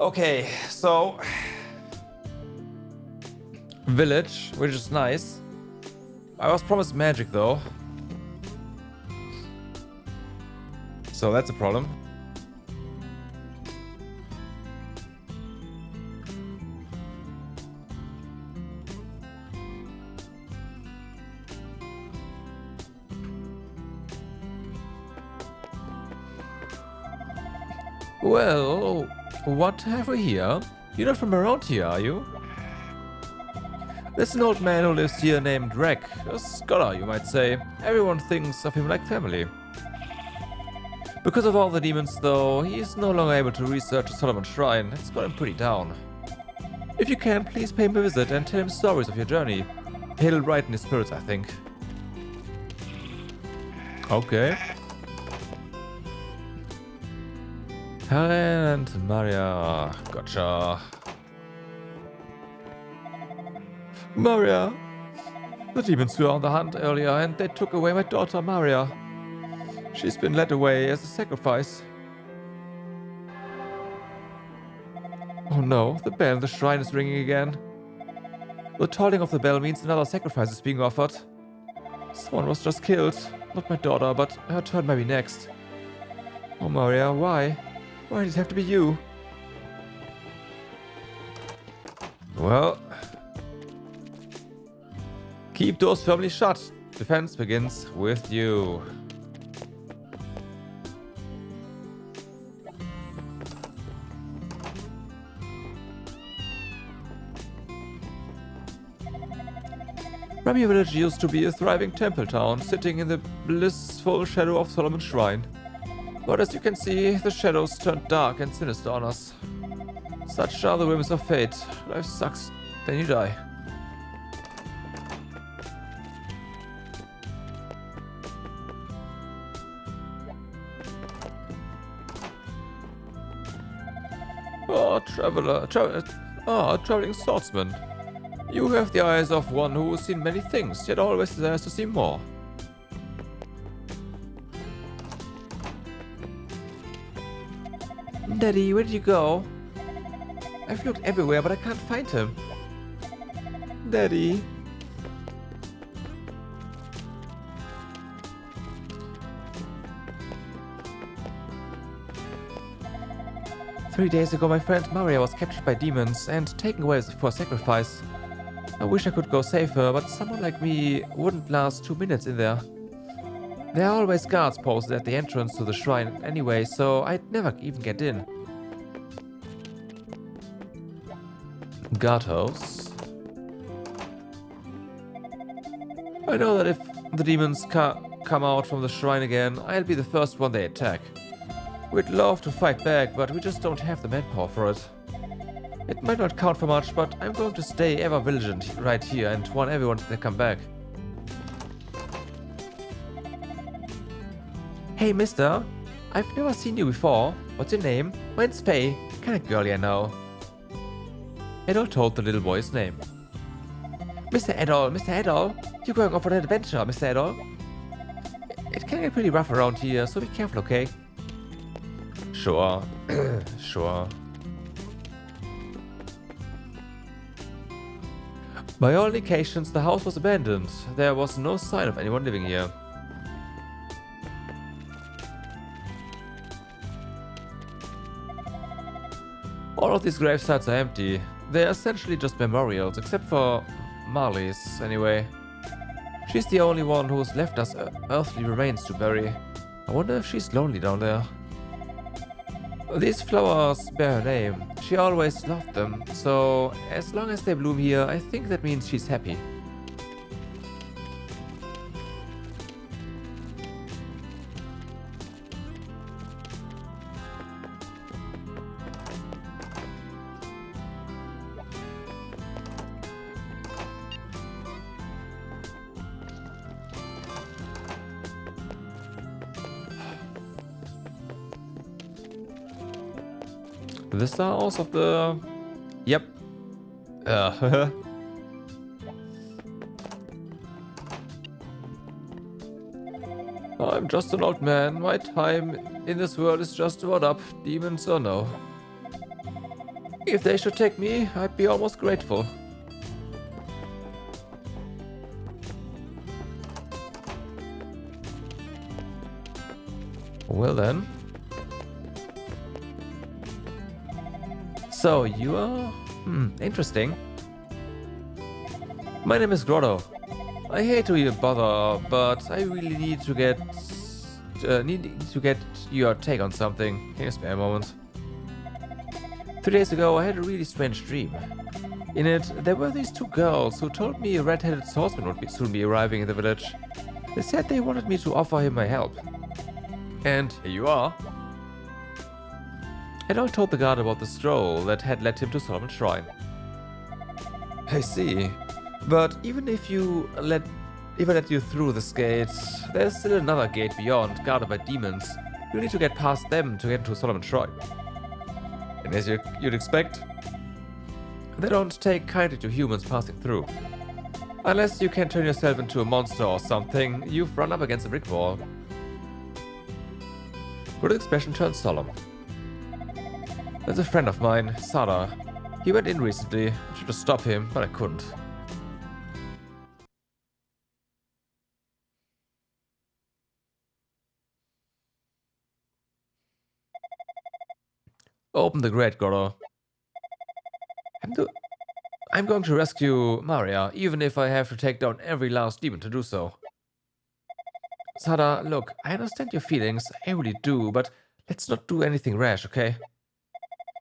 Okay, so village, which is nice. I was promised magic though. So that's a problem. Well, what have we here? You're not from around here, are you? There's an old man who lives here named Rek, a scholar, you might say. Everyone thinks of him like family. Because of all the demons, though, he is no longer able to research the Soloman Shrine. It's got him pretty down. If you can, please pay him a visit and tell him stories of your journey. He'll brighten his spirits, I think. Okay. Helen and Maria. Gotcha. Maria! The demons were on the hunt earlier and they took away my daughter, Maria. She's been led away as a sacrifice. Oh no, the bell in the shrine is ringing again. The tolling of the bell means another sacrifice is being offered. Someone was just killed. Not my daughter, but her turn may be next. Oh Maria, why? Why did it have to be you? Well... keep doors firmly shut. Defense begins with you. Ramia Village used to be a thriving temple town, sitting in the blissful shadow of Soloman's Shrine. But as you can see, the shadows turned dark and sinister on us. Such are the whims of fate. Life sucks, then you die. Traveling swordsman. You have the eyes of one who has seen many things, yet always desires to see more. Daddy, where did you go? I've looked everywhere, but I can't find him. Daddy. "3 days ago, my friend Maria was captured by demons and taken away for sacrifice. I wish I could go save her, but someone like me wouldn't last 2 minutes in there. There are always guards posted at the entrance to the shrine anyway, so I'd never even get in." Guardhouse. I know that if the demons come out from the shrine again, I'll be the first one they attack. We'd love to fight back, but we just don't have the manpower for it. It might not count for much, but I'm going to stay ever vigilant right here and warn everyone to come back. Hey, mister. I've never seen you before. What's your name? Mine's Faye. Kinda girly, I know. Adol told the little boy his name. Mr. Adol, you're going off on an adventure, Mr. Adol. It can get pretty rough around here, so be careful, okay? Sure. Sure. By all indications, the house was abandoned. There was no sign of anyone living here. All of these gravesites are empty. They're essentially just memorials, except for Marley's, anyway. She's the only one who's left us earthly remains to bury. I wonder if she's lonely down there. These flowers bear her name. She always loved them, so as long as they bloom here, I think that means she's happy. The stars of the... Yep. I'm just an old man. My time in this world is just about up, demons or no. If they should take me, I'd be almost grateful. Well then. So, you are... interesting. My name is Grotto. I hate to even bother, but I really need to get your take on something. Can you spare a moment? 3 days ago, I had a really strange dream. In it, there were these two girls who told me a red-headed swordsman would soon be arriving in the village. They said they wanted me to offer him my help. And here you are. And I told the guard about the stroll that had led him to Soloman's Shrine. I see. But even if I let you through this gate, there's still another gate beyond, guarded by demons. You need to get past them to get into Soloman's Shrine. And as you'd expect, they don't take kindly to humans passing through. Unless you can turn yourself into a monster or something, you've run up against a brick wall. Good expression turns solemn. There's a friend of mine, Sada. He went in recently. I tried to stop him, but I couldn't. Open the grate, Goro. I'm going to rescue Maria, even if I have to take down every last demon to do so. Sada, look, I understand your feelings, I really do, but let's not do anything rash, okay?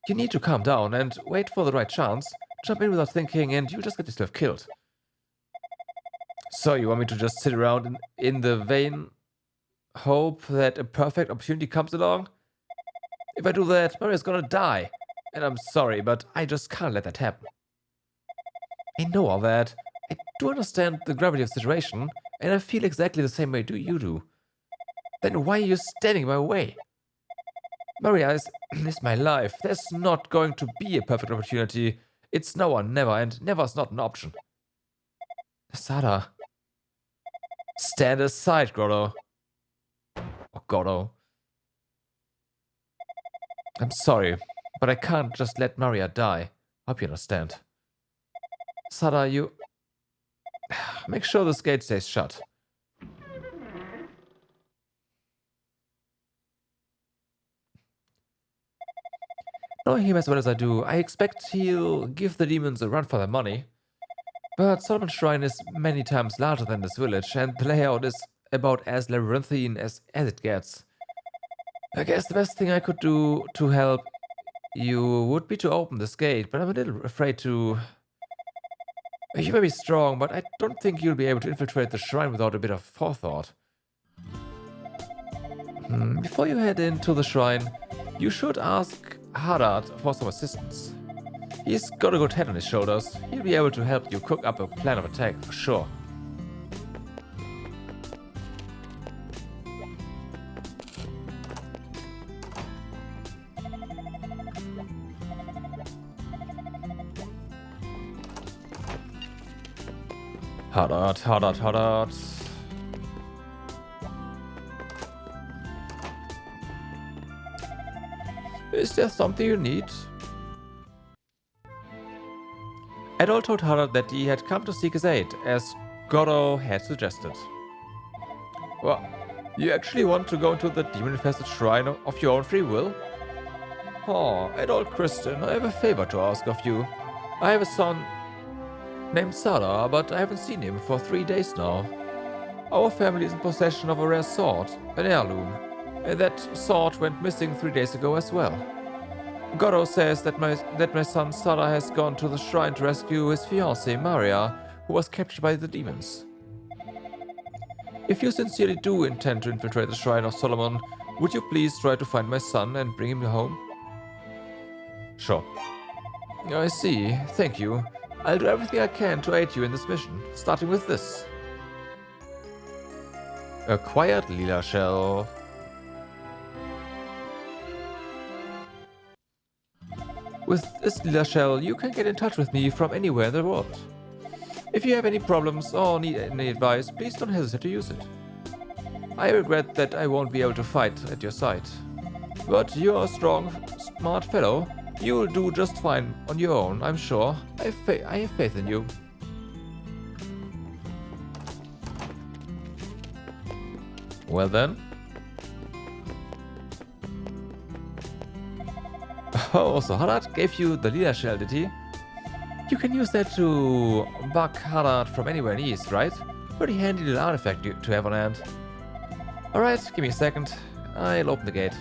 You need to calm down and wait for the right chance. Jump in without thinking and you'll just get yourself killed. So you want me to just sit around in the vain hope that a perfect opportunity comes along? If I do that, Maria's gonna die. And I'm sorry, but I just can't let that happen. I know all that. I do understand the gravity of the situation, and I feel exactly the same way you do. Then why are you standing in my way? Maria is my life. There's not going to be a perfect opportunity. It's now or never, and never is not an option. Sada. Stand aside, Grotto. Or Grotto. I'm sorry, but I can't just let Maria die. Hope you understand. Sada, you... Make sure this gate stays shut. Knowing him as well as I do, I expect he'll give the demons a run for their money. But Soloman's Shrine is many times larger than this village, and the layout is about as labyrinthine as it gets. I guess the best thing I could do to help you would be to open this gate, but I'm a little afraid to... You may be strong, but I don't think you'll be able to infiltrate the shrine without a bit of forethought. Before you head into the shrine, you should ask Hideout for some assistance. He's got a good head on his shoulders. He'll be able to help you cook up a plan of attack for sure. Hideout. Is there something you need? Adol told Hideout that he had come to seek his aid, as Goro had suggested. Well, you actually want to go into the demon-infested shrine of your own free will? Oh, Adol Kristen, I have a favor to ask of you. I have a son named Sada, but I haven't seen him for 3 days now. Our family is in possession of a rare sword, an heirloom, and that sword went missing 3 days ago as well. Goro says that my son Sada has gone to the shrine to rescue his fiancée Maria, who was captured by the demons. If you sincerely do intend to infiltrate the Shrine of Soloman, would you please try to find my son and bring him home? Sure. I see. Thank you. I'll do everything I can to aid you in this mission, starting with this. Acquired Lila Shell. With this Lila Shell, you can get in touch with me from anywhere in the world. If you have any problems or need any advice, please don't hesitate to use it. I regret that I won't be able to fight at your side. But you're a strong, smart fellow, You'll do just fine on your own, I'm sure. I have faith in you. Well then. Oh, so Haddad gave you the leader shell, did he? You can use that to bug Haddad from anywhere in East, right? Pretty handy little artifact to have on hand. Alright, give me a second. I'll open the gate.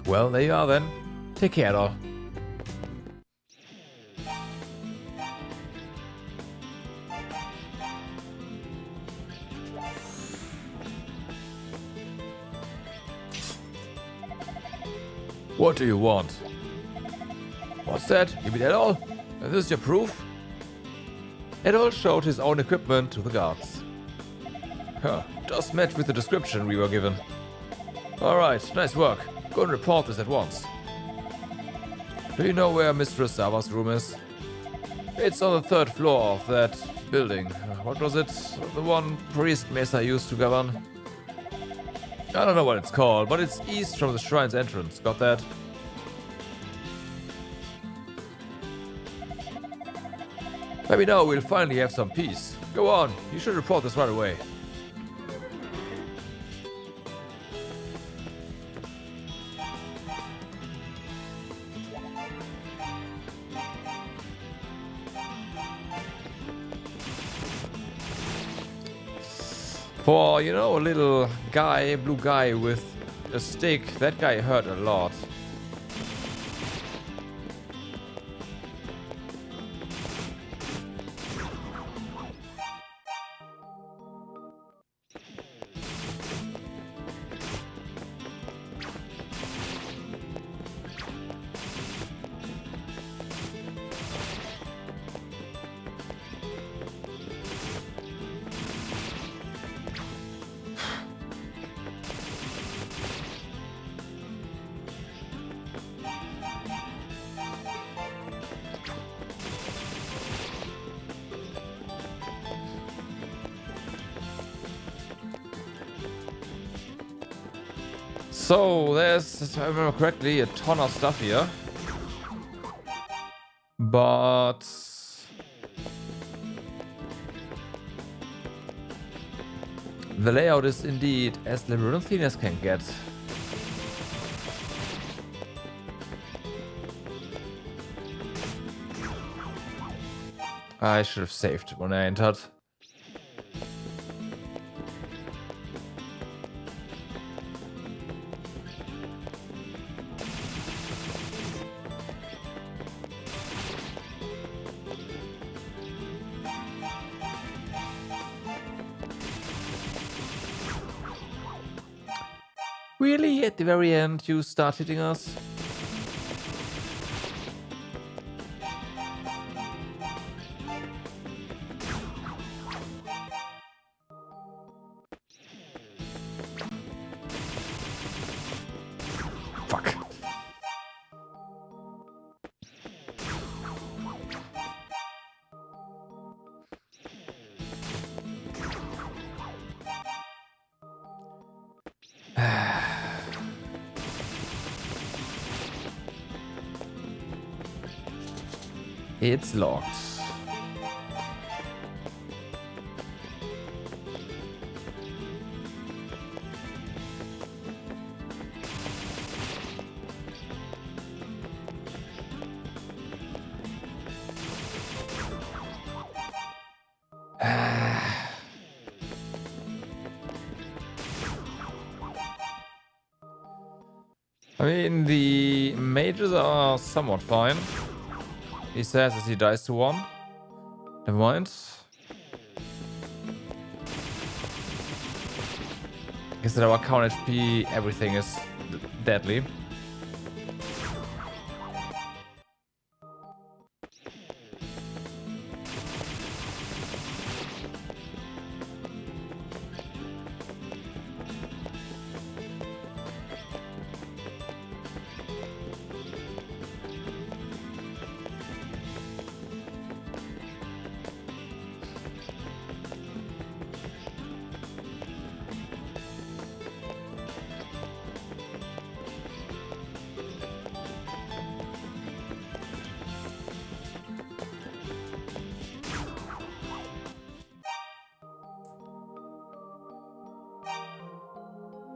Well, there you are then. Take care, doll. What do you want? What's that? You mean Adol? And this is your proof? Adol showed his own equipment to the guards. Huh, just matched with the description we were given. Alright, nice work. Go and report this at once. Do you know where Mistress Zava's room is? It's on the 3rd floor of that building. What was it? The one priest Mesa used to govern? I don't know what it's called, but it's east from the shrine's entrance. Got that? Maybe now we'll finally have some peace. Go on, you should report this right away. For, you know, a little guy, blue guy with a stick, that guy hurt a lot. So, there's, if I remember correctly, a ton of stuff here. But... the layout is indeed as labyrinthine as can get. I should have saved when I entered. Really? At the very end, you start hitting us? Fuck. It's locked. I mean, the mages are somewhat fine. He says as he dies to one. Never mind. Guess that our count HP, everything is deadly.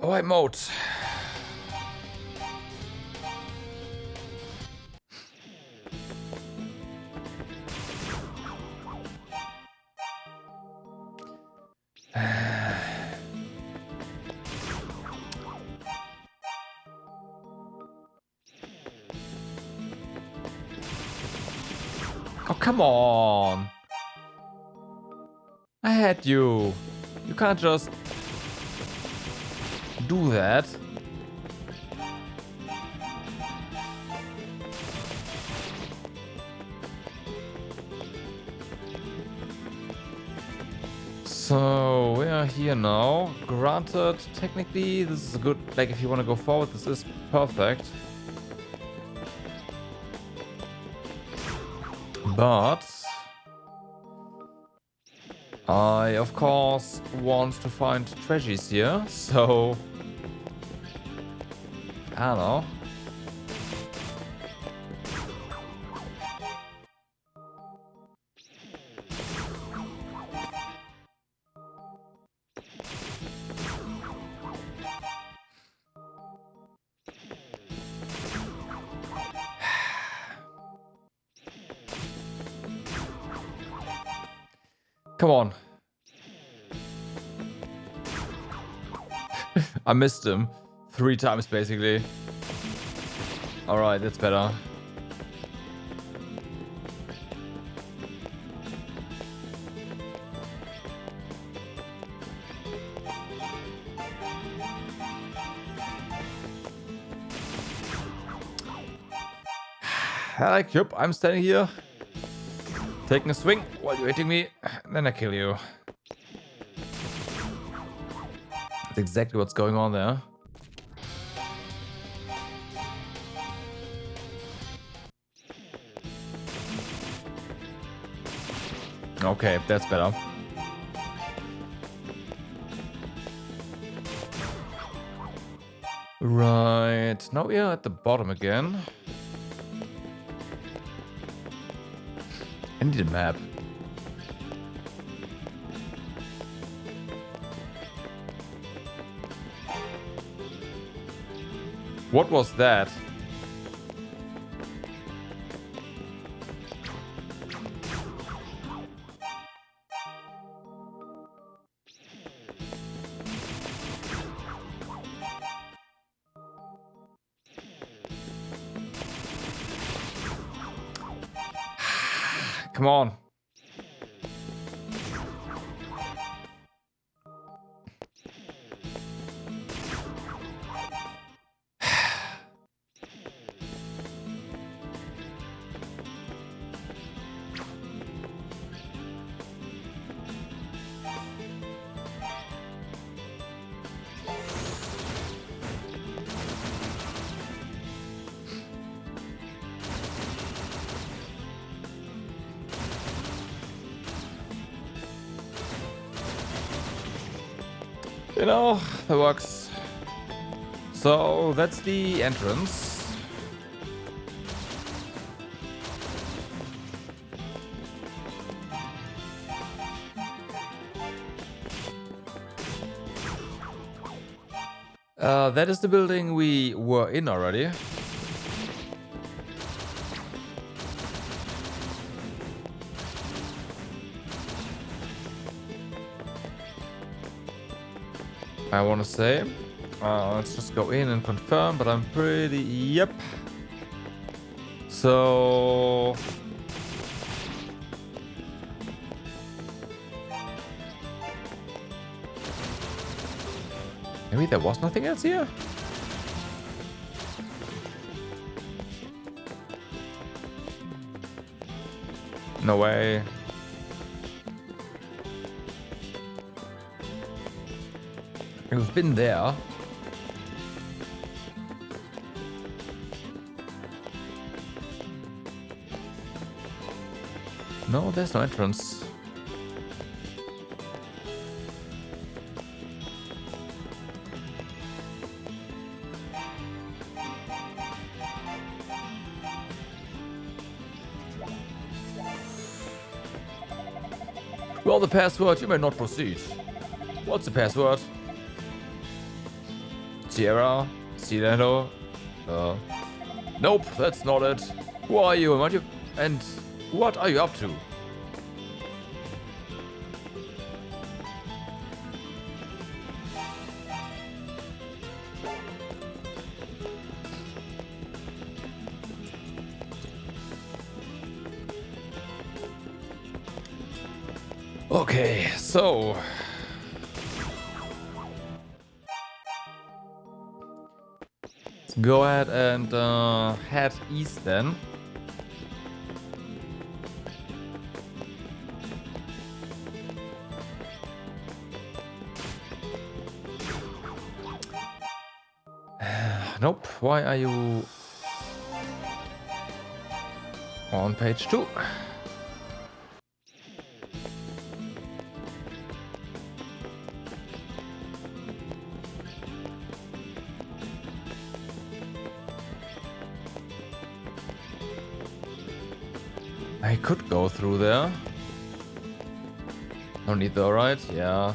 Oh, I mode. Oh, come on. I had you. You can't just do that. So we are here now. Granted, technically this is a good, like if you want to go forward, this is perfect. But I of course want to find treasures here, so I don't know. Come on. I missed him 3 times basically. Alright, that's better. Yep, I'm standing here, taking a swing while you're hitting me, and then I kill you. That's exactly what's going on there. Okay, that's better. Right, now we are at the bottom again. I need a map. What was that? Come on. You know, that works. So that's the entrance. That is the building we were in already. I want to say. Let's just go in and confirm, but I'm pretty... Yep. So... Maybe there was nothing else here? No way. We've been there. No, there's no entrance. Well, the password, you may not proceed. What's the password? Sierra? Sileno? Nope, that's not it. Who are you and what are you up to? Okay, so let's go ahead and head east then. Nope, why are you on page 2? I could go through there. No need though, right? Yeah.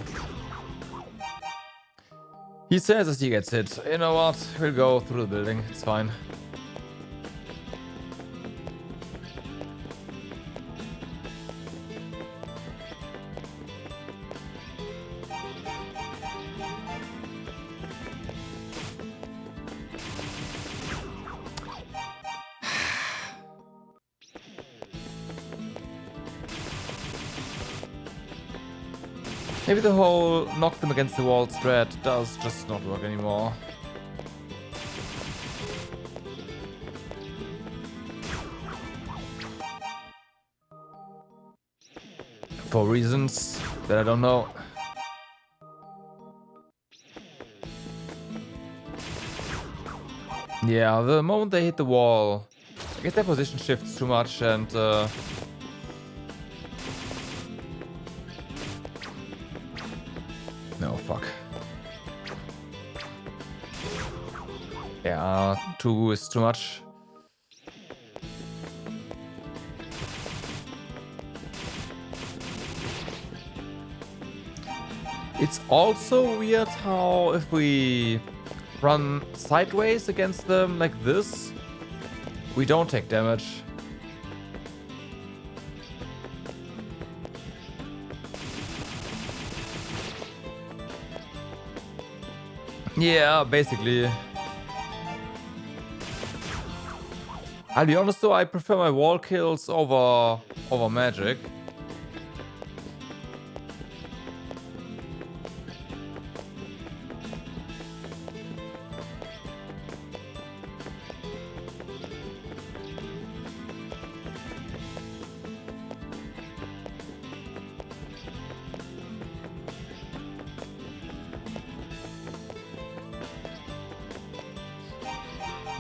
He says as he gets hit. You know what? We'll go through the building. It's fine. Maybe the whole knock them against the wall strat does just not work anymore. For reasons that I don't know. Yeah, the moment they hit the wall, I guess their position shifts too much and no, fuck. Yeah, 2 is too much. It's also weird how if we run sideways against them like this, we don't take damage. Yeah, basically. I'll be honest though, I prefer my wall kills over magic.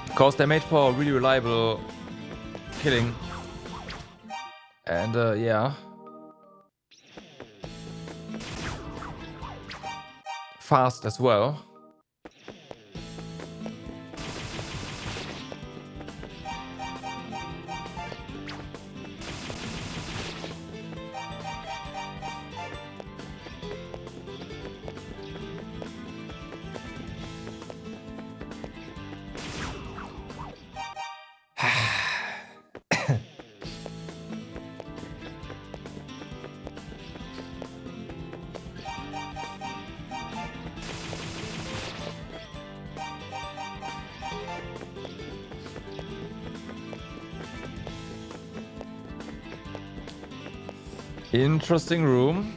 Of course, they're made for really reliable killing. And yeah. Fast as well. Interesting room.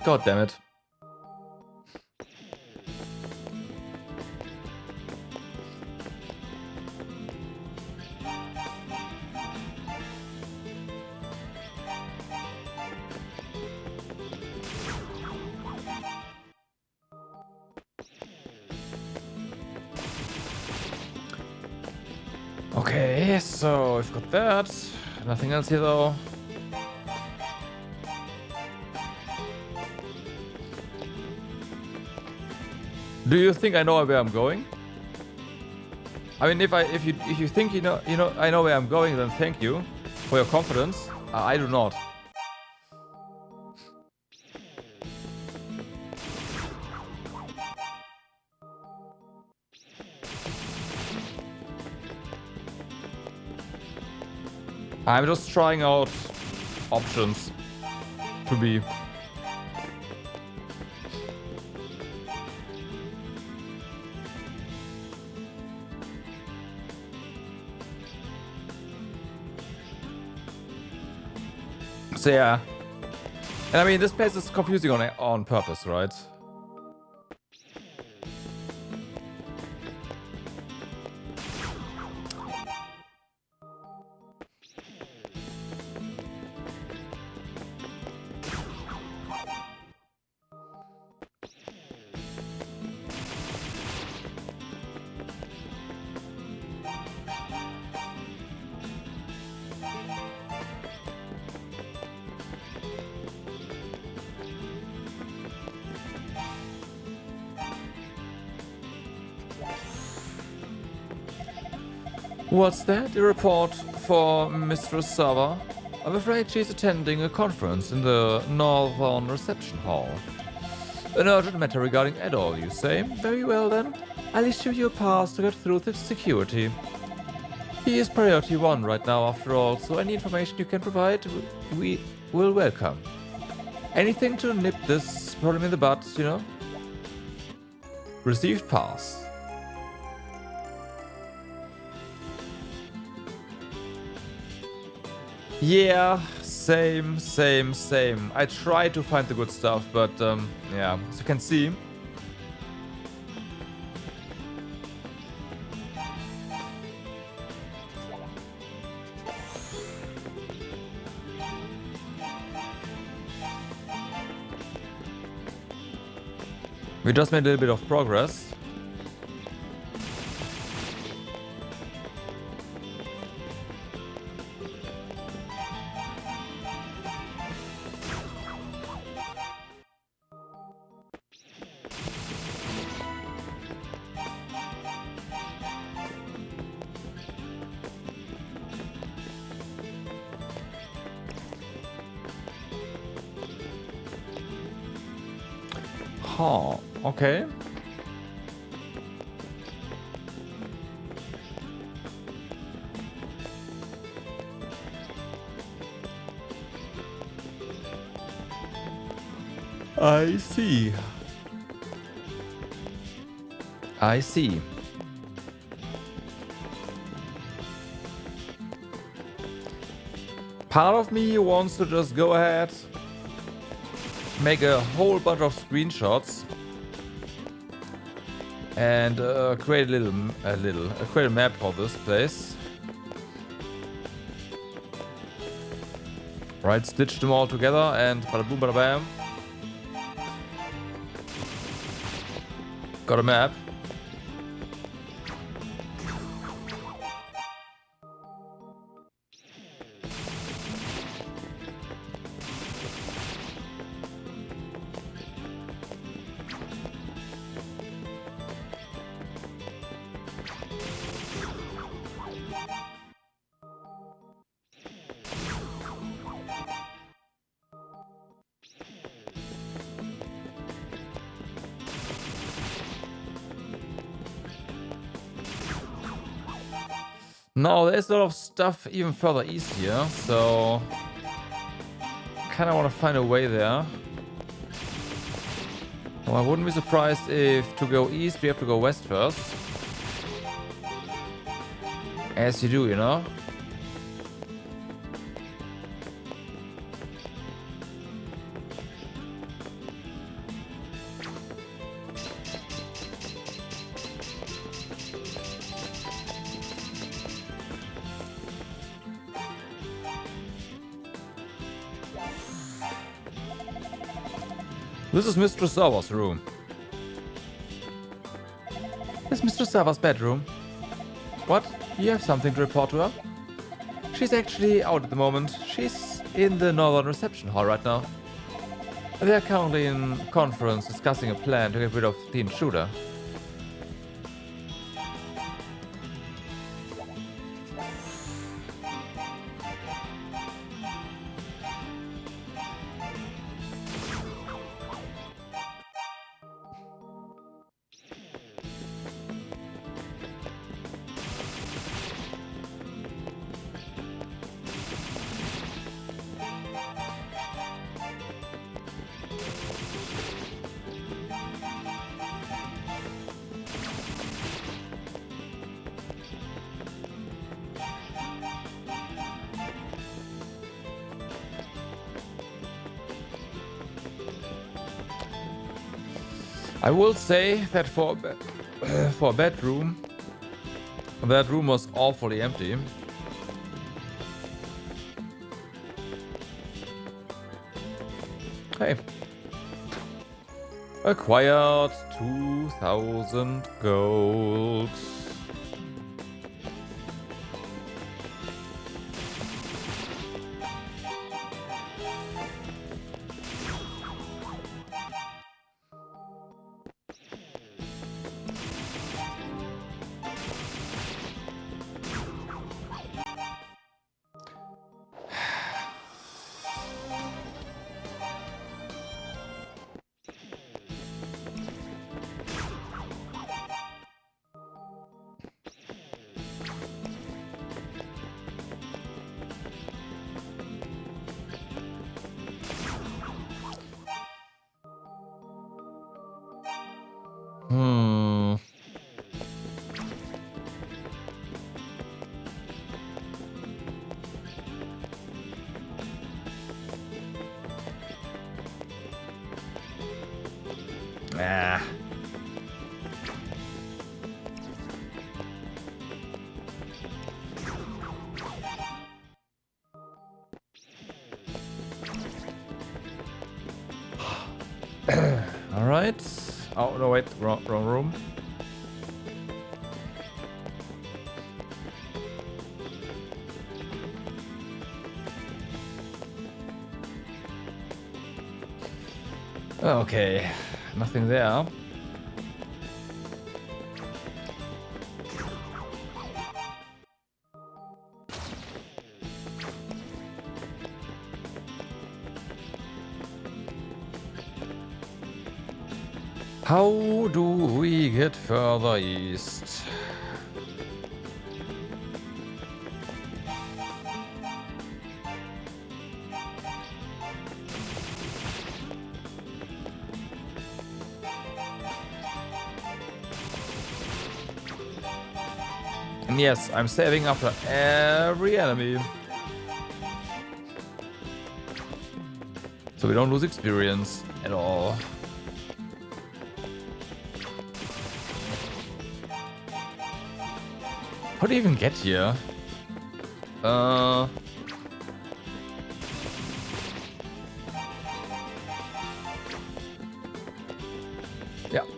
God damn it. Okay, so we've got that. Nothing else here though. Do you think I know where I'm going? I mean, if you think you know I know where I'm going, then thank you for your confidence. I do not. I'm just trying out options to be. So yeah. And I mean, this place is confusing on purpose, right? What's that? A report for Mistress Zava? I'm afraid she's attending a conference in the Northern Reception Hall. An urgent matter regarding Adol, you say? Very well then. I'll issue you a pass to get through the security. He is priority 1 right now after all, so any information you can provide, we will welcome. Anything to nip this problem in the bud, you know? Received pass. Yeah, same. I try to find the good stuff, but yeah, as you can see. We just made a little bit of progress. Huh, okay. I see. I see. Part of me wants to just go ahead, make a whole bunch of screenshots, and create create a map for this place. Right, stitch them all together and bada boom bada bam. Got a map. Now there's a lot of stuff even further east here, so kind of want to find a way there. Well, I wouldn't be surprised if to go east we have to go west first. As you do, you know. This is Mistress Zava's room. This is Mistress Zava's bedroom. What? You have something to report to her? She's actually out at the moment. She's in the Northern Reception Hall right now. They're currently in conference discussing a plan to get rid of the intruder. I will say that for a bedroom, that room was awfully empty. Hey. Acquired 2,000 gold. Ah. All right. Oh no, wait, wrong room. Okay, nothing there. How do we get further east? And yes, I'm saving after every enemy, so we don't lose experience at all. How do you even get here? Yeah,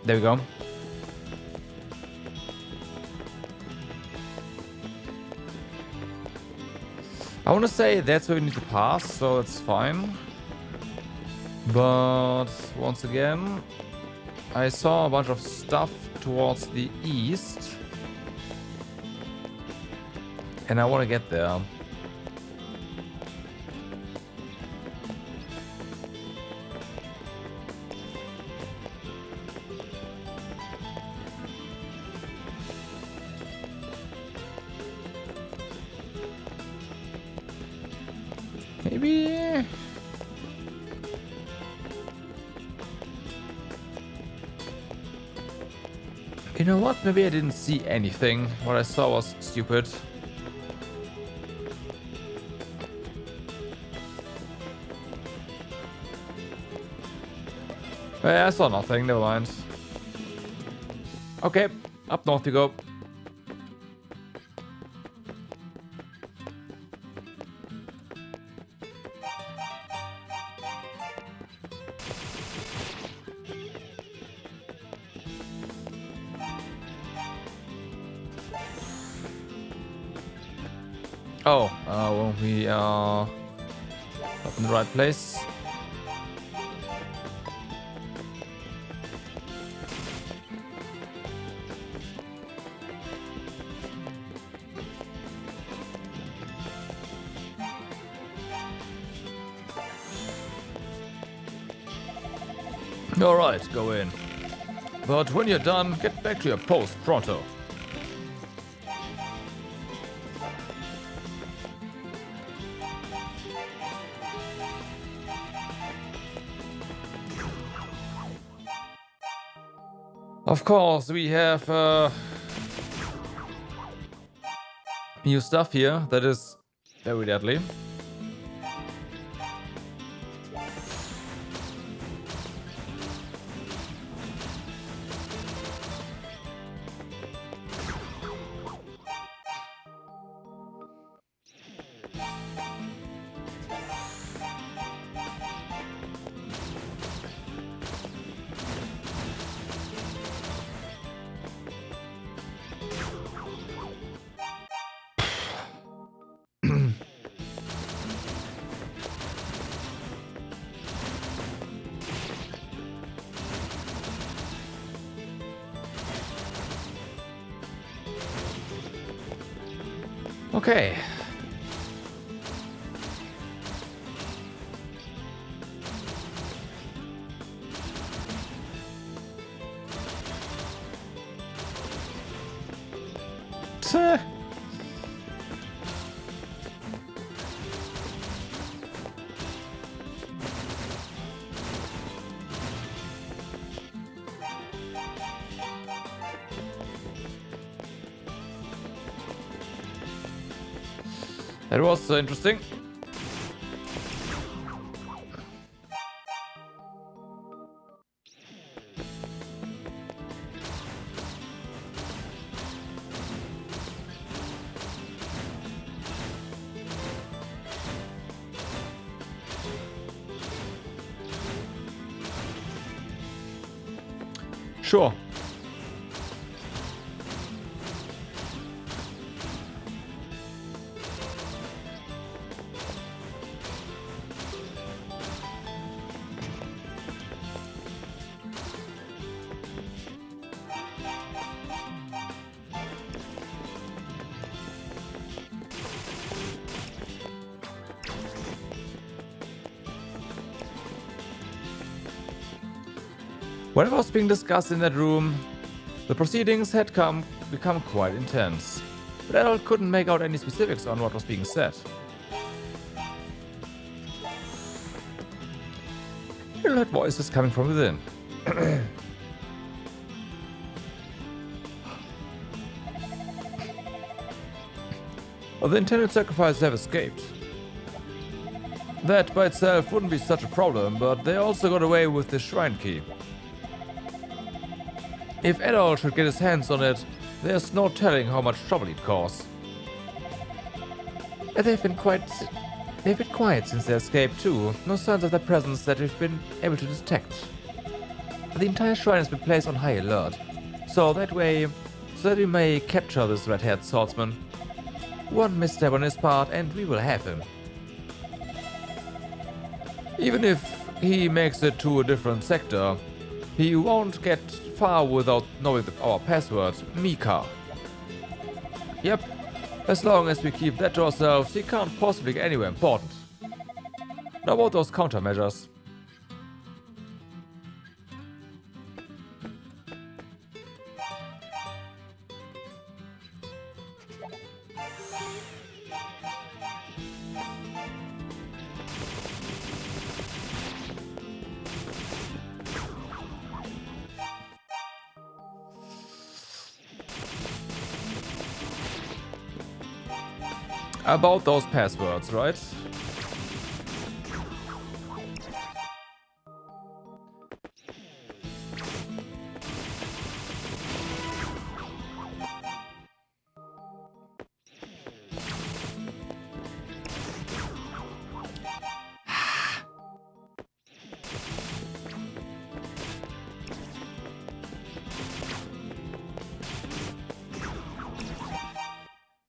there we go. I want to say that's where we need to pass, so that's fine. But once again, I saw a bunch of stuff towards the east. And I want to get there. Maybe... You know what? Maybe I didn't see anything. What I saw was stupid. I saw nothing, never mind. Okay, up north you go. Oh, well, we are not in the right place. Alright, go in. But when you're done, get back to your post pronto. Of course, we have new stuff here that is very deadly. Okay. Tch. That was interesting. Sure. Whatever was being discussed in that room, the proceedings had become quite intense, but Adult couldn't make out any specifics on what was being said. He heard voices coming from within. Well, the intended sacrifices have escaped. That by itself wouldn't be such a problem, but they also got away with the shrine key. If Adult should get his hands on it, there's no telling how much trouble he'd cause. And they've been quiet since their escape too. No signs of their presence that we've been able to detect. The entire shrine has been placed on high alert, so that we may capture this red-haired swordsman. One misstep on his part and we will have him. Even if he makes it to a different sector, he won't get far without knowing our password, Mika. Yep, as long as we keep that to ourselves, he can't possibly get anywhere important. Now about those countermeasures. About those passwords, right?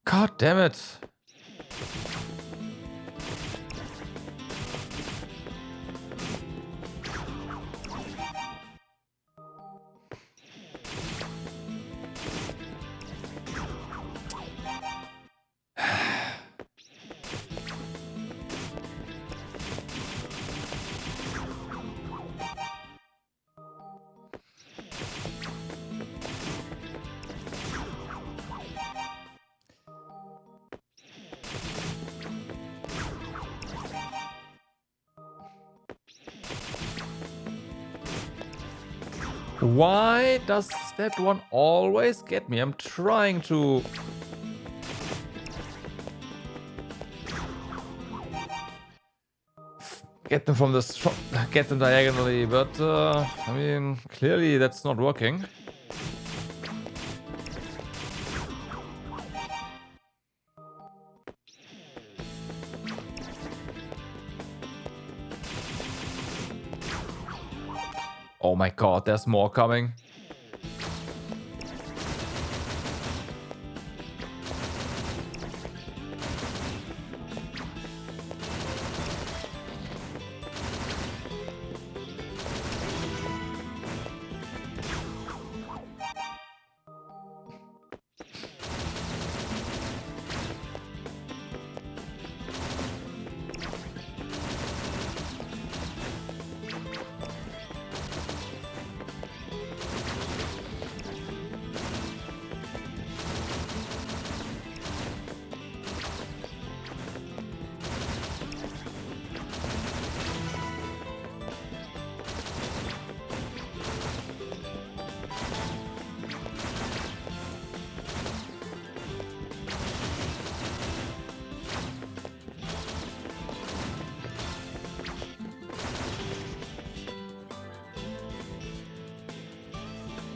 God damn it. Why does that one always get me? I'm trying to... get them from the... get them diagonally, but I mean, clearly that's not working. Oh my god, there's more coming.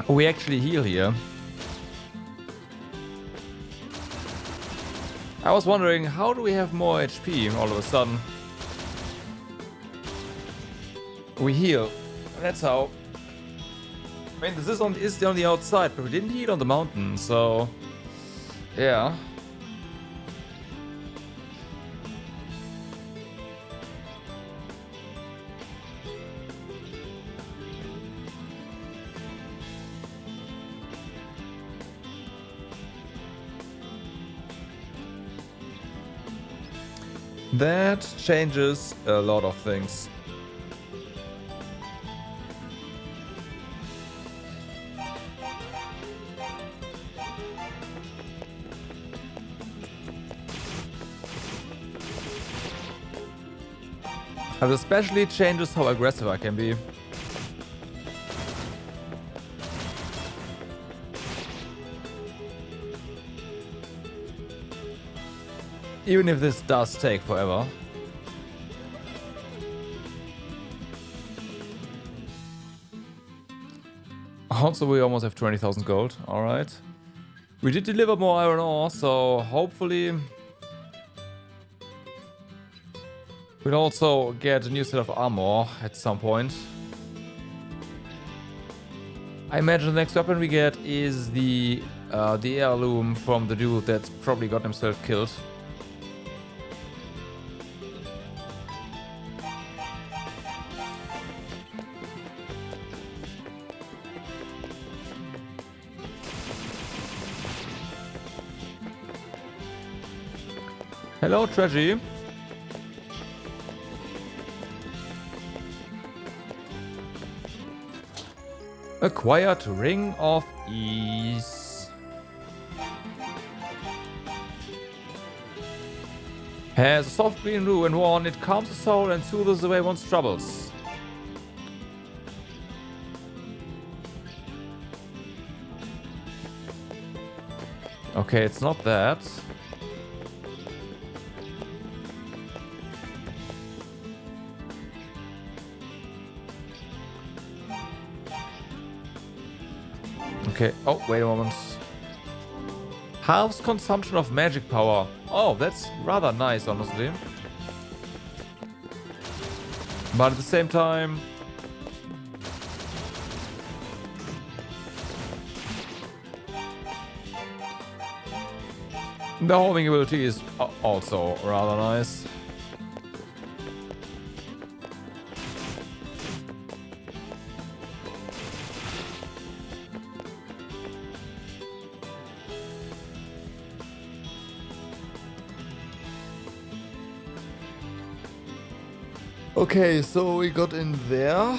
We actually heal here. I was wondering, how do we have more HP all of a sudden? We heal. That's how. I mean, this is on the outside, but we didn't heal on the mountain, so yeah. That changes a lot of things. It especially changes how aggressive I can be. Even if this does take forever. Also, we almost have 20,000 gold. Alright. We did deliver more iron ore, so hopefully we'll also get a new set of armor at some point. I imagine the next weapon we get is the heirloom from the dude that's probably got himself killed. Hello, Treasure. Acquired Ring of Ease. Has a soft green rune and one. It calms the soul and soothes away one's troubles. Okay, it's not that. Okay, oh, wait a moment. Halves consumption of magic power. Oh, that's rather nice, honestly. But at the same time... the homing ability is also rather nice. Okay, so we got in there.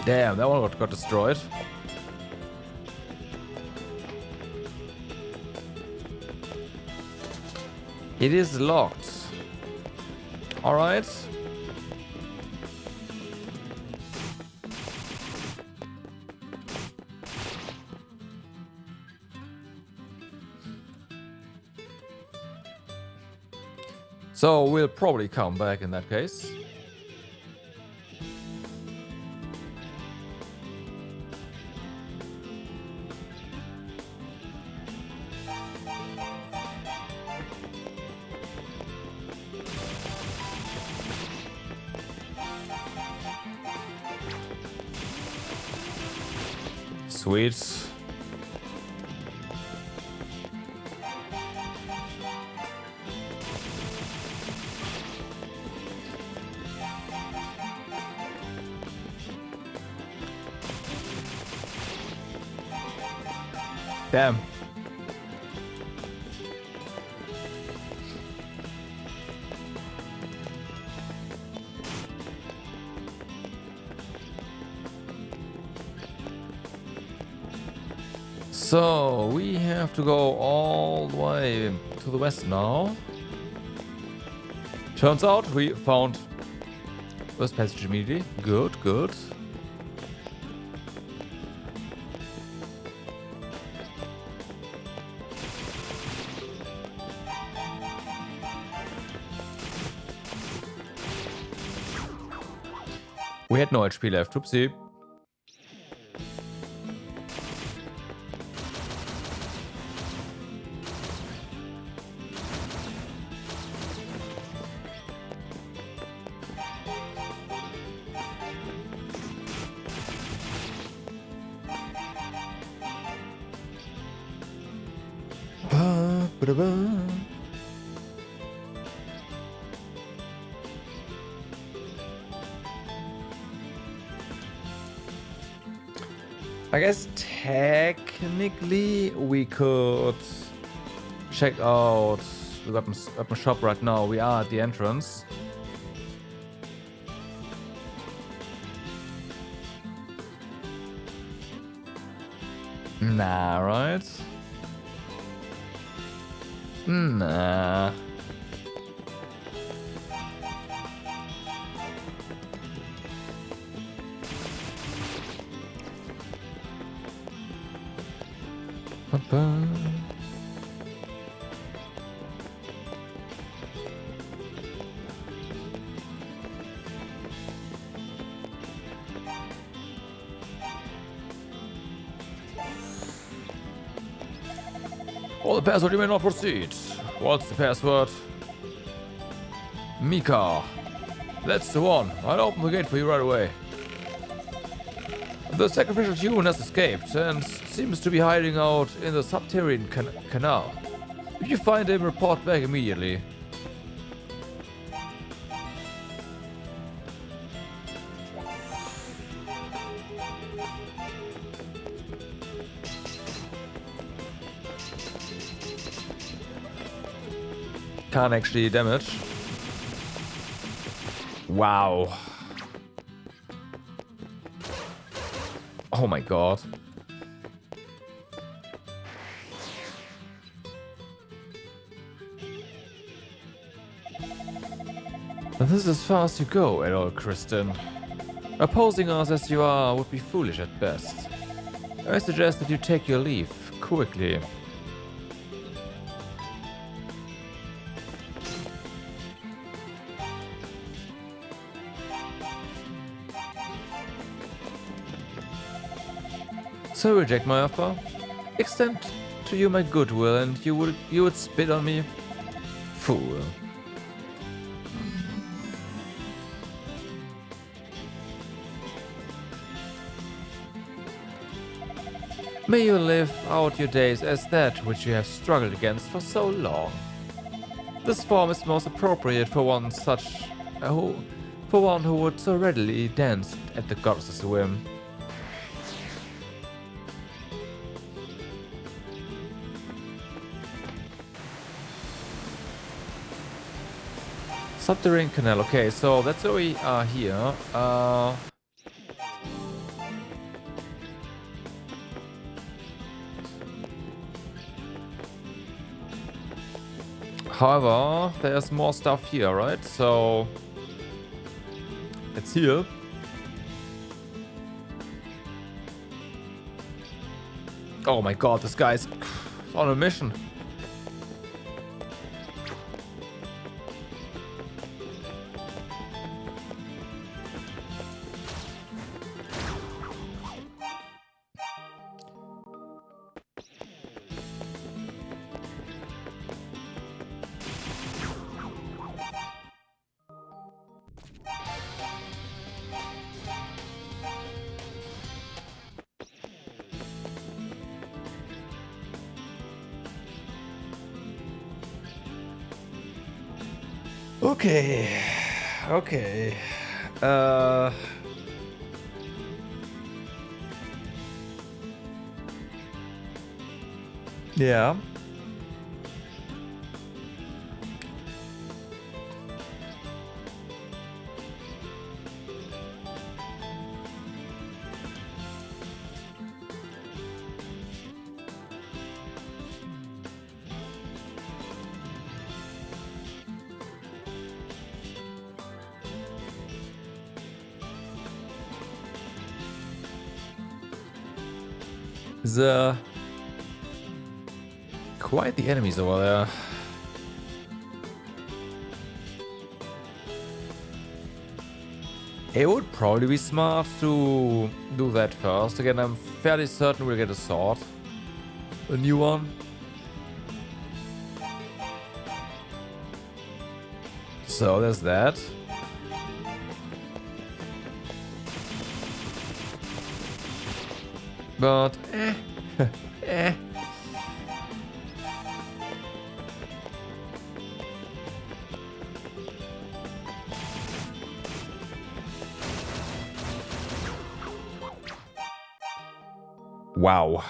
Damn, that one got destroyed. It is locked. Alright. So we'll probably come back in that case. Sweet. Damn. So we have to go all the way to the west now. Turns out we found this passage immediately. Good, good. We had no HP left. Oopsie. I guess technically we could check out the weapon shop right now. We are at the entrance. Nah, right? Nah. All the password you may not proceed. What's the password? Mika. That's the one. I'll open the gate for you right away. The sacrificial human has escaped and seems to be hiding out in the Subterranean Canal. If you find him, report back immediately. Can't actually damage. Wow. Oh my god. This is as far as you go, adult Kristen. Opposing us as you are would be foolish at best. I suggest that you take your leave quickly. So reject my offer? Extend to you my goodwill and you would spit on me? Fool. May you live out your days as that which you have struggled against for so long. This form is most appropriate for one who would so readily dance at the goddess's whim. Subterranean Canal. Okay, so that's where we are here. However, there's more stuff here, right? So it's here. Oh my god, this guy's on a mission. Okay. Okay. Yeah. Quite the enemies over there. It would probably be smart to do that first. Again, I'm fairly certain we'll get a sword. A new one. So there's that. But, eh. Wow.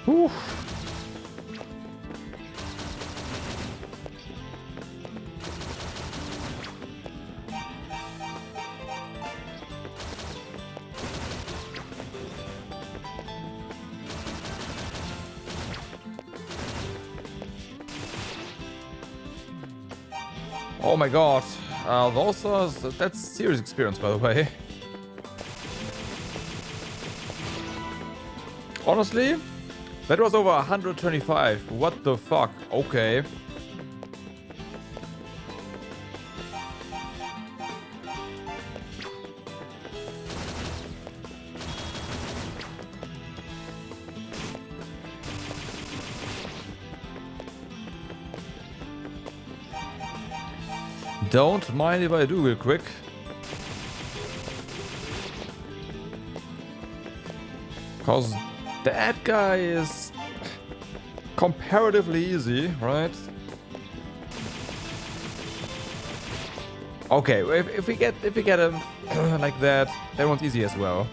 Whew. Oh my god. That's serious experience, by the way. Honestly, that was over 125. What the fuck? Okay. Don't mind if I do real quick. Cause that guy is comparatively easy, right? Okay, if we get him like that one's easy as well.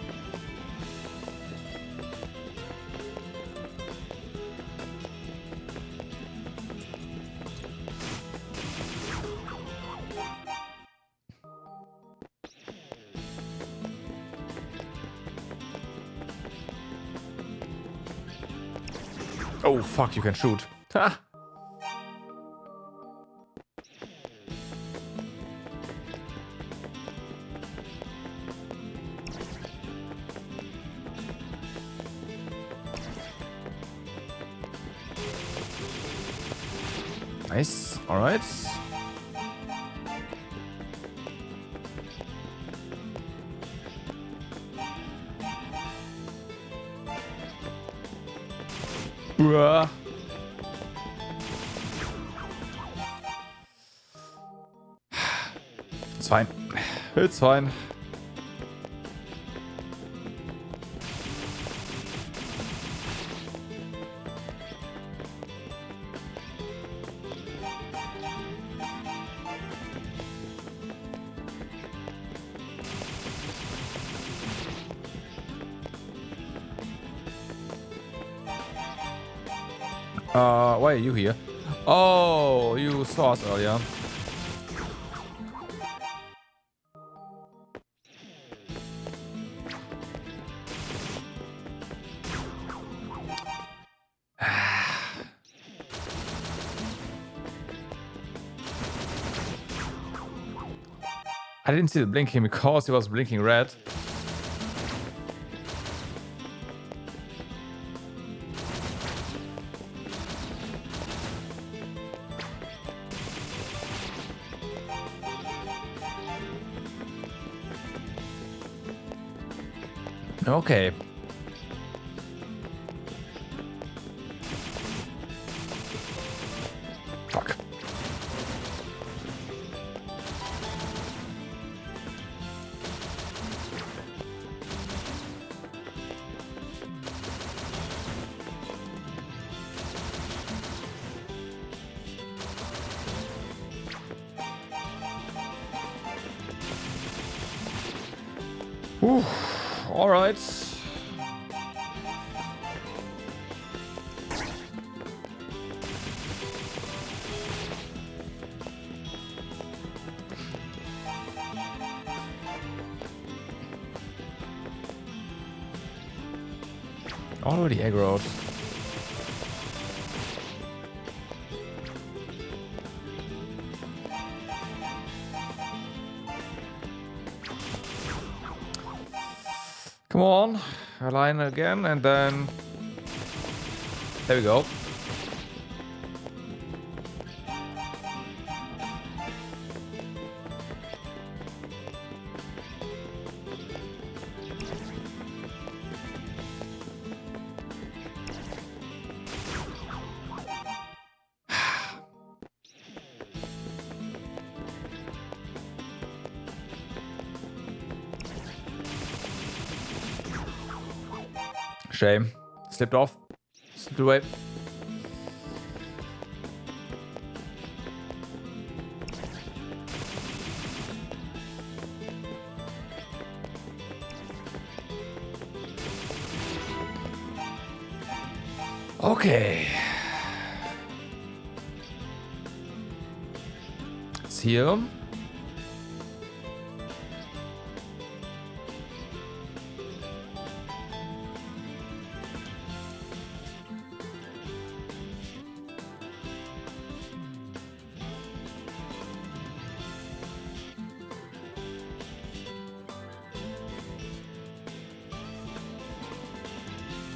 Oh fuck, you can shoot. Ha! Nice. All right. Bruh. It's fine. It's fine. Why are you here? Oh, you saw us earlier. I didn't see it blinking because it was blinking red. Okay. Fuck. Ooh, all right. Already aggroed. Come on, align again, and then there we go. Shame. Slipped off. Slipped away. Okay. It's here.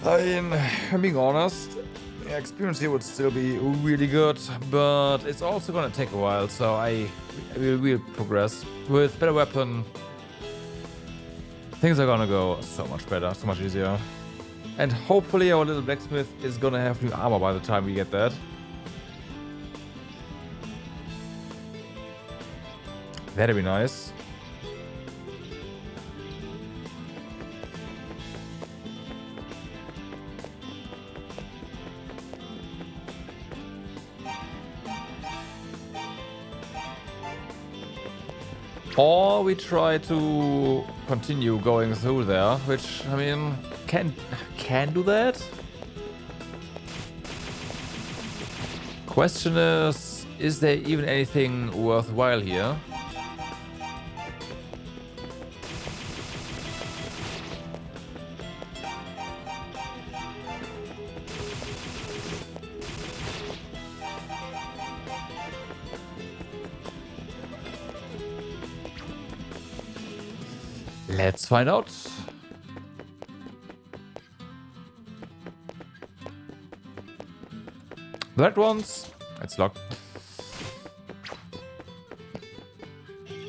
I mean, I'm being honest, the experience here would still be really good, but it's also gonna take a while, so I will progress. With better weapon, things are gonna go so much better, so much easier. And hopefully our little blacksmith is gonna have new armor by the time we get that. That'd be nice. Or we try to continue going through there, which, I mean, can do that? Question is there even anything worthwhile here? Let's find out. That one's... It's locked.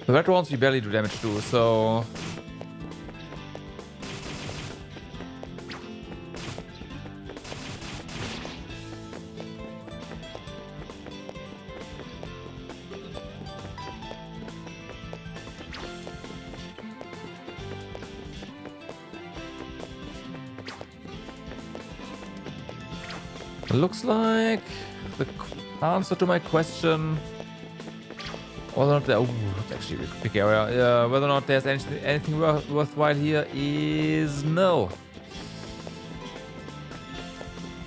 The red ones we barely do damage to, so... Looks like the answer to my question whether or not there, it's actually a big area. Whether or not there's anything worthwhile here is no.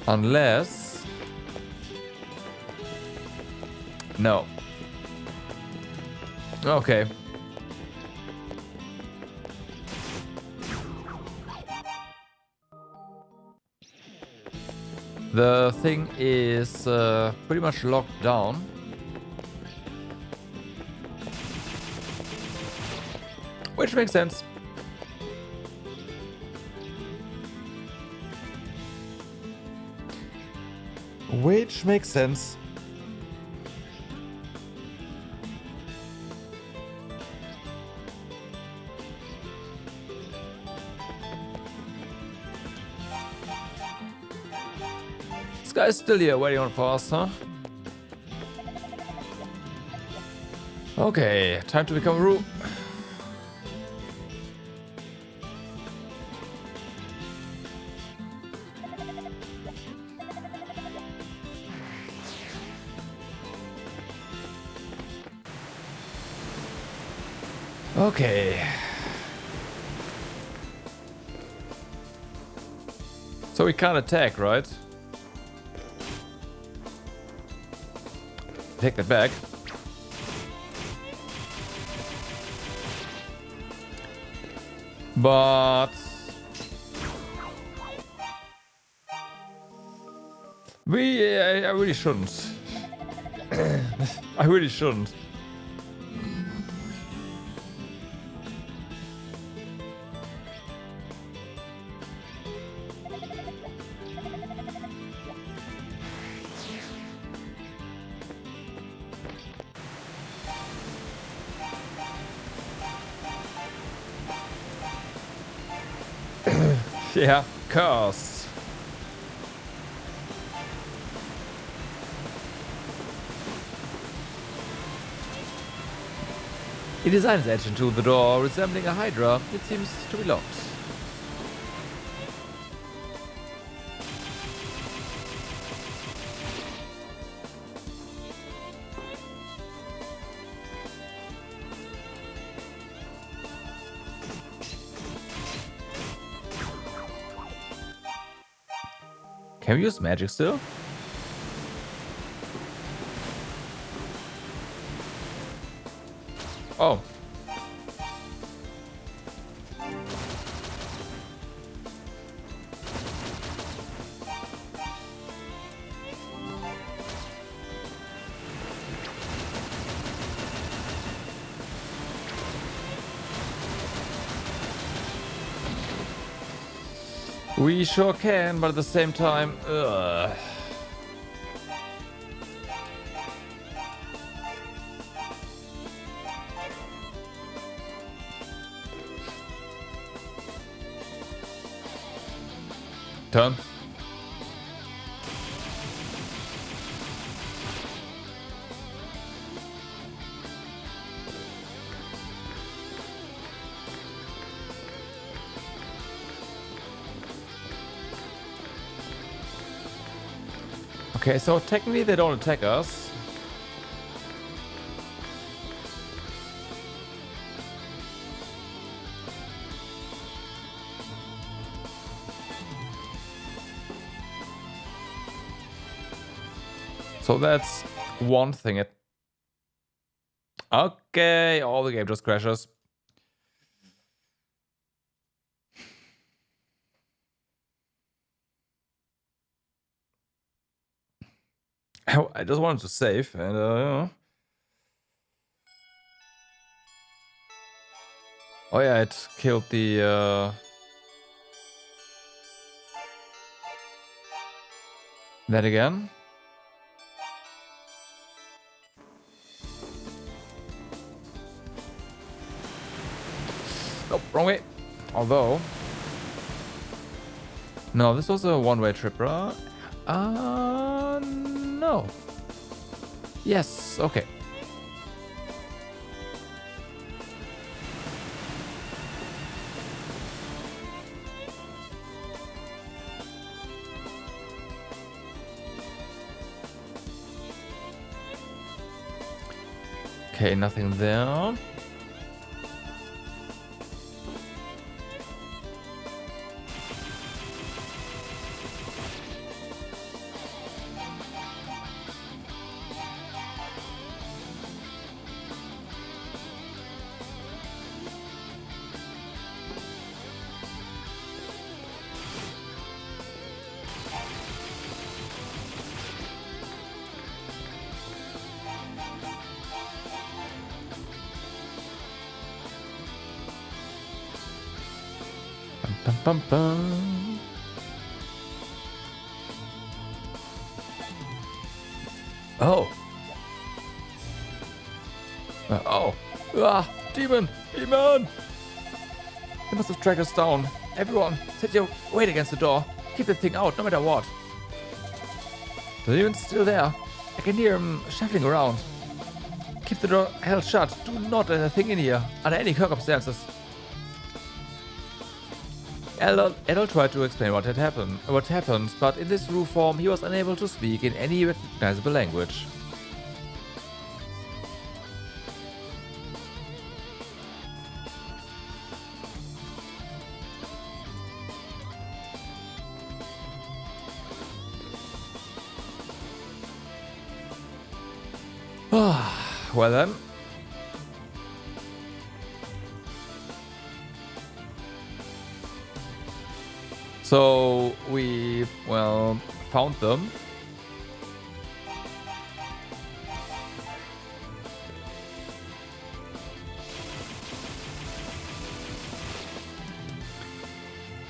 Unless No. Okay. The thing is pretty much locked down. Which makes sense. Which makes sense. This guy's still here waiting on for us, huh? Okay, time to become a roux. Okay. So we can't attack, right? Take that back. But I really shouldn't. I really shouldn't. Yeah, cursed. He designs edge into the door, resembling a hydra. It seems to be locked. Can we use magic still? Oh. We sure can, but at the same time, ugh. Turn. Okay, so technically they don't attack us. So that's one thing. Okay, all the game just crashes. I just wanted to save and oh yeah, it killed the that again. Nope, wrong way. Although no, this was a one-way trip, right? No. Yes, okay. Okay, nothing there. Bum, bum, bum. Oh. Oh. Ah, demon! Demon! They must have tracked us down. Everyone, set your weight against the door. Keep the thing out, no matter what. The demon's still there. I can hear him shuffling around. Keep the door held shut. Do not let a thing in here, under any circumstances. Adol tried to explain what happened, but in this raw form he was unable to speak in any recognizable language. Well then. So we, well, found them.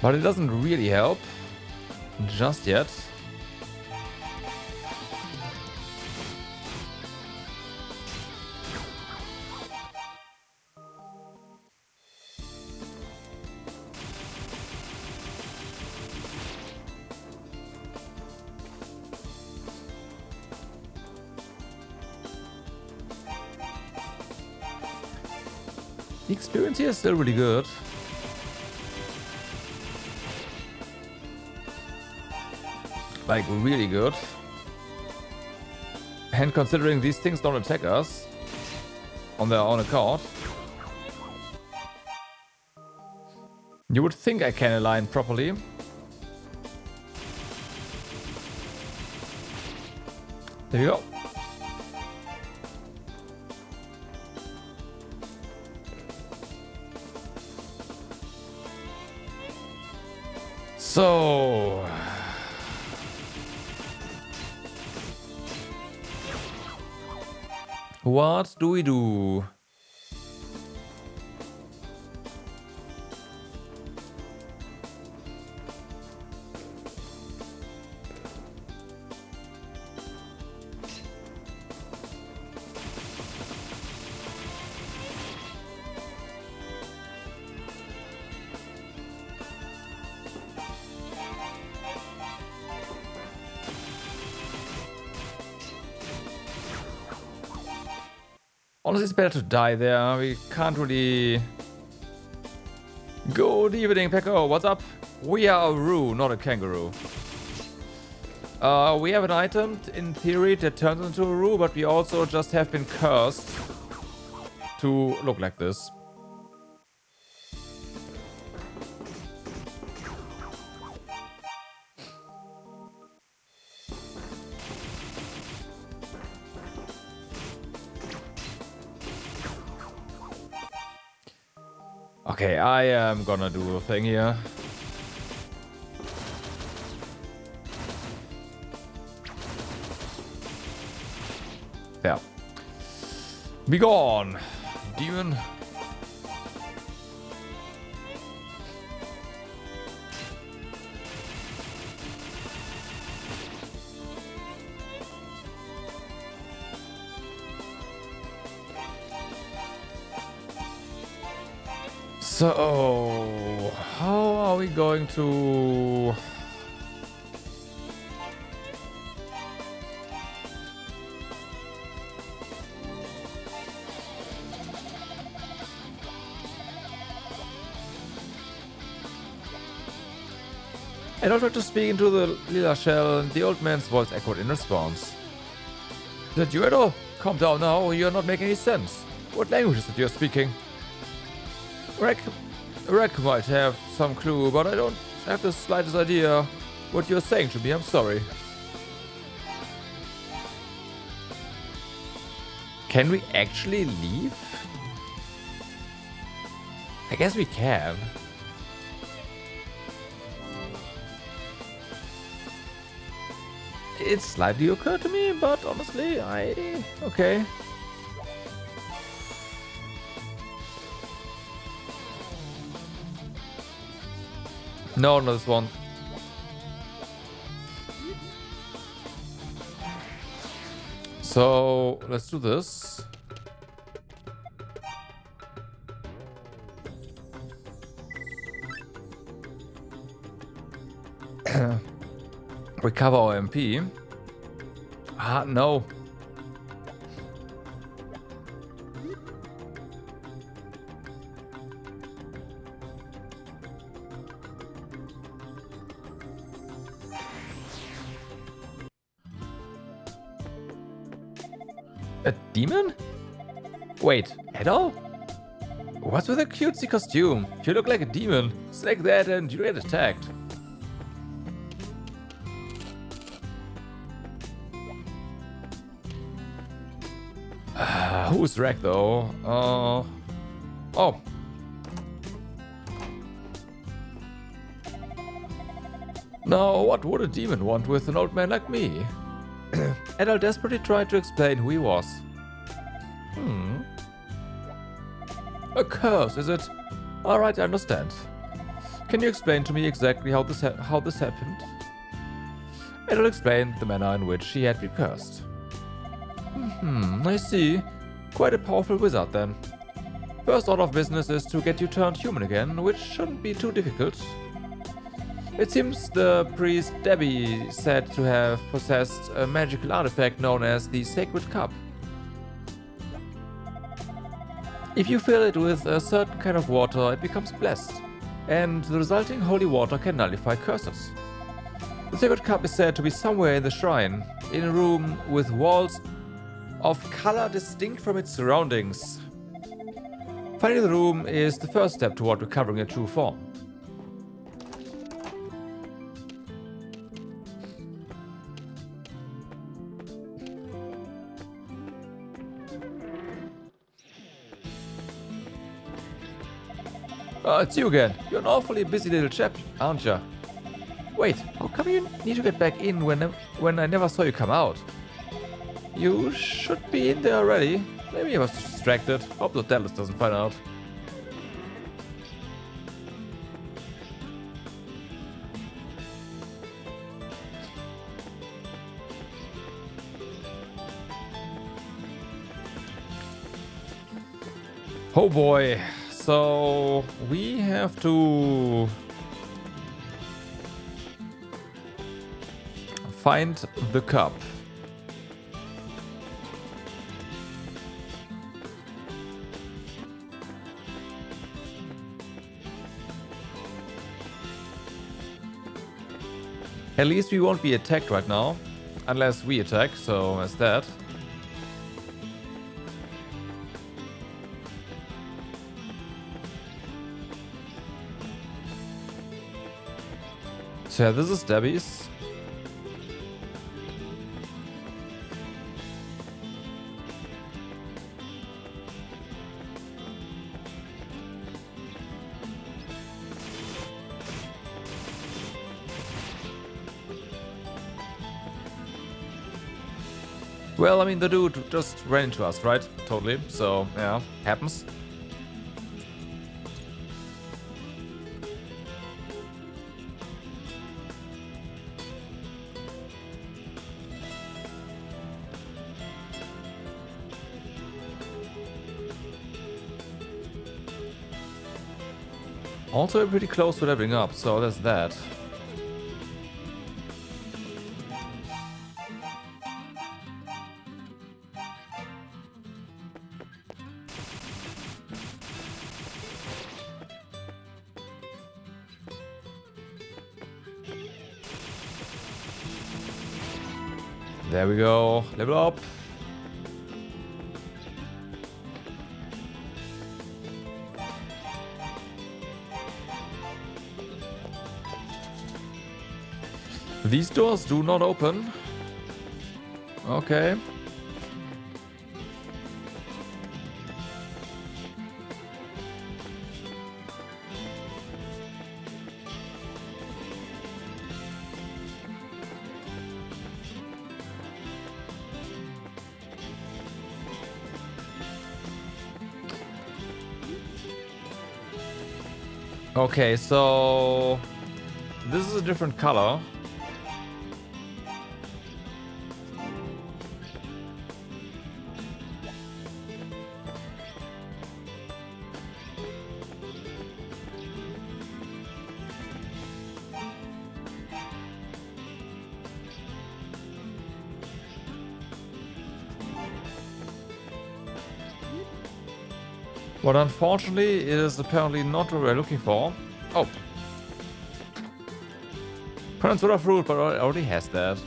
But it doesn't really help just yet. The experience here is still really good. Like, really good. And considering these things don't attack us on their own account, you would think I can align properly. There you go. So, what do we do? Honestly, it's better to die there. We can't really... Good evening, Pekko. What's up? We are a Roo, not a kangaroo. We have an item, in theory, that turns into a Roo, but we also just have been cursed to look like this. Okay, I am gonna do a thing here. Yeah. Be gone, demon. So, how are we going to... I don't tried to speak into the lila shell, and the old man's voice echoed in response. Is that you, Edo? Calm down now, you're not making any sense. What language is it you're speaking? Rek might have some clue, but I don't have the slightest idea what you're saying to me. I'm sorry. Can we actually leave? I guess we can. It slightly occurred to me, but honestly, okay. No, not this one. So let's do this. Recover our MP. Ah, no. A demon? Wait, at all? What's with a cutesy costume? You look like a demon. It's like that and you get attacked. Who's wrecked though? Oh. Now, what would a demon want with an old man like me? Adal desperately tried to explain who he was. A curse, is it? Alright, I understand. Can you explain to me exactly how this happened? Adal explained the manner in which he had been cursed. I see. Quite a powerful wizard then. First order of business is to get you turned human again, which shouldn't be too difficult. It seems the priest Debbie said to have possessed a magical artifact known as the Sacred Cup. If you fill it with a certain kind of water, it becomes blessed, and the resulting holy water can nullify curses. The Sacred Cup is said to be somewhere in the shrine, in a room with walls of color distinct from its surroundings. Finding the room is the first step toward recovering a true form. It's you again. You're an awfully busy little chap, aren't you? Wait, how come you need to get back in when I never saw you come out? You should be in there already. Maybe I was distracted. Hope the Dalles doesn't find out. Oh boy. So we have to find the cup. At least we won't be attacked right now, unless we attack, so as that. So yeah, this is Debbie's. Well, I mean, the dude just ran into us, right? Totally. So, yeah, happens. Also, pretty close to leveling up, so there's that. There we go. Level up. These doors do not open. Okay. Okay, so This is a different color. But unfortunately, it is apparently not what we're looking for. Oh. Peninsula fruit, but it already has that.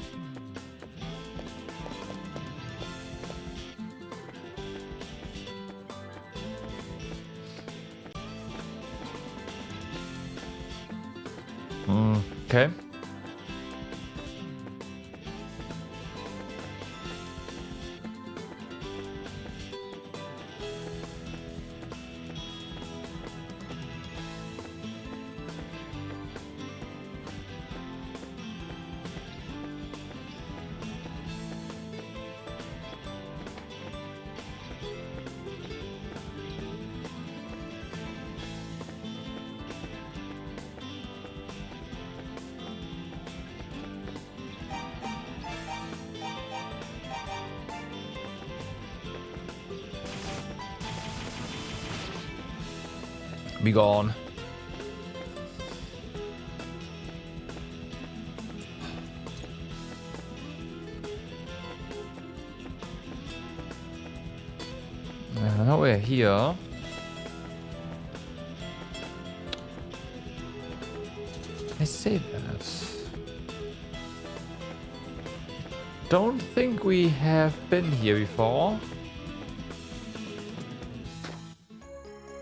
Okay. Be gone. Now we're here. I say that. Don't think we have been here before.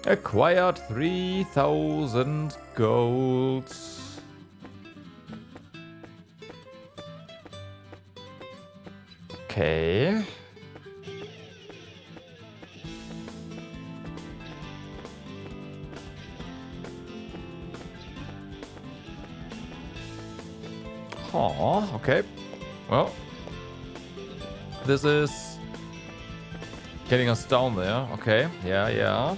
Acquired 3,000 gold. Okay. Oh, okay. Well, this is getting us down there. Okay, yeah.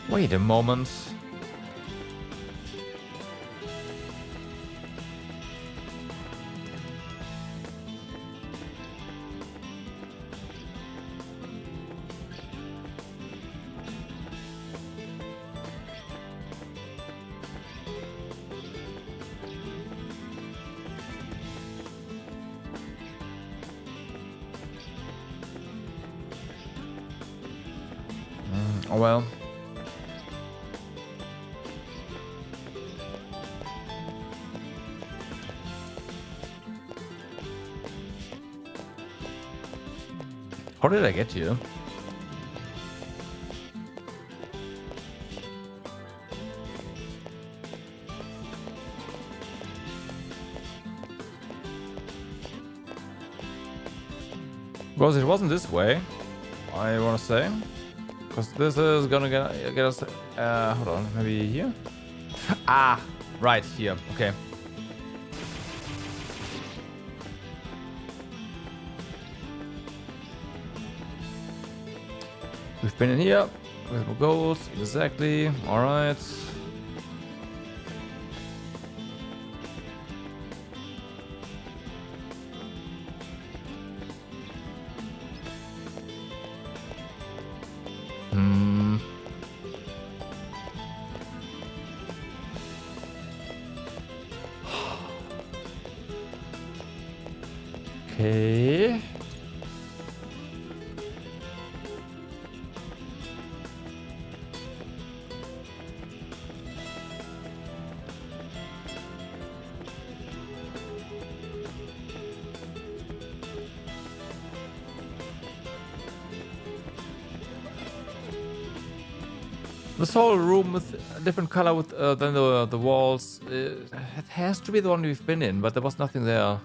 Wait a moment. Oh well. How did I get here? Because it wasn't this way, I want to say. Because this is gonna get us... hold on, maybe here? Ah, right, here, okay. We've been in here with more gold, exactly, alright. Okay. This whole room with a different color with than the walls. It has to be the one we've been in, but there was nothing there.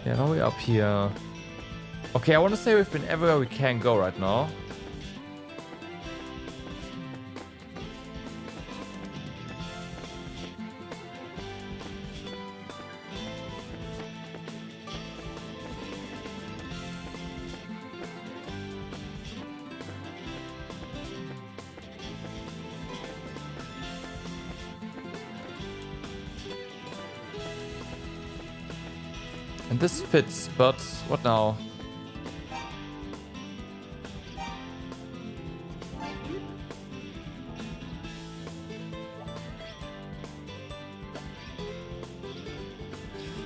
Yeah, now we're up here. Okay, I want to say we've been everywhere we can go right now. And this fits, but what now?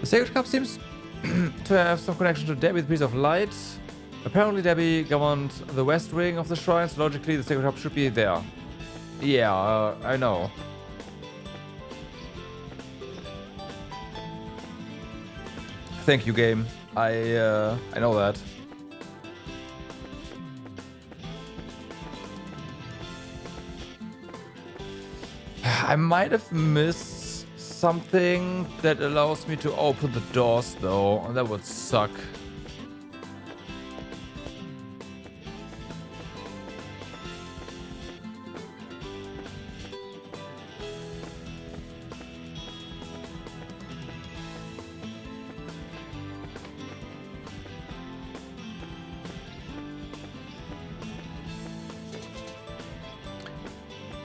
The Sacred Cup seems to have some connection to Debbie, the Priest of Light. Apparently Debbie governed the west wing of the shrine, so logically the Sacred Cup should be there. Yeah, I know. Thank you, game. I know that. I might have missed something that allows me to open the doors, though, and that would suck.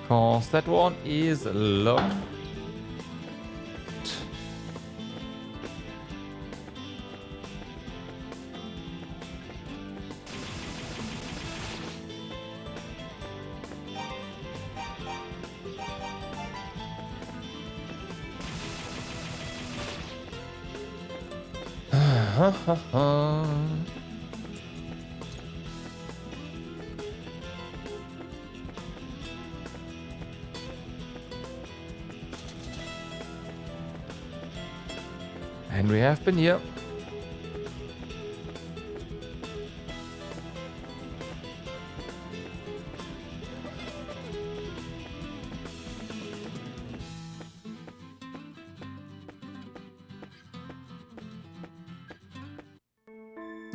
Cause that one is locked. And we have been here.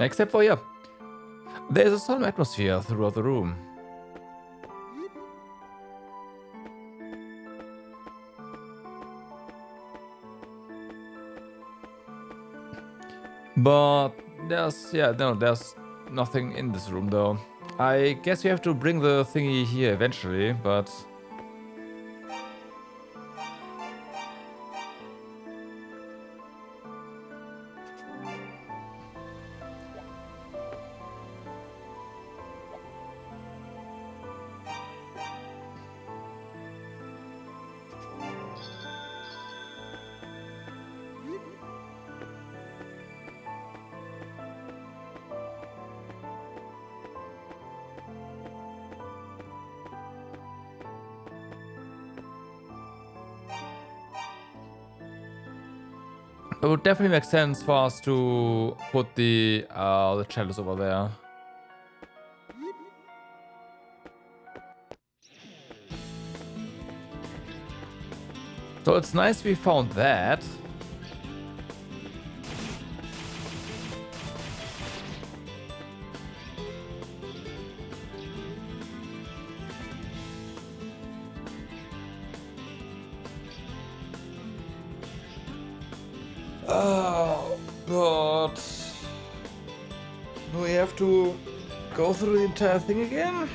Except for here. There's a solemn atmosphere throughout the room. But there's nothing in this room though. I guess you have to bring the thingy here eventually, but... It would definitely make sense for us to put the chalice over there. So it's nice we found that. But do we have to go through the entire thing again?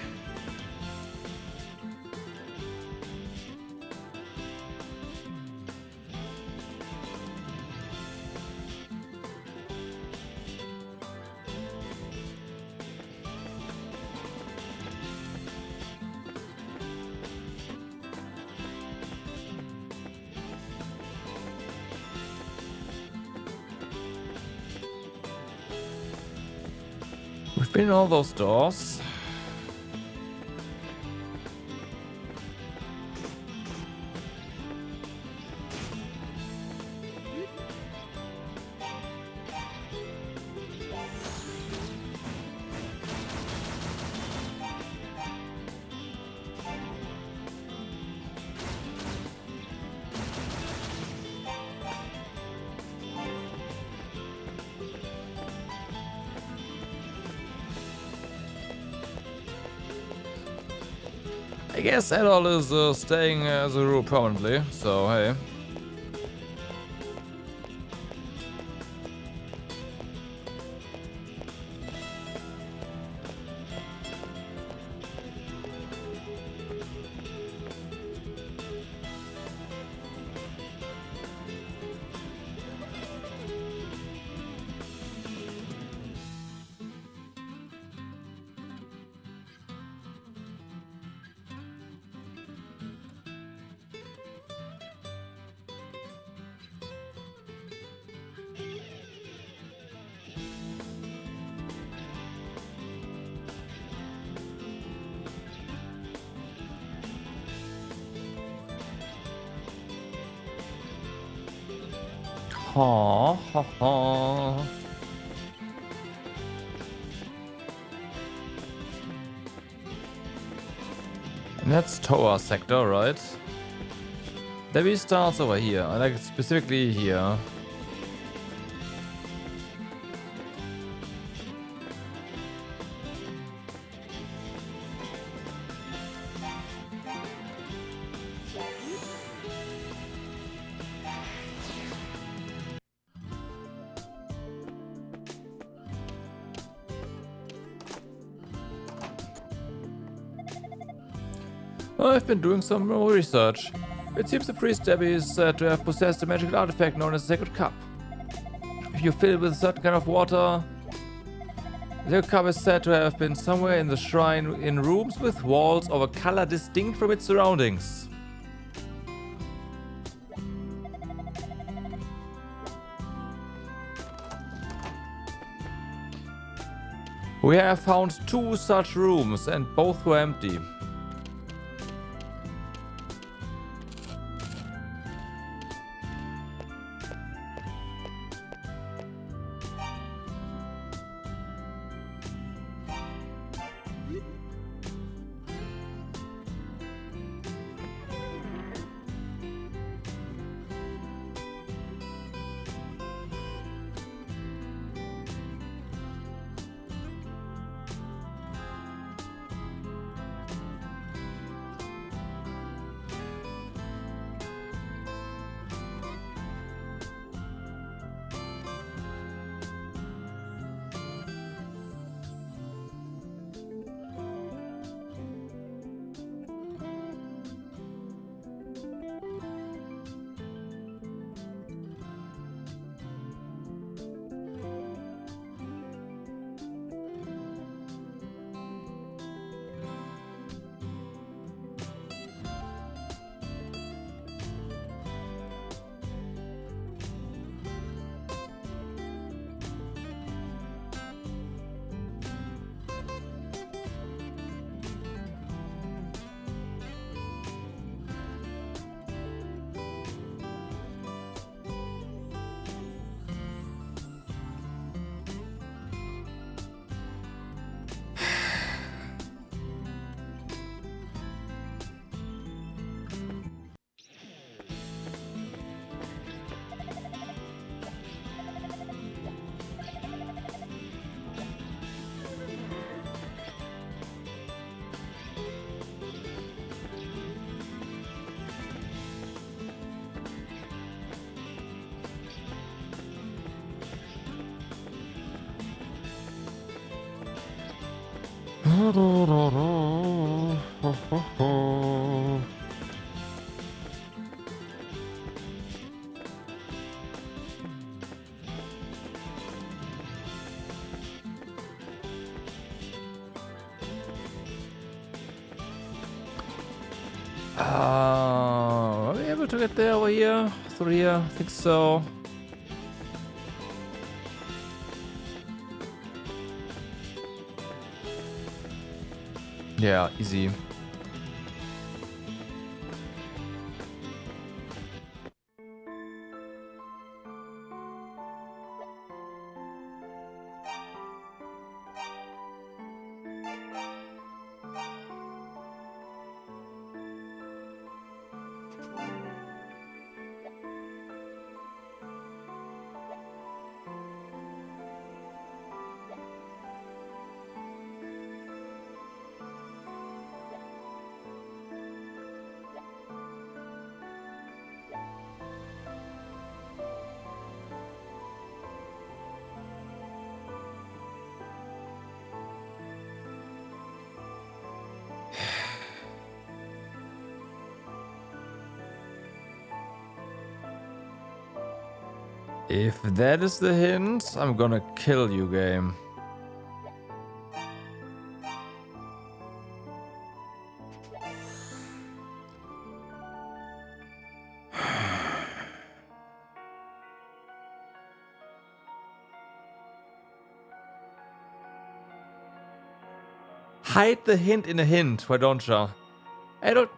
We've been in all those doors. I guess Adol is staying as a rule permanently, so hey. Ha ha ha. And that's Tovah sector, right? Debbie starts over here. I like it specifically here. I've been doing some more research. It seems the priest Debbie is said to have possessed a magical artifact known as the Sacred Cup. If you fill it with a certain kind of water, the Sacred Cup is said to have been somewhere in the shrine in rooms with walls of a color distinct from its surroundings. We have found 2 such rooms and both were empty. Are we able to get there over here? Through here? I think so. Yeah, easy. If that is the hint, I'm gonna kill you, game. Hide the hint in a hint, why don't ya? I don't...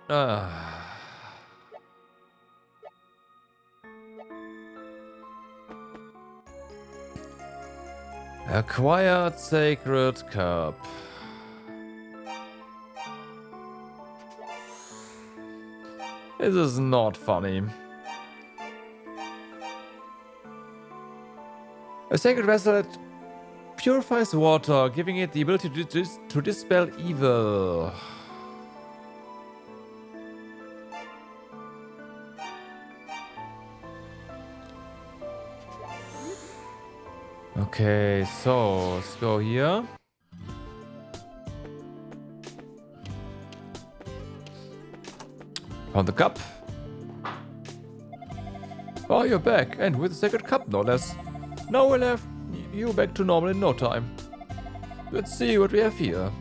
Acquired Sacred Cup. This is not funny. A sacred vessel that purifies water, giving it the ability to dispel evil. Okay, so let's go here. Found the cup. Oh, you're back, and with a sacred cup, no less. Now we'll have you back to normal in no time. Let's see what we have here.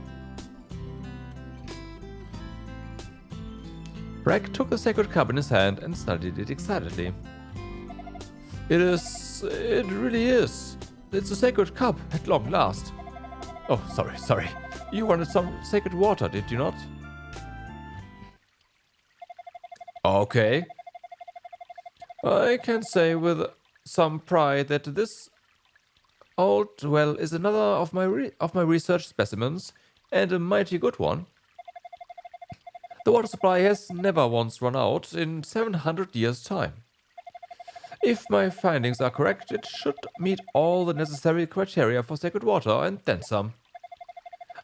Rek took the sacred cup in his hand and studied it excitedly. It really is. It's a sacred cup at long last. Oh, sorry. You wanted some sacred water, did you not? Okay. I can say with some pride that this old well is another of my research specimens, and a mighty good one. The water supply has never once run out in 700 years' time. If my findings are correct, it should meet all the necessary criteria for sacred water and then some.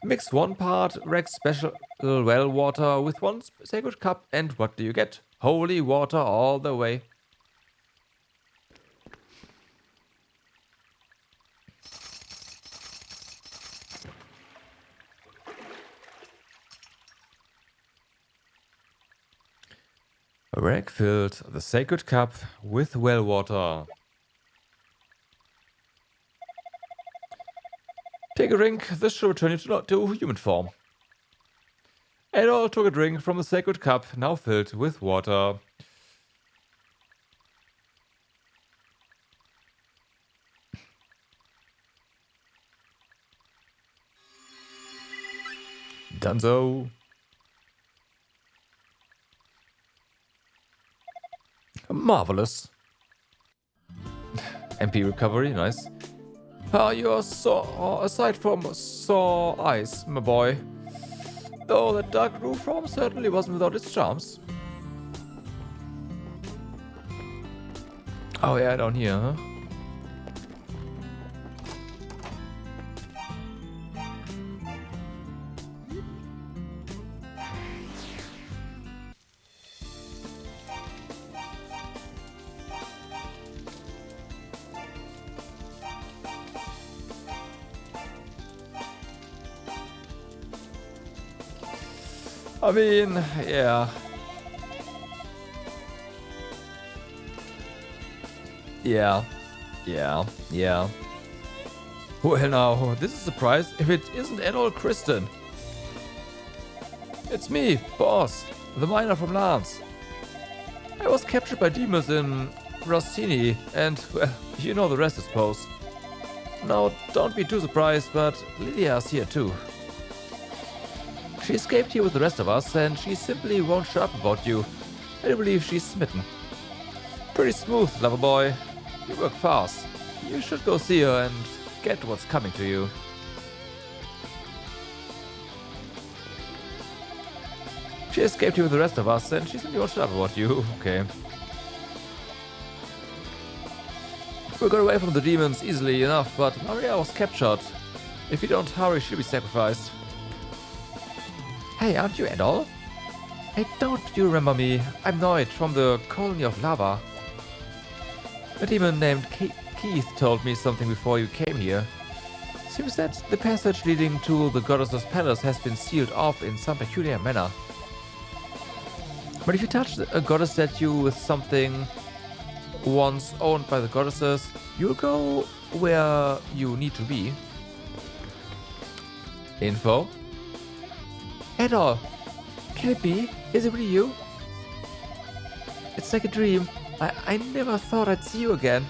Mix 1 part Rek's special well water with 1 sacred cup, and what do you get? Holy water all the way. Rek filled the sacred cup with well water. Take a drink, this should return you to human form. Adol took a drink from the sacred cup, now filled with water. Dunzo. Marvelous. MP recovery, nice. You're aside from sore eyes, my boy. Though that dark roof form certainly wasn't without its charms. Oh yeah, down here, huh? I mean, yeah. Yeah. Well now, this is a surprise if it isn't at all Kristen. It's me, Boss, the miner from Lance. I was captured by demons in Rostini, and, well, you know the rest, I suppose. Now, don't be too surprised, but Lydia's here too. She escaped here with the rest of us, and she simply won't shut up about you. I do believe she's smitten. Pretty smooth, lover boy. You work fast. You should go see her and get what's coming to you. She escaped here with the rest of us, and she simply won't shut up about you. Okay. We got away from the demons easily enough, but Maria was captured. If you don't hurry, she'll be sacrificed. Hey, aren't you Adol? Hey, don't you remember me? I'm Noid from the colony of lava. A demon named Keith told me something before you came here. Seems that the passage leading to the goddess's palace has been sealed off in some peculiar manner. But if you touch a goddess statue with something once owned by the goddesses, you'll go where you need to be. Info? Adol! Can it be? Is it really you? It's like a dream. I never thought I'd see you again.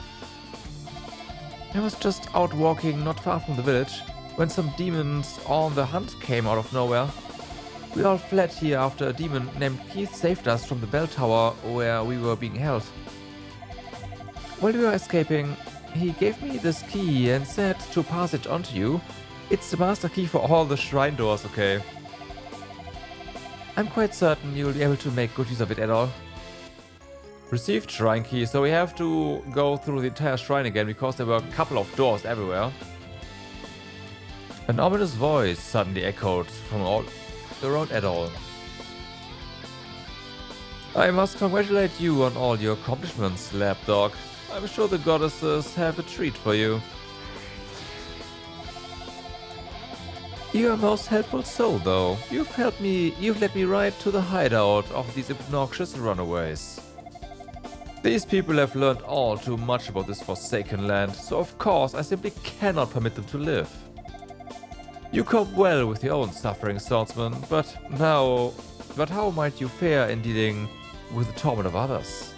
I was just out walking not far from the village when some demons on the hunt came out of nowhere. We all fled here after a demon named Keith saved us from the bell tower where we were being held. While we were escaping, he gave me this key and said to pass it on to you. It's the master key for all the shrine doors, okay? I'm quite certain you'll be able to make good use of it at all. Received shrine key, so we have to go through the entire shrine again because there were a couple of doors everywhere. An ominous voice suddenly echoed from all around Adol. I must congratulate you on all your accomplishments, lapdog. I'm sure the goddesses have a treat for you. You're a most helpful soul, though. You've led me right to the hideout of these obnoxious runaways. These people have learned all too much about this forsaken land, so of course I simply cannot permit them to live. You cope well with your own suffering, swordsman, but how might you fare in dealing with the torment of others?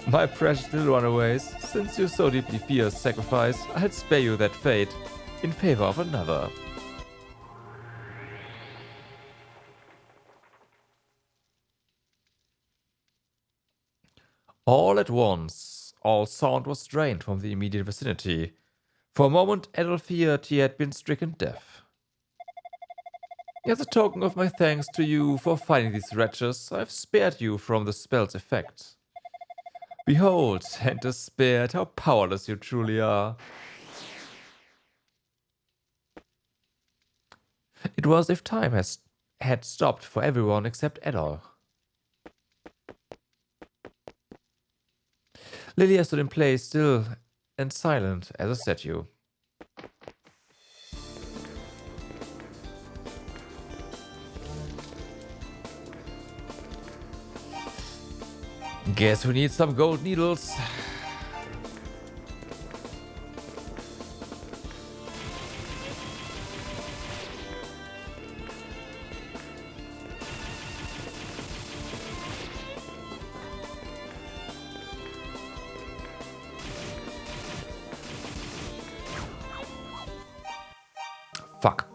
My precious little runaways, since you so deeply fear sacrifice, I'll spare you that fate in favor of another. All at once, all sound was drained from the immediate vicinity. For a moment, Adol feared he had been stricken deaf. As a token of my thanks to you for finding these wretches, I've spared you from the spell's effect. Behold, and despaired how powerless you truly are. It was as if time had stopped for everyone except Adol. Lilia stood in place, still and silent as a statue. Guess we need some gold needles. Fuck.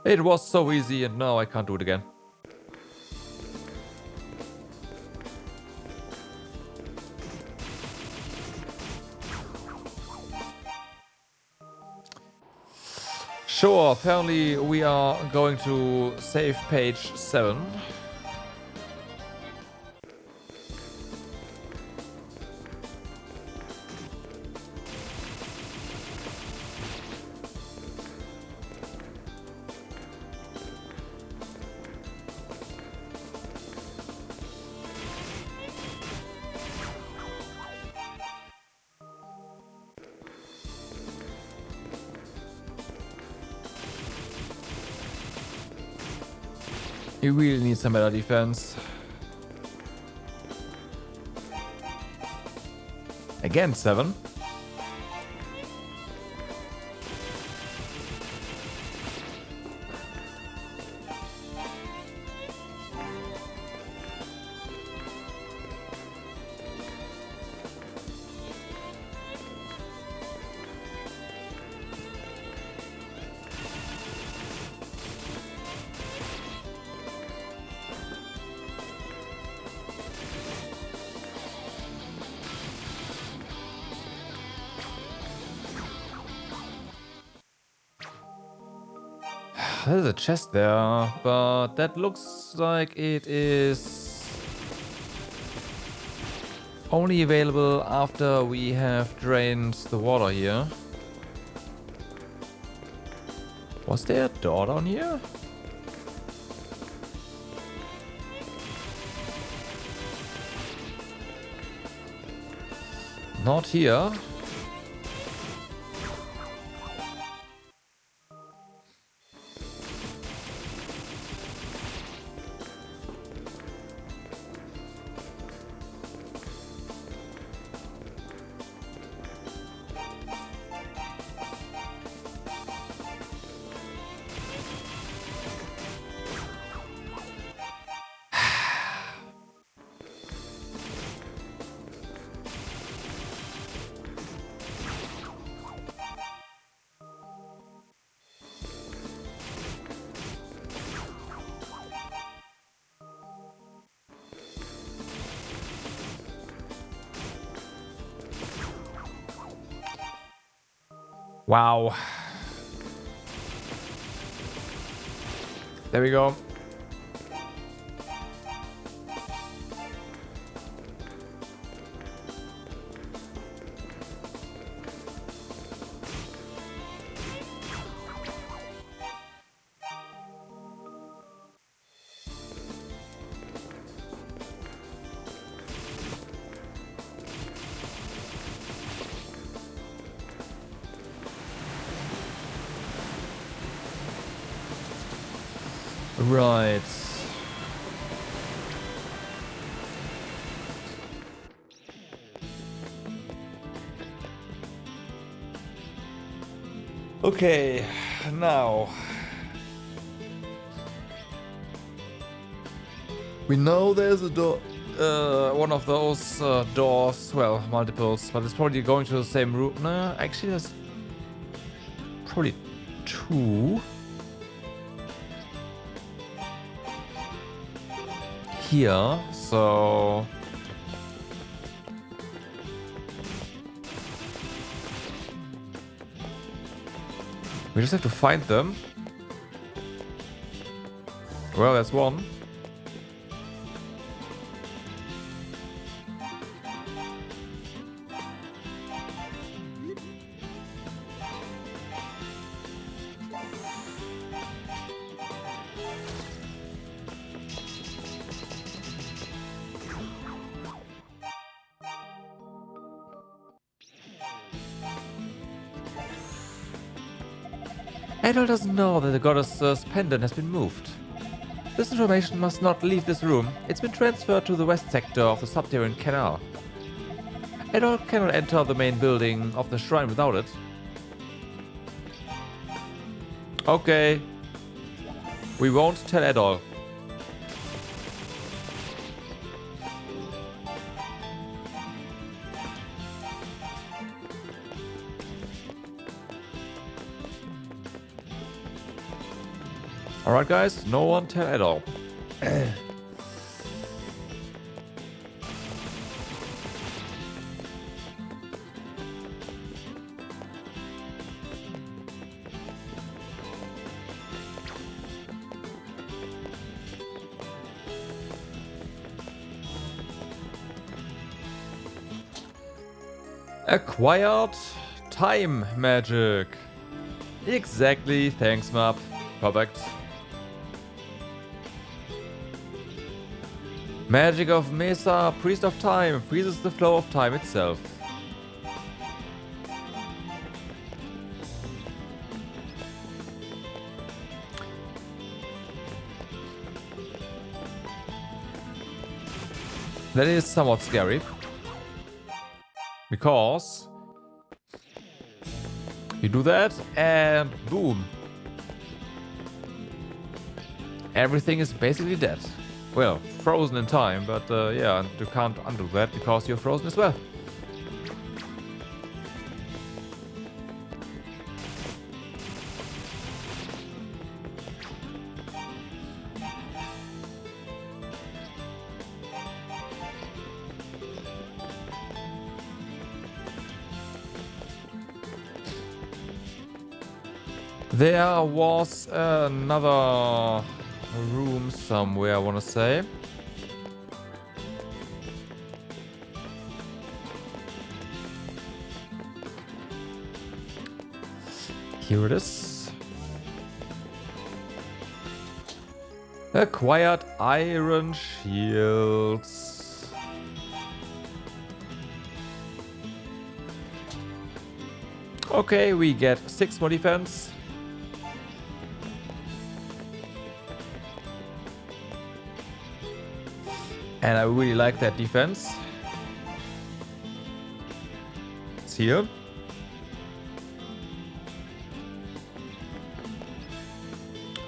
It was so easy and now I can't do it again. Sure, apparently we are going to save page 7. You really need some better defense. Again, 7. There's a chest there, but that looks like it is only available after we have drained the water here. Was there a door down here? Not here. Wow. There we go. Right. Okay, now we know there's a door, one of those doors, well, multiples, but it's probably going to the same room. No, actually there's probably two. Here, so we just have to find them. Well, that's one. Adol doesn't know that the goddess's pendant has been moved. This information must not leave this room. It's been transferred to the west sector of the Subterranean Canal. Adol cannot enter the main building of the shrine without it. Okay. We won't tell Adol. Alright guys, no one tell at all. Acquired time magic. Exactly, thanks map. Perfect. Magic of Mesa, Priest of Time, freezes the flow of time itself. That is somewhat scary. Because you do that and boom. Everything is basically dead. Well, frozen in time, but yeah, you can't undo that because you're frozen as well. There was another room somewhere, I want to say. Here it is. Acquired iron shields. Okay, we get 6 more defense. And I really like that defense. It's here.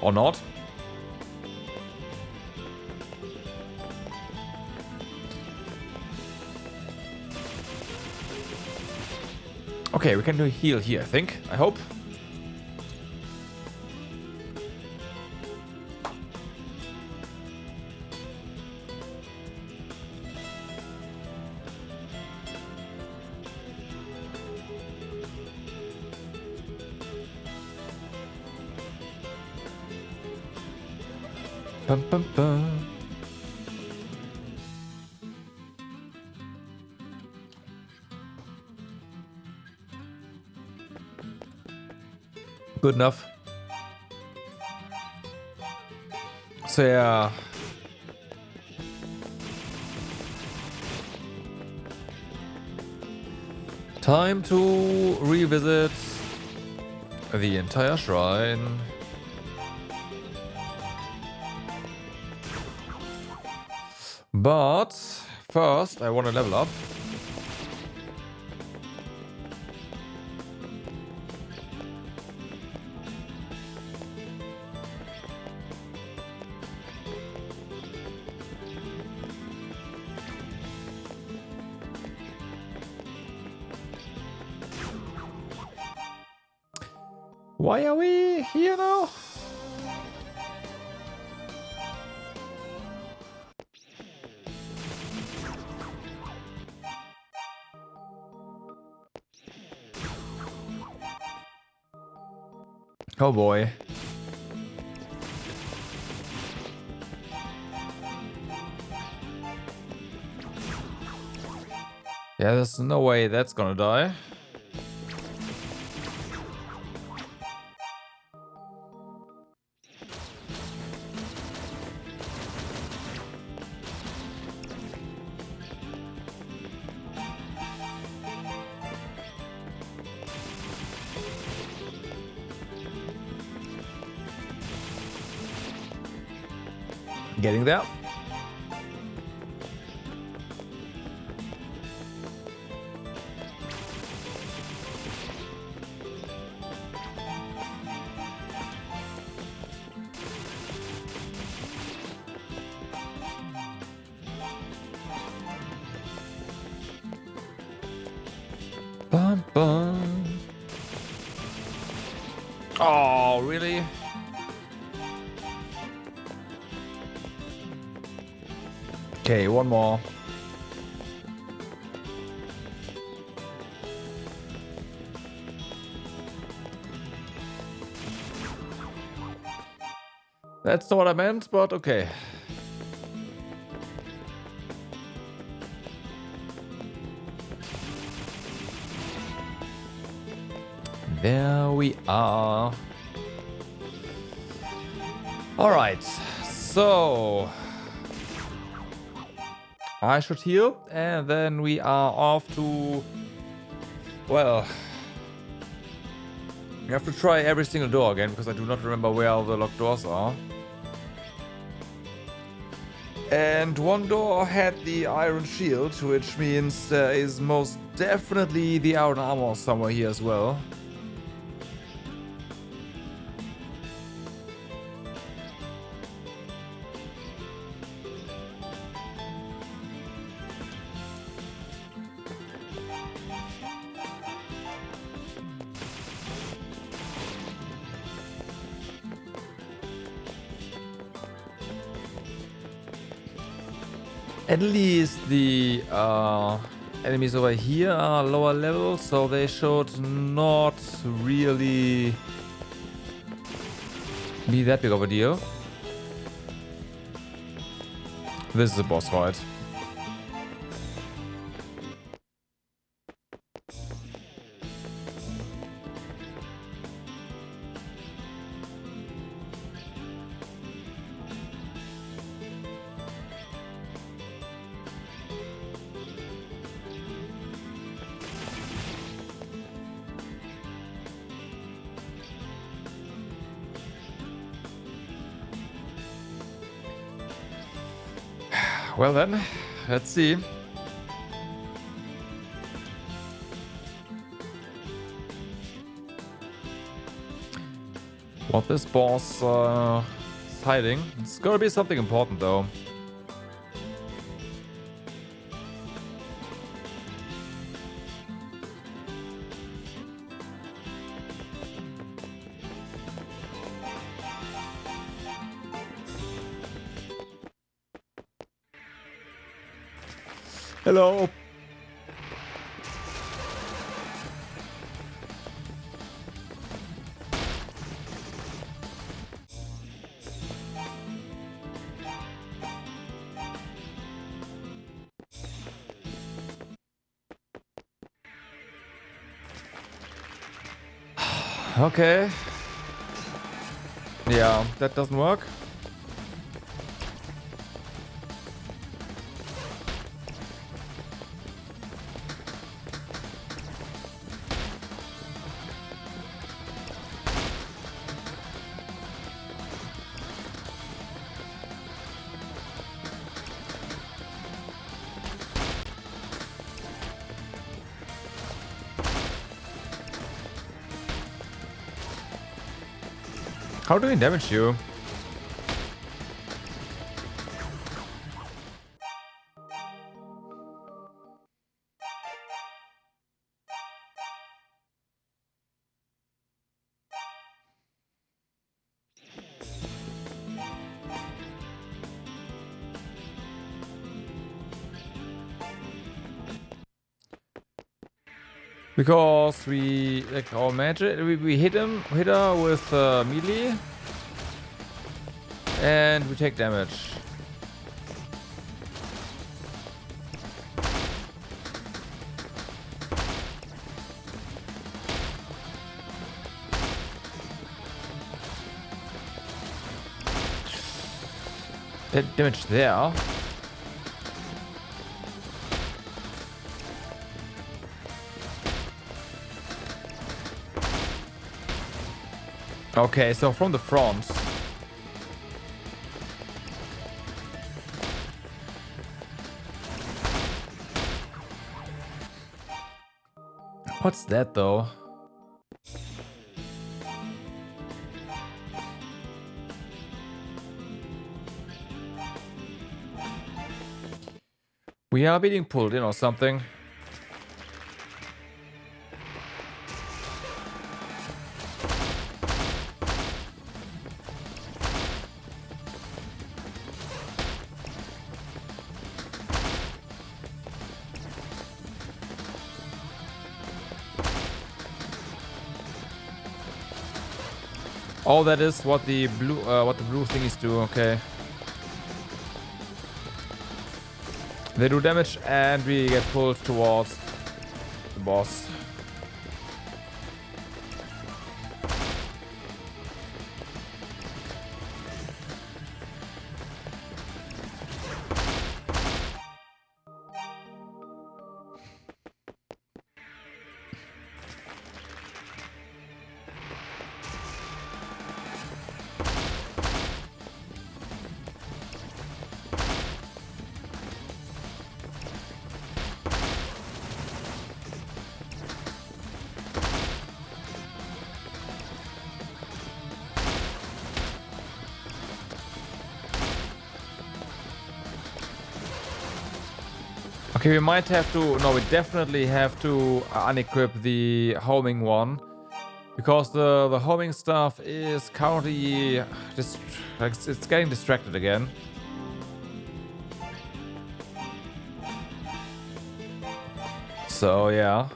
Or not. Okay, we can do a heal here, I think. I hope. Bum, bum, bum. Good enough. So yeah. Time to revisit the entire shrine. But first, I want to level up. Why are we here now? Oh boy. Yeah, there's no way that's gonna die. Getting there. Bum, bum. Oh, really? Okay, one more. That's not what I meant, but okay. There we are. All right, so I should heal, and then we are off to, well, we have to try every single door again, because I do not remember where all the locked doors are. And one door had the iron shield, which means there is most definitely the iron armor somewhere here as well. At least the enemies over here are lower level, so they should not really be that big of a deal. This is a boss fight. Well then, let's see. What this boss is hiding. It's gonna be something important though. Hello. Okay. Yeah, that doesn't work. How do we damage you? Because we like our magic, we hit her with melee, and we take damage. That damage there. Okay, so from the front. What's that though? We are being pulled in or something. Oh, that is what the blue thingies do. Okay. They do damage and we get pulled towards the boss. Okay, we might have to... No, we definitely have to unequip the homing one. Because the homing stuff is currently... just like, it's getting distracted again. So, yeah.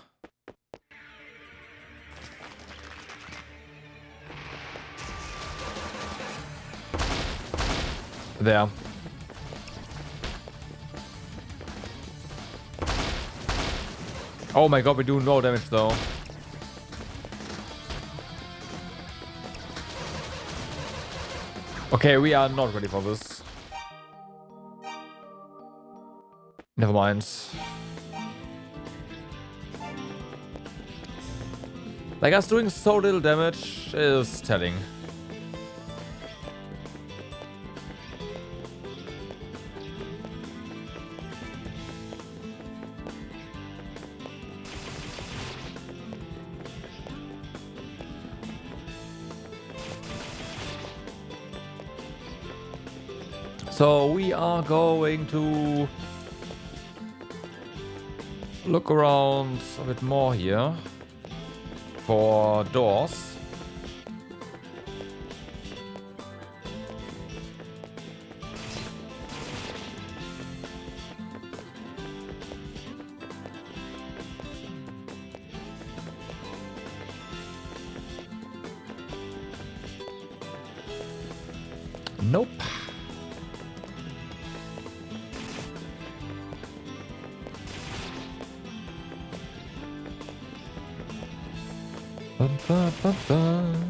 There. Oh my god, we do no damage though. Okay, we are not ready for this. Never mind. Like, us doing so little damage is telling. So we are going to look around a bit more here for doors. Nope. Bum, bum, bum, bum.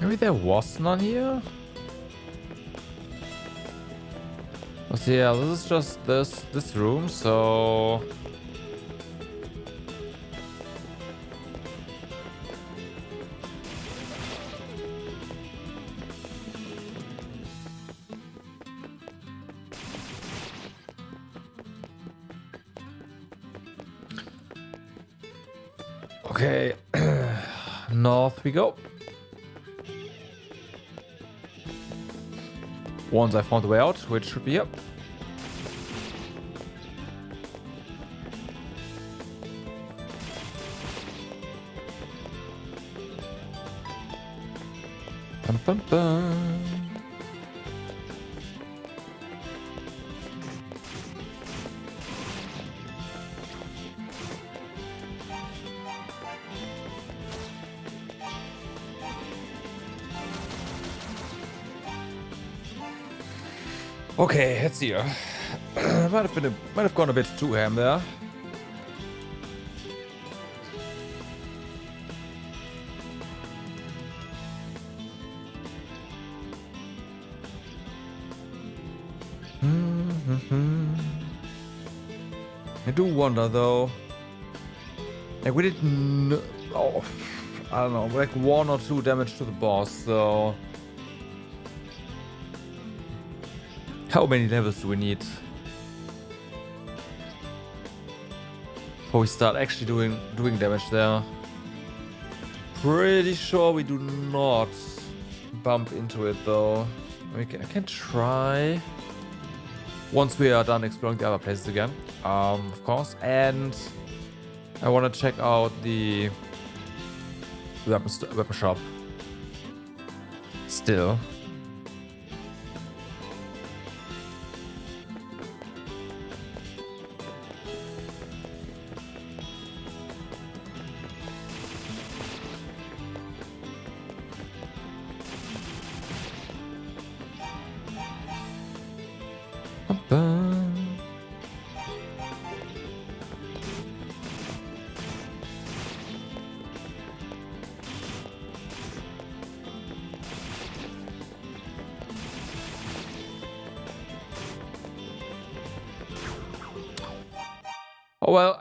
Maybe there was none here? So yeah, this is just this room, so... Okay, north we go. Once I found the way out, which should be up. Bum, bum, bum. Okay, let's see. might have gone a bit too ham there. I do wonder though. Like we did I don't know, like 1 or 2 damage to the boss, so how many levels do we need before we start actually doing damage there? Pretty sure we do not bump into it though. I can try once we are done exploring the other places again, of course. And I want to check out the weapon shop still. Oh well.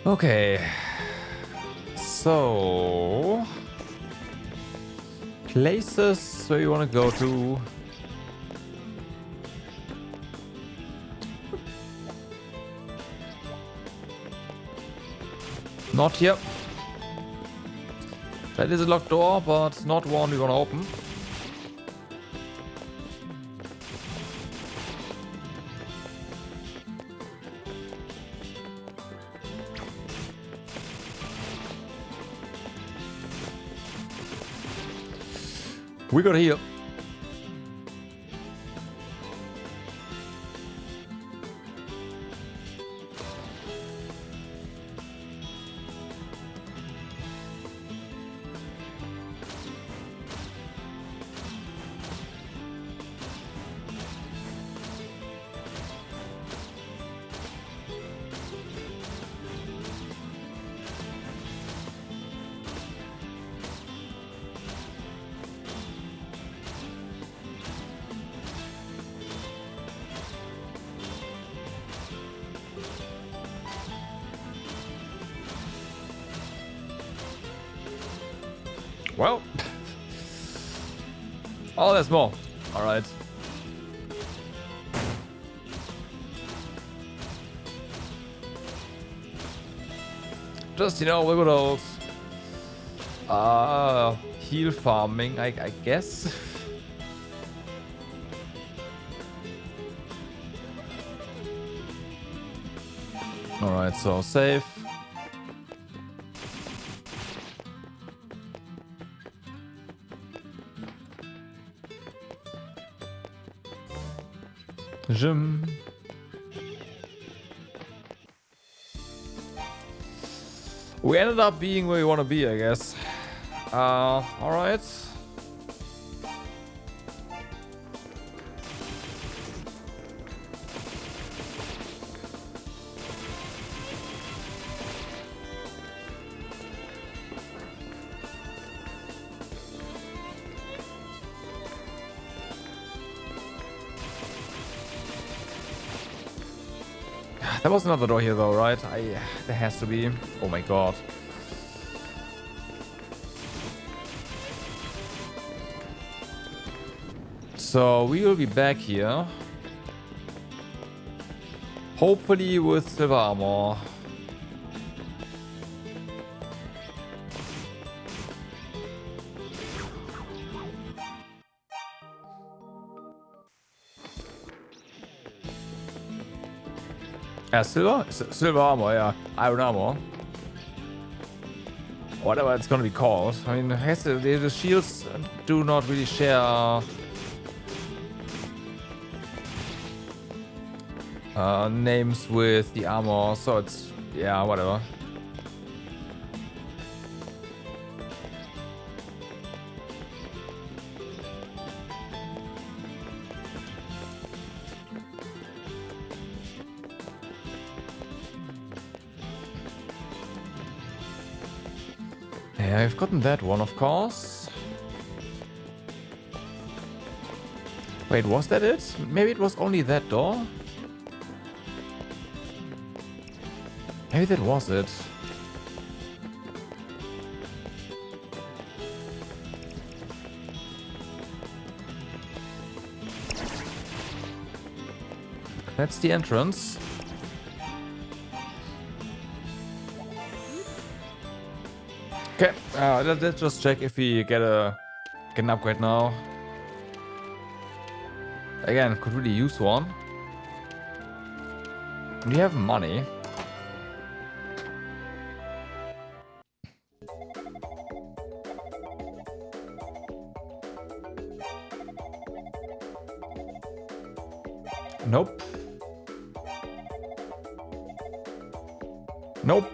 Okay. So places where you want to go to. Not here. That is a locked door, but not one we want to open. We got here. Well, oh, there's more. All right. Just, you know, good old heal farming, I guess. Alright, so save. Gym. We ended up being where we want to be, I guess. Alright. There was another door here though, right? There has to be. Oh my god. So we will be back here. Hopefully with silver armor. Yeah, silver armor, yeah. Iron armor. Whatever it's gonna be called. I mean, the shields do not really share names with the armor, so it's, yeah, whatever. Yeah, I've gotten that one, of course. Wait, was that it? Maybe it was only that door? Maybe that was it. That's the entrance. Okay, let's just check if we get an upgrade now. Again, could really use one. We have money. Nope. Nope.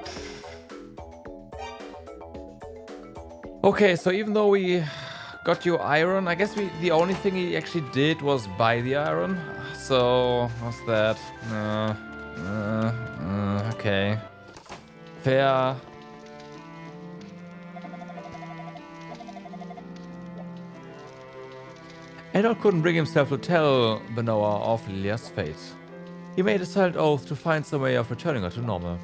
Okay, so even though we got you iron, I guess the only thing he actually did was buy the iron. So what's that? Okay. Fair. Hideout couldn't bring himself to tell Benoa of Lilia's fate. He made a silent oath to find some way of returning her to normal.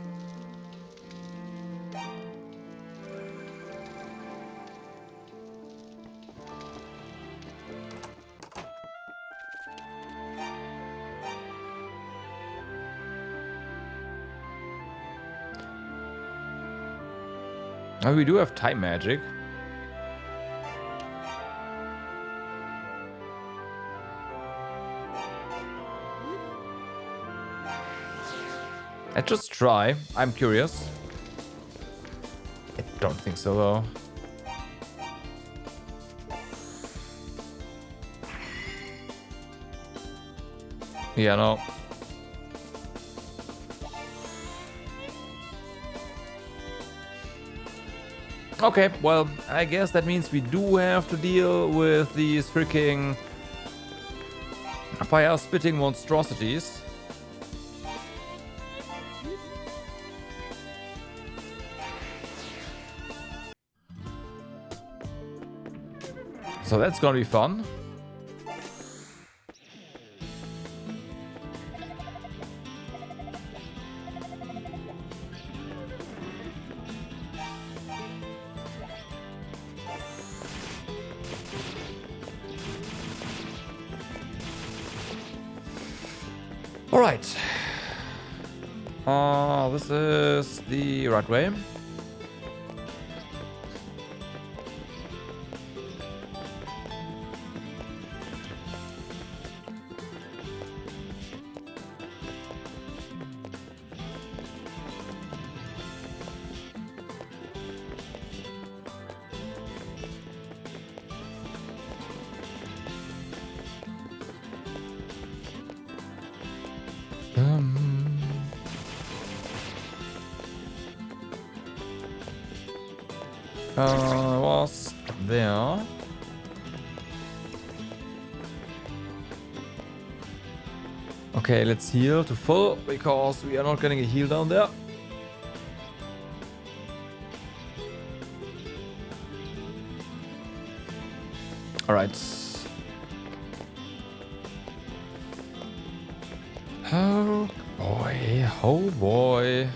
Oh, we do have time magic. Let's just try. I'm curious. I don't think so though. Yeah, no. Okay, well, I guess that means we do have to deal with these freaking fire-spitting monstrosities. So that's gonna be fun. All right. This is the right way. Was there. Okay, let's heal to full because we are not getting a heal down there. All right. Oh boy, oh boy.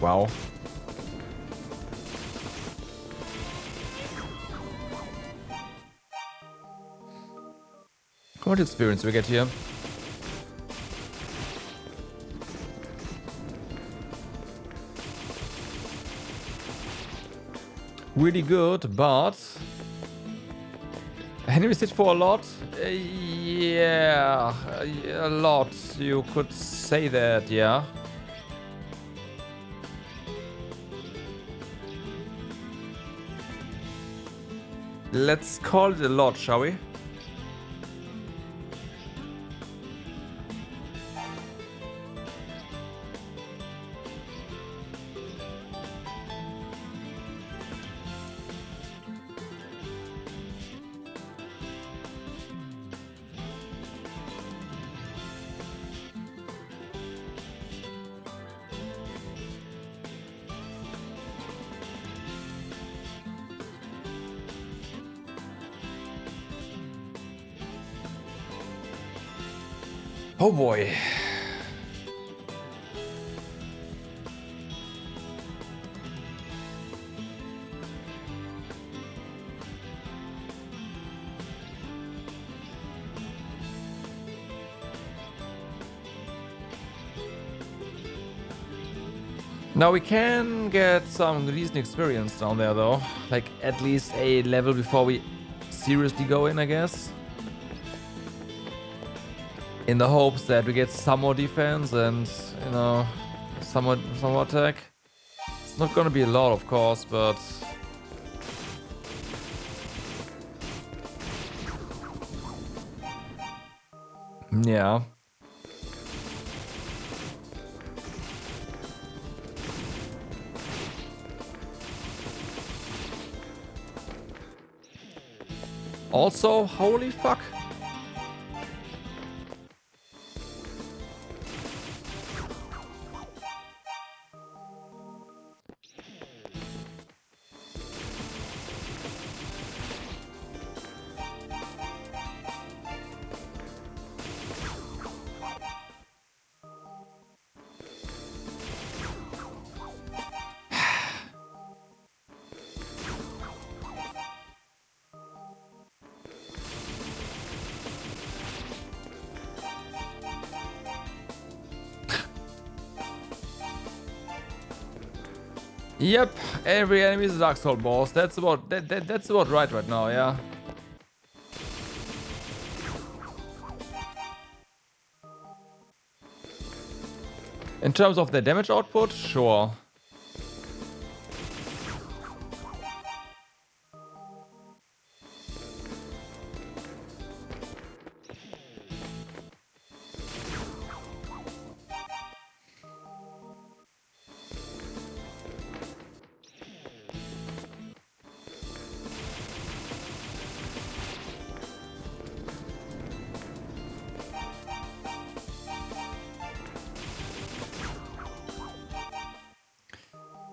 Wow. How much experience do we get here? Really good, but enemies hit for a lot. Yeah, a lot. You could say that, yeah. Let's call it a lot, shall we? Oh boy. Now we can get some decent experience down there though. Like at least a level before we seriously go in, I guess. In the hopes that we get some more defense and, you know, some more attack. It's not gonna be a lot, of course, but... yeah. Also, holy fuck. Yep, every enemy is a Dark Soul boss. That's about that's about right now, yeah. In terms of their damage output, sure.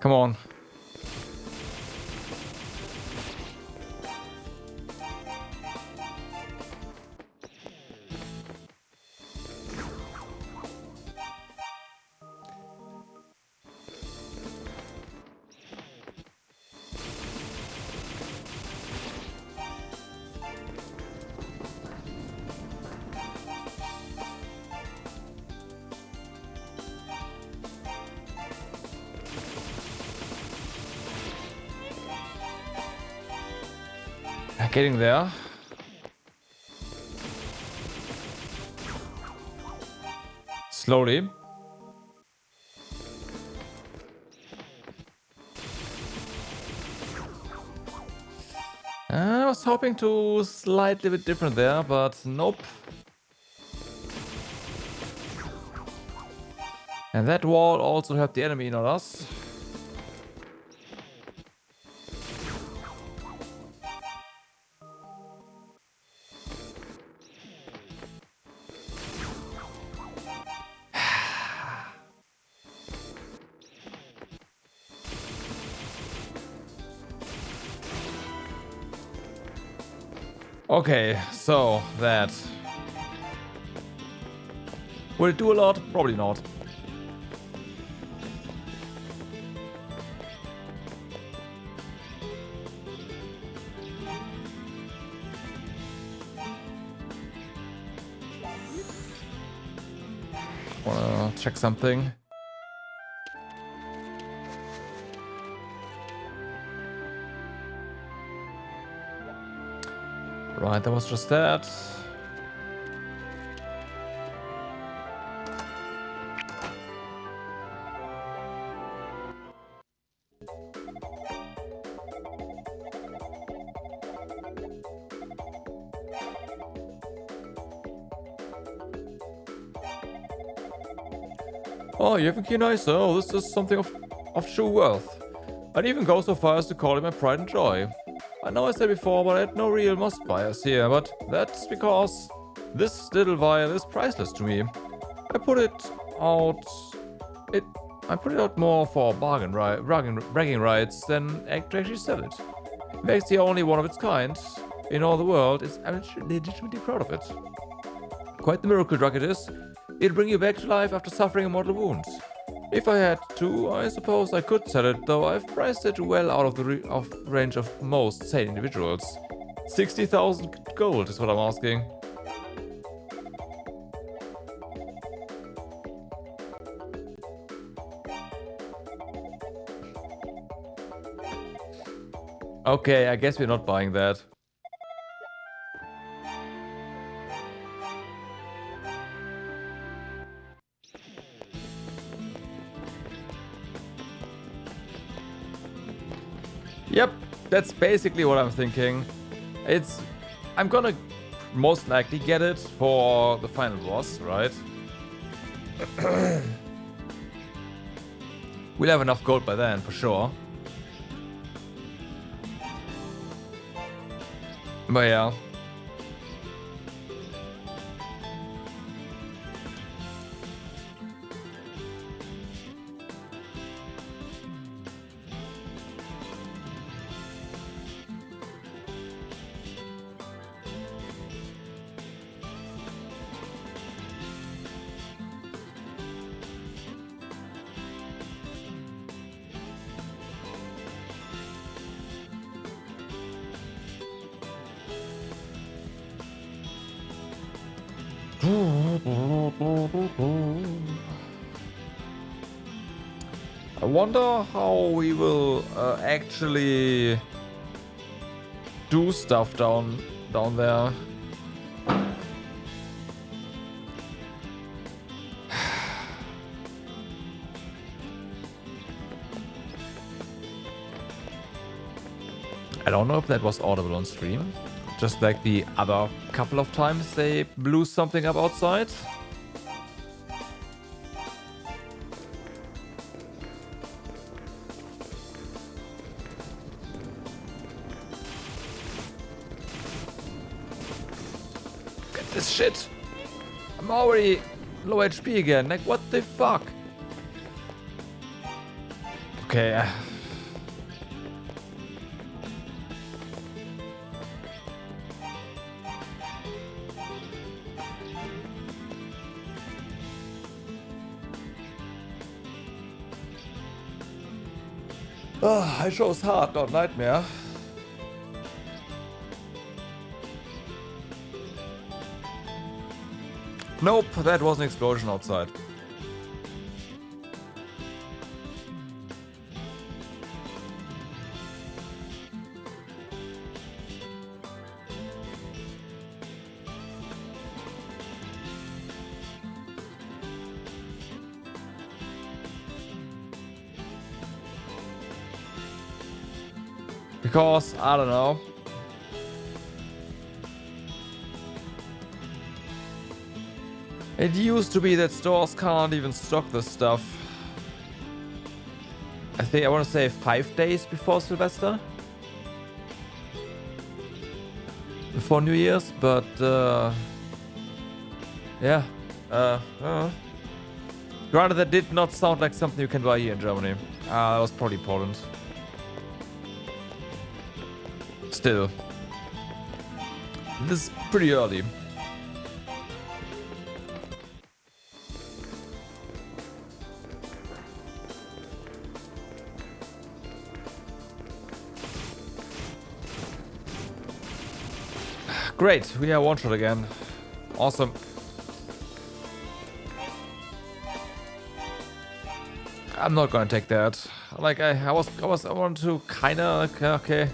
Come on. Getting there. Slowly. I was hoping to slightly bit different there, but nope. And that wall also helped the enemy, not us. Okay, so that. Will it do a lot? Probably not. Wanna check something? Right, that was just that. Oh, you have a keen eye, sir. Oh, this is something of true worth. I'd even go so far as to call it my pride and joy. I know I said before, but I had no real must buyers here, but that's because this little vial is priceless to me. I put it out more for bragging rights than to actually sell it. It makes the only one of its kind in all the world. I'm legitimately proud of it. Quite the miracle drug it is. It'll bring you back to life after suffering a mortal wound. If I had to, I suppose I could sell it, though I've priced it well out of the range of most sane individuals. 60,000 gold is what I'm asking. Okay, I guess we're not buying that. Yep, that's basically what I'm thinking. I'm gonna most likely get it for the final boss, right? We'll have enough gold by then, for sure. But yeah. I wonder how we will actually do stuff down there. I don't know if that was audible on stream. Just like the other couple of times they blew something up outside. Get this shit! I'm already low HP again, like what the fuck? Okay. Oh, I chose hard, not nightmare. Nope, that was an explosion outside. Because, I don't know. It used to be that stores can't even stock this stuff. I want to say 5 days before Sylvester. Before New Year's, but yeah. Granted, that did not sound like something you can buy here in Germany. That was probably Poland. Still. This is pretty early. Great, we are one shot again. Awesome. I'm not gonna take that. Like I wanted to kinda like, okay.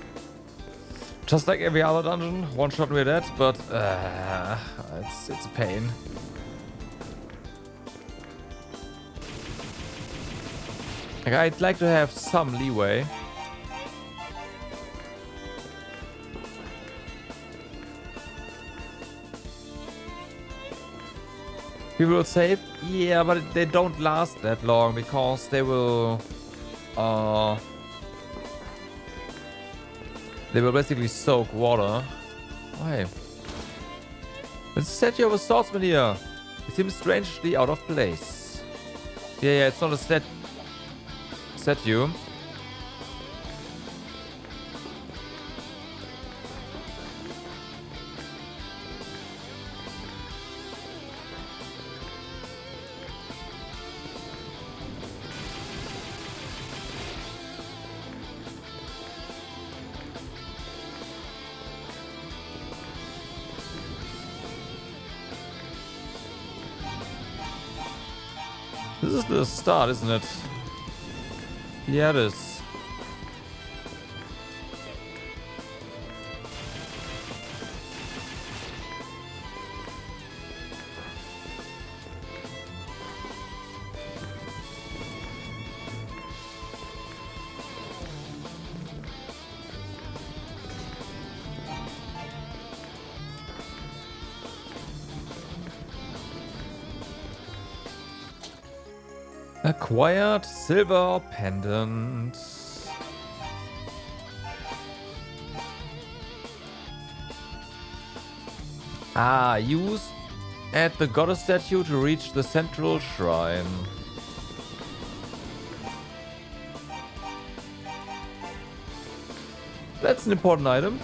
Just like every other dungeon, one shot with that, but it's a pain. Like I'd like to have some leeway. People will save, yeah, but they don't last that long because they will basically soak water. Why? There's a statue of a swordsman here. It seems strangely out of place. Yeah, it's not a statue. This is the start, isn't it? Yeah, it is. Acquired silver pendant. Use at the goddess statue to reach the central shrine. That's an important item.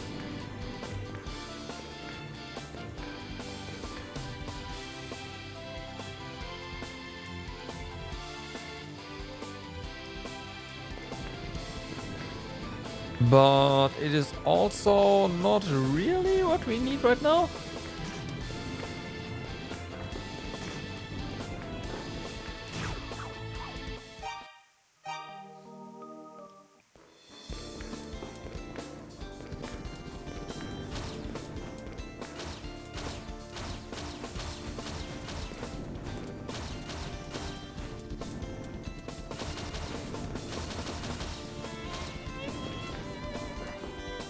But it is also not really what we need right now.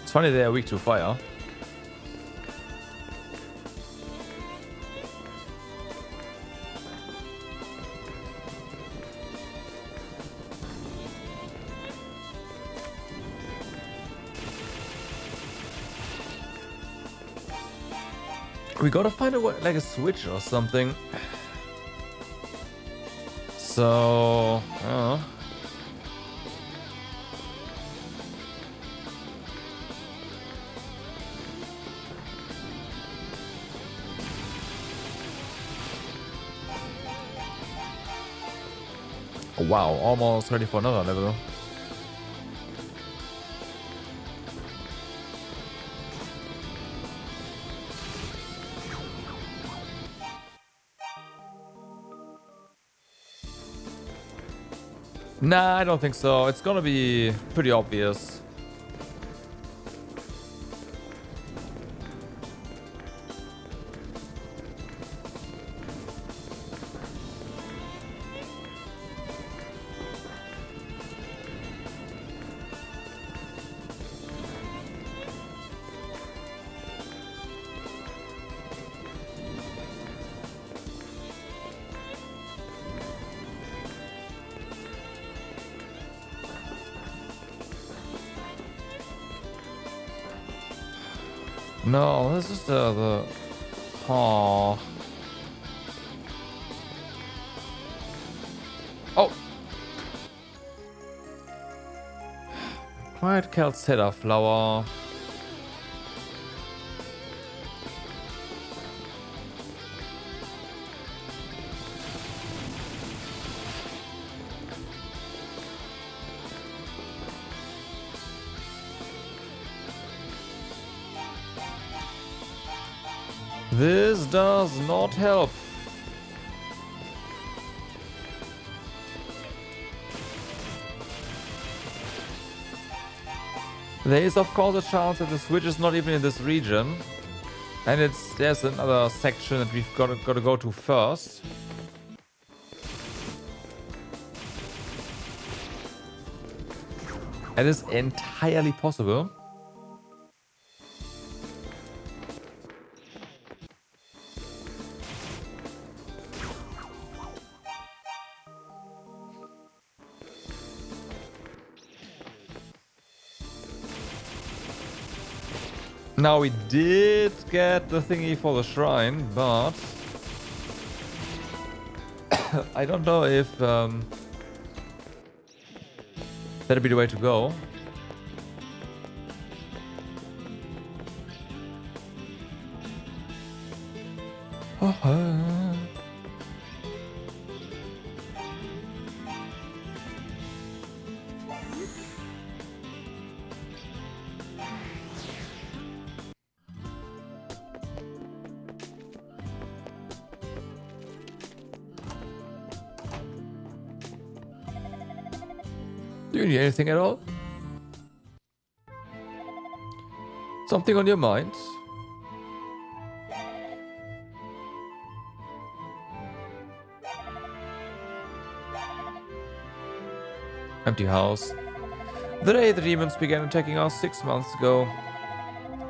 It's funny they are weak to fire. We gotta find a way, like a switch or something. So, I don't know. Oh, wow, almost ready for another level. Nah, I don't think so. It's gonna be pretty obvious. No, this is the... Oh. Oh! Quiet Calceta flower. This does not help. There is of course a chance that the switch is not even in this region. And there's another section that we've got to go to first. It is entirely possible. Now we did get the thingy for the shrine, but I don't know if that'd be the way to go. Do you need anything at all? Something on your mind? Empty house. The day the demons began attacking us 6 months ago.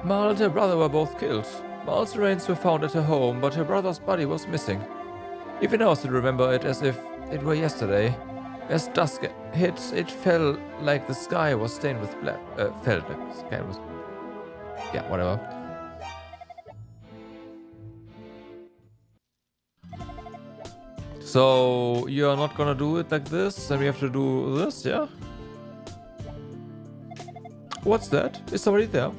Mal and her brother were both killed. Mal's remains were found at her home, but her brother's body was missing. Even now I still remember it as if it were yesterday. As dusk hit, it felt like the sky was stained with black. Felt like the sky was... Yeah, whatever. So, you're not gonna do it like this, and we have to do this, yeah? What's that? Is somebody there?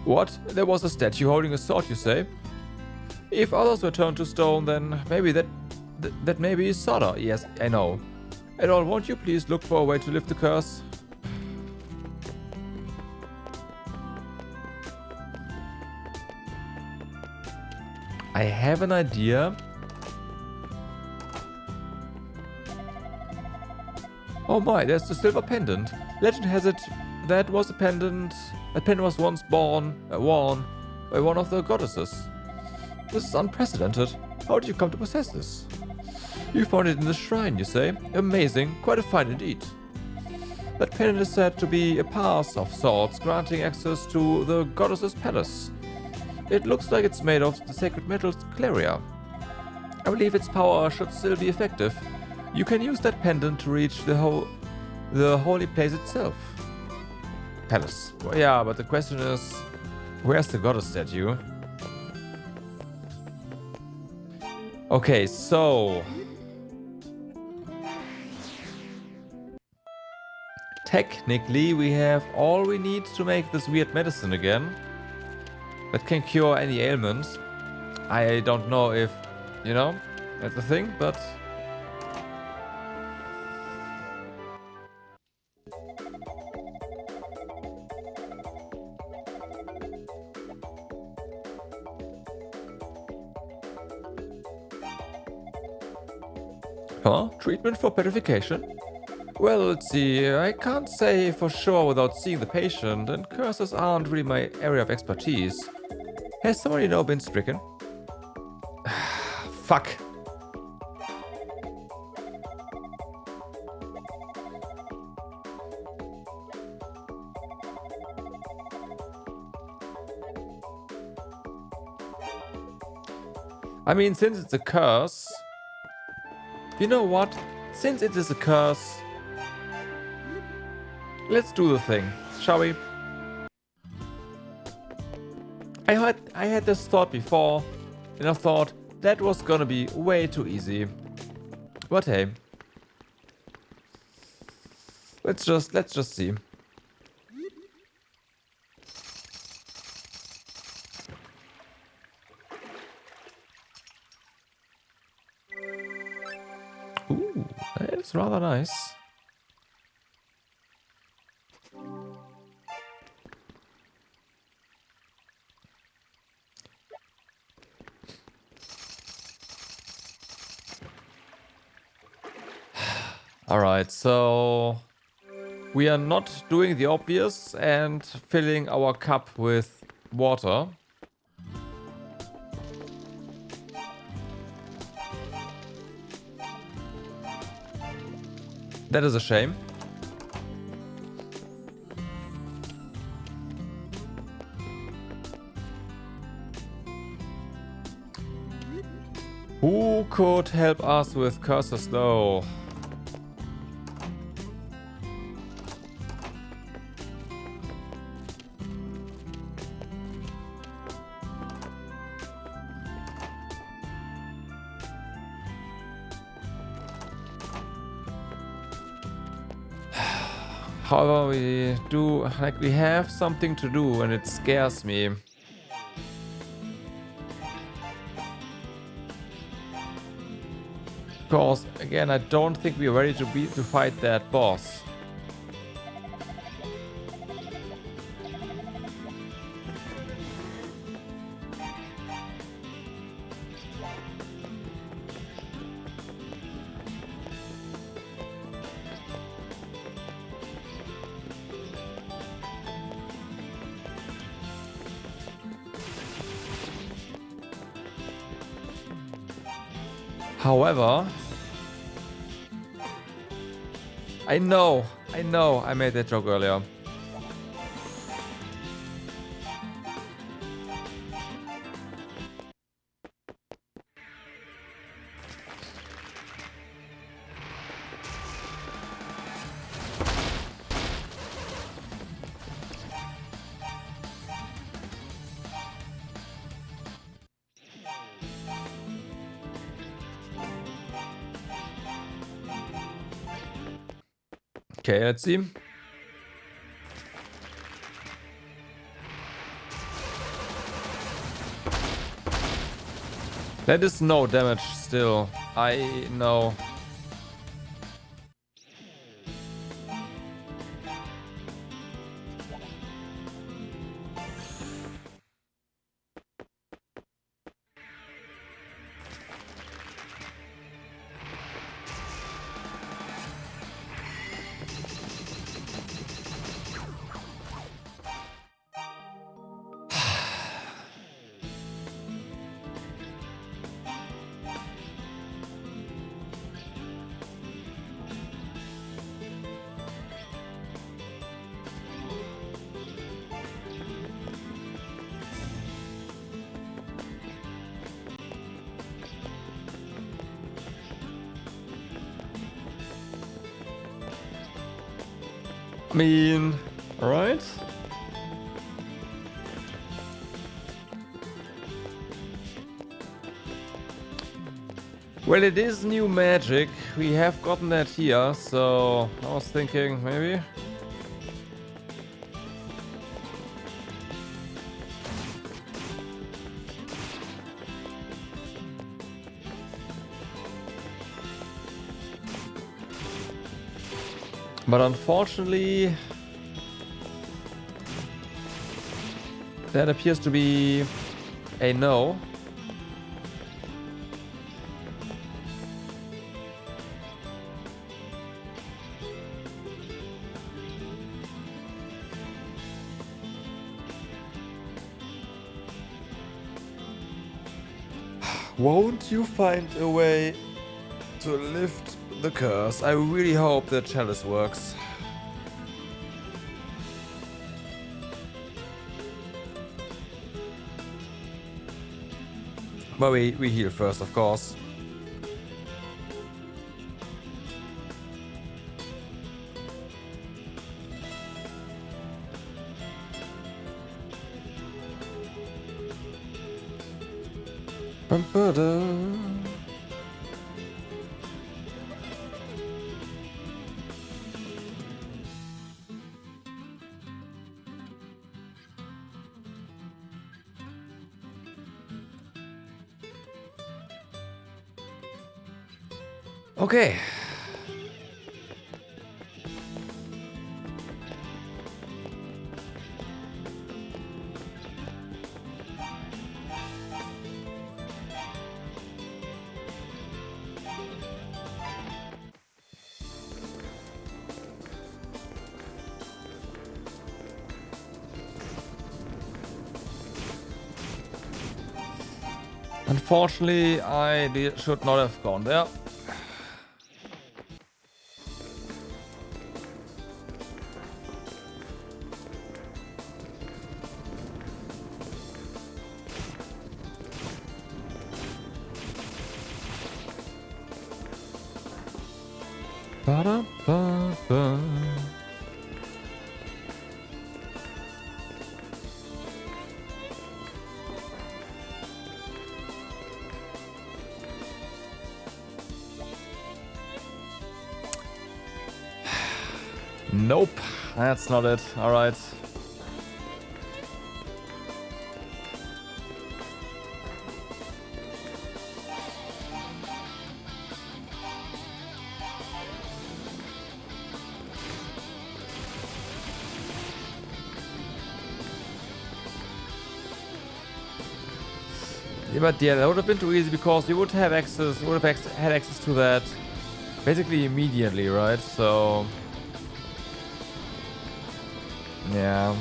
What? There was a statue holding a sword, you say? If others were turned to stone, then maybe that maybe is Sada. Yes, I know. At all, won't you please look for a way to lift the curse? I have an idea. Oh my, there's the silver pendant. Legend has it that was a pendant. That pendant was once worn by one of the goddesses. This is unprecedented. How did you come to possess this? You found it in the shrine, you say? Amazing, quite a find indeed. That pendant is said to be a pass of sorts, granting access to the goddess's palace. It looks like it's made of the sacred metals Claria. I believe its power should still be effective. You can use that pendant to reach the holy place itself. Palace. Well, yeah, but the question is, where's the goddess statue? Okay, so... Technically, we have all we need to make this weird medicine again. That can cure any ailments. I don't know if, you know, that's the thing, but... Huh? Treatment for petrification? Well, let's see. I can't say for sure without seeing the patient, and curses aren't really my area of expertise. Has someone you know been stricken? Fuck. I mean, since it's a curse... You know what? Since it is a curse, Let's do the thing, shall we? I had this thought before, and I thought that was gonna be way too easy. But hey, let's just see. Ooh, that's rather nice. Alright, so we are not doing the obvious and filling our cup with water. That is a shame. Who could help us with curses though? However, we have something to do and it scares me. Because again, I don't think we're ready to fight that boss. However, I know, I made that joke earlier. Okay, let's see. That is no damage still. I know. I mean, alright. Well, it is new magic. We have gotten that here, so I was thinking maybe. But unfortunately, that appears to be a no. Won't you find a way to lift the curse? I really hope the chalice works. But we heal first, of course. Okay. Unfortunately, should not have gone there. Ba-da-ba-ba. Nope, that's not it. All right. Yeah, but yeah, that would have been too easy because you would have access. Had access to that basically immediately, right? So yeah.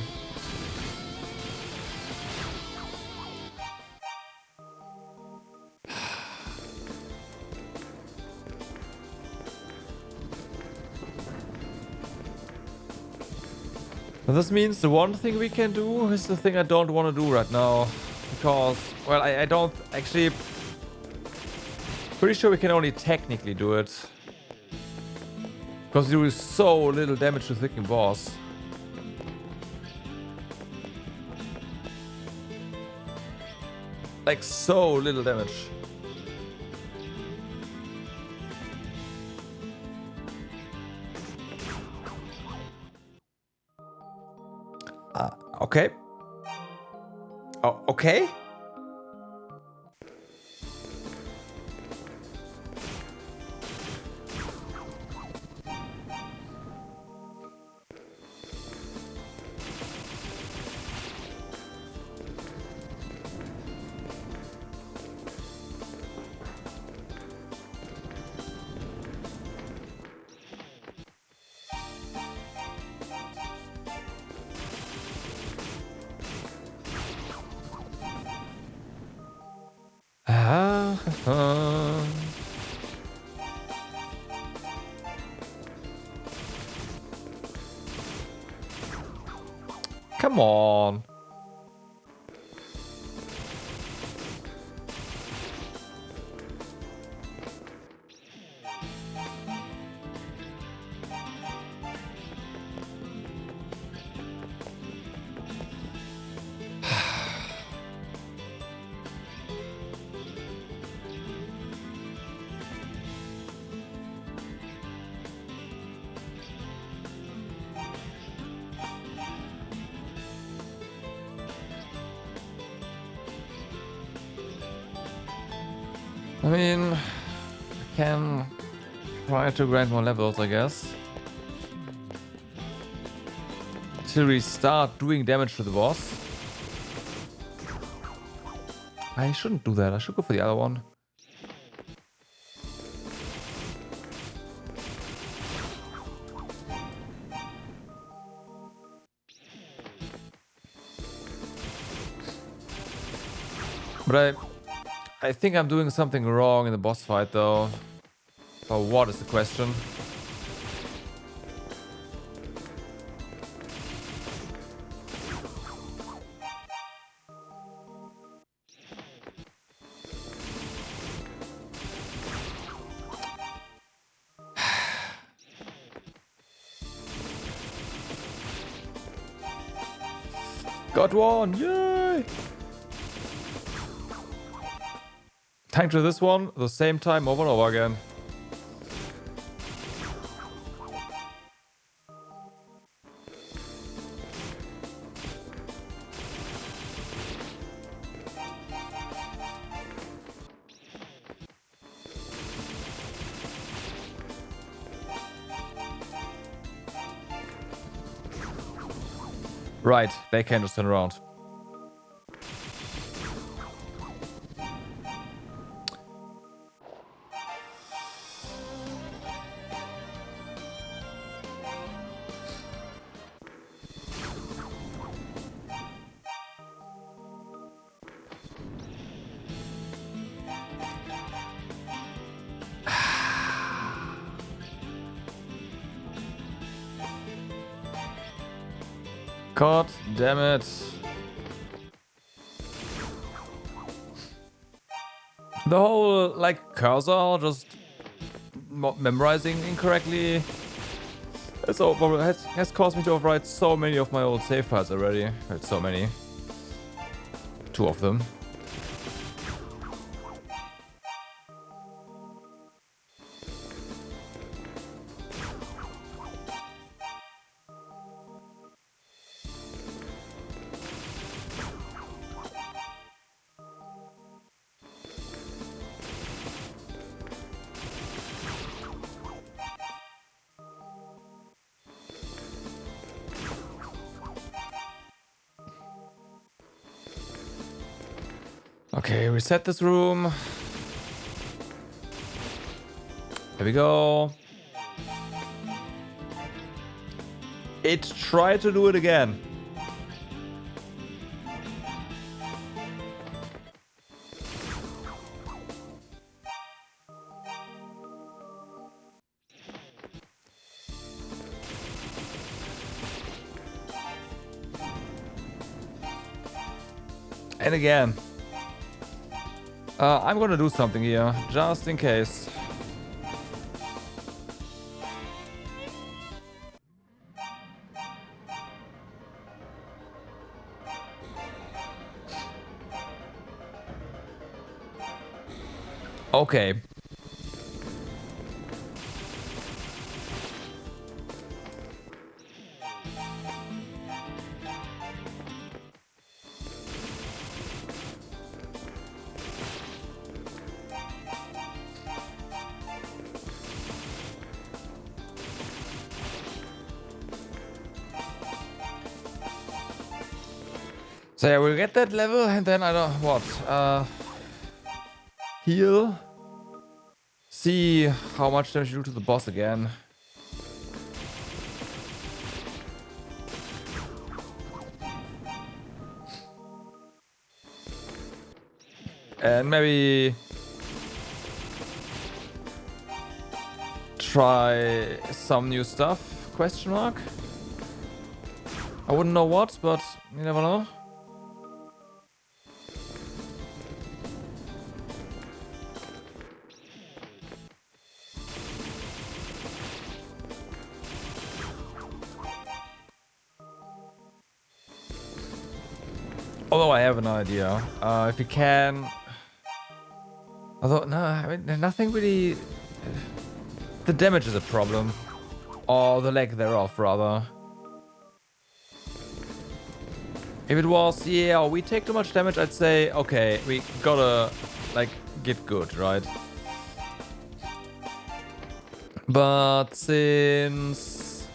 But this means the one thing we can do is the thing I don't want to do right now. Because, well, I don't actually... Pretty sure we can only technically do it. Because you do so little damage to the freaking boss. Like, so little damage. Okay. Oh, okay. Come on. I mean, I can try to grind more levels, I guess. Till we start doing damage to the boss. I shouldn't do that, I should go for the other one. But I think I'm doing something wrong in the boss fight though. But what is the question? Got one! Yay! Time to this one, the same time over and over again. Right, they can just turn around. God damn it. The whole, like, cursor just memorizing incorrectly has caused me to overwrite so many of my old save files already. So many. 2 of them. Okay, reset this room. There we go. It tried to do it again. And again. I'm gonna do something here, just in case. Okay. So yeah, we'll get that level and then I don't what heal. See how much damage you do to the boss again. And maybe try some new stuff, question mark. I wouldn't know what, but you never know. Although I have an idea. If you can... Although, no, I mean, nothing really... The damage is a problem. Or the lack thereof, rather. If it was, yeah, we take too much damage, I'd say, okay, we gotta, like, get good, right? But since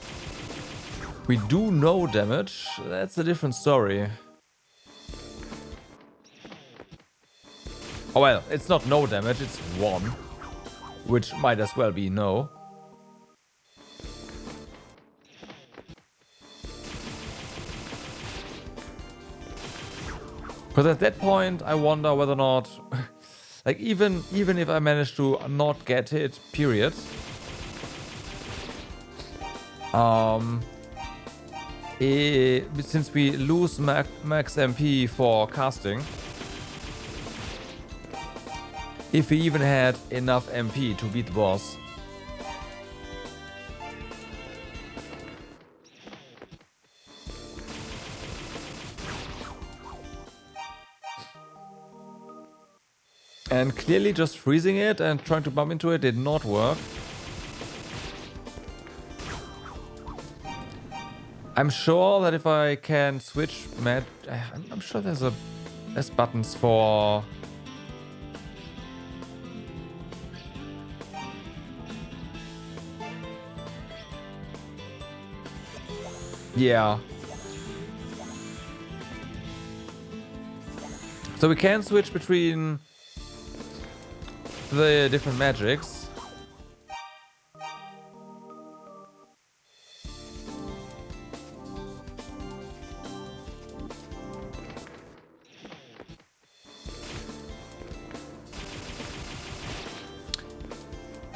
we do no damage, that's a different story. Oh well, it's not no damage, it's 1. Which might as well be no. Because at that point, I wonder whether or not... like, even if I manage to not get hit, period... since we lose max MP for casting... if we even had enough MP to beat the boss. And clearly just freezing it and trying to bump into it did not work. I'm sure that if I can switch I'm sure there's buttons for... Yeah. So we can switch between the different magics.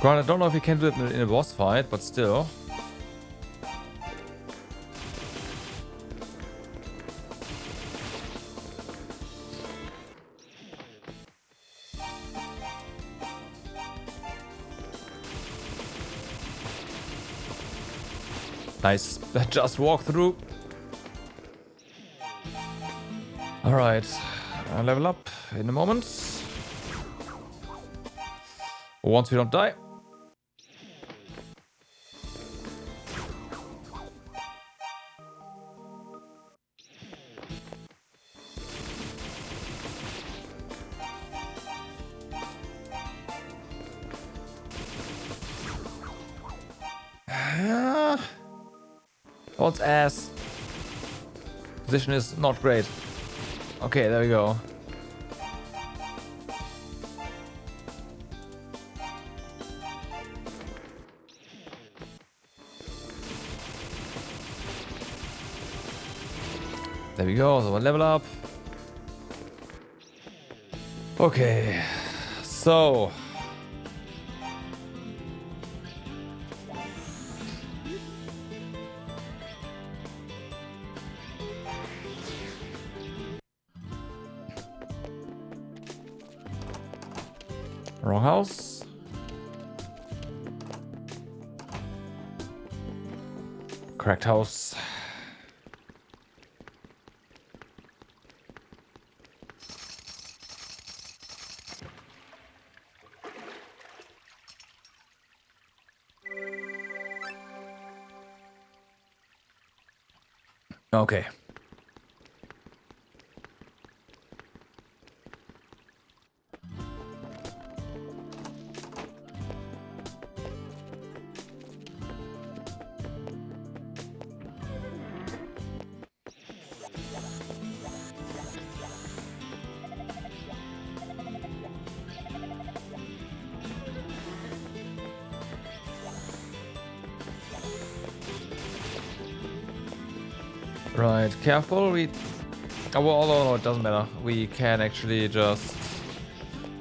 Granted, I don't know if you can do it in a boss fight, but still. Nice. Just walk through. Alright. I'll level up in a moment. Once we don't die. Old's ass. Position is not great. Okay, there we go. There we go, so one level up. Okay, so wrong house. Correct house. Okay. Right, careful, oh, well, although no, it doesn't matter. We can actually just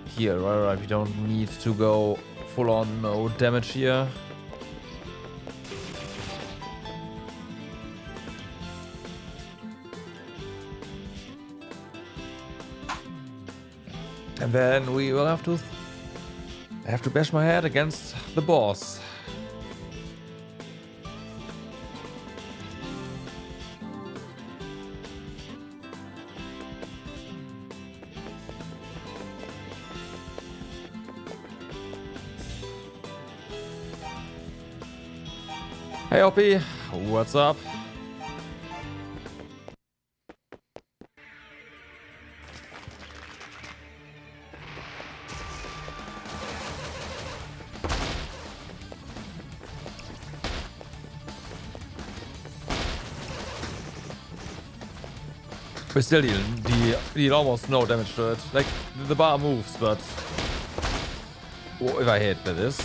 heal, right, we don't need to go full on no damage here. And then we will have to bash my head against the boss. Hey OP, what's up? We still deal almost no damage to it. Like, the bar moves, but... Oh, if I hit, that is.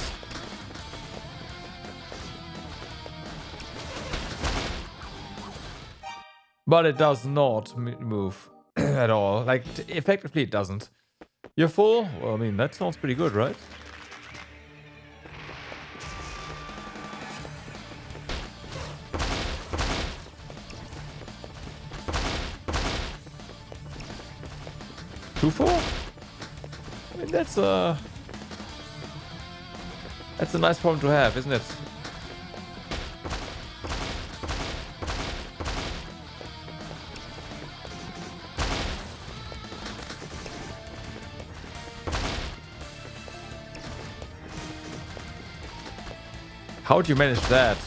But it does not move at all. Like, effectively it doesn't. You're full? Well, I mean, that sounds pretty good, right? Two full? I mean, that's a nice problem to have, isn't it? How'd you manage that?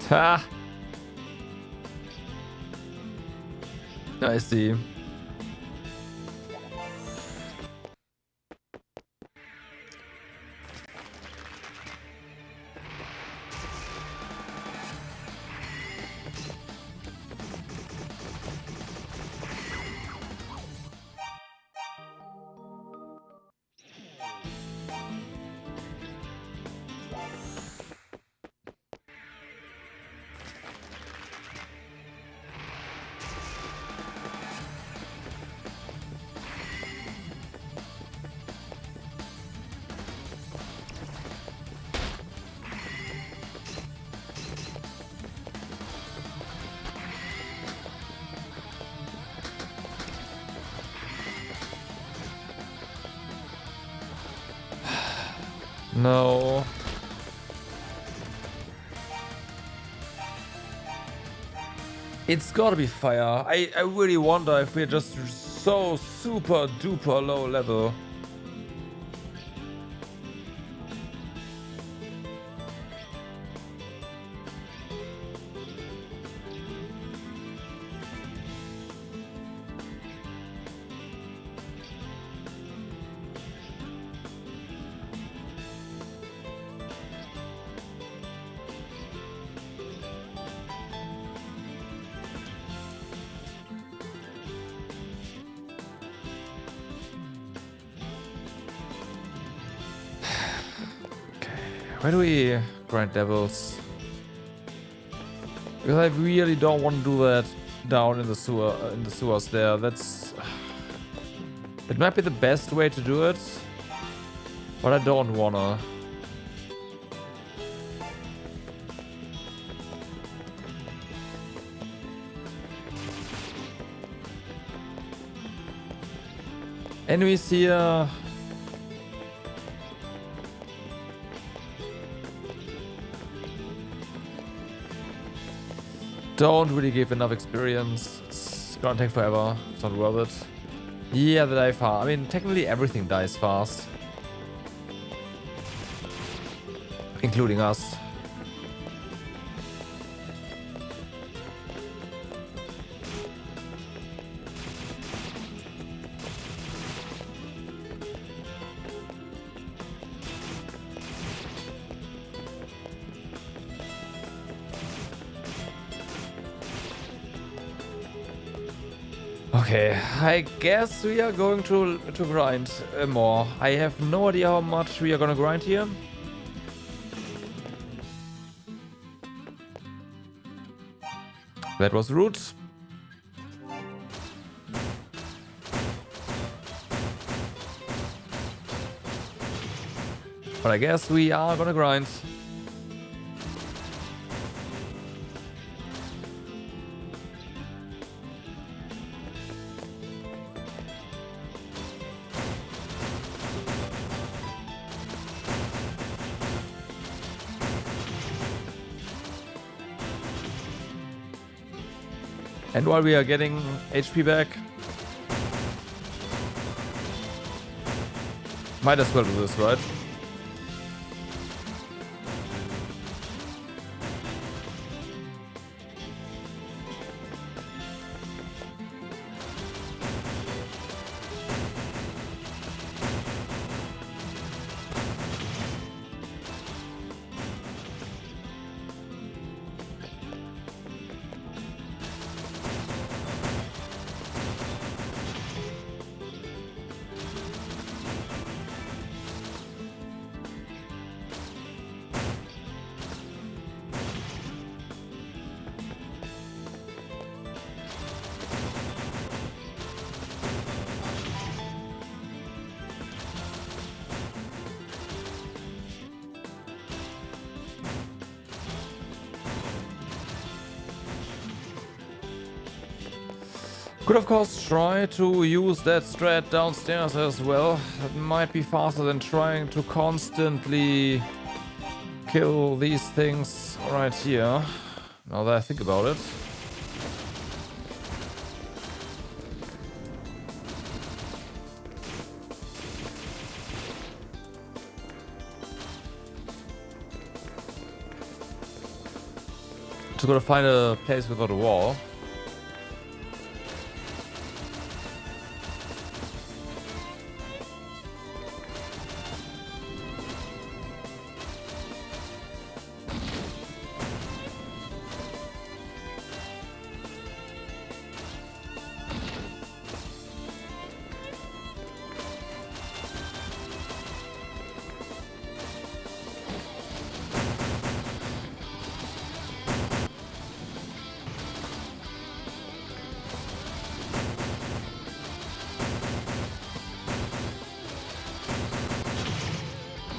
Ha! I see. No. It's gotta be fire. I really wonder if we're just so super duper low level. Where do we grind devils? Because I really don't want to do that down in the sewers there. That's... It might be the best way to do it, but I don't wanna. Enemies here. Don't really give enough experience. It's gonna take forever. It's not worth it. Yeah, they die fast. I mean, technically everything dies fast. Including us. Okay, I guess we are going to grind more. I have no idea how much we are gonna grind here. That was rude. But I guess we are gonna grind. And while we are getting HP back, might as well do this, right? Could of course try to use that strat downstairs as well. That might be faster than trying to constantly kill these things right here. Now that I think about it. Just gotta find a place without a wall.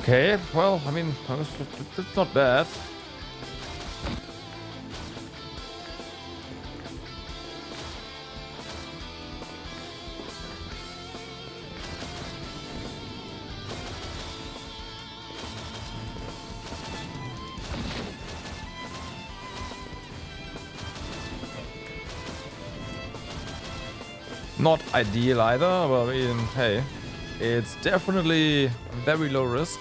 Okay, well, I mean, it's not bad. Not ideal either, but I mean, hey, it's definitely very low risk.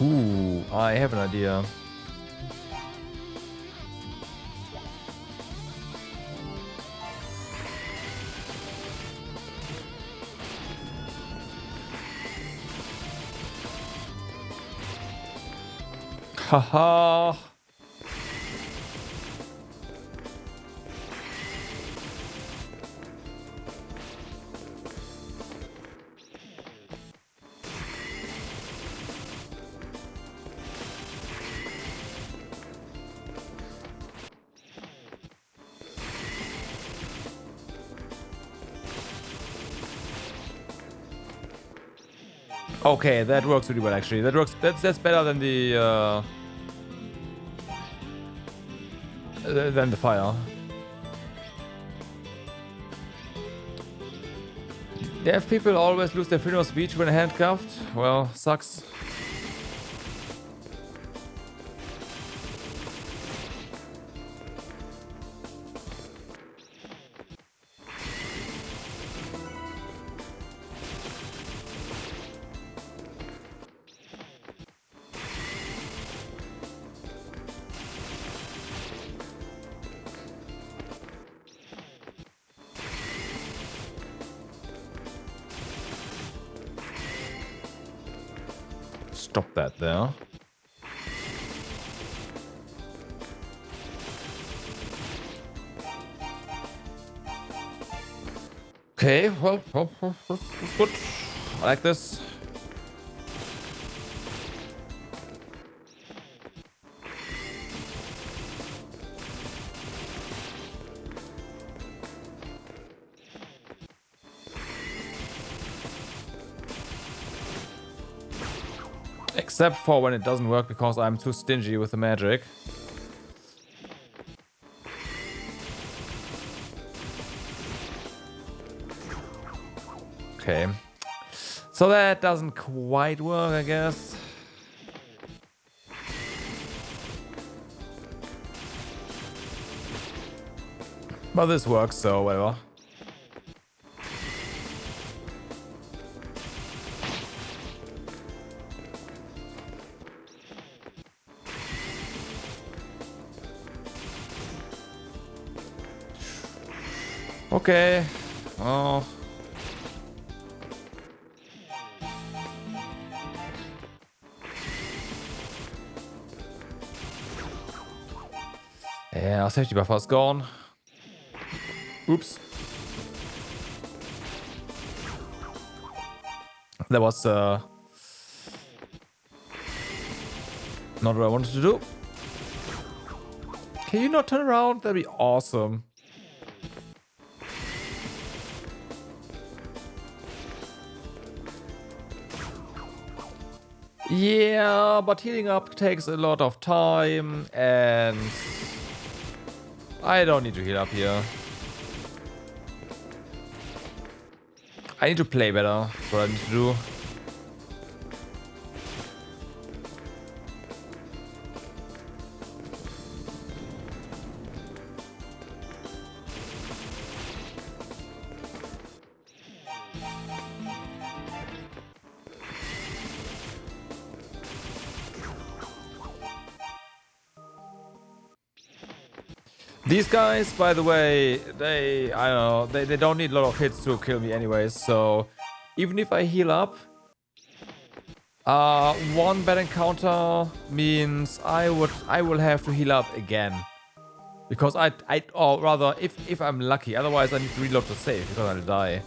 Ooh, I have an idea. Haha. Okay, that works really well actually. That works. That's better than the fire. Deaf people always lose their freedom of speech when handcuffed. Well, sucks. Stop that there. Okay, well, good. I like this. Except for when it doesn't work because I'm too stingy with the magic. Okay. So that doesn't quite work, I guess. But this works, so whatever. Okay. Oh. Yeah, our safety buffer is gone. Oops. That was not what I wanted to do. Can you not turn around? That'd be awesome. Yeah, but healing up takes a lot of time, and I don't need to heal up here. I need to play better. That's what I need to do. These guys, by the way, I don't know, they don't need a lot of hits to kill me anyways, so even if I heal up, one bad encounter means I will have to heal up again. Because or rather, if I'm lucky, otherwise I need to reload the save because I'll die.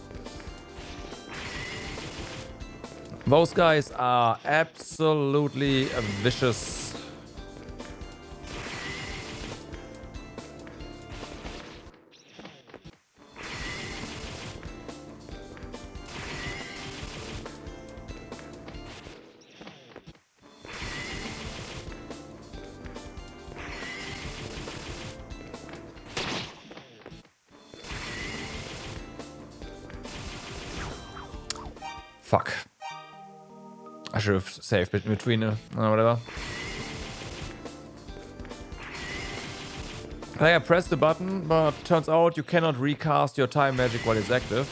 Those guys are absolutely vicious. Fuck. I should have saved between whatever. I pressed the button, but turns out you cannot recast your time magic while it's active.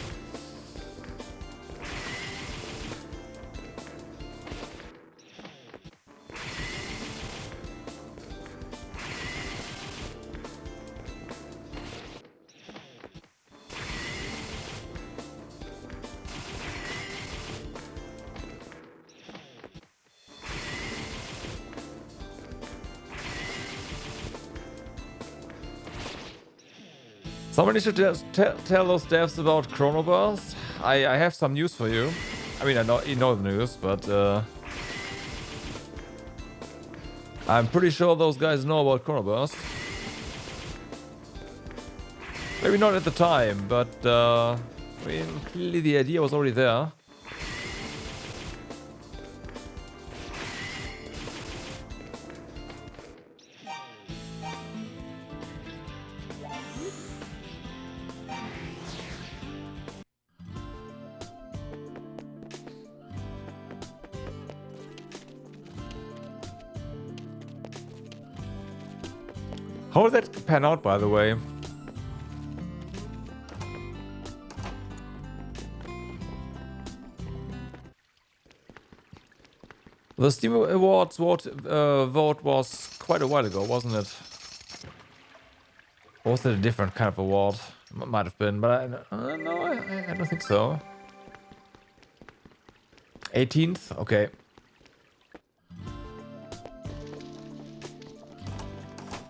Somebody should just tell those devs about Chronoburst. I have some news for you. I mean, I know you know the news, but I'm pretty sure those guys know about Chronoburst. Maybe not at the time, but I mean, clearly the idea was already there. How did that pan out, by the way? The Steam Awards vote was quite a while ago, wasn't it? Or was it a different kind of award? Might have been, but no, I don't think so. 18th? Okay.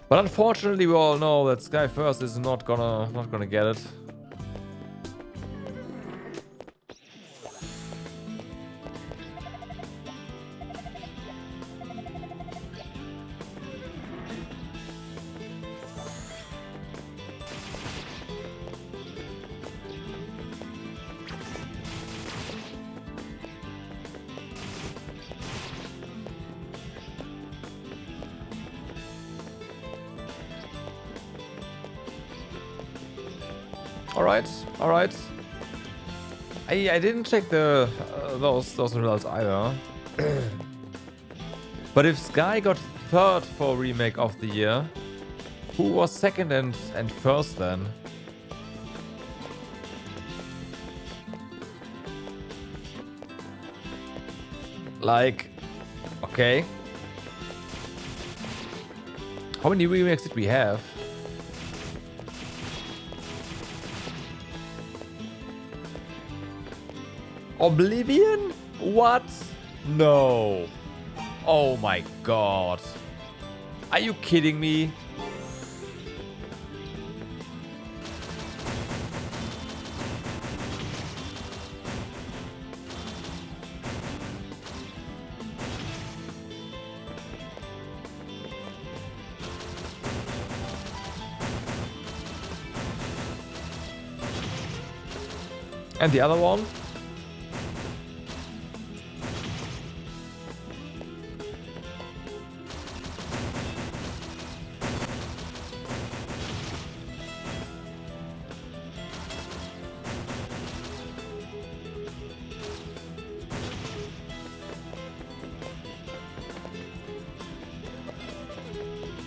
But unfortunately, we all know that Sky First is not gonna get it. All right. I didn't check the those results either. But if Sky got third for remake of the year, who was second and first then? Like, okay. How many remakes did we have? Oblivion? What? No. Oh my god. Are you kidding me? And the other one?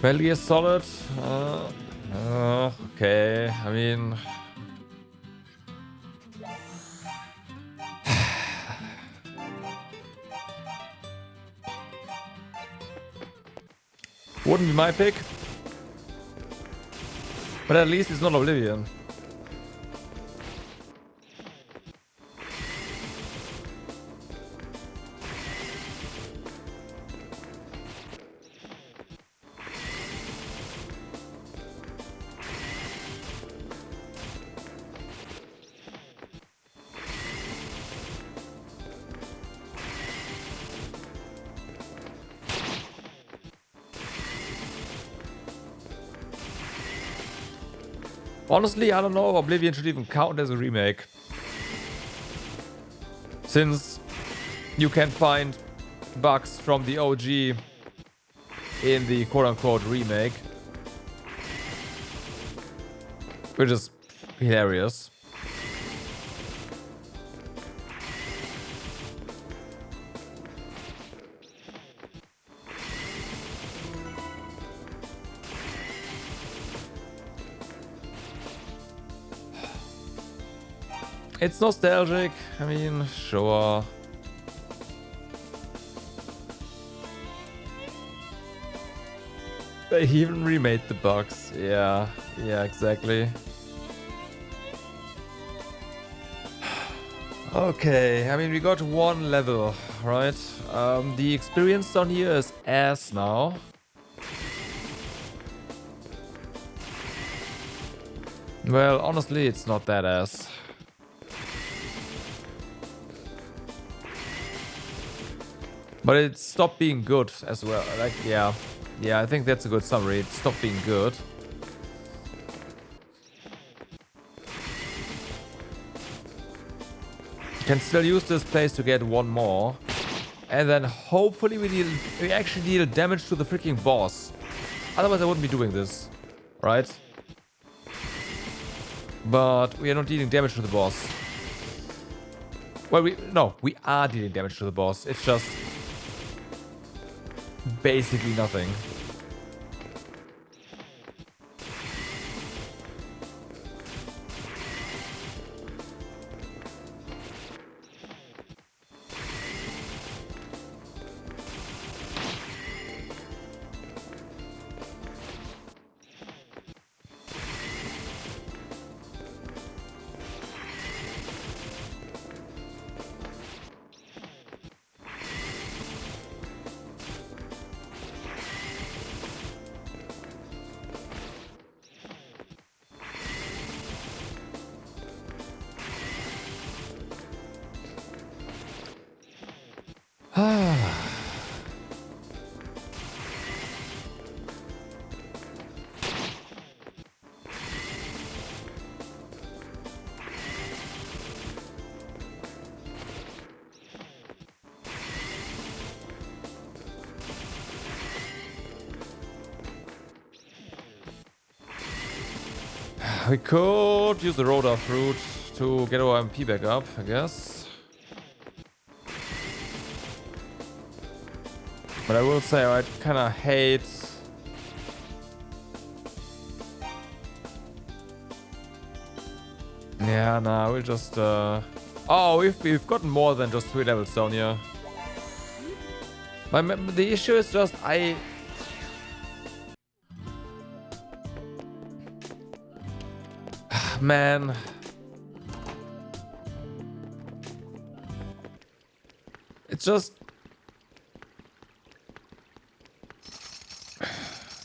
Metal Gear Solid. Okay. I mean, wouldn't be my pick, but at least it's not Oblivion. Honestly, I don't know if Oblivion should even count as a remake. Since you can find bugs from the OG in the quote-unquote remake. Which is hilarious. It's nostalgic. I mean, sure. They even remade the bugs. Yeah, exactly. Okay, I mean, we got one level, right? The experience down here is ass now. Well, honestly, it's not that ass. But it stopped being good as well. Like, yeah, I think that's a good summary. It stopped being good. You can still use this place to get one more. And then hopefully we actually deal damage to the freaking boss. Otherwise I wouldn't be doing this. Right? But we are not dealing damage to the boss. Well, we are dealing damage to the boss. It's just basically nothing. We could use the Rhoda fruit to get our MP back up, I guess. But I will say I kind of hate... Yeah, nah, we'll just... Oh, we've gotten more than just 3 levels down here. The issue is just Man. It's just...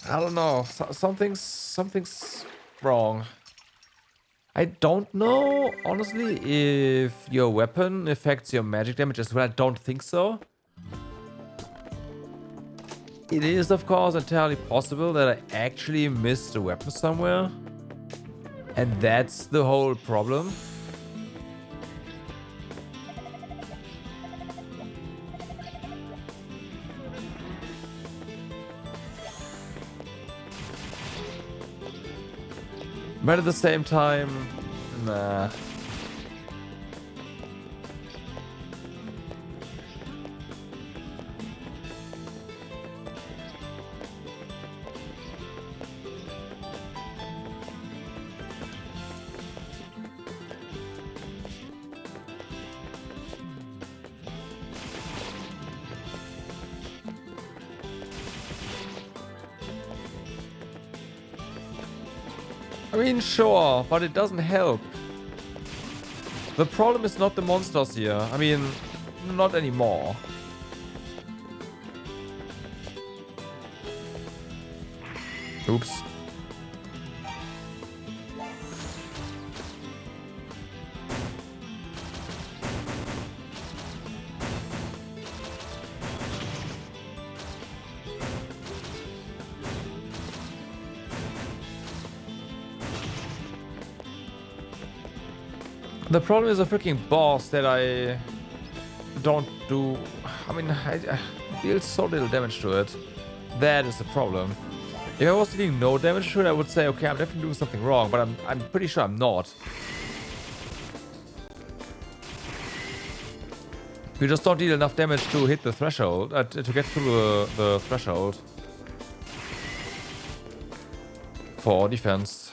I don't know. Something's wrong. I don't know, honestly, if your weapon affects your magic damage as well. I don't think so. It is, of course, entirely possible that I actually missed a weapon somewhere. And that's the whole problem. But at the same time, nah. I mean, sure, but it doesn't help. The problem is not the monsters here. I mean, not anymore. Oops. The problem is a freaking boss that I don't do. I mean, I deal so little damage to it. That is the problem. If I was dealing no damage to it, I would say, okay, I'm definitely doing something wrong, but I'm pretty sure I'm not. You just don't deal enough damage to hit the threshold, to get through the threshold. For defense.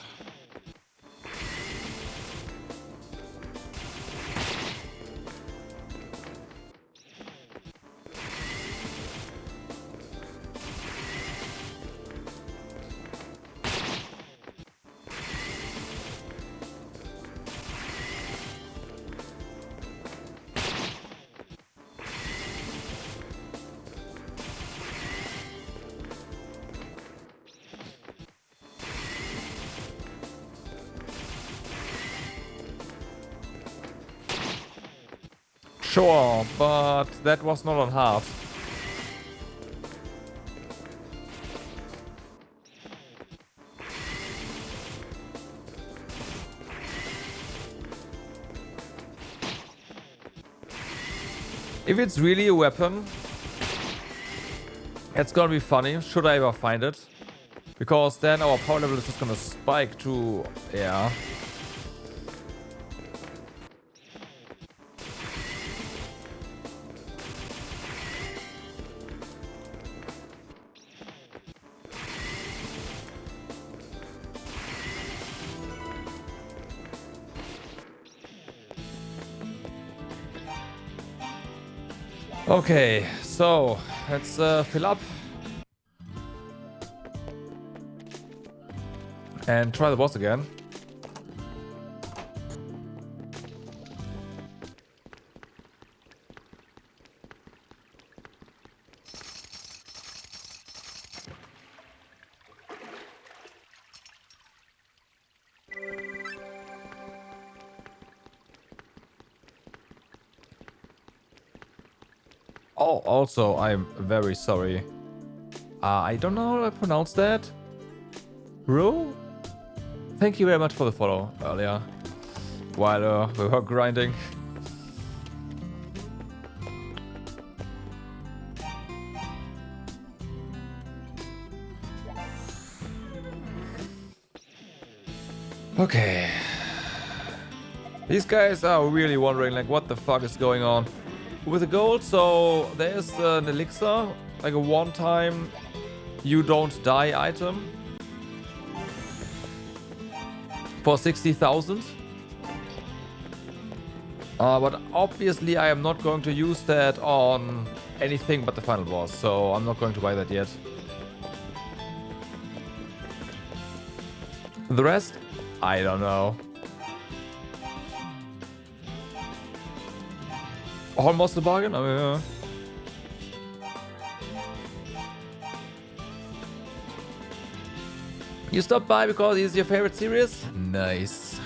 Sure, but that was not on hard. If it's really a weapon, it's gonna be funny, should I ever find it. Because then our power level is just gonna spike to... yeah. Okay, so let's fill up and try the boss again. Oh, also, I'm very sorry. I don't know how to pronounce that. Ro? Thank you very much for the follow earlier. While we were grinding. Okay. These guys are really wondering, like, what the fuck is going on with the gold. So there's an elixir, like a one-time you don't die item for 60,000. But obviously I am not going to use that on anything but the final boss, so I'm not going to buy that yet. The rest, I don't know. Almost a bargain? I mean, You stopped by because he's your favorite series? Nice.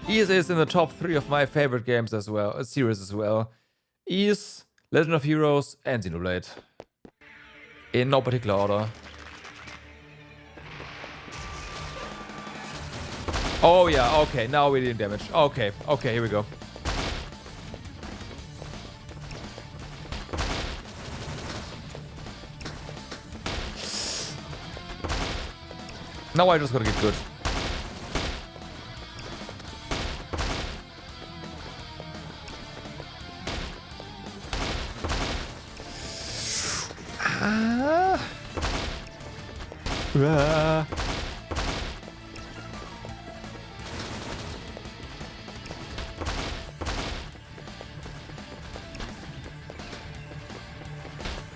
Ys is in the top 3 of my favorite games as well, series as well. Ys, Legend of Heroes, and Xenoblade. In no particular order. Oh yeah, okay, now we're dealing damage. Okay, okay, here we go. Now I just gotta get good.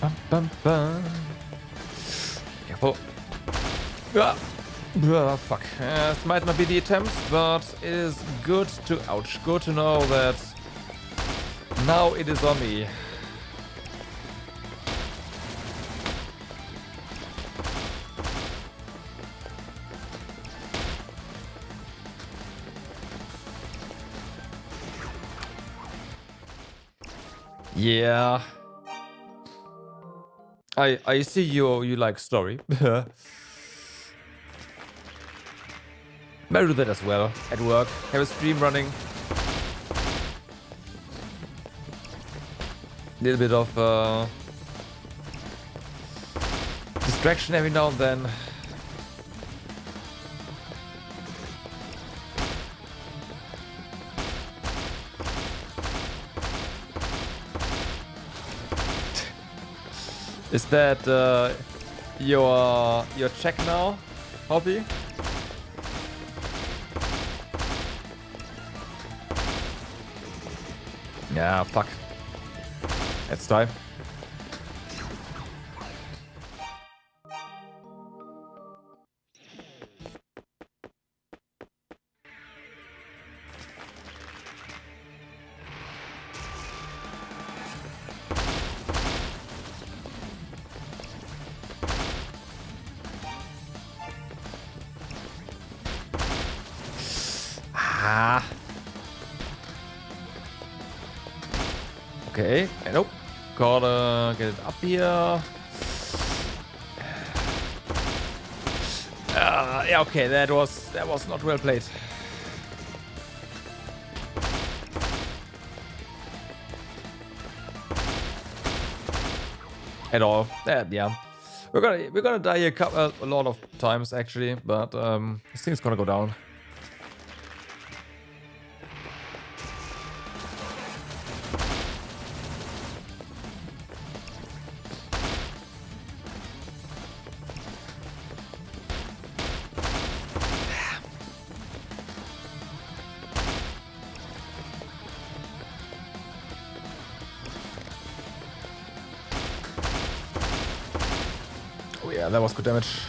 Bum, bum, bum. Careful. Ah. Fuck. This might not be the attempt, but it is good to... Ouch. Good to know that now it is on me. Yeah. I see you like story. Might do that as well at work. Have a stream running. Little bit of distraction every now and then. Is that your check now, hobby? Yeah, fuck. Let's try. Okay, nope. Gotta get it up here. Yeah, okay, that was not well played. At all. Yeah. We're gonna die here a lot of times actually, but this thing's gonna go down. Yeah, that was good damage.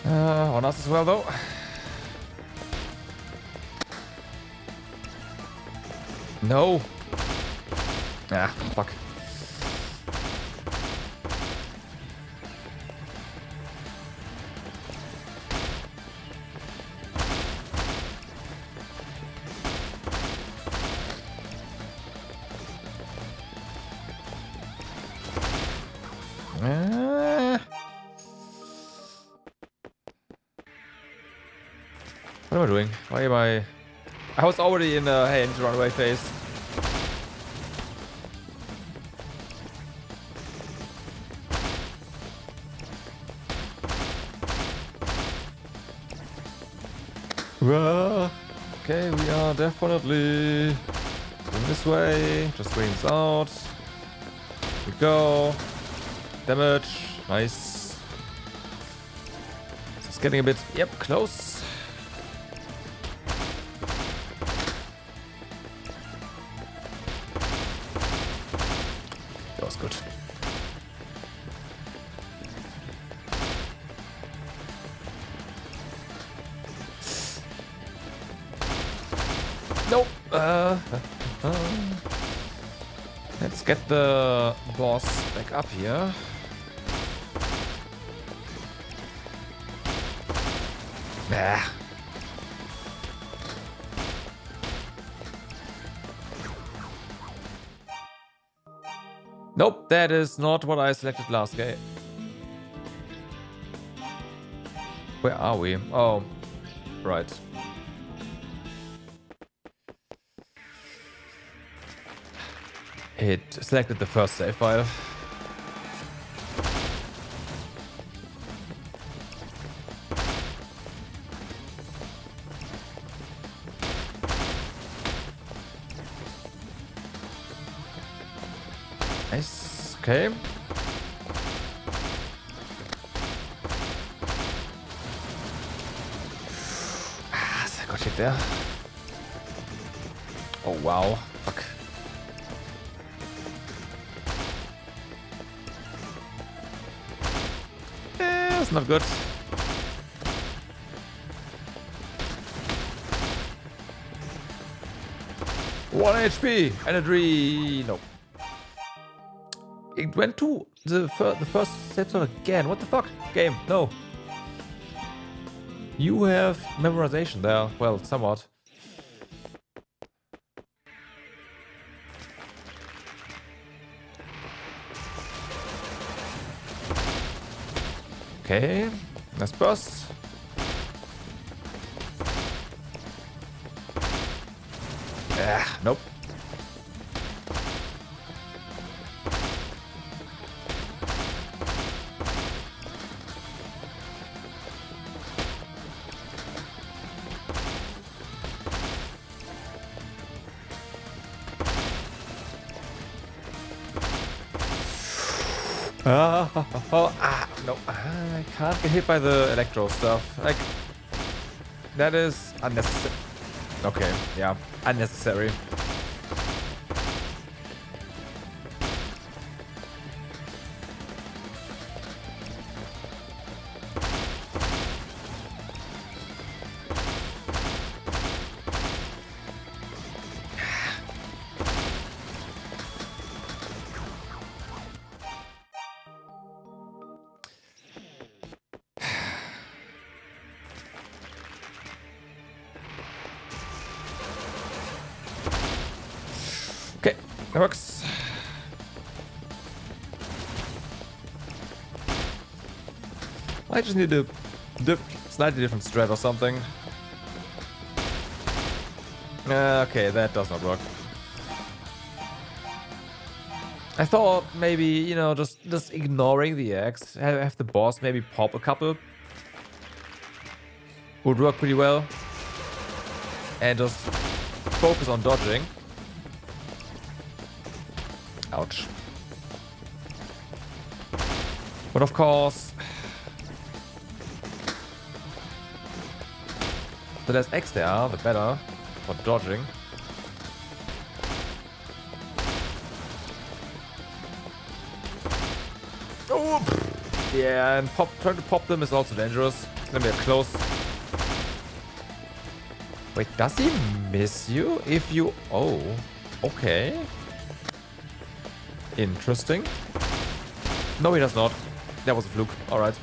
On us as well, though. No. Ah, fuck. What am I doing? Why am I was already in the hey, into runaway phase. Okay, we are definitely going this way. Just waiting this out. Here we go. Damage. Nice. It's getting a bit, yep, close. That was good. Nope. Let's get the boss back up here. Nah. Nope, that is not what I selected last game. Where are we? Oh, right. It selected the first save file. Nice. Okay. I got hit there. Oh wow. Fuck. That's not good. One HP and a dream. No. It went to the first sector again. What the fuck? Game, no. You have memorization there. Well, somewhat. Okay, nice burst. Ah, nope. No, I can't get hit by the electro stuff. Like, that is unnecessary. Okay, yeah, unnecessary. Okay, that works. I just need a slightly different strat or something. Okay, that does not work. I thought maybe, you know, just ignoring the X, have the boss maybe pop a couple. Would work pretty well. And just focus on dodging. Ouch. But of course, the less X there are, the better for dodging. Oh! Yeah, and trying to pop them is also dangerous. It's gonna be a close. Wait, does he miss you if you... Oh, okay. Interesting. No, he does not. That was a fluke. Alright.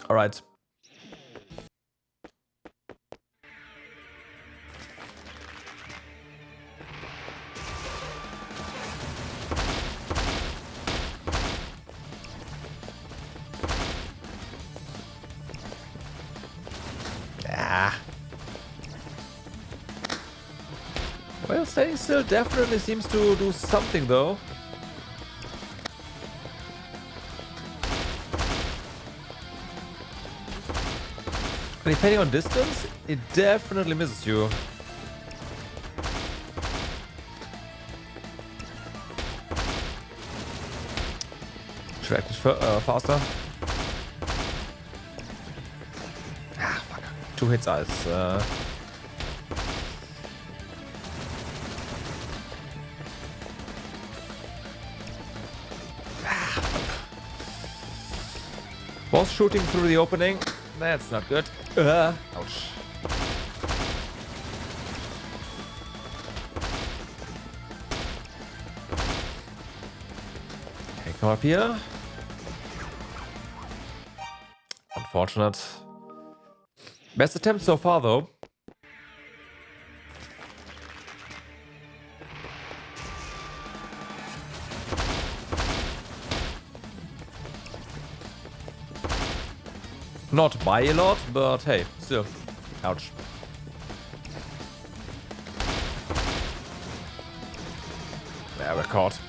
Alright. Well, staying still definitely seems to do something, though. Depending on distance, it definitely misses you. Should act faster. Ah, fuck. 2 hits eyes. Boss shooting through the opening. That's not good. Ouch. Okay, come up here. Unfortunate. Best attempt so far, though. Not by a lot, but hey, still. Ouch. Yeah, we're caught.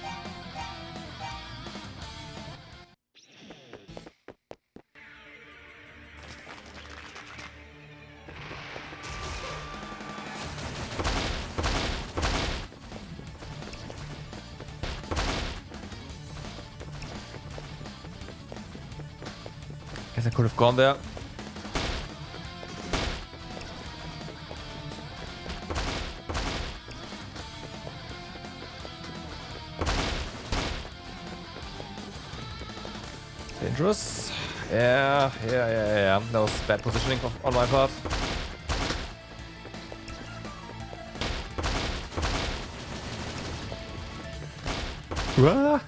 Guess I could have gone there. Dangerous. Yeah. That was bad positioning on my part. Ah.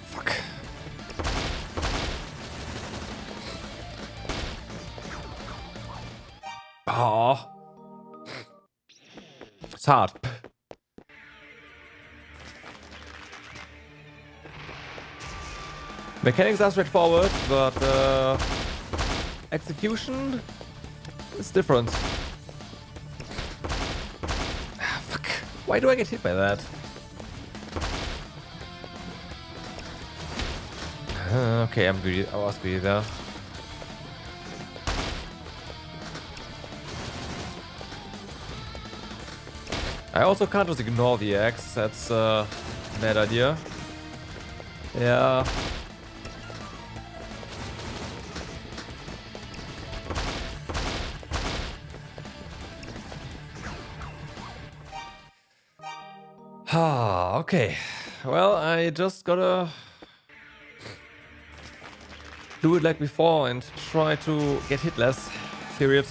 Fuck. Oh. It's hard. Mechanics are straightforward, but execution is different. Ah, fuck. Why do I get hit by that? Okay, I'm greedy. I was greedy there. I also can't just ignore the axe. That's a bad idea. Yeah. Ah, okay. Well, I just gotta do it like before and try to get hit less. Period.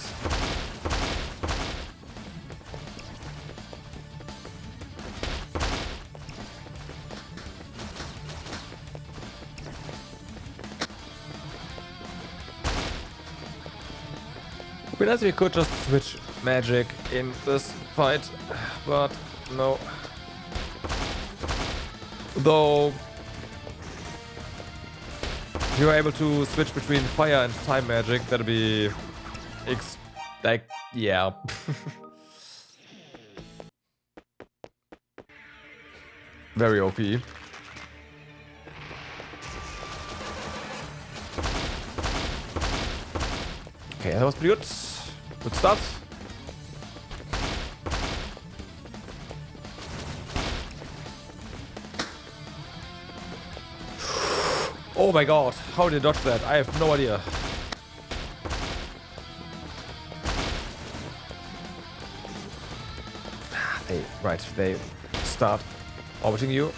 Would be nice if we could just switch magic in this fight, but no. Though, if you're able to switch between fire and time magic, that'd be like, yeah. Very OP. Okay, that was pretty good. Good start. Oh my god, how did I dodge that? I have no idea. They start orbiting you.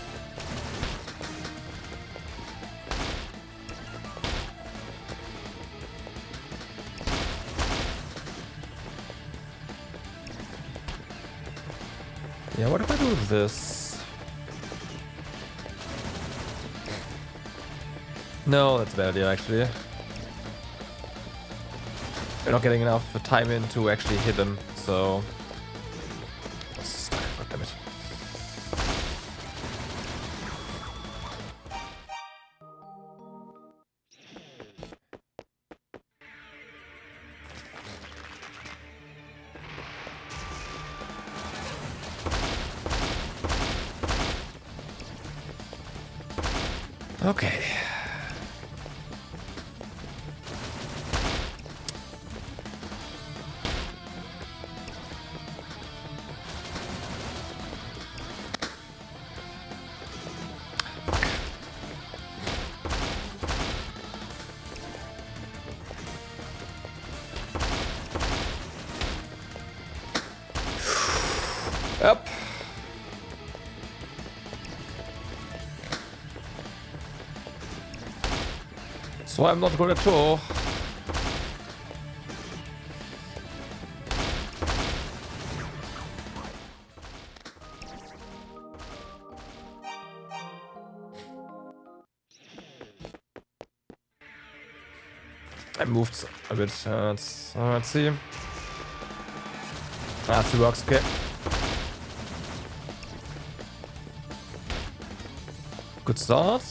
Yeah, what if I do this? No, that's a bad idea, actually. We're not getting enough time in to actually hit them, so... Stuck. God damn it. Okay. Yep. So I'm not good at all. I moved a bit. Let's see. Ah, it works. Okay. Good start.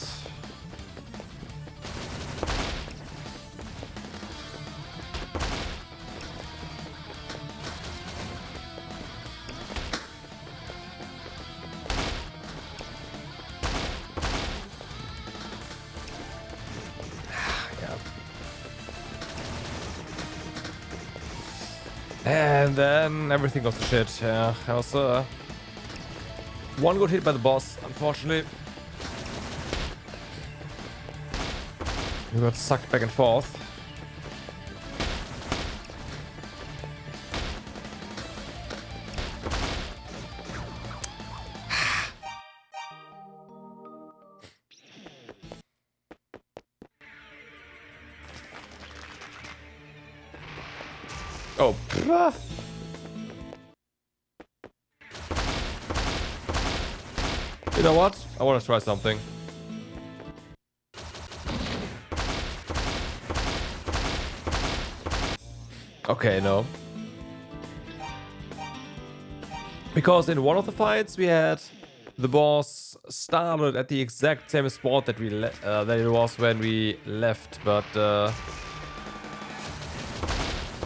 And then everything goes to shit. Yeah, I was one good hit by the boss, unfortunately. We got sucked back and forth. Oh. Pah. You know what? I want to try something. Okay, no. Because in one of the fights we had the boss started at the exact same spot that that it was when we left, but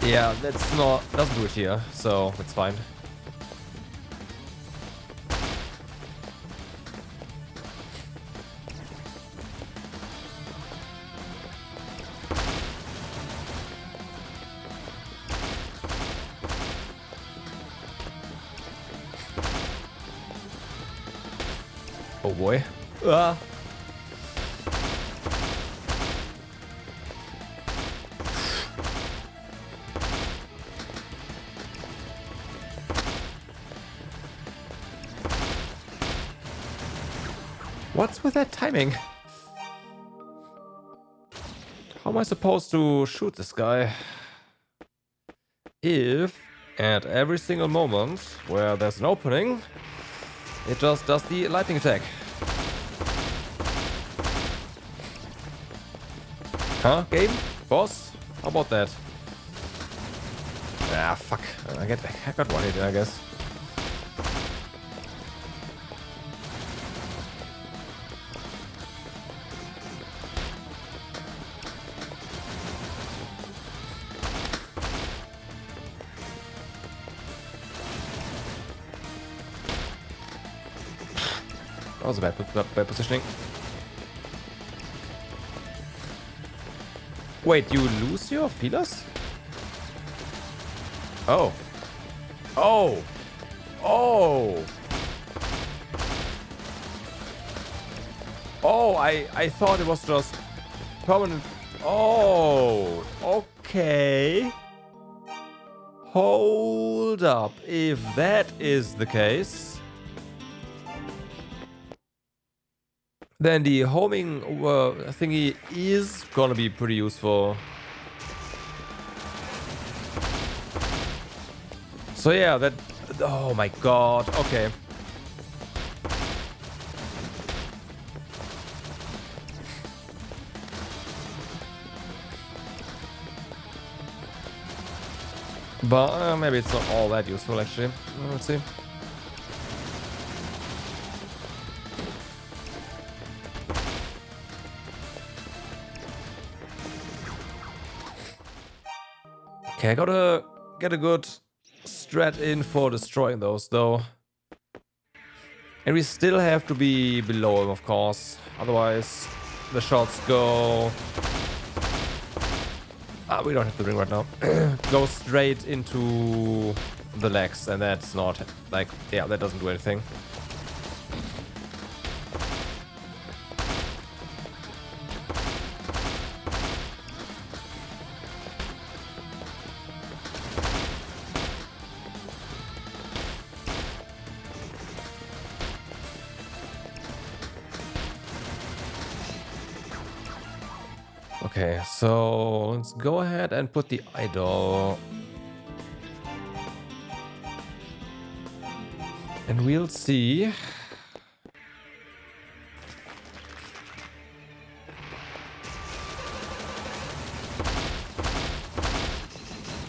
yeah, doesn't do it here, so it's fine. Oh boy. Ah. What's with that timing? How am I supposed to shoot this guy? If at every single moment where there's an opening, it just does the lightning attack. Huh? Game? Boss? How about that? Ah, fuck. I got one hit, I guess. That was a bad positioning. Wait, you lose your feelers? Oh. Oh. Oh. Oh, I thought it was just permanent. Oh. Okay. Hold up. If that is the case, then the homing thingy is gonna be pretty useful. So yeah, that... Oh my god, okay. But maybe it's not all that useful actually. Let's see. Okay, I gotta get a good strat in for destroying those though. And we still have to be below him, of course. Otherwise, the shots go... Ah, we don't have the ring right now. Go straight into the legs, and that's not... Like, yeah, that doesn't do anything. Okay, so let's go ahead and put the idol. And we'll see.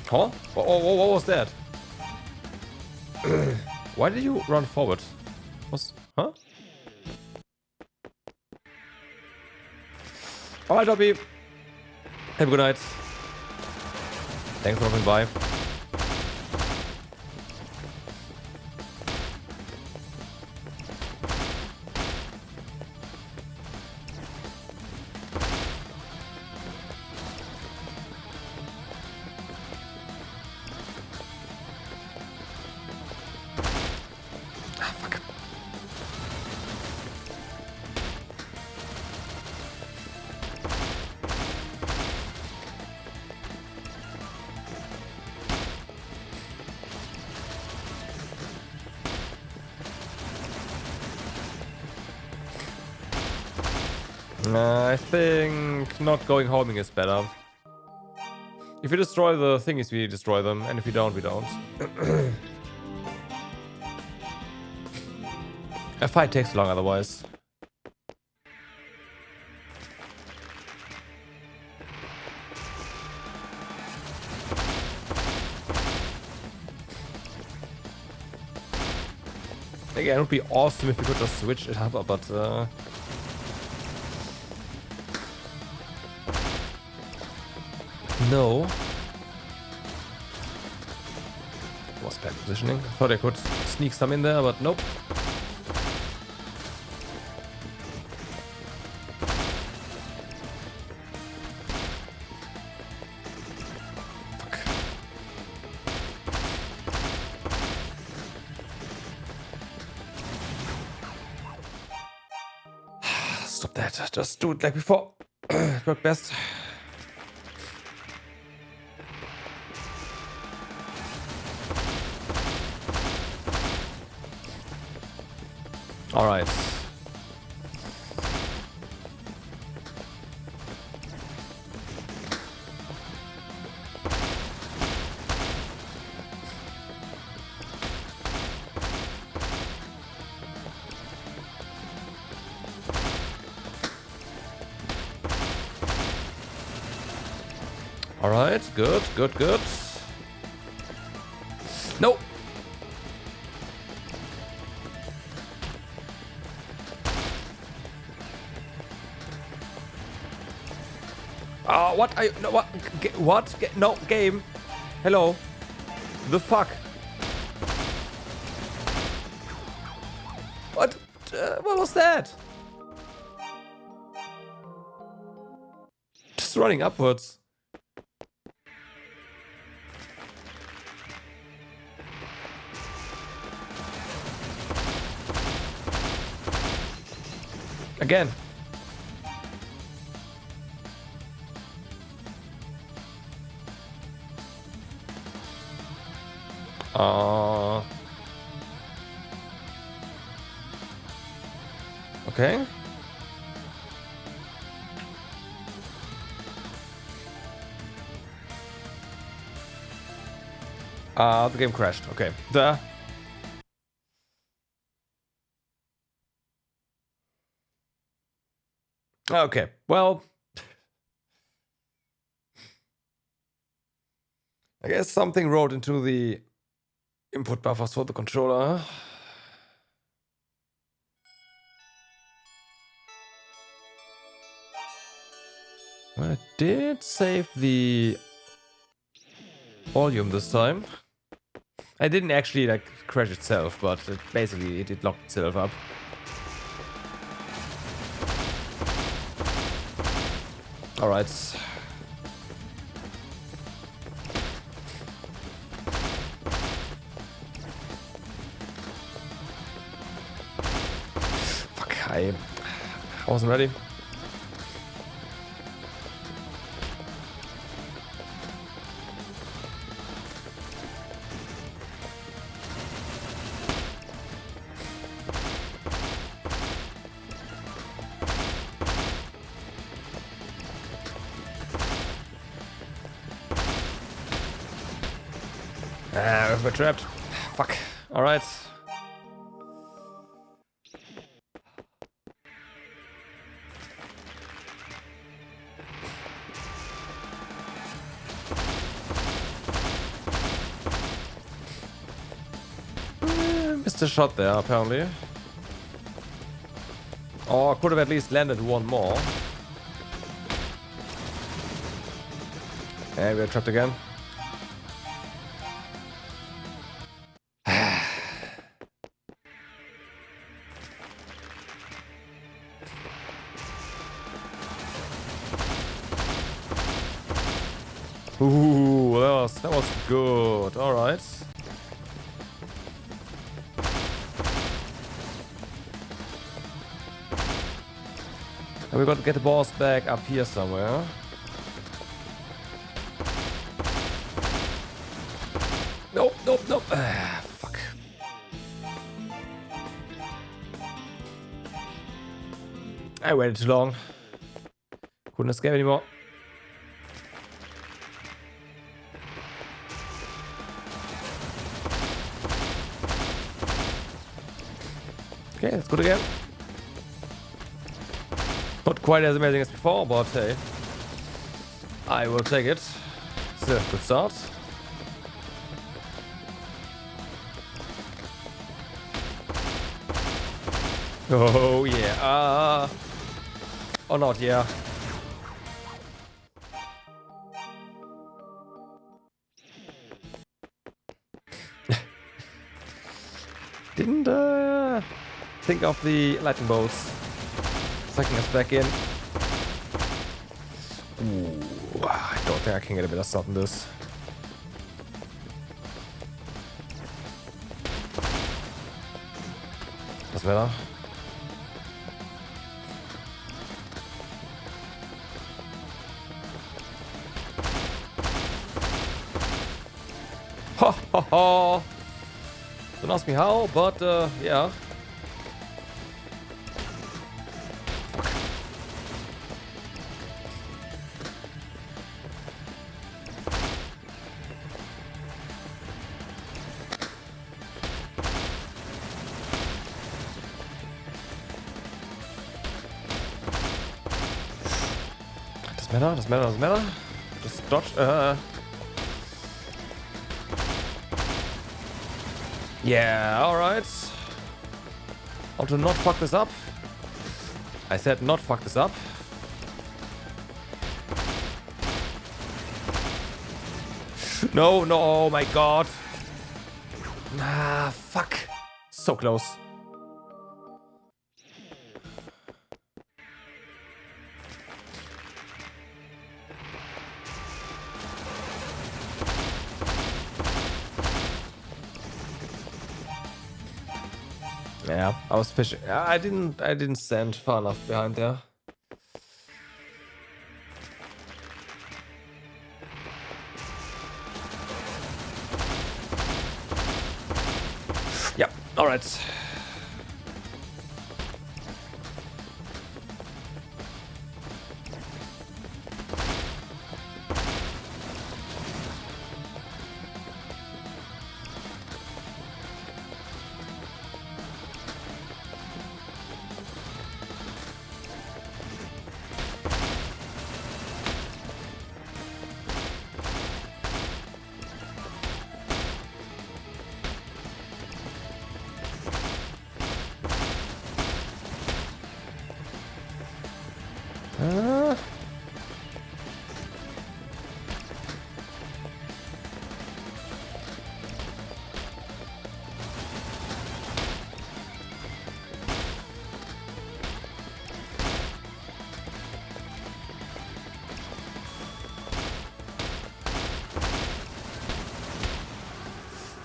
Huh? What was that? Why did you run forward? Huh? Alright, Dobby. Have a good night. Thanks for dropping by. I think not going homing is better. If we destroy the thingies, we destroy them, and if we don't, we don't. A fight takes long otherwise. Again, it would be awesome if we could just switch it up, but no. Was bad positioning. Thought I could sneak some in there, but nope. Stop that. Just do it like before. It worked best. All right. All right, good, good, good. No. What? No, what? What? No, game. Hello. The fuck? What? What was that? Just running upwards. Again. Okay. The game crashed. Okay. Okay. Well, I guess something wrote into the input buffers for the controller. I did save the volume this time. I didn't actually like crash itself, but basically it did lock itself up. All right. Fuck, I wasn't ready. We're trapped. Fuck. Alright. Missed a shot there, apparently. Or could have at least landed one more. And we're trapped again. Ooh, that was good. All right. And we got to get the boss back up here somewhere. Nope, nope, nope. Fuck. I waited too long. Couldn't escape anymore. Okay, that's good again. Not quite as amazing as before, but hey, I will take it. Still a good start. Oh yeah. Or not, yeah. Didn't think of the lightning bolts sucking us back in. Ooh, I don't think I can get a better start than this. That's better. Ha ha ha! Don't ask me how, but yeah. Doesn't matter. Just dodge. Yeah, alright. How to not fuck this up? I said not fuck this up. No, oh my god. Ah, fuck. So close. Yeah, I was fishing. I didn't stand far enough behind there. Yeah, all right.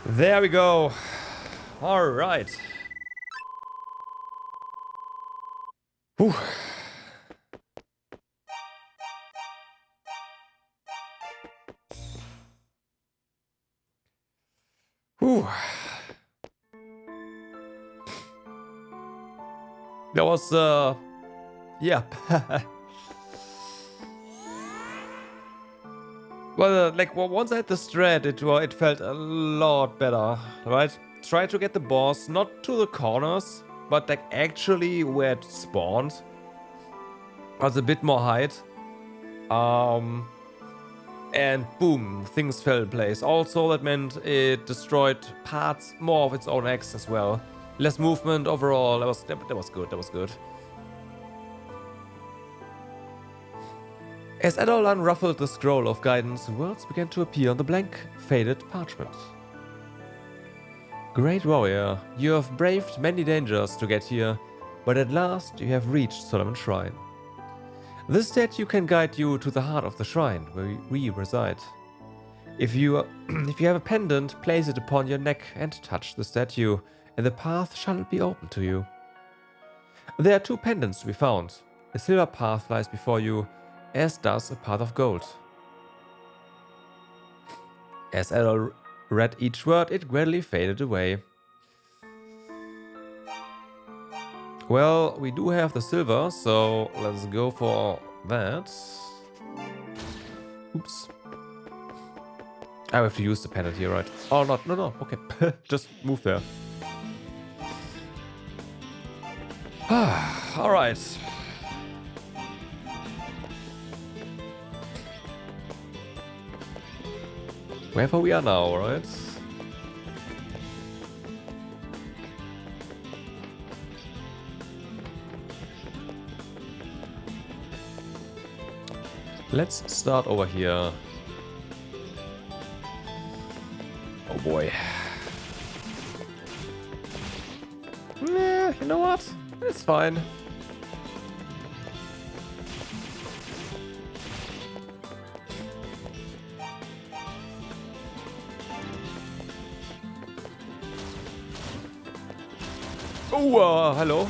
There we go. All right. Whew. Whew. That was, yeah. Well, like, once I had the strat, it felt a lot better, right? Try to get the boss, not to the corners, but like actually where it spawned. Was a bit more height. And boom, things fell in place. Also, that meant it destroyed parts, more of its own X as well. Less movement overall. That was good. That was good. As Adol unruffled the scroll of guidance, words began to appear on the blank, faded parchment. Great warrior, you have braved many dangers to get here, but at last you have reached Soloman's Shrine. This statue can guide you to the heart of the shrine, where we reside. If you have a pendant, place it upon your neck and touch the statue, and the path shall be open to you. There are 2 pendants to be found. A silver path lies before you, as does a path of gold. As Adol read each word, it gradually faded away. Well, we do have the silver, so let's go for that. Oops. I have to use the pendant here, right? Oh, not, no, okay. Just move there. Alright. Wherever we are now, right? Let's start over here. Oh boy. You know what? It's fine. Oh, hello.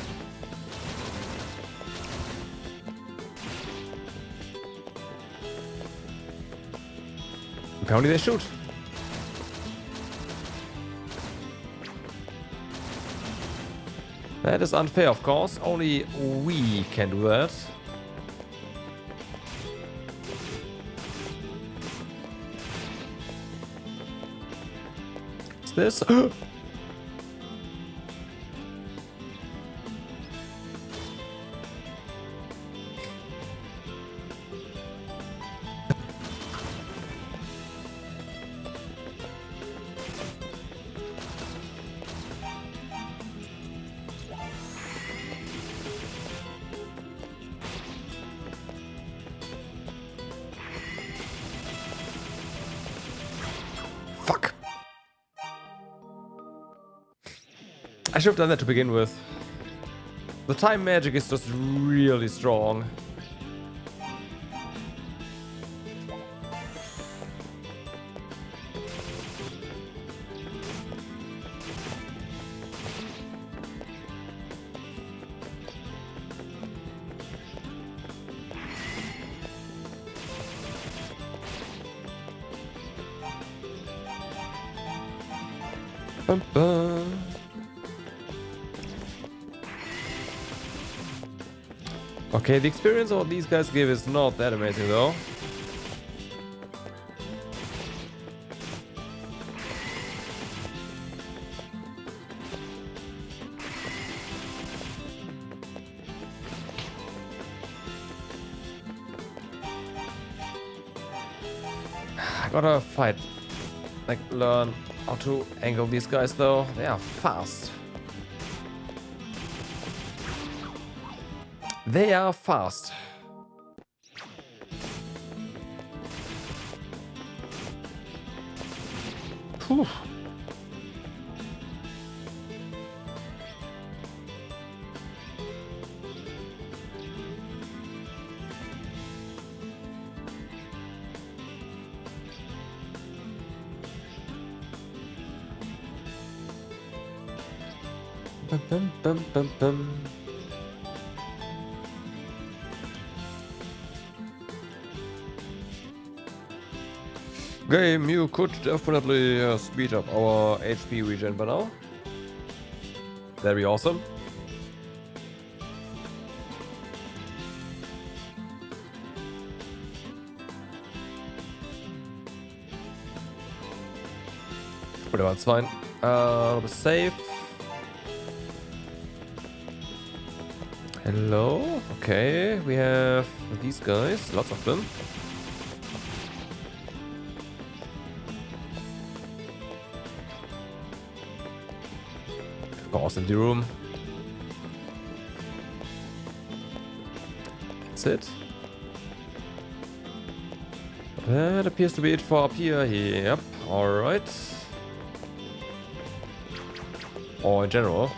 Apparently they shoot. That is unfair, of course. Only we can do that. Is this? Fuck. I should have done that to begin with. The time magic is just really strong. Bum, bum. Okay, the experience all these guys give is not that amazing though. I gotta fight, like learn how to angle these guys though. They are fast. They are fast. Whew. Bum, bum, bum, bum, bum. Game, you could definitely speed up our HP regen by now. That'd be awesome. Whatever, it's fine. We're safe. Hello. Okay, we have these guys, lots of them. Of course, in the room. That's it. That appears to be it for up here. Yep. All right. Or in general.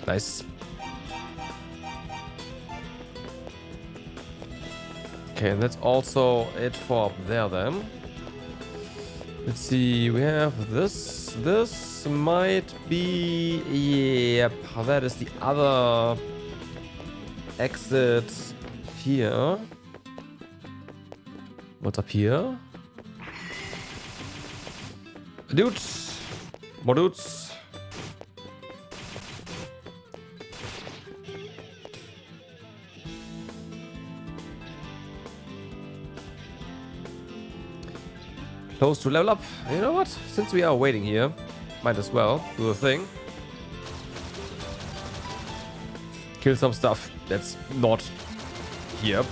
Nice. Okay, and that's also it for up there then. Let's see, we have this. This might be... Yep, that is the other exit here. What's up here? Dudes! More dudes! Close to level up. You know what? Since we are waiting here, might as well do the thing. Kill some stuff that's not here.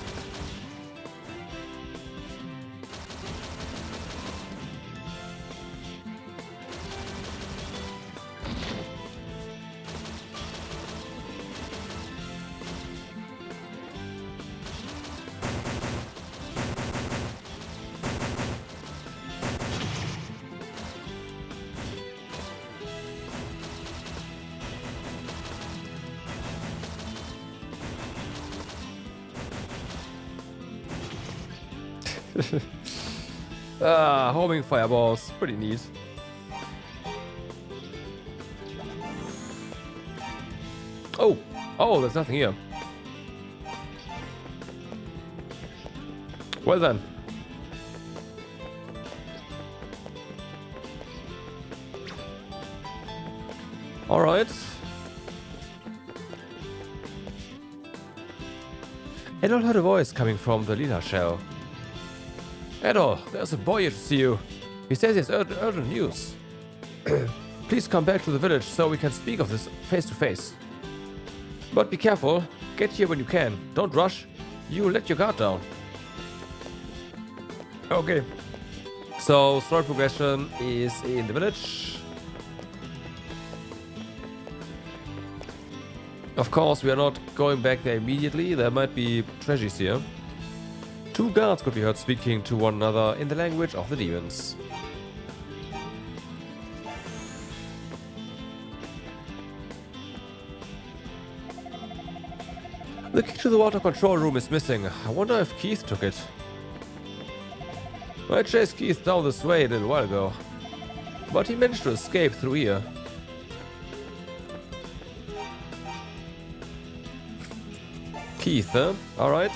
Homing fireballs, pretty neat. Oh, there's nothing here. Well then. All right. Edol heard a voice coming from the Lila shell. Edol, there's a boy here to see you. He says he has urgent news. Please come back to the village so we can speak of this face to face. But be careful. Get here when you can. Don't rush. You let your guard down. Okay. So, story progression is in the village. Of course, we are not going back there immediately. There might be treasures here. Two guards could be heard speaking to one another in the language of the demons. The key to the water control room is missing. I wonder if Keith took it. I chased Keith down this way a little while ago, but he managed to escape through here. Keith, huh? Alright.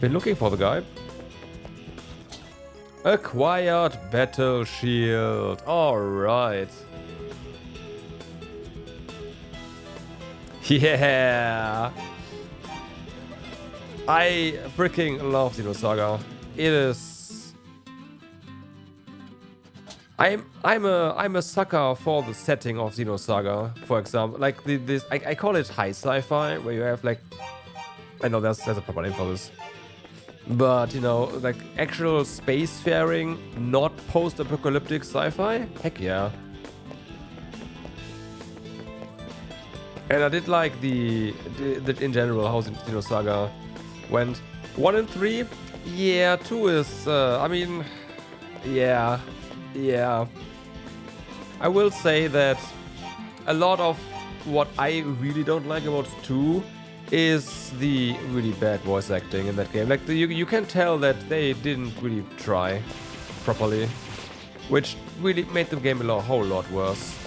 Been looking for the guy. Acquired battle shield. Alright. Yeah. I freaking love Xenosaga. It is. I'm a sucker for the setting of Xenosaga. For example, like this, I call it high sci-fi, where you have like, I know there's a proper name for this, but you know, like actual spacefaring, not post-apocalyptic sci-fi. Heck yeah. And I did like the in general how Xenosaga went. 1 and 3, yeah. 2 is, I mean, yeah. I will say that a lot of what I really don't like about 2 is the really bad voice acting in that game. Like you can tell that they didn't really try properly, which really made the game a whole lot worse.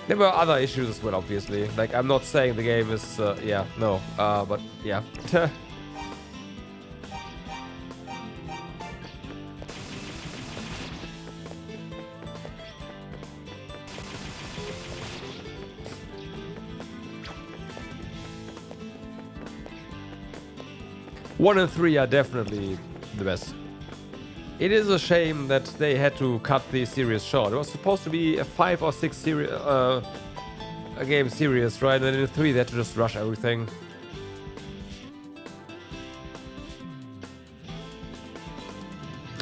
There were other issues as well, obviously. Like, I'm not saying the game is, but yeah. 1 and 3 are definitely the best. It is a shame that they had to cut the series short. It was supposed to be a 5 or 6 game series, right? And in 3 they had to just rush everything.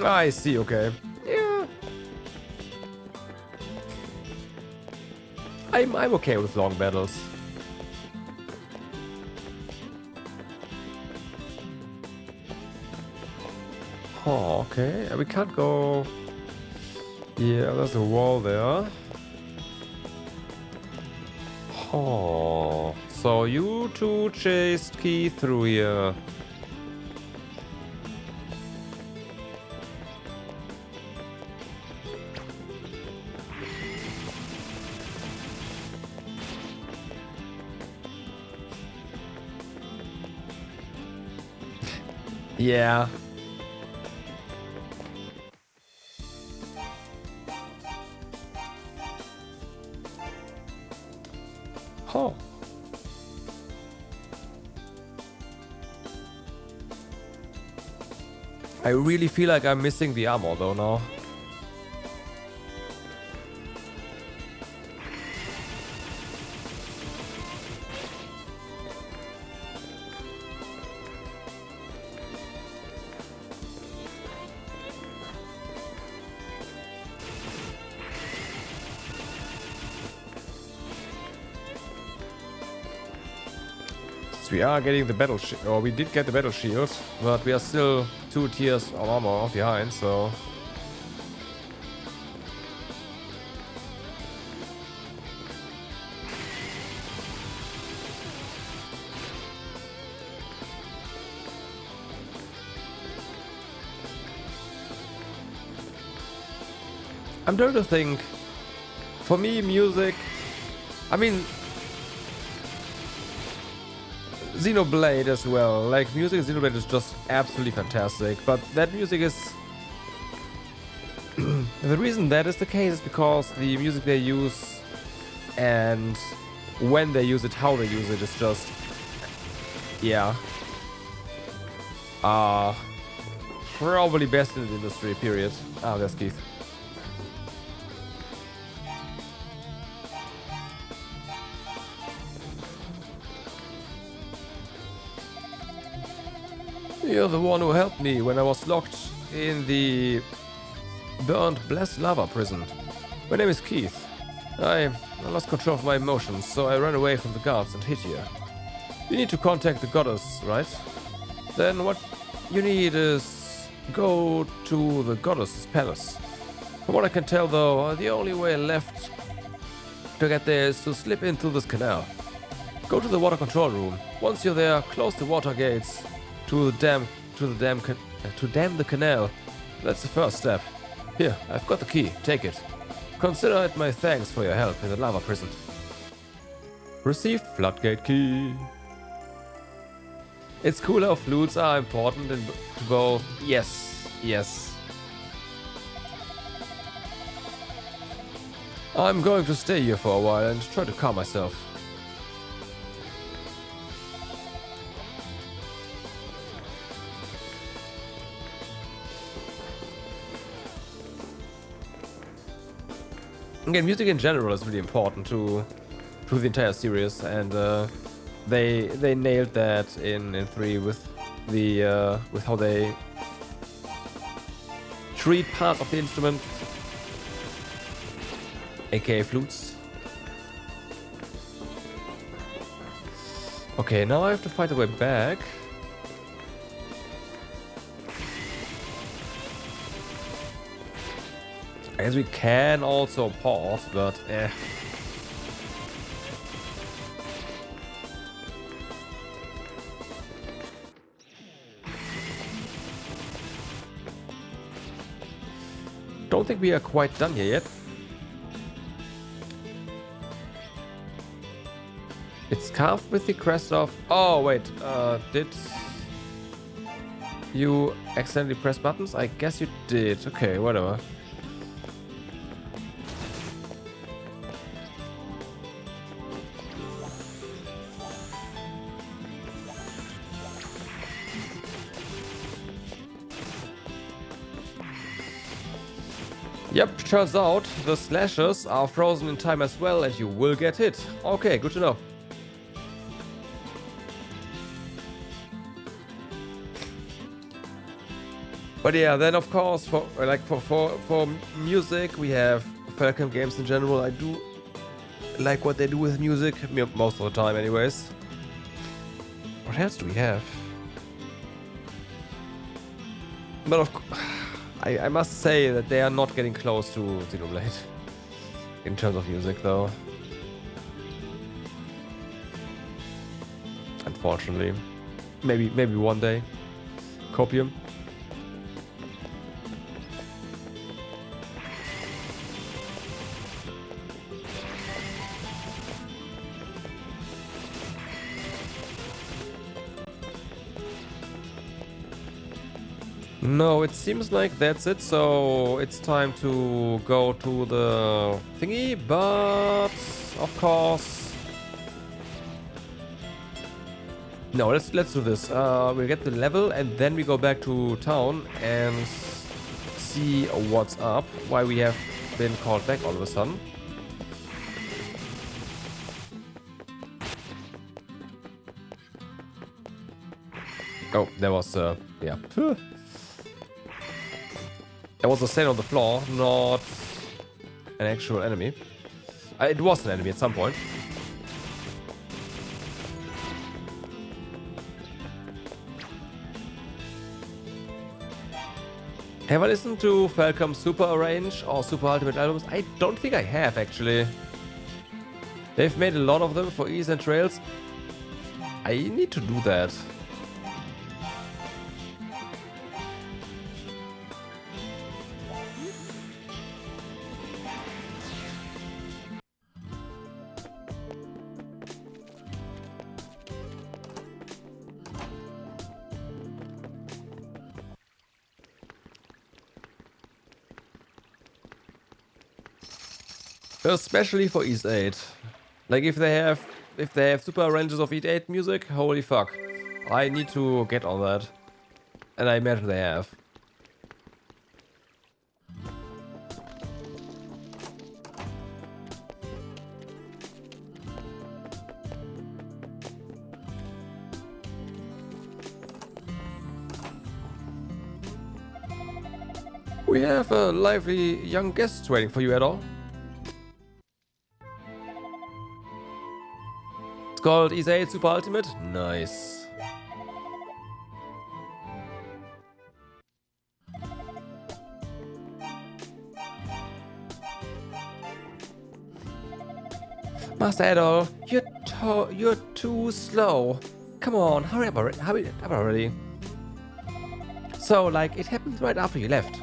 I see, okay. Yeah. I'm okay with long battles. Oh, okay. We can't go... Yeah, there's a wall there. Oh, so you two chased Keith through here. Yeah. Oh. I really feel like I'm missing the armor though now. We are getting the battle shield, or we did get the battle shield, but we are still 2 tiers of armor behind, so... I'm trying to think, for me music, I mean, Xenoblade as well, like music in Xenoblade is just absolutely fantastic, but that music is... the reason that is the case is because the music they use and when they use it, how they use it is just... yeah. Probably best in the industry, period. Ah, there's Keith. You're the one who helped me when I was locked in the burned blessed lava prison. My name is Keith. I lost control of my emotions, so I ran away from the guards and hid here. You need to contact the goddess, right? Then what you need is go to the goddess's palace. From what I can tell though, the only way left to get there is to slip into this canal. Go to the water control room. Once you're there, close the water gates to dam the canal. That's the first step. Here, I've got the key. Take it. Consider it my thanks for your help in the lava prison. Received floodgate key. It's cool how flutes are important in both. Yes, yes. I'm going to stay here for a while and try to calm myself. Again, music in general is really important to the entire series, and they nailed that in 3 with the with how they treat parts of the instrument, aka flutes. Okay, now I have to fight the way back. I guess we can also pause, but eh. Don't think we are quite done here yet. It's carved with the crest of... Oh, wait. Did you accidentally press buttons? I guess you did. Okay, whatever. Yep, turns out the slashes are frozen in time as well and you will get hit. Okay, good to know. But yeah, then of course for music we have Falcon games in general. I do like what they do with music, most of the time anyways. What else do we have? But of course, I must say that they are not getting close to Xenoblade in terms of music, though. Unfortunately, maybe one day. Copium. No, it seems like that's it, so it's time to go to the thingy, but of course No, let's do this. We'll get the level and then we go back to town and see what's up. Why we have been called back all of a sudden. Oh, there was yeah. There was a stain on the floor, not an actual enemy. It was an enemy at some point. Have I listened to Falcom's Super Arrange or Super Ultimate albums? I don't think I have, actually. They've made a lot of them for Ease and Trails. I need to do that. Especially for East 8. Like if they have super arranges of East 8 music, holy fuck. I need to get on that. And I imagine they have. We have a lively young guest waiting for you at all. It's called East 8 Super Ultimate. Nice. Master Adol, you're too slow. Come on, hurry up already. So, like, it happened right after you left.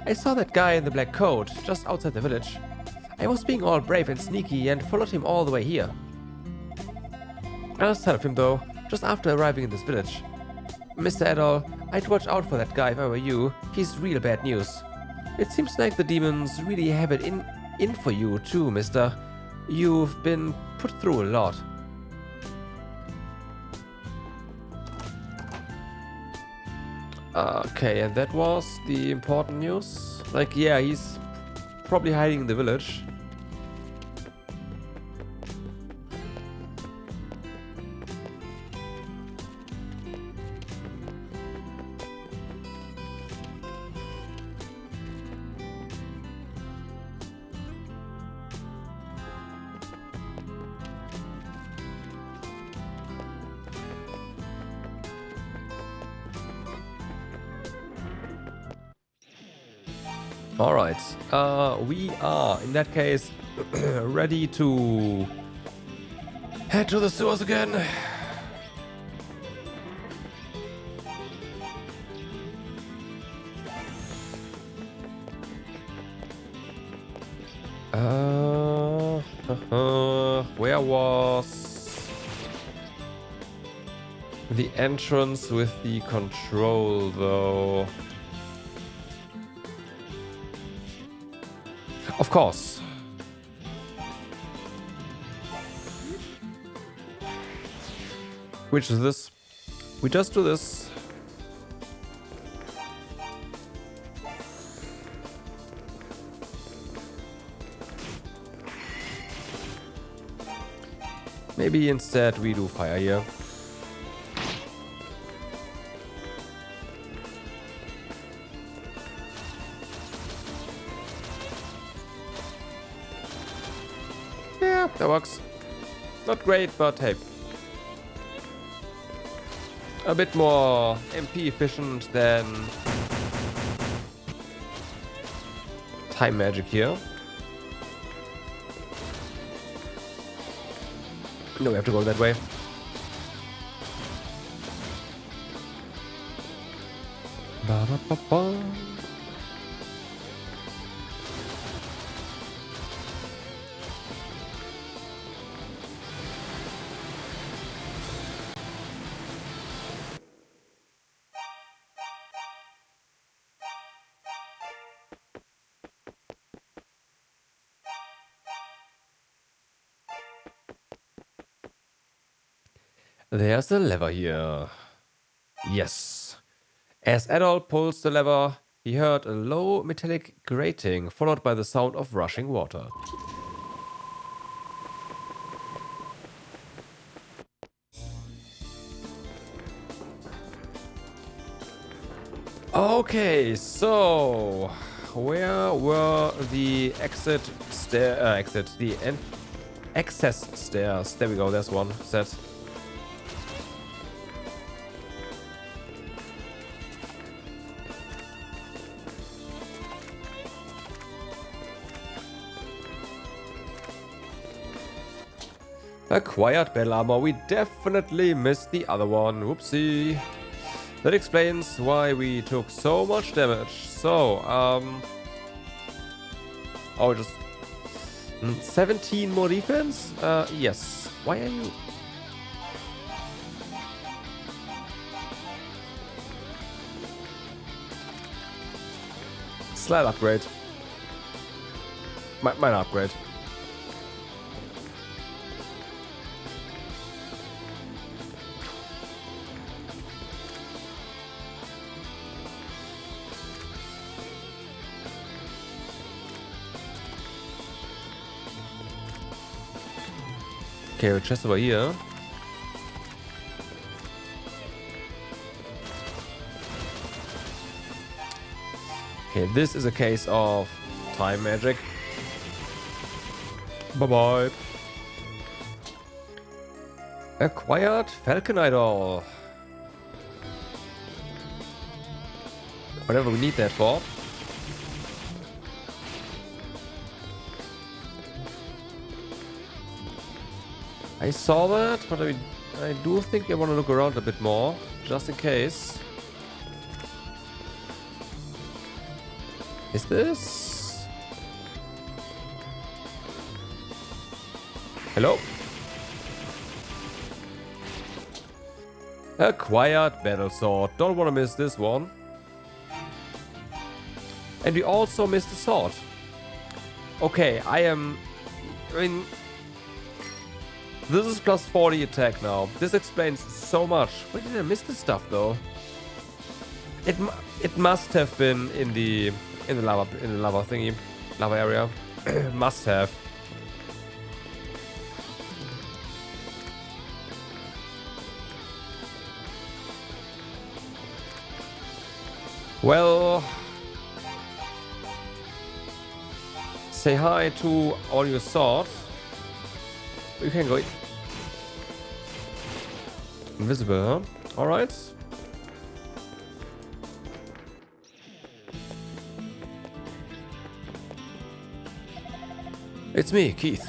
I saw that guy in the black coat just outside the village. I was being all brave and sneaky and followed him all the way here. I lost sight of him though, just after arriving in this village. Mr. Adol, I'd watch out for that guy if I were you. He's real bad news. It seems like the demons really have it in for you too, mister. You've been put through a lot. Okay, and that was the important news. Like, yeah, he's probably hiding in the village. Alright, we are, in that case, ready to head to the sewers again. Where was the entrance with the control, though? Of course. Which is this? We just do this. Maybe instead we do fire here. Yeah, that works. Not great, but hey. A bit more MP efficient than time magic here. No, we have to go that way. Ba-da-ba-ba. There's a lever here. Yes. As Adol pulls the lever, he heard a low metallic grating, followed by the sound of rushing water. Okay, so where were the access stairs? There we go, there's one set. Acquired battle armor. We definitely missed the other one. Whoopsie. That explains why we took so much damage. So, oh, just 17 more defense? Yes. Why are you... Slight upgrade. Mine upgrade. Okay, chest over here. Okay, this is a case of time magic. Bye-bye. Acquired Falcon Idol. Whatever we need that for. I saw that, but I do think I want to look around a bit more, just in case. Is this? Hello? Acquired battle sword. Don't want to miss this one. And we also missed the sword. Okay, I mean... This is plus 40 attack now. This explains so much. Where did I miss this stuff though? It must have been in the lava thingy, lava area. Must have. Well, say hi to all your swords. You can go invisible, huh? Alright. It's me, Keith.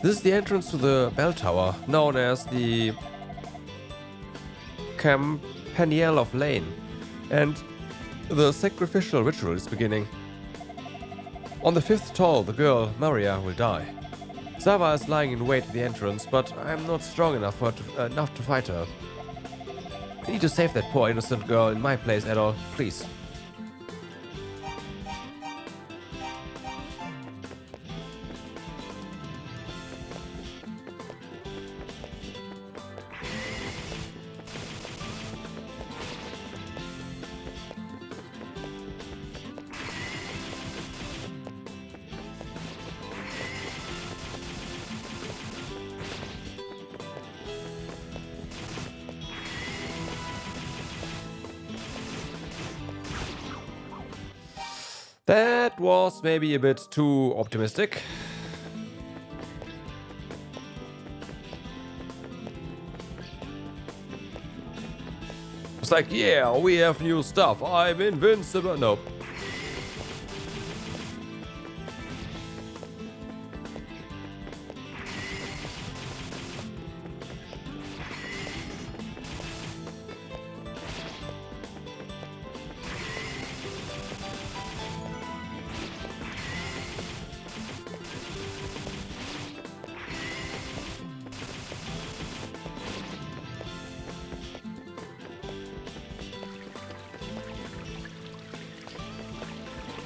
This is the entrance to the bell tower, known as the Campanile of Lane, and the sacrificial ritual is beginning. On the 5th toll, the girl, Maria, will die. Zava is lying in wait at the entrance, but I'm not strong enough to fight her. I need to save that poor innocent girl in my place at all, please. That was maybe a bit too optimistic. It's like, yeah, we have new stuff. I'm invincible. Nope.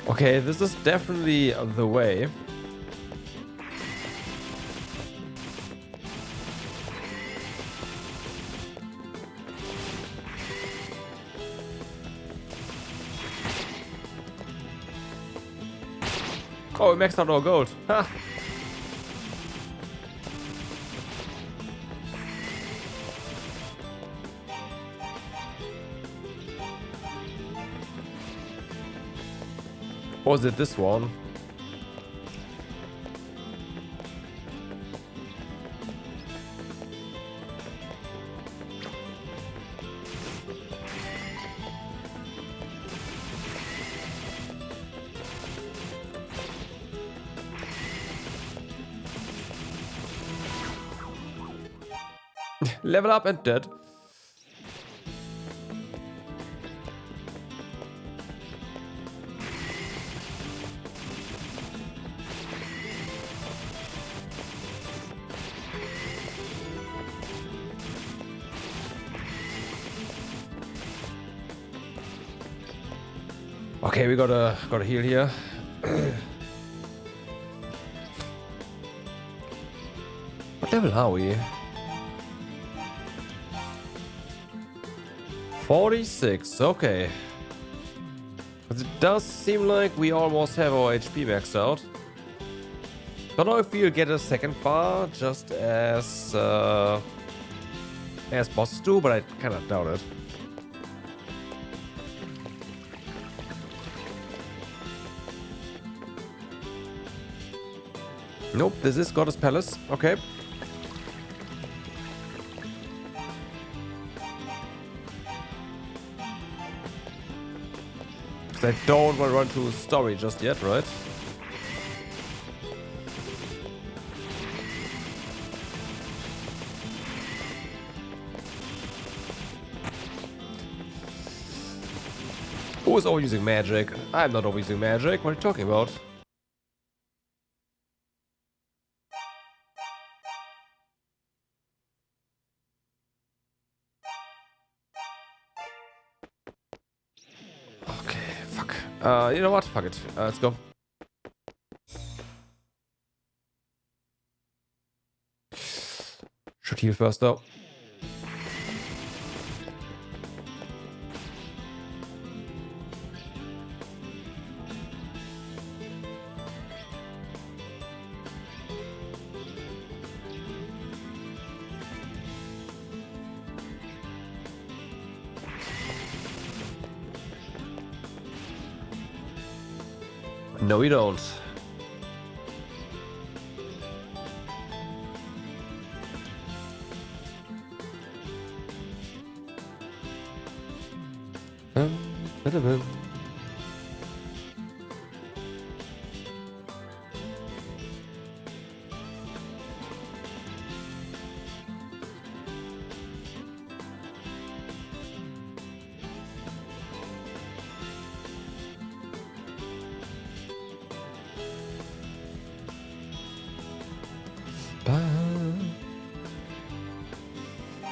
Okay, this is definitely the way. Oh, we maxed out our gold. Ha! Or was it this one? Level up and dead. Okay, we gotta heal here. What level are we? 46, okay. But it does seem like we almost have our HP maxed out. Don't know if we'll get a second bar just as bosses do, but I kinda doubt it. Nope, this is Goddess Palace. Okay. I don't want to run through a story just yet, right? Who is overusing magic? I'm not overusing magic. What are you talking about? You know what? Fuck it. Let's go. Should heal first though. No, we don't.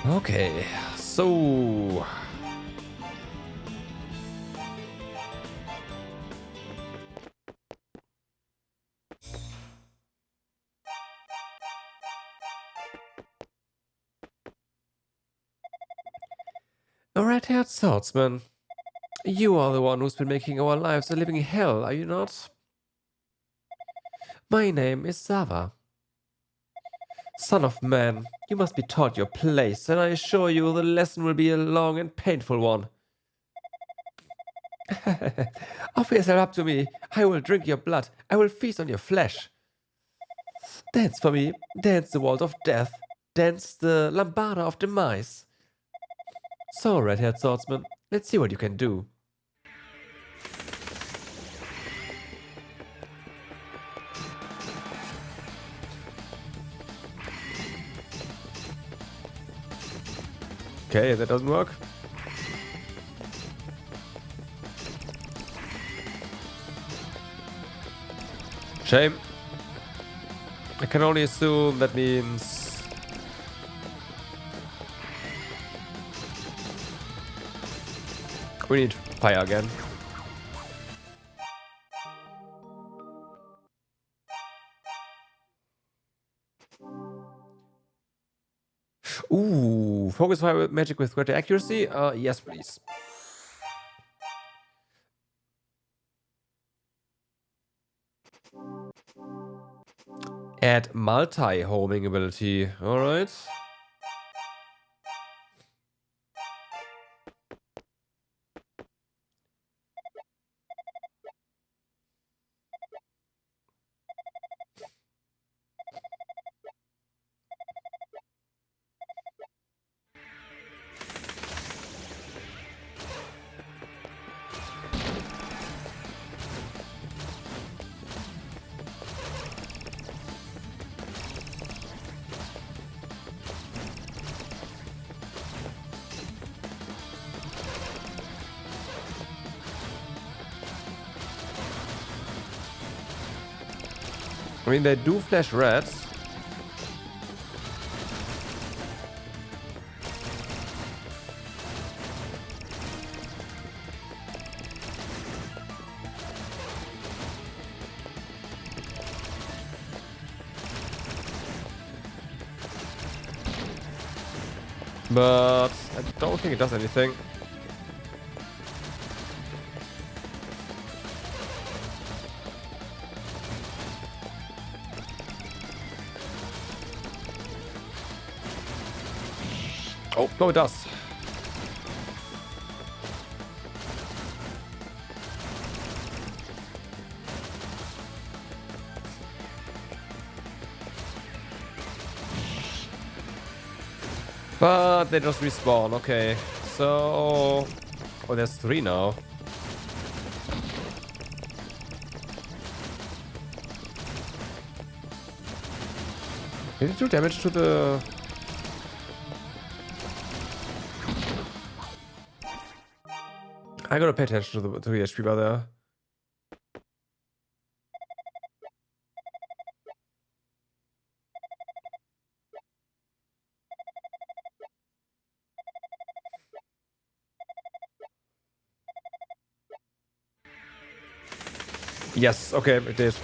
Okay, so a red-haired swordsman. You are the one who's been making our lives a living hell, are you not? My name is Zava. Son of man, you must be taught your place, and I assure you the lesson will be a long and painful one. Offer yourself up to me. I will drink your blood. I will feast on your flesh. Dance for me. Dance the waltz of death. Dance the lambada of demise. So, red-haired swordsman, let's see what you can do. Okay, that doesn't work. Shame. I can only assume that means... we need fire again. Ooh, focus fire magic with greater accuracy? Yes, please. Add multi-homing ability. Alright. I mean, they do flash red. But I don't think it does anything. Oh, no, it does. But they just respawn, okay. So... Oh, there's 3 now. Did it do damage to the... I gotta pay attention to the HP bar there. Yes, okay, it did.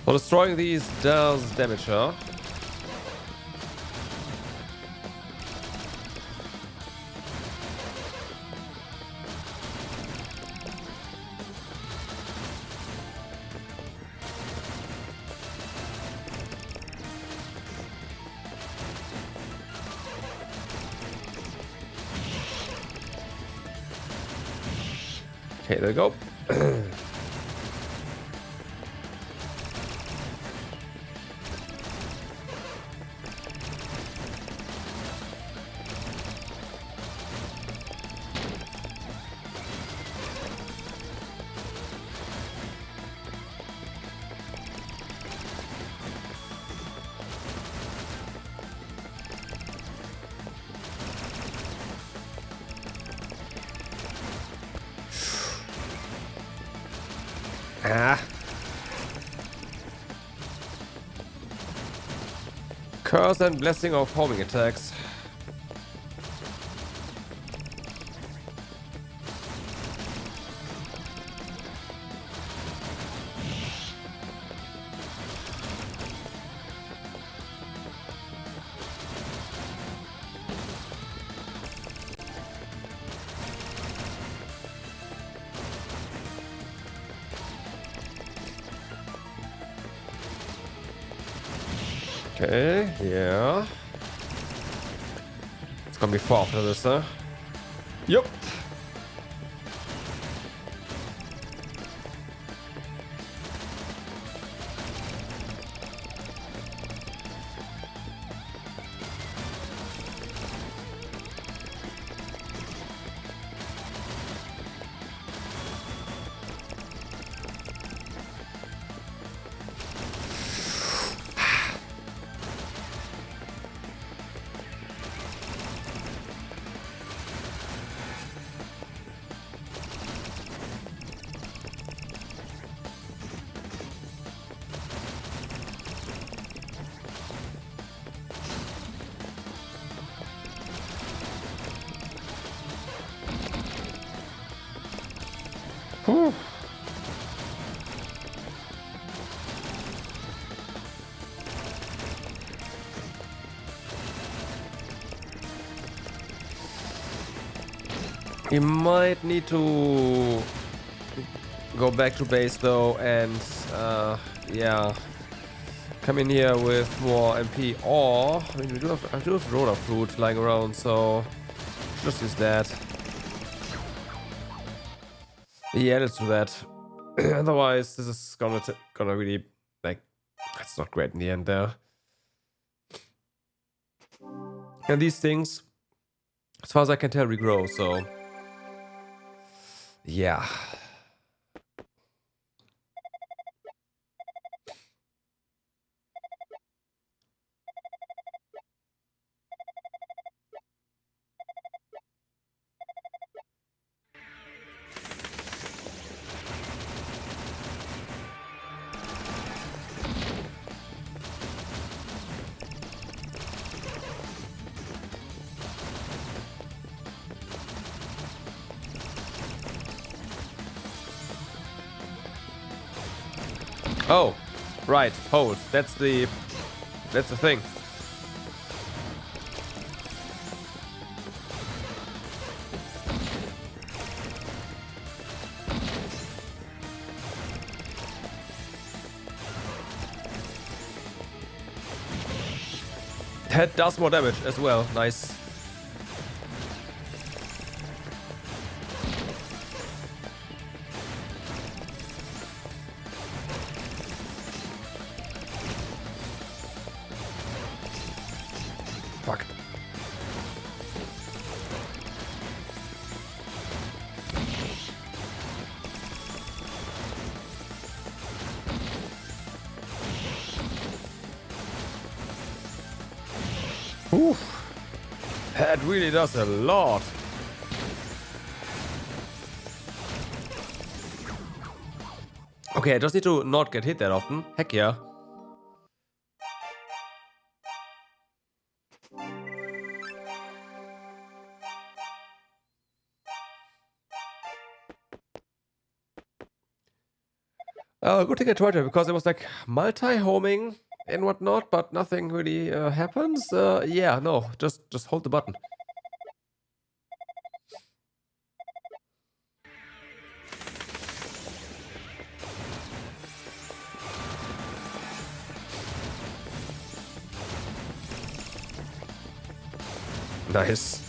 So destroying these does damage her. Okay, there we go. Ah. Curse and blessing of homing attacks. Okay, yeah. It's gonna be 4 after this, huh? Yup. Whew. We might need to go back to base though, and yeah, come in here with more MP. Or I mean, I do have roller fruit lying around, so just use that. Yeah, let's do that. Otherwise, this is gonna really like that's not great in the end there. And these things, as far as I can tell, regrow. So yeah. Oh, right, hold. That's the thing. That does more damage as well. Nice. Fuck. Oof. That really does a lot. Okay, I just need to not get hit that often. Heck yeah. Good thing I tried it because it was like multi-homing and whatnot, but nothing really happens. Yeah, no, just hold the button. Nice.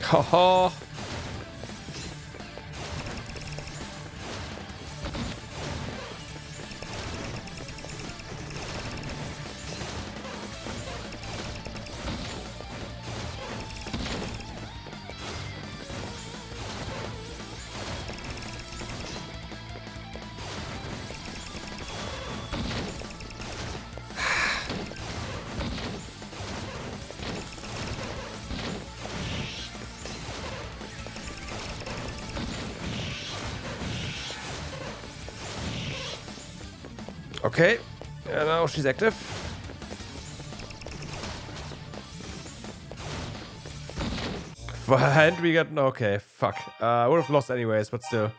Haha. Okay, and now she's active. And we got okay. Fuck. I would have lost anyways, but still.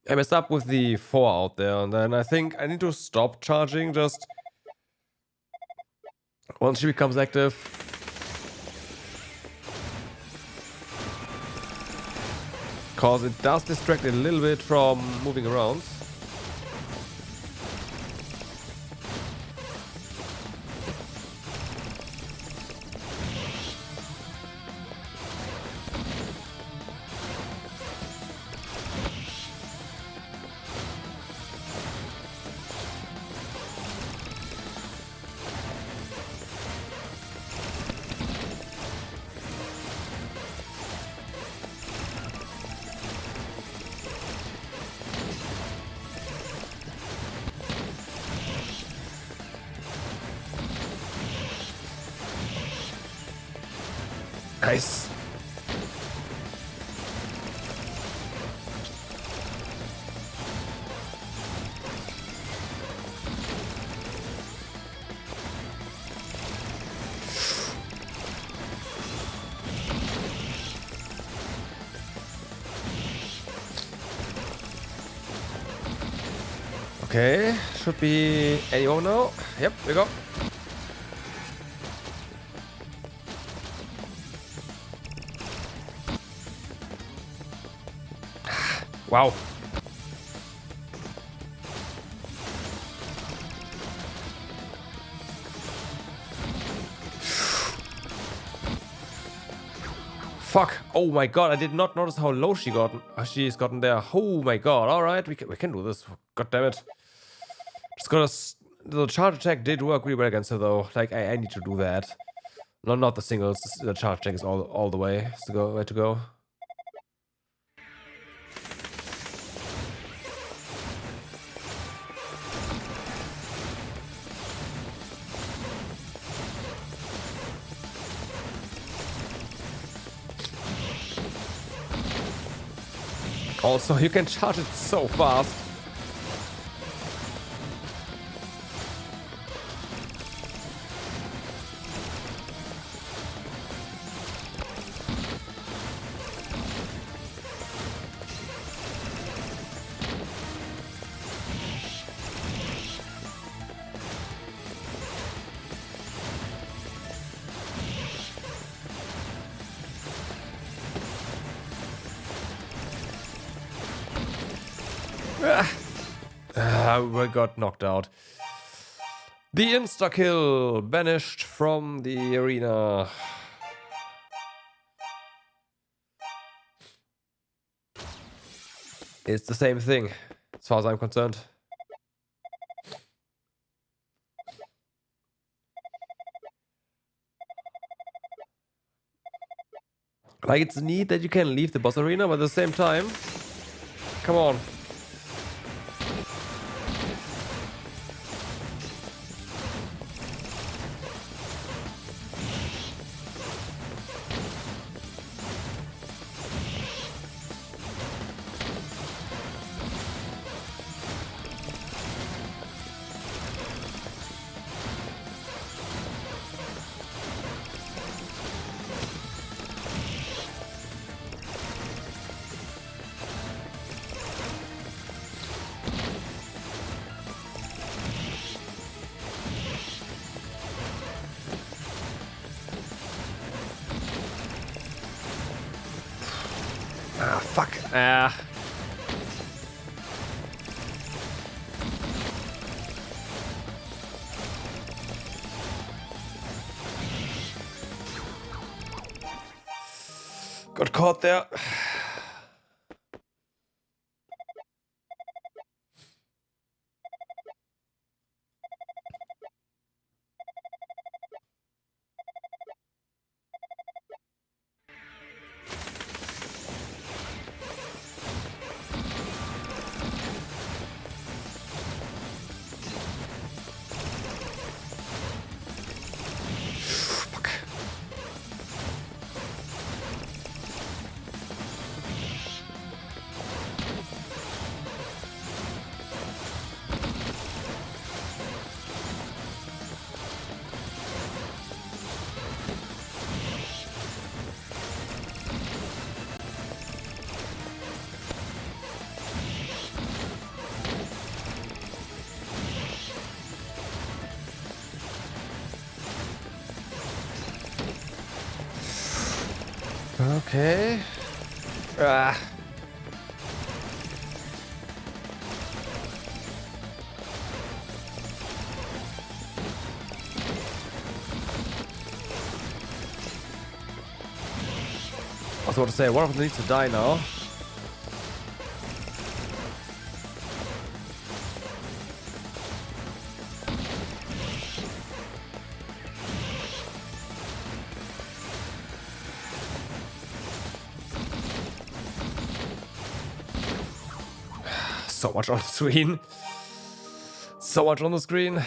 I messed up with the 4 out there, and then I think I need to stop charging just once she becomes active. Because it does distract a little bit from moving around. Nice. Okay, should be anyone now. Yep, we go. Wow. Fuck. Oh my god, I did not notice how low she's gotten there. Oh my god. Alright, we can do this. God damn it. Just gotta... The charge attack did work really well against her though. Like, I need to do that. No, not the singles. The charge attack is all the way. It's the way to go. Also, you can charge it so fast. We got knocked out. The insta-kill banished from the arena. It's the same thing, as far as I'm concerned. Like, it's neat that you can leave the boss arena, but at the same time, come on. Ah, fuck. Ah. Got caught there. Okay. Ah. I was about to say, one of them needs to die now. So much on the screen. So much on the screen.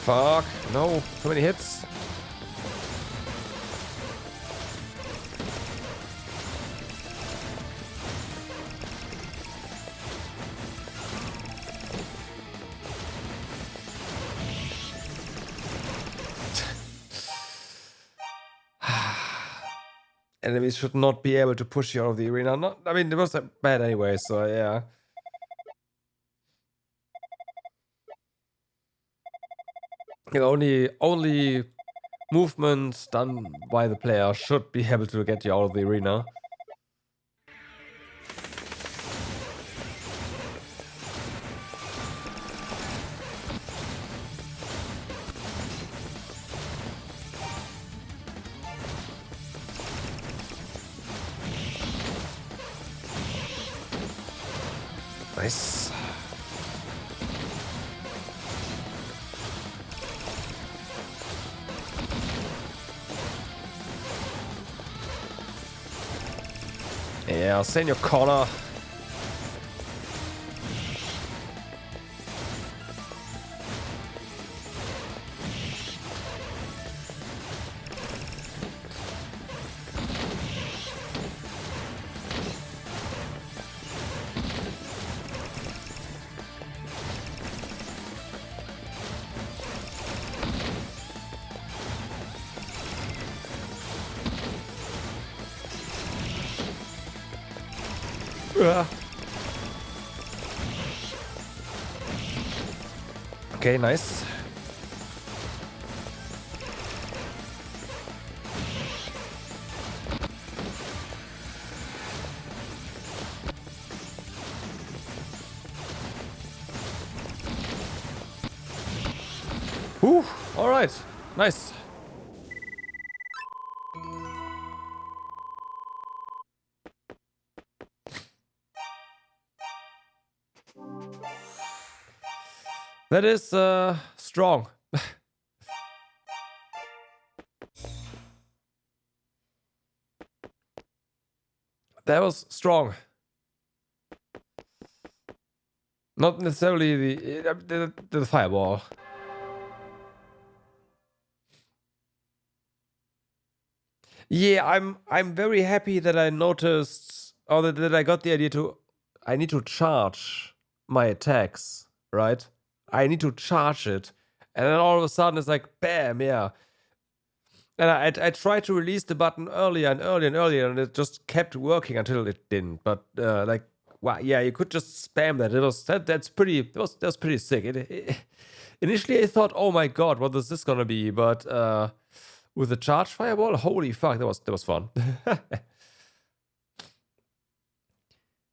Fuck. No. Too many hits. Enemies should not be able to push you out of the arena. Not, I mean, it was bad anyway, so yeah. You know, only movement done by the player should be able to get you out of the arena. Nice. Yeah, I'll stay in your corner. Okay, nice. Whew, all right, nice. That is strong. That was strong. Not necessarily the fireball. Yeah, I'm very happy that I noticed, or that I got the idea I need to charge my attacks, right? I need to charge it, and then all of a sudden it's like, bam, yeah. And I tried to release the button earlier and earlier and earlier, and it just kept working until it didn't. But like, wow, yeah, you could just spam that. That's pretty sick. Initially I thought, oh my god, what is this gonna be? But with the charge fireball, holy fuck, that was fun.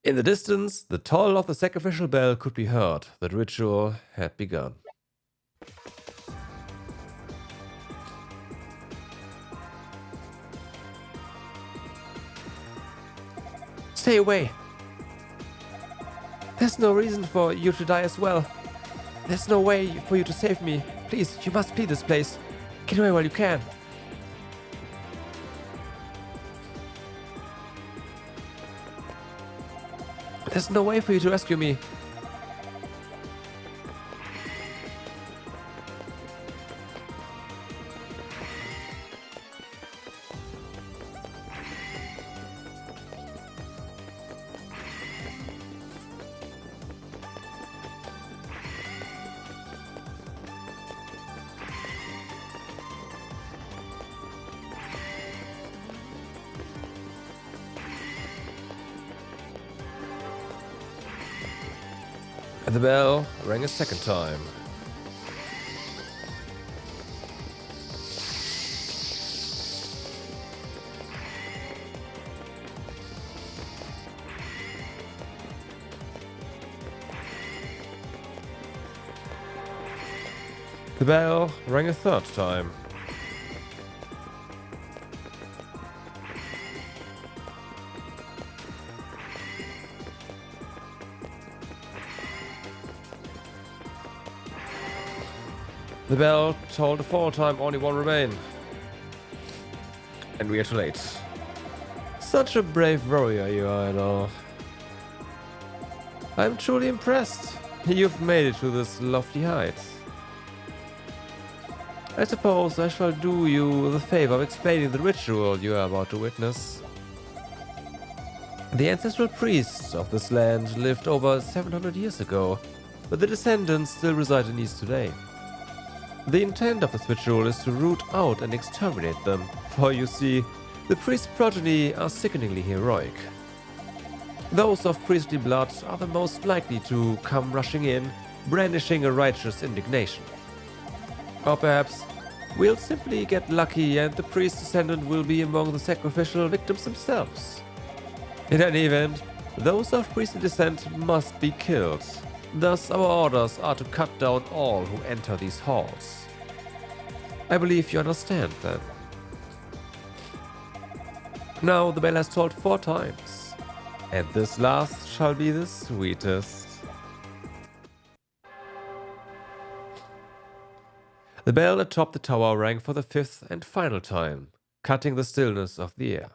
In the distance, the toll of the sacrificial bell could be heard. The ritual had begun. Stay away! There's no reason for you to die as well. There's no way for you to save me. Please, you must flee this place. Get away while you can. There's no way for you to rescue me. And the bell rang a second time. The bell rang a third time. The bell tolled a fourth time, only one remained. And we are too late. Such a brave warrior you are, and all. I'm truly impressed. You've made it to this lofty height. I suppose I shall do you the favor of explaining the ritual you are about to witness. The ancestral priests of this land lived over 700 years ago, but the descendants still reside in East today. The intent of this ritual is to root out and exterminate them, for you see, the priest progeny are sickeningly heroic. Those of priestly blood are the most likely to come rushing in, brandishing a righteous indignation. Or perhaps we'll simply get lucky and the priest's descendant will be among the sacrificial victims themselves. In any event, those of priestly descent must be killed. Thus, our orders are to cut down all who enter these halls. I believe you understand, then. Now the bell has tolled 4 times, and this last shall be the sweetest. The bell atop the tower rang for the 5th and final time, cutting the stillness of the air.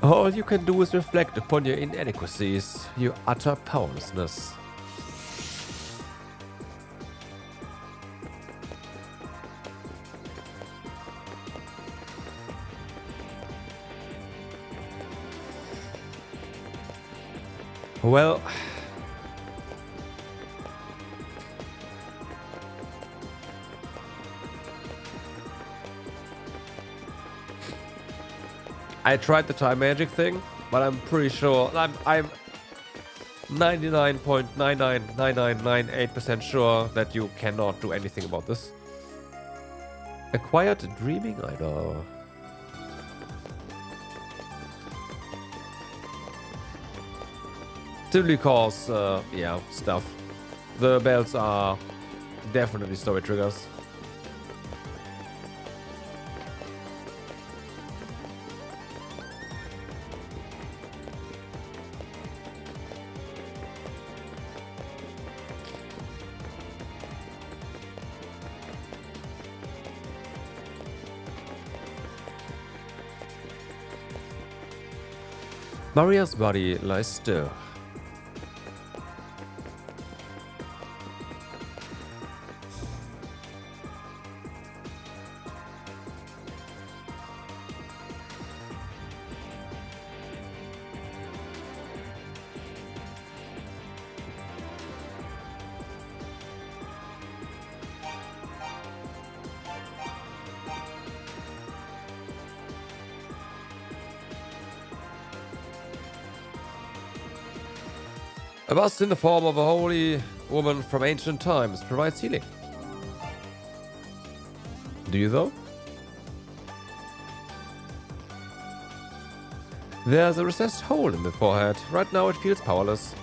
All you can do is reflect upon your inadequacies, your utter powerlessness. Well, I tried the time magic thing, but I'm pretty sure I'm 99.999998% sure that you cannot do anything about this. Acquired dreaming idol. Simply cause, yeah, stuff. The bells are definitely story triggers. Maria's body lies still. A bust in the form of a holy woman from ancient times provides healing. Do you though? There's a recessed hole in the forehead. Right now it feels powerless.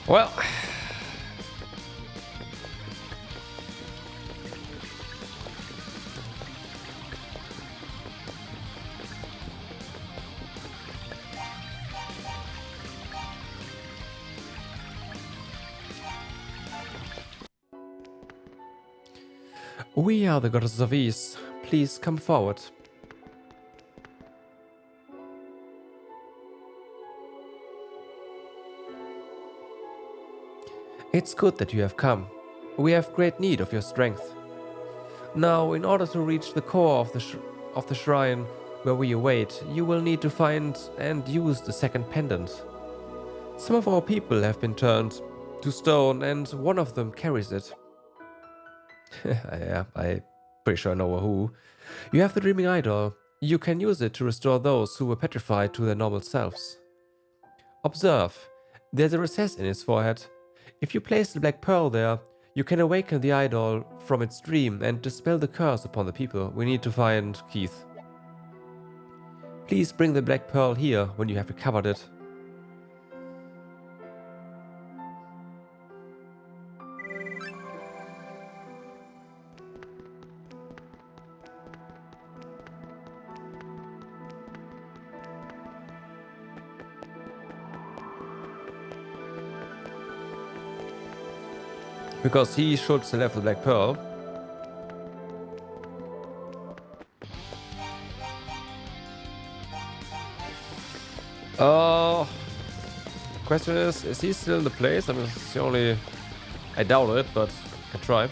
Well, we are the goddesses of ease. Please come forward. It's good that you have come. We have great need of your strength. Now, in order to reach the core of the shrine where we await, you will need to find and use the second pendant. Some of our people have been turned to stone, and one of them carries it. Yeah, I'm pretty sure I know who. You have the Dreaming Idol. You can use it to restore those who were petrified to their normal selves. Observe, there's a recess in its forehead. If you place the black pearl there, You can awaken the idol from its dream and dispel the curse upon the people. We need to find Keith. Please bring the Black Pearl here when you have recovered it. Because he should still have the Black Pearl. Question is he still in the place? I mean, it's the only... I doubt it, but I can try.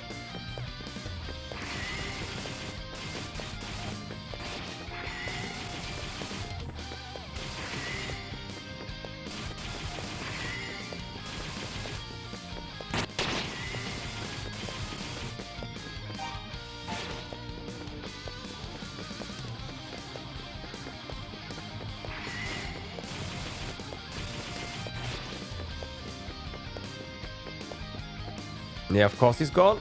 Yeah, of course he's gone.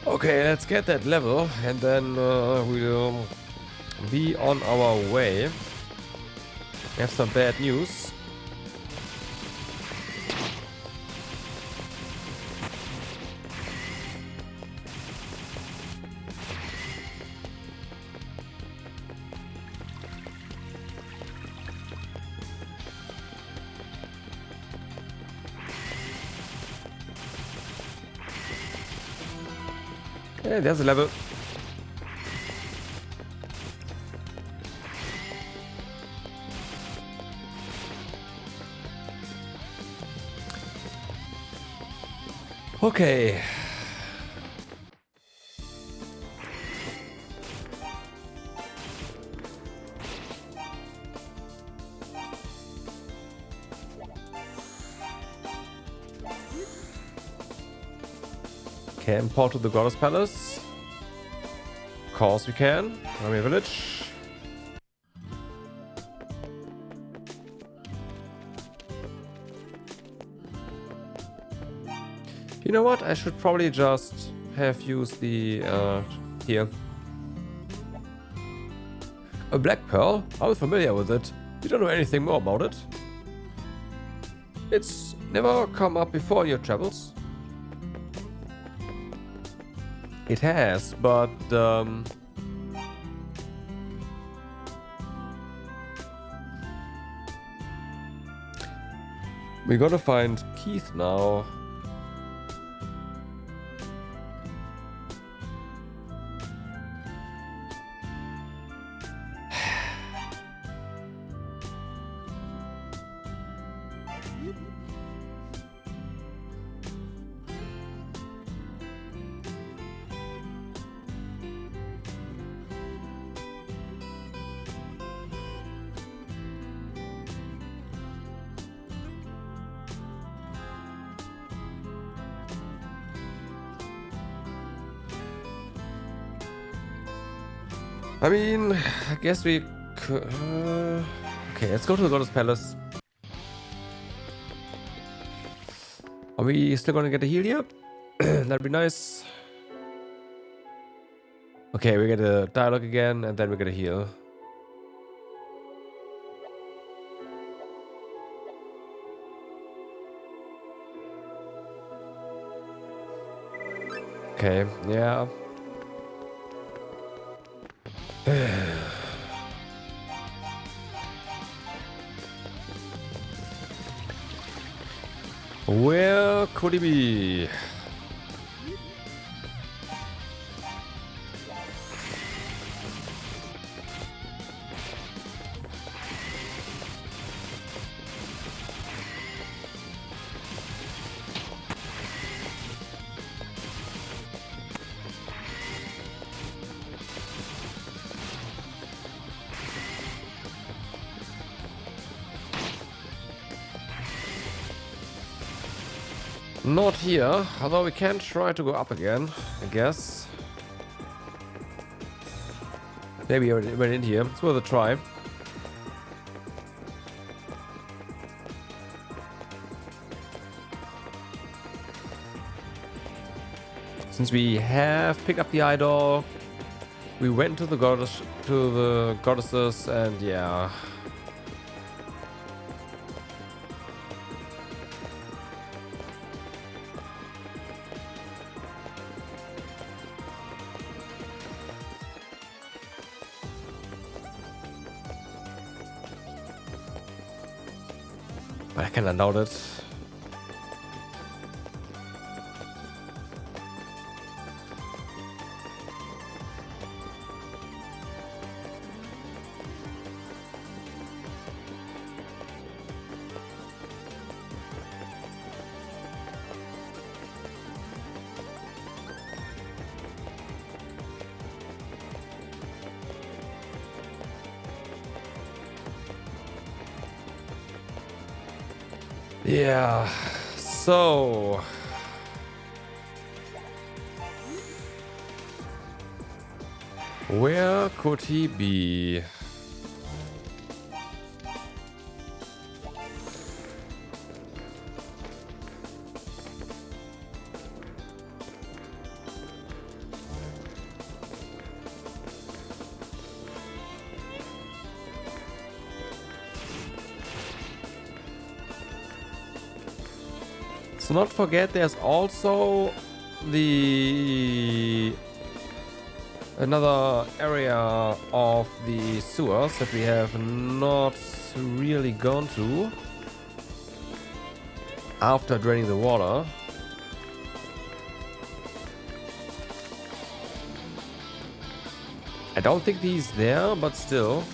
Okay, let's get that level and then we'll be on our way. We have some bad news. Yeah, there's a level. Okay. Can port to the Goddess Palace. Of course we can. Ramia Village. You know what? I should probably just have used the here. A Black Pearl? I'm familiar with it. You don't know anything more about it? It's never come up before in your travels? It has, but we gotta find Keith now. I mean, I guess we could... okay, let's go to the Goddess Palace. Are we still gonna get a heal here? That'd be nice. Okay, we get a dialogue again, and then we get a heal. Okay, yeah. Where could he be? Not here, although we can try to go up again, I guess. Maybe I went in here. It's worth a try. Since we have picked up the idol, we went to the goddesses, and yeah. I kinda doubt it. Yeah, so where could he be? So not forget, there's also another area of the sewers that we have not really gone to after draining the water. I don't think he's there, but still.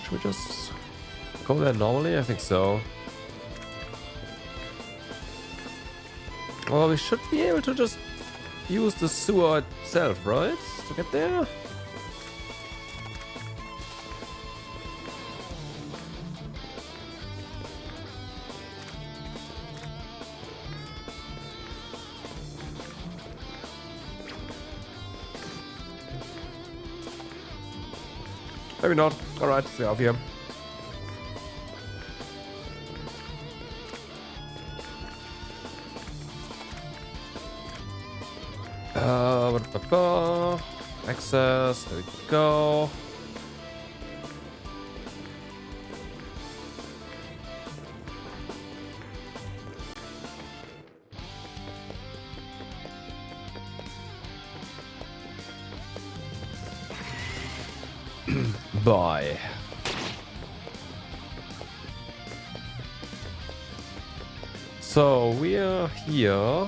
Should we just go there normally? I think so. Well, we should be able to just use the sewer itself, right? To get there? Maybe not. Alright, let's get off here. Access, there we go. Bye. So we are here.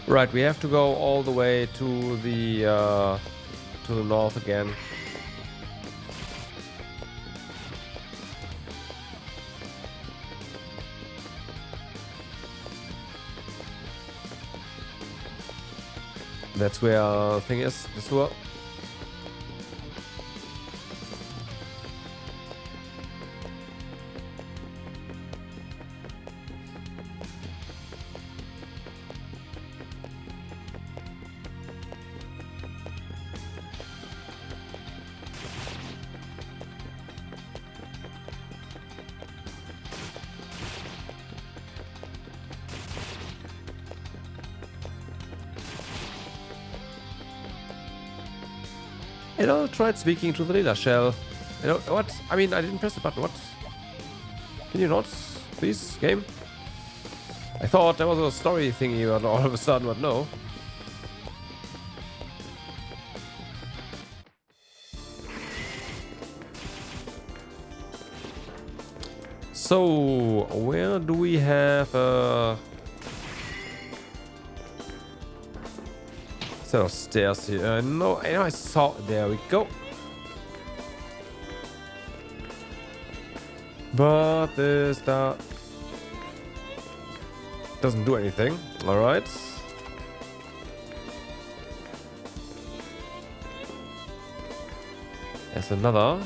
Right, we have to go all the way to the north again. That's where the thing is, the sewer. You know, tried speaking to the Lila shell. You know, what? I mean, I didn't press the button. What? Can you not? Please, game? I thought there was a story thingy all of a sudden, but no. So, where do we have Set of stairs here. No, I know I saw. There we go. But this doesn't do anything. All right. There's another.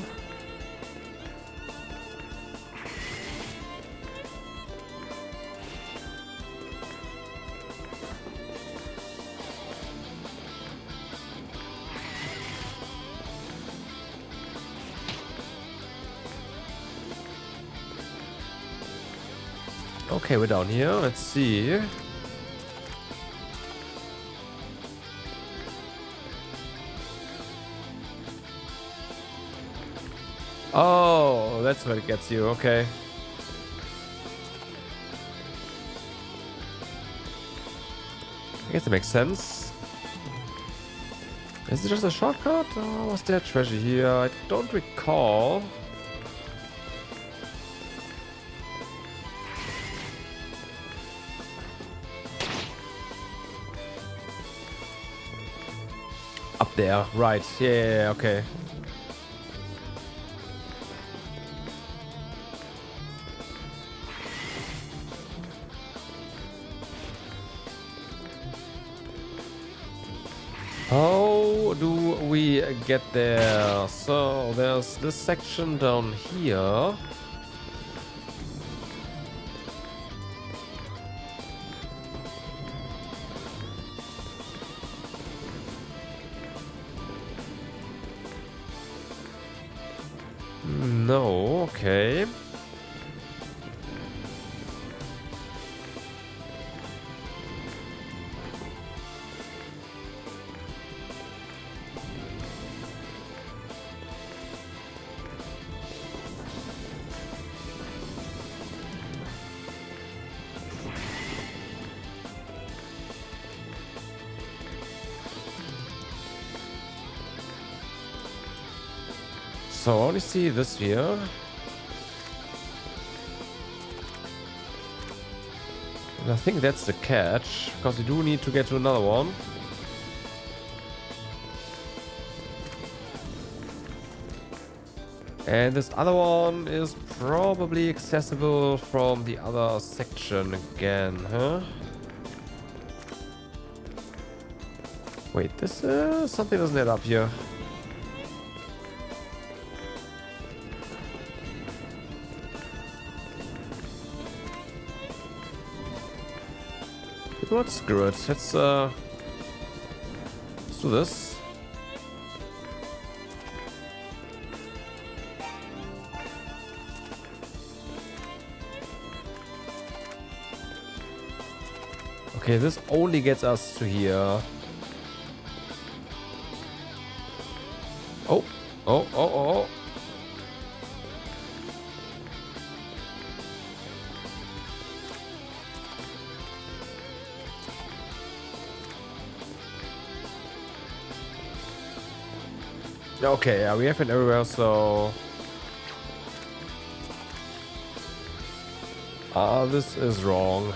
Okay, we're down here. Let's see. Oh, that's what it gets you. Okay. I guess it makes sense. Is it just a shortcut? Or was there treasure here? I don't recall. Up there, right. Yeah, okay. How do we get there? So there's this section down here. No, okay. So I only see this here. And I think that's the catch, because we do need to get to another one. And this other one is probably accessible from the other section again, huh? Wait, this something doesn't add up here. What? Screw it. Let's do this. Okay, this only gets us to here. Oh, oh, oh, oh. Okay, yeah, we have it everywhere, so... this is wrong.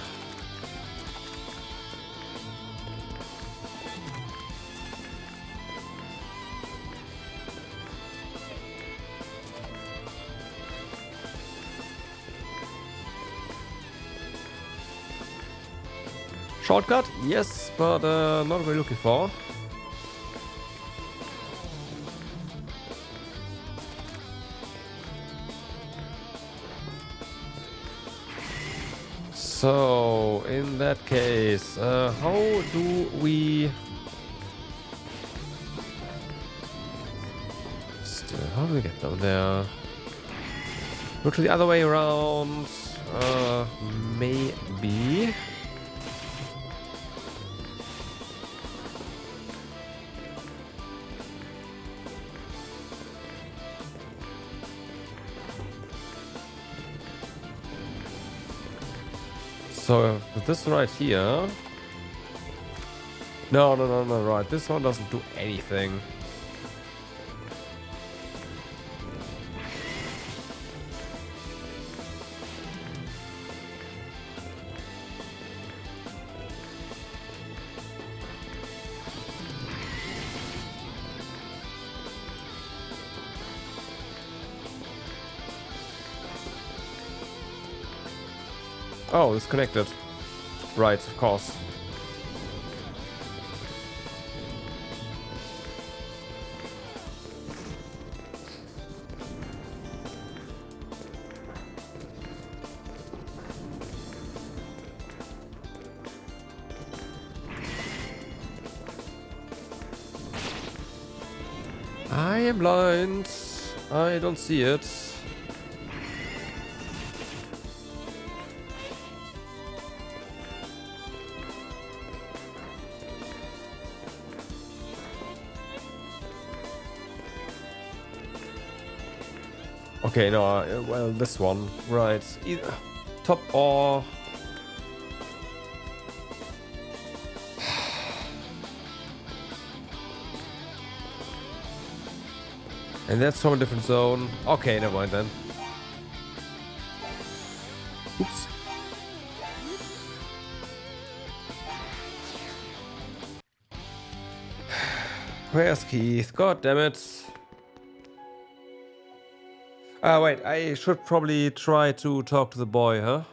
Shortcut? Yes, but not what we're looking for. So, in that case, how do we... Still, how do we get down there? Go to the other way around, maybe. So this right here. No, right. This one doesn't do anything. Oh, it's connected. Right, of course. I am blind. I don't see it. Okay, no, well, this one, right. Either top or... And that's from a different zone. Okay, never mind then. Oops. Where's Keith? God damn it. Wait, I should probably try to talk to the boy, huh?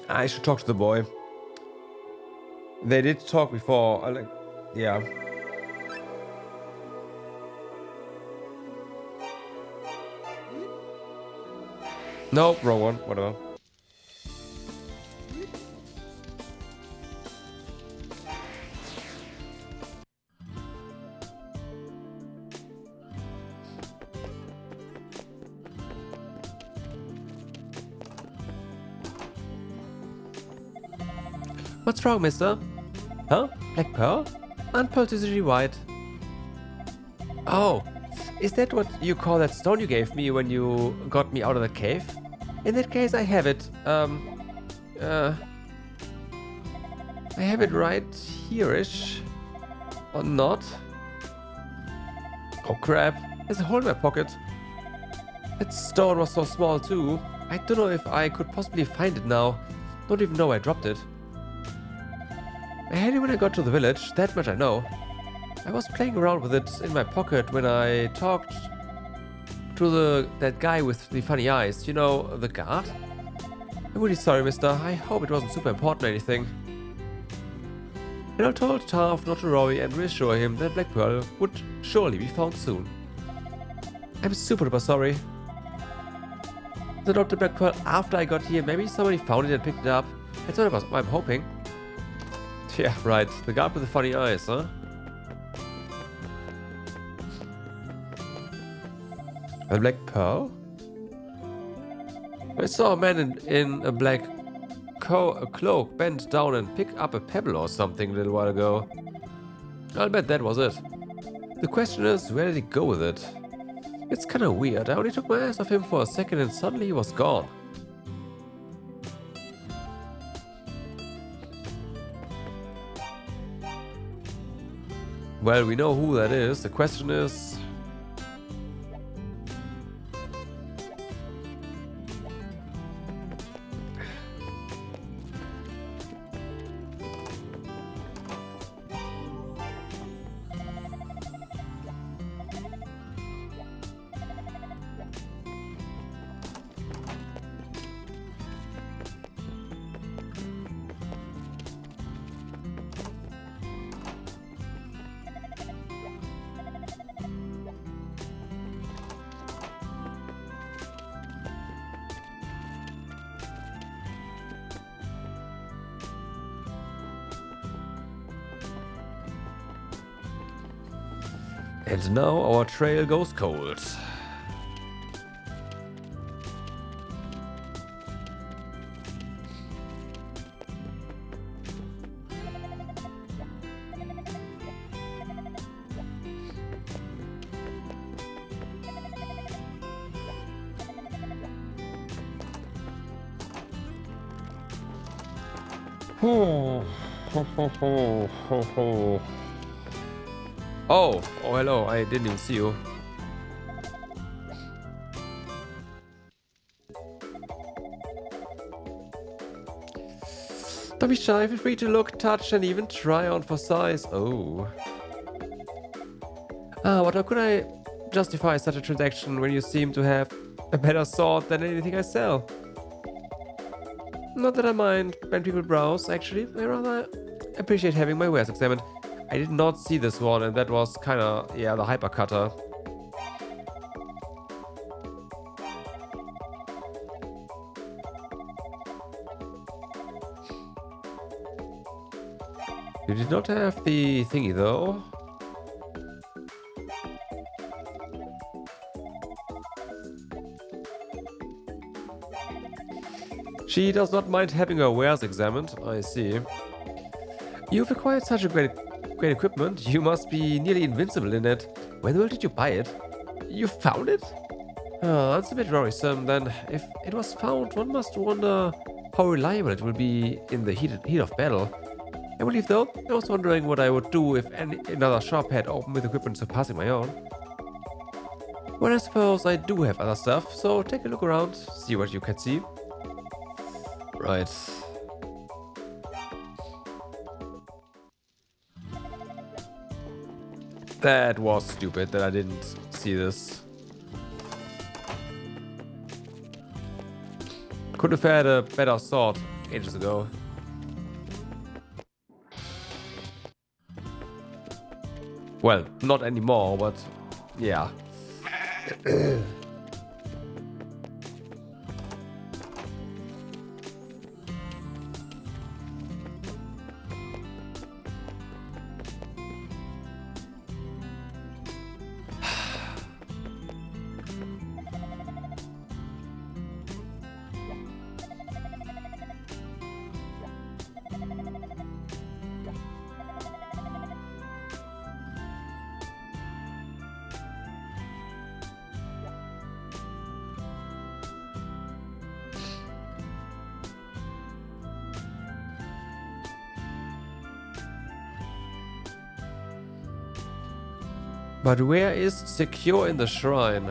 I should talk to the boy. They did talk before, like, yeah. No, wrong one, whatever. What's wrong, mister? Huh? Black pearl? Aren't pearls usually white? Oh, is that what you call that stone you gave me when you got me out of the cave? In that case, I have it. I have it right here-ish. Or not? Oh crap, there's a hole in my pocket. That stone was so small too. I don't know if I could possibly find it now. Don't even know where I dropped it. I had it when I got to the village, that much I know. I was playing around with it in my pocket when I talked to that guy with the funny eyes, you know, the guard. I'm really sorry, mister. I hope it wasn't super important or anything. And I told Tav not to worry and reassure him that Black Pearl would surely be found soon. I'm super duper sorry. The Dr. Black Pearl after I got here, maybe somebody found it and picked it up. That's what I'm hoping. Yeah, right. The guard with the funny eyes, huh? A black pearl? I saw a man in a black cloak bend down and pick up a pebble or something a little while ago. I'll bet that was it. The question is, where did he go with it? It's kinda weird. I only took my eyes off him for a second and suddenly he was gone. Well, we know who that is. The question is... And now our trail goes cold. Oh, hello, I didn't even see you. Don't be shy, feel free to look, touch, and even try on for size. Oh. But how could I justify such a transaction when you seem to have A better sword than anything I sell. Not that I mind when people browse, actually. I rather appreciate having my wares examined. I did not see this one, and that was kinda, yeah, the hyper cutter. You did not have the thingy, though. She does not mind having her wares examined. I see. You've acquired such a great equipment. You must be nearly invincible in it. When the world did you buy it? You found it? That's a bit worrisome. Then, if it was found, one must wonder how reliable it will be in the heat of battle. I believe, though, I was wondering what I would do if another shop had opened with equipment surpassing my own. Well, I suppose I do have other stuff, so take a look around, see what you can see. Right. That was stupid that I didn't see this. Could have had a better sword ages ago. Well, not anymore, but yeah. But where is secure in the shrine?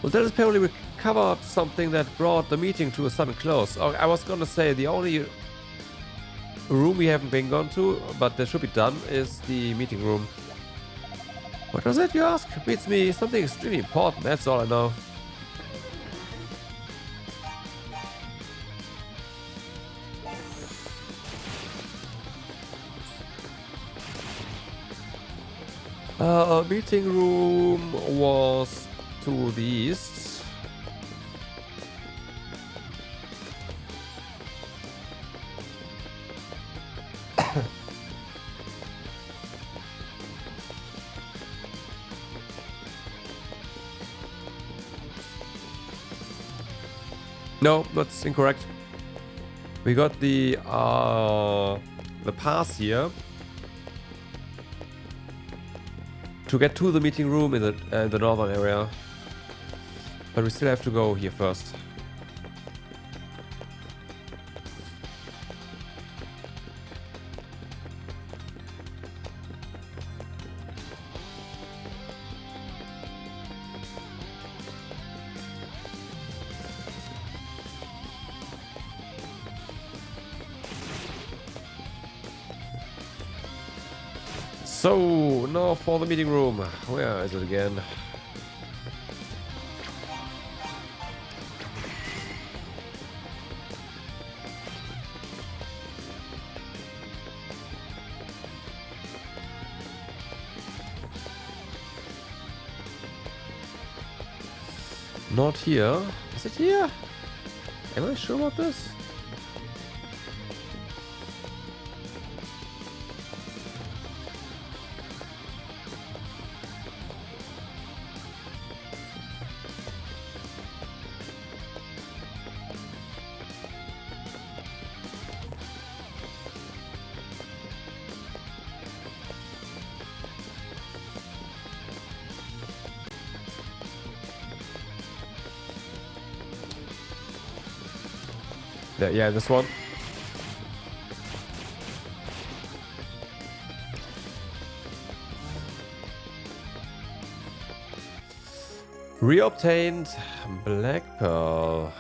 Well, that is apparently recovered something that brought the meeting to a sudden close. I was gonna say the only room we haven't been gone to, but that should be done, is the meeting room. What was it, you ask? Beats me something extremely important, that's all I know. Meeting room was to the east. No, that's incorrect. We got the pass here to get to the meeting room in the northern area, but we still have to go here first. So, now for the meeting room. Where is it again? Not here. Is it here? Am I sure about this? Yeah, this one. Reobtained Black Pearl.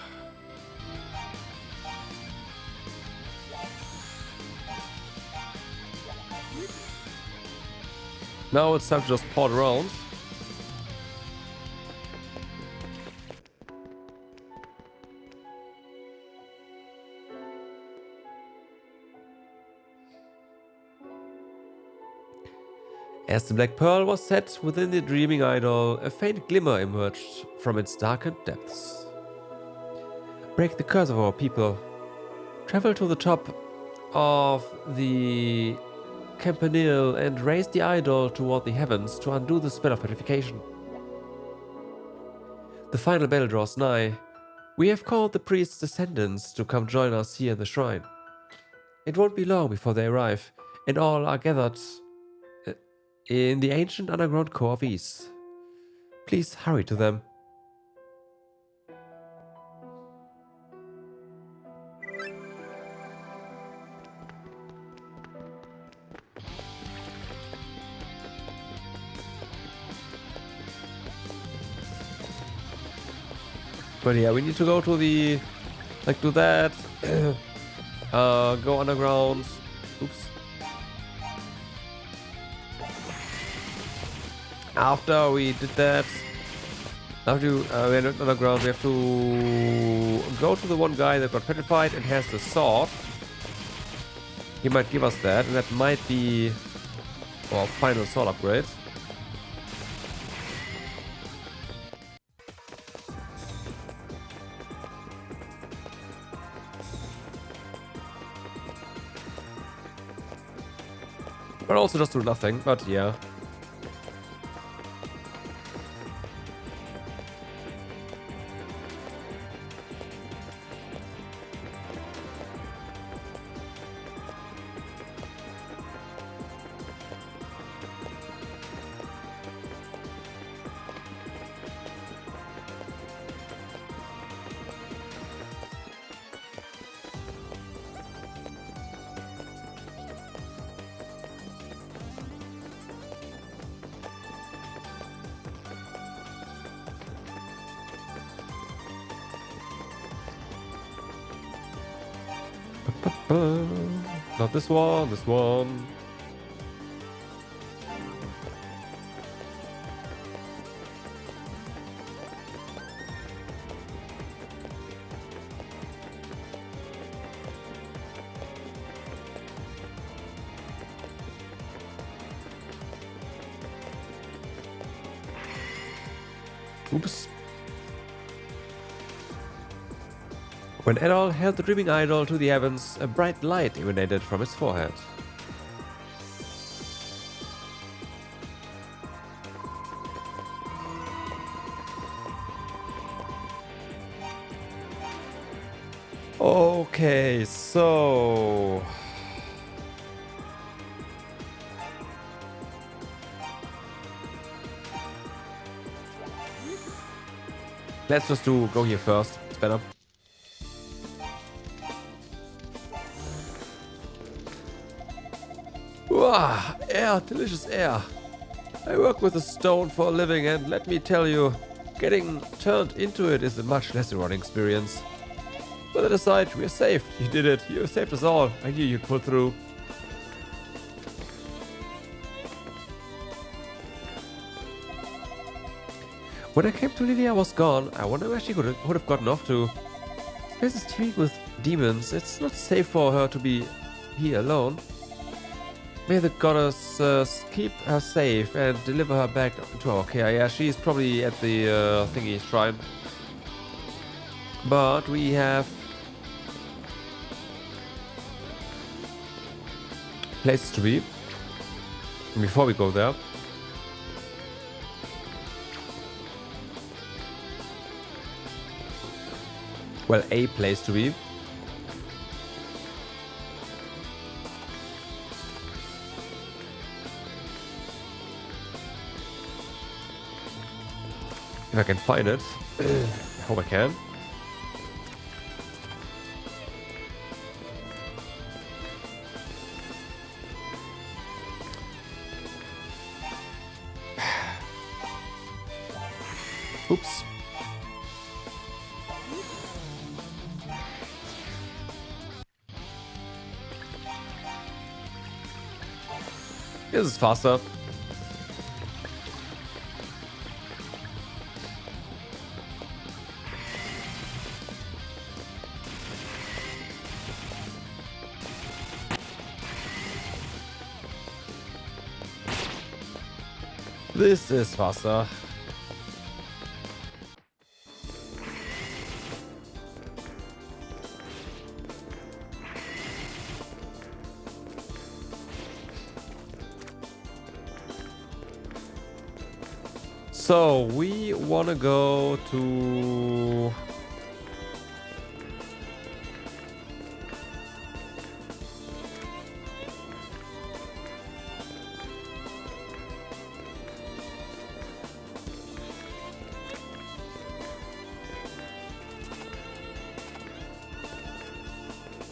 Now it's time to just port around. As the Black Pearl was set within the dreaming idol, a faint glimmer emerged from its darkened depths. Break the curse of our people. Travel to the top of the Campanile and raise the idol toward the heavens to undo the spell of purification. The final battle draws nigh. We have called the priest's descendants to come join us here in the shrine. It won't be long before they arrive, and all are gathered in the ancient underground core of East. Please hurry to them. But yeah, we need to go to the... like, do that. Go underground. Oops. After we did that, after we went underground, we have to go to the one guy that got petrified and has the sword. He might give us that, and that might be our final sword upgrade. But also just do nothing, but yeah. Not this one, this one. Oops. When Adol held the dreaming idol to the heavens, a bright light emanated from his forehead. Okay, so... let's just go here first. It's better. Wow, air, delicious air. I work with a stone for a living, and let me tell you, getting turned into it is a much less rewarding experience. But that aside, we're safe. You did it. You saved us all. I knew you'd pull through. When I came to Lydia was gone. I wonder where she would have gotten off to. This is teeming with demons. It's not safe for her to be here alone. May the goddess keep her safe and deliver her back to our care. Yeah, she's probably at the thingy shrine. But we have places to be before we go there. Well, a place to be. If I can find it. I hope I can. Oops. This is faster. This is faster. So we wanna go to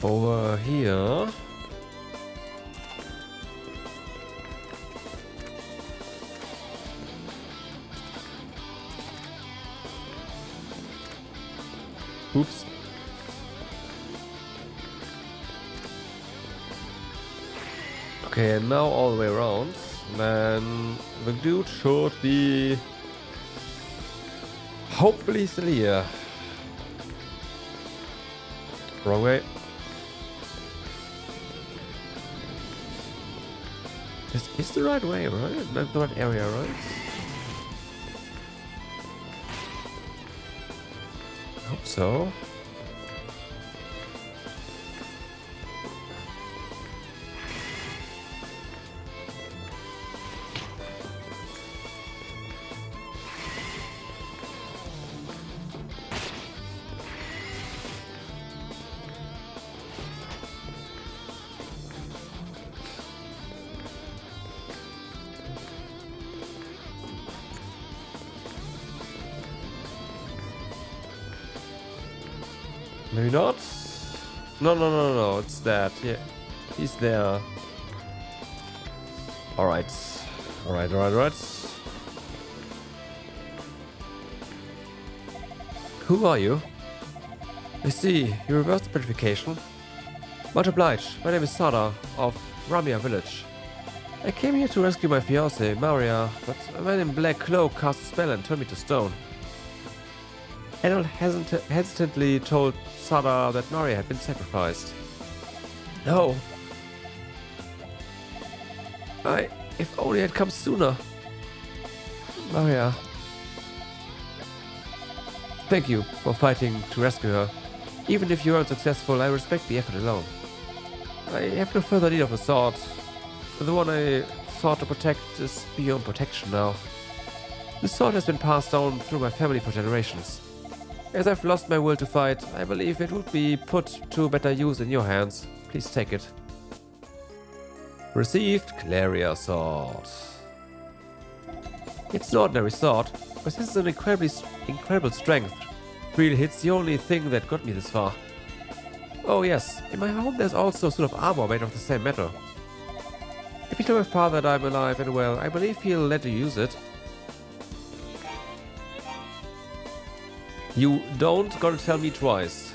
over here. Oops. Okay, and now all the way around. Then the dude should be hopefully still here. Wrong way. This is the right way, right? Not the right area, right? I hope so. Maybe not? No, it's that. Yeah, he's there. Alright. Alright. Who are you? I see, you reversed the petrification. Much obliged. My name is Sada of Ramia Village. I came here to rescue my fiancée, Maria, but a man in black cloak cast a spell and turned me to stone. Adol hesitantly told Sada that Maria had been sacrificed. No. If only I'd come sooner. Maria. Thank you for fighting to rescue her. Even if you are unsuccessful, I respect the effort alone. I have no further need of a sword. The one I sought to protect is beyond protection now. The sword has been passed down through my family for generations. As I've lost my will to fight, I believe it would be put to better use in your hands. Please take it. Received Claria Sword. It's an ordinary sword, but this is an incredible strength. Real hit's the only thing that got me this far. Oh yes, in my home there's also a sort of armor made of the same metal. If you tell my father that I'm alive and well, I believe he'll let you use it. You don't gotta tell me twice.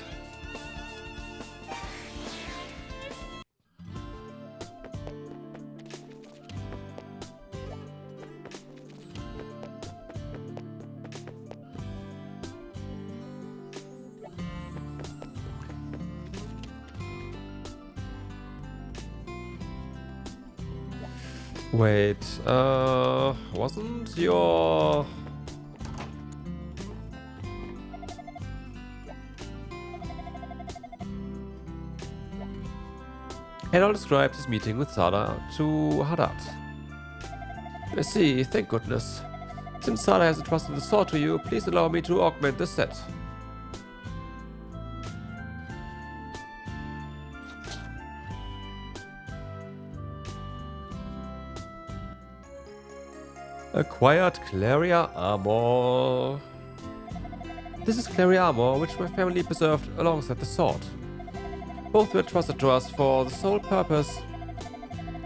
Wait, wasn't your... Adol described his meeting with Sada to Hideout. I see, thank goodness. Since Sada has entrusted the sword to you, please allow me to augment the set. Acquired Claria Armor. This is Claria Armor, which my family preserved alongside the sword. Both were trusted to us for the sole purpose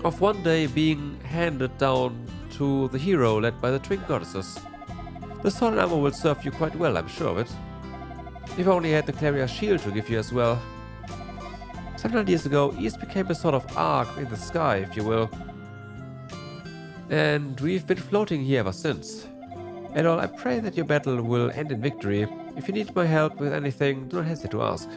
of one day being handed down to the hero led by the twin goddesses. The sword armor will serve you quite well, I'm sure of it. If only had the Clarier shield to give you as well. Several years ago, East became a sort of arc in the sky, if you will. And we've been floating here ever since. And all, I pray that your battle will end in victory. If you need my help with anything, do not hesitate to ask.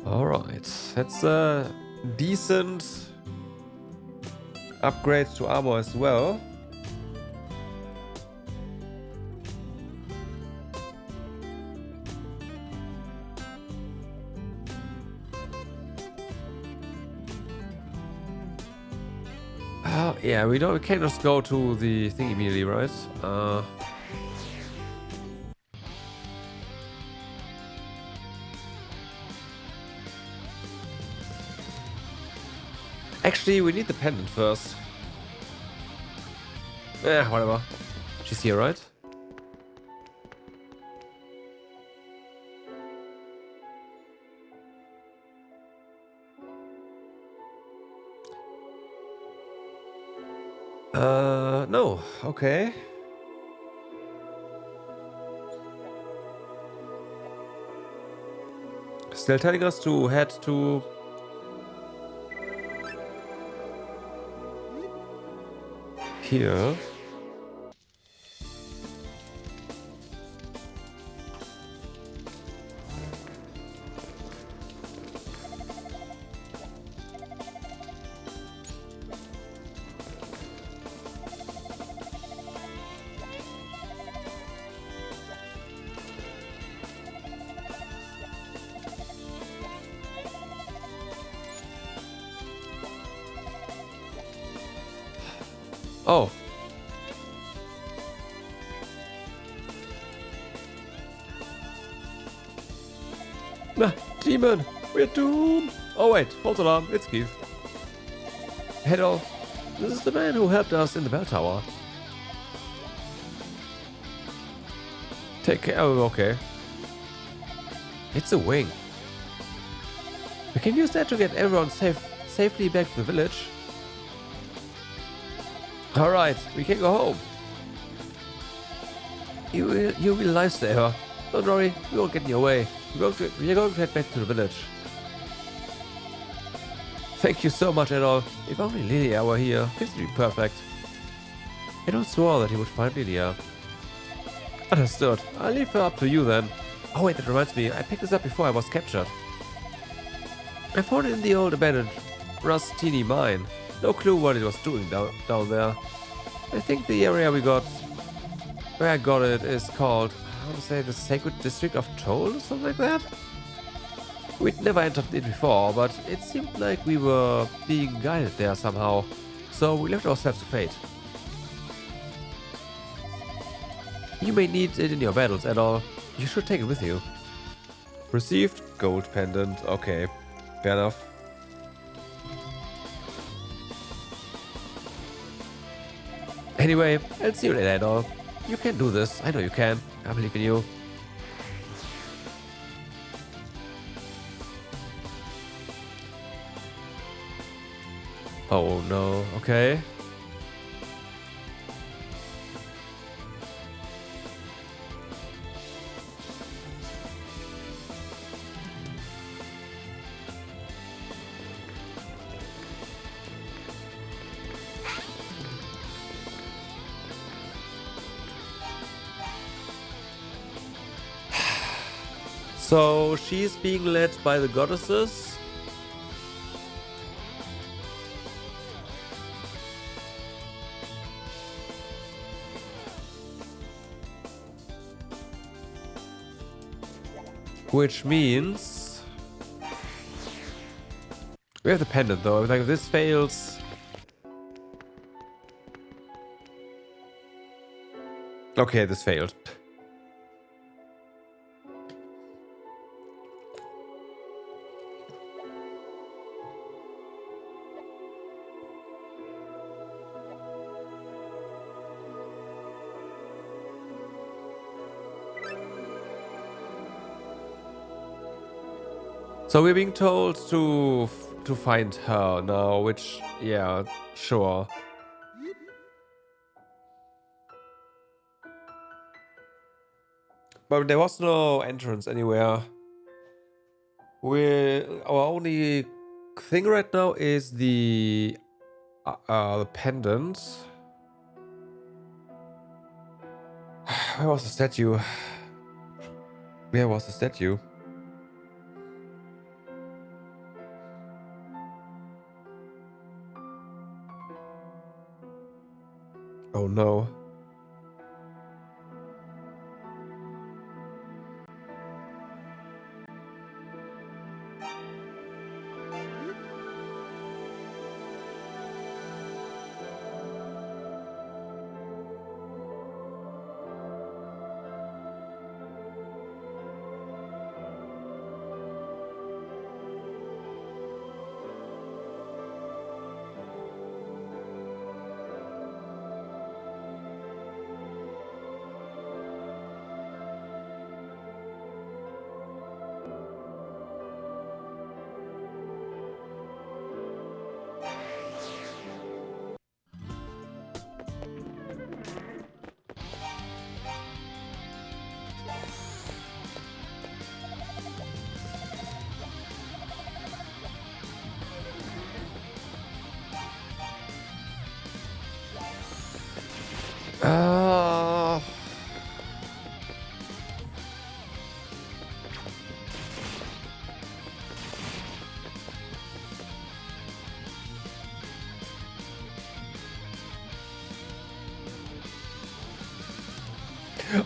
Alright, that's a decent upgrade to armor as well. Yeah, we can't just go to the thing immediately, right? Actually, we need the pendant first. Whatever. She's here, right? No. Okay. Still telling us to head to... here. Oh. Nah, demon! We're doomed! Oh wait, false alarm, it's Keith. Hello, this is the man who helped us in the bell tower. Take care, oh okay. It's a wing. We can use that to get everyone safely back to the village. Alright, we can go home. You will lifesaver. Don't worry, we won't get in your way. We're going to head back to the village. Thank you so much, Adol. If only Lilia were here, this would be perfect. Adol swore that he would find Lilia. Understood. I'll leave her up to you then. Oh wait, that reminds me, I picked this up before I was captured. I found it in the old abandoned Rustini mine. No clue what it was doing down there. I think the area where I got it is called, I want to say, the Sacred District of Toll or something like that? We'd never entered it before, but it seemed like we were being guided there somehow, so we left ourselves to fate. You may need it in your battles at all. You should take it with you. Received gold pendant. Okay, fair enough. Anyway, I'll see you later, Adol. You can do this. I know you can. I believe in you. Oh no. Okay. So she's being led by the goddesses. Which means we have the pendant though. Like if this fails. Okay, this failed. So we're being told to to find her now, which, yeah, sure. But there was no entrance anywhere. Our only thing right now is the pendant. Where was the statue? Where was the statue? Oh no.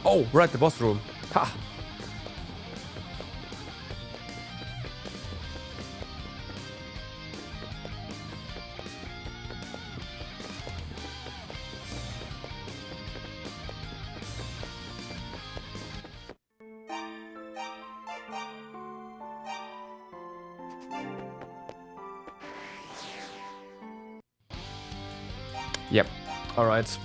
Oh, right, the boss room. Ha! Yep. All right.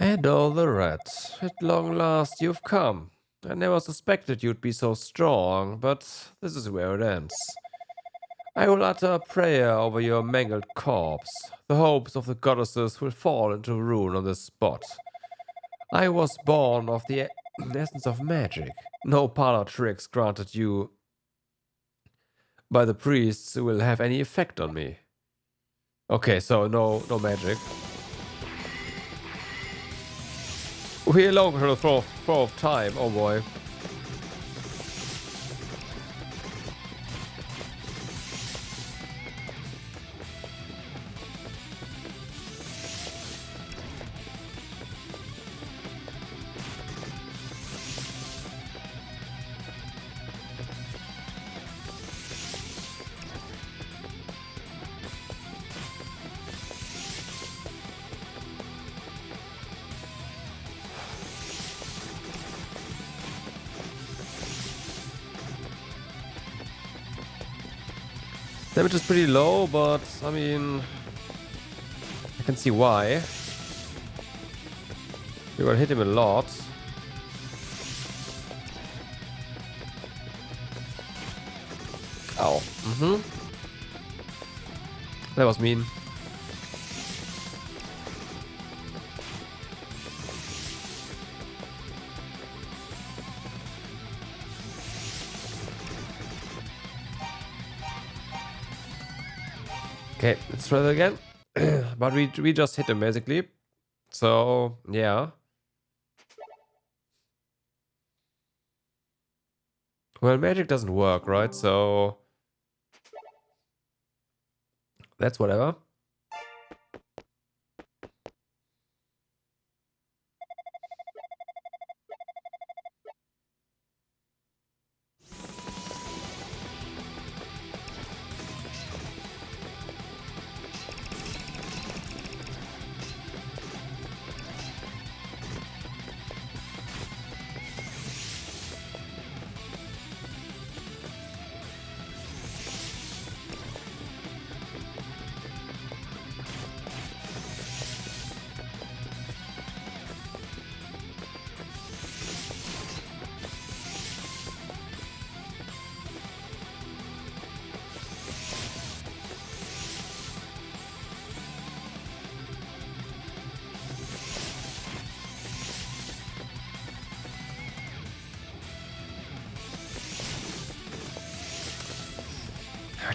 And all the rats. At long last you've come. I never suspected you'd be so strong, but this is where it ends. I will utter a prayer over your mangled corpse. The hopes of the goddesses will fall into ruin on this spot. I was born of the essence of magic. No parlor tricks granted you by the priests will have any effect on me. Okay, so no magic. We alone can throw of time, oh boy. Damage is pretty low, but I mean, I can see why. You will hit him a lot. Ow. That was mean. Okay, let's try that again. But we just hit him basically. So yeah. Well, magic doesn't work, right? So that's whatever.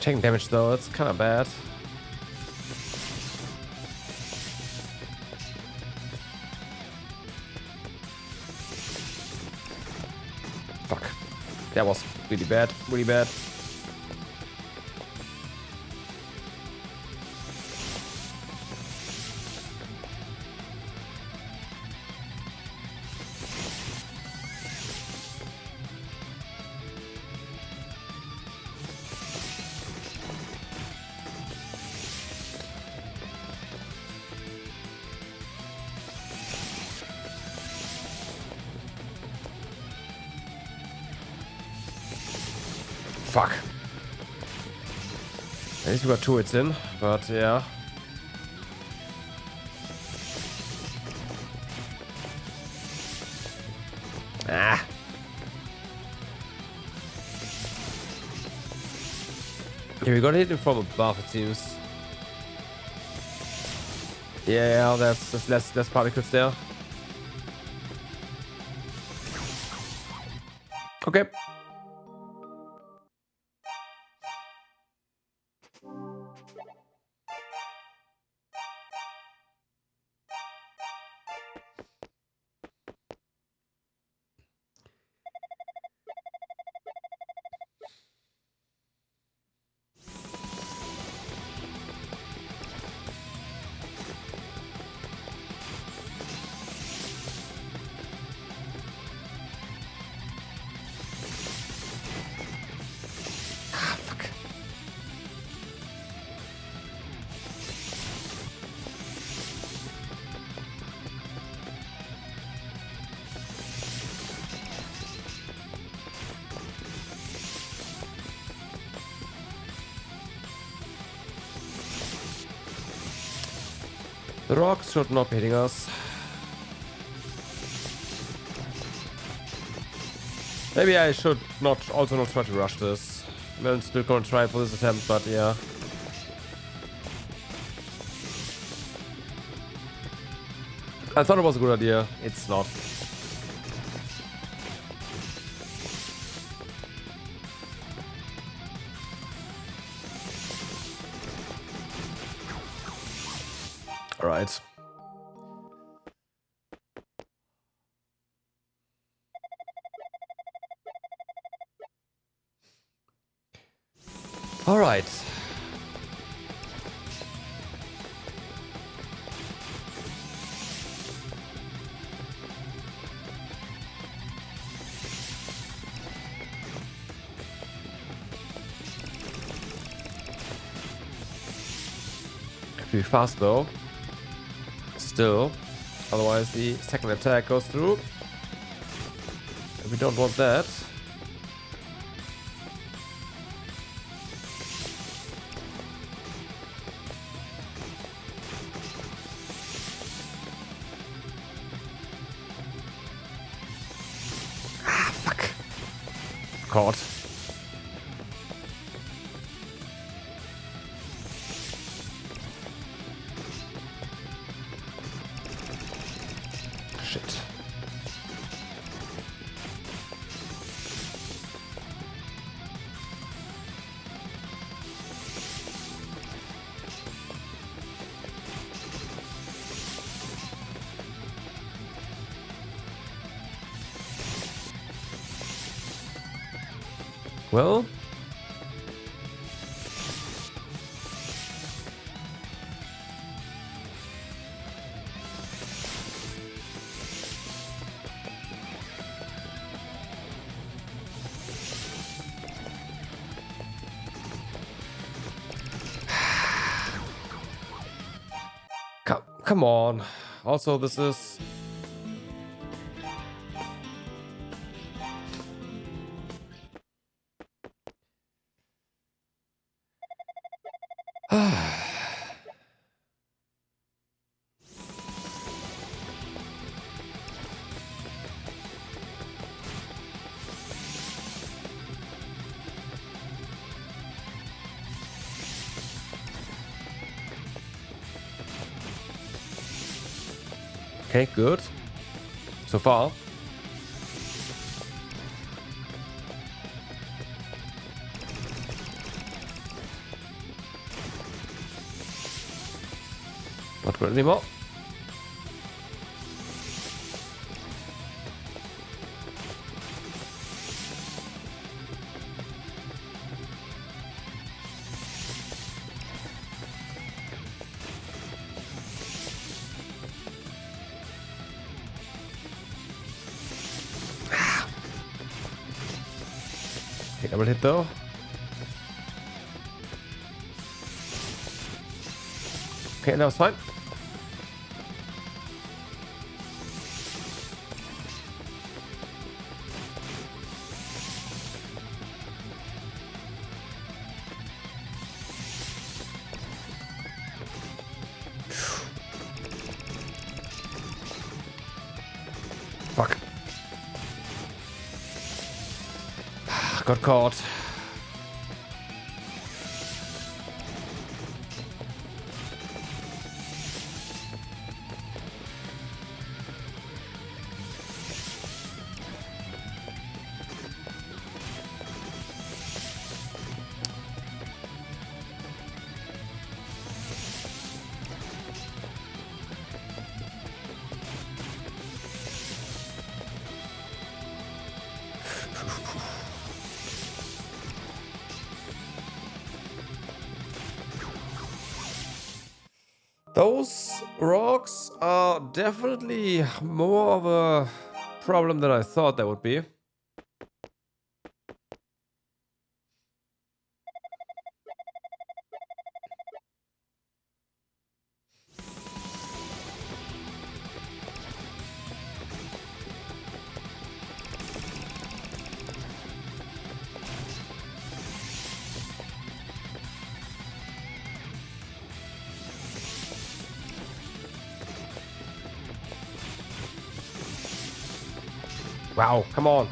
Taking damage though, it's kind of bad. Fuck. That was really bad, really bad. Fuck. At least we got 2 hits in, but yeah. Ah. Okay, we got hit him from above, it seems. Yeah, that's less particles there. Okay. The rocks should not be hitting us. Maybe I should not try to rush this. I'm still gonna try for this attempt, but yeah. I thought it was a good idea. It's not. All right. All right. Pretty fast though. Still, otherwise the second attack goes through. And we don't want that. Ah, fuck. Caught. Shit. Well, come on. Also, this is okay, good. So far. Not good anymore. Okay, double hit though. Okay, that was fine. Fuck. Got caught. Those rocks are definitely more of a problem than I thought they would be. Wow, come on.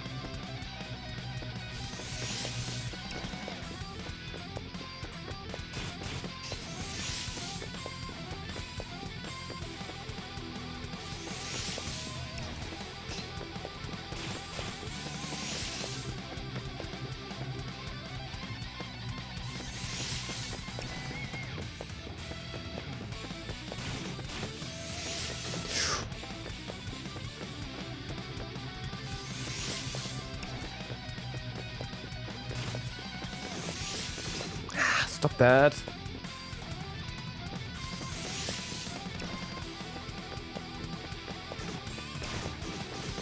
Stop that.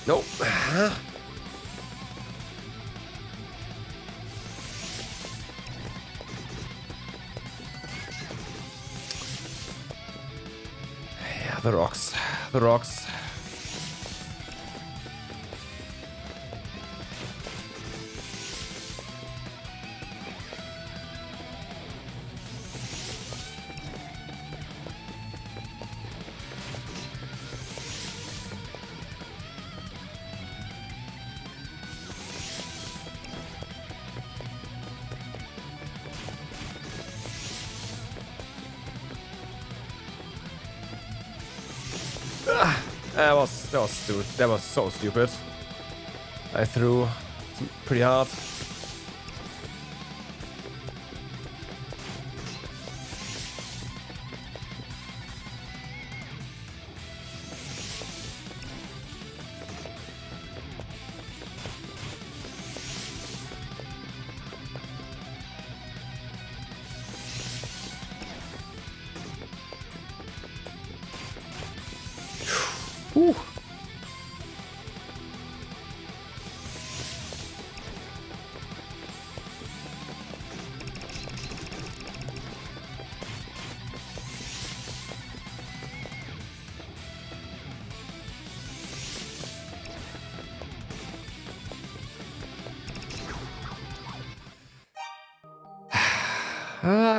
Nope. Yeah, the rocks. The rocks. That was so stupid. I threw pretty hard. Whew.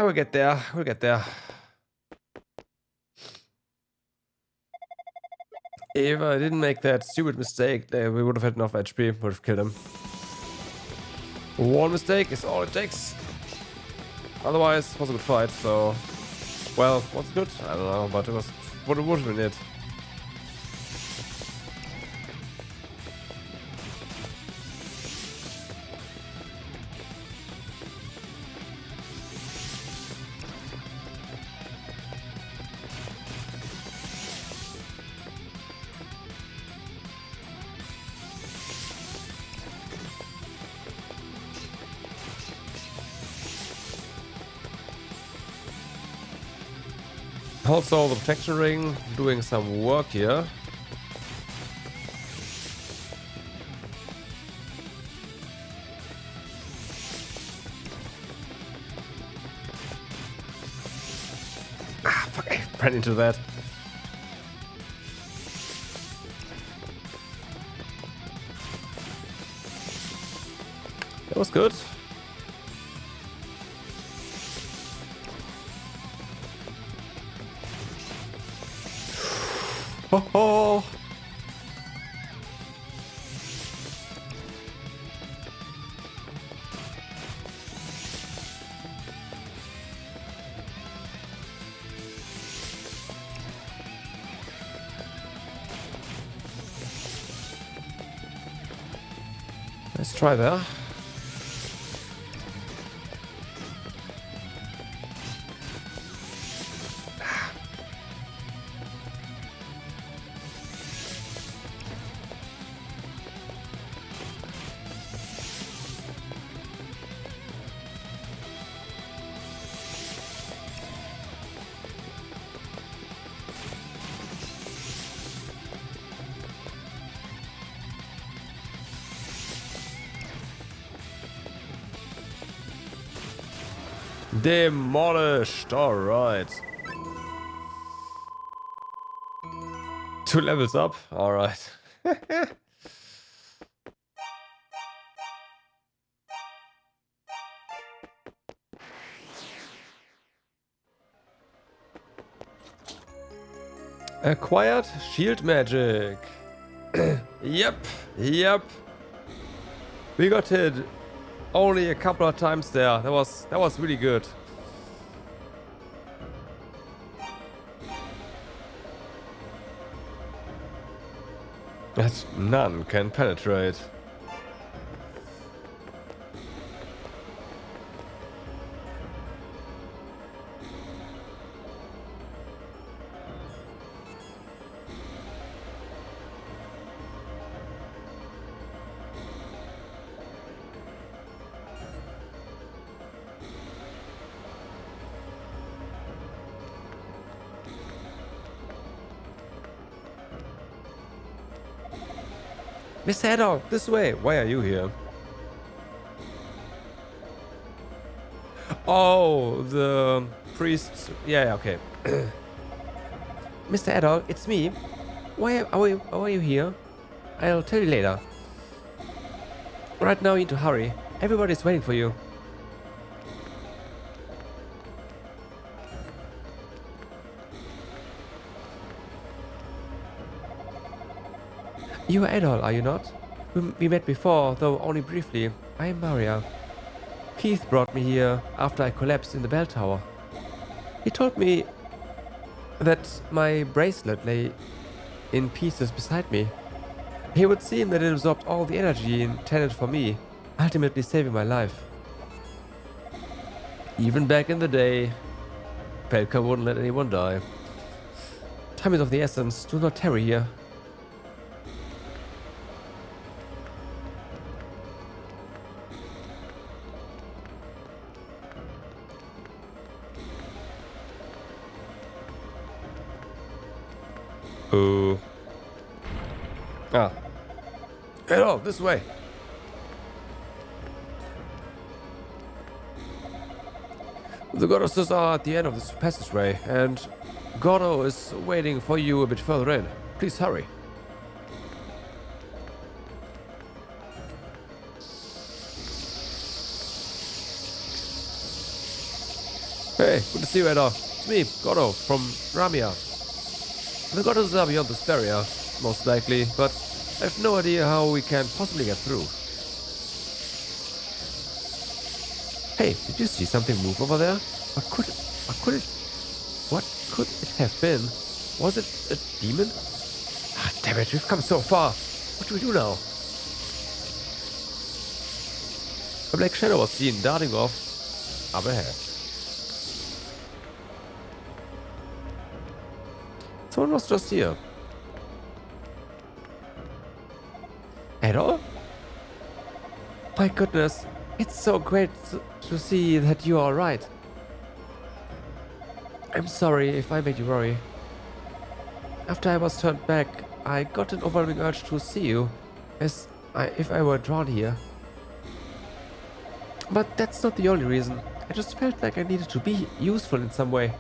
We'll get there. We'll get there. If I didn't make that stupid mistake, we would have had enough HP. Would have killed him. One mistake is all it takes. Otherwise, it was a good fight. So, well, what's good? I don't know, but it was what it would have been it. Also, the protection ring doing some work here. Ah, fuck, I ran into that. That was good. Oh, oh. Let's try that. Demolished. All right. 2 levels up. All right. Acquired shield magic. Yep. We got hit only a couple of times there. That was really good. That none can penetrate. Miss Haddock, this way. Why are you here? Oh, the priest. Yeah, okay. Mr. Haddock, it's me. Why are you here? I'll tell you later. Right now, you need to hurry. Everybody's waiting for you. You are Adol, are you not? We met before, though only briefly. I am Maria. Keith brought me here after I collapsed in the bell tower. He told me that my bracelet lay in pieces beside me. It would seem that it absorbed all the energy intended for me, ultimately saving my life. Even back in the day, Pelka wouldn't let anyone die. Time is of the essence. Do not tarry here. Hello, this way. The goddesses are at the end of this passageway, and Gordo is waiting for you a bit further in. Please hurry. Hey, good to see you, Edda. It's me, Gordo, from Ramia. The goddesses are beyond this barrier, most likely, but I have no idea how we can possibly get through. Hey, did you see something move over there? What could it have been? Was it a demon? Ah, damn it, we've come so far. What do we do now? A black shadow was seen darting off up ahead. Someone was just here. At all? My goodness, it's so great to see that you are right. I'm sorry if I made you worry. After I was turned back, I got an overwhelming urge to see you, if I were drawn here. But that's not the only reason. I just felt like I needed to be useful in some way.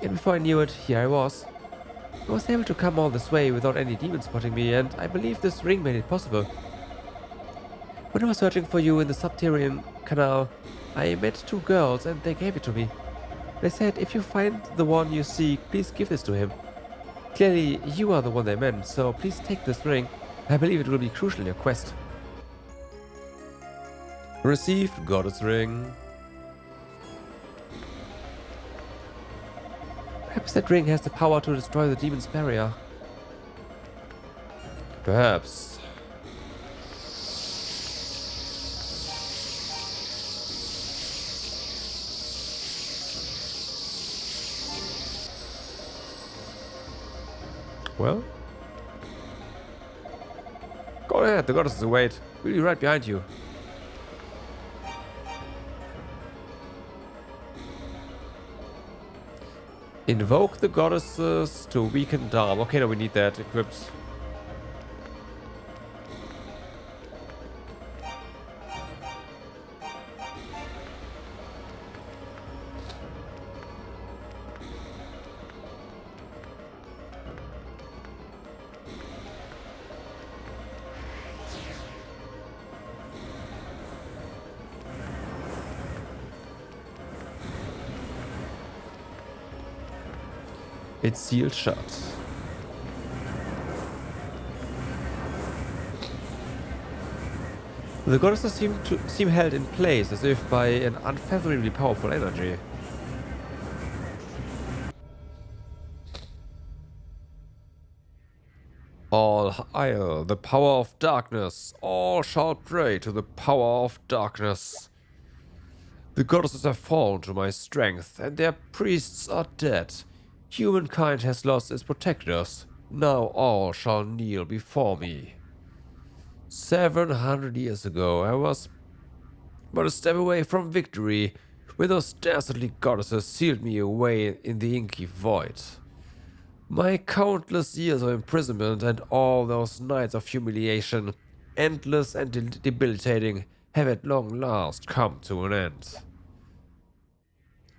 And before I knew it, here I was. I was able to come all this way without any demons spotting me, and I believe this ring made it possible. When I was searching for you in the Subterranean Canal, I met two girls and they gave it to me. They said if you find the one you seek, please give this to him. Clearly, you are the one they meant, so please take this ring. I believe it will be crucial in your quest. Received Goddess Ring. Perhaps that ring has the power to destroy the demon's barrier. Perhaps. Well? Go ahead, the goddesses await. We'll be right behind you. Invoke the goddesses to weaken Darm. Okay, no, we need that equipped. It's sealed shut. The goddesses seem held in place as if by an unfathomably powerful energy. All hail the power of darkness. All shall pray to the power of darkness. The goddesses have fallen to my strength, and their priests are dead. Humankind has lost its protectors. Now all shall kneel before me. 700 years ago, I was but a step away from victory, when those dastardly goddesses sealed me away in the inky void. My countless years of imprisonment and all those nights of humiliation, endless and debilitating, have at long last come to an end.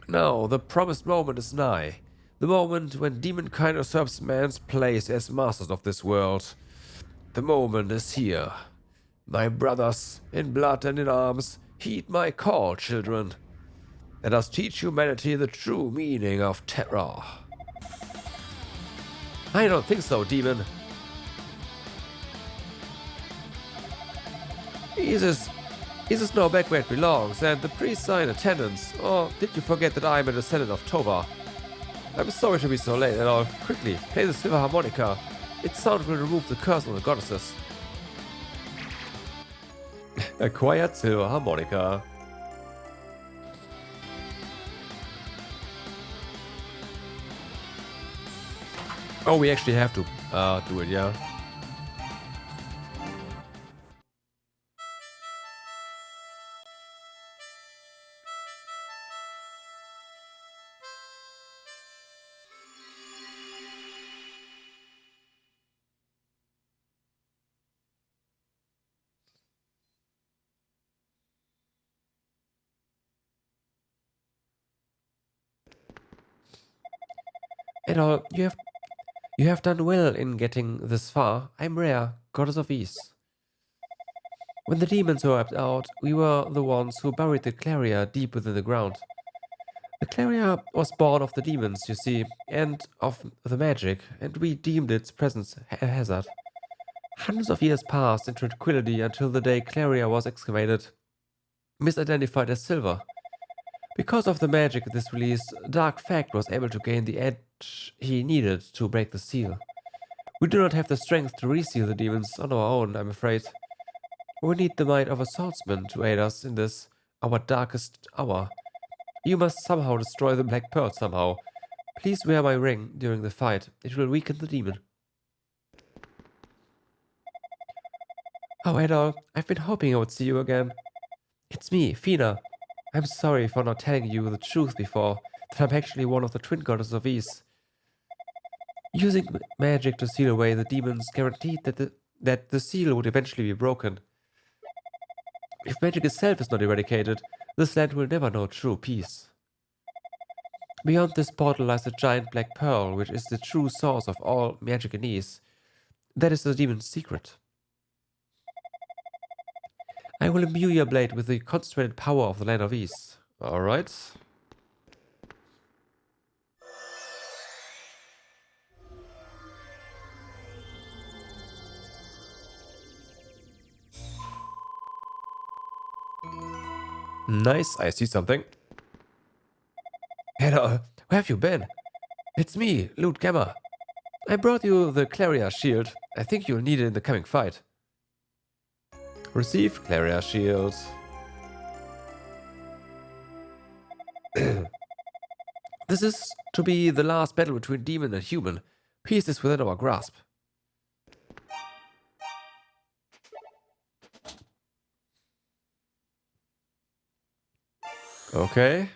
Now, the promised moment is nigh. The moment when demonkind usurps man's place as masters of this world. The moment is here. My brothers, in blood and in arms, heed my call, children. Let us teach humanity the true meaning of terror. I don't think so, demon. Is now back where it belongs, and the priests are in attendance. Or did you forget that I am a descendant of Tovah? I'm sorry to be so late at all. Quickly, play the silver harmonica. Its sound will remove the curse on the goddesses. Acquired silver harmonica. Oh, we actually have to do it, yeah. At all, you have done well in getting this far. I'm Rhea, goddess of ease. When the demons were wiped out, we were the ones who buried the Claria deep within the ground. The Claria was born of the demons, you see, and of the magic, and we deemed its presence a hazard. Hundreds of years passed in tranquility until the day Claria was excavated, misidentified as silver. Because of the magic this released, Dark Fact was able to gain the edge he needed to break the seal. We do not have the strength to reseal the demons on our own, I'm afraid. We need the might of a swordsman to aid us in this, our darkest hour. You must somehow destroy the Black Pearl somehow. Please wear my ring during the fight. It will weaken the demon. Oh, Adol, I've been hoping I would see you again. It's me, Fina. I'm sorry for not telling you the truth before. that I'm actually one of the twin goddesses of Ease. Using magic to seal away the demons guaranteed that the seal would eventually be broken. If magic itself is not eradicated, this land will never know true peace. Beyond this portal lies a giant black pearl, which is the true source of all magic in Ease. That is the demon's secret. I will imbue your blade with the concentrated power of the land of Ease. Alright. Nice, I see something. Hello, where have you been? It's me, Lute Gemma. I brought you the Claria shield. I think you'll need it in the coming fight. Receive Claria shield. This is to be the last battle between demon and human. Peace is within our grasp. Okay.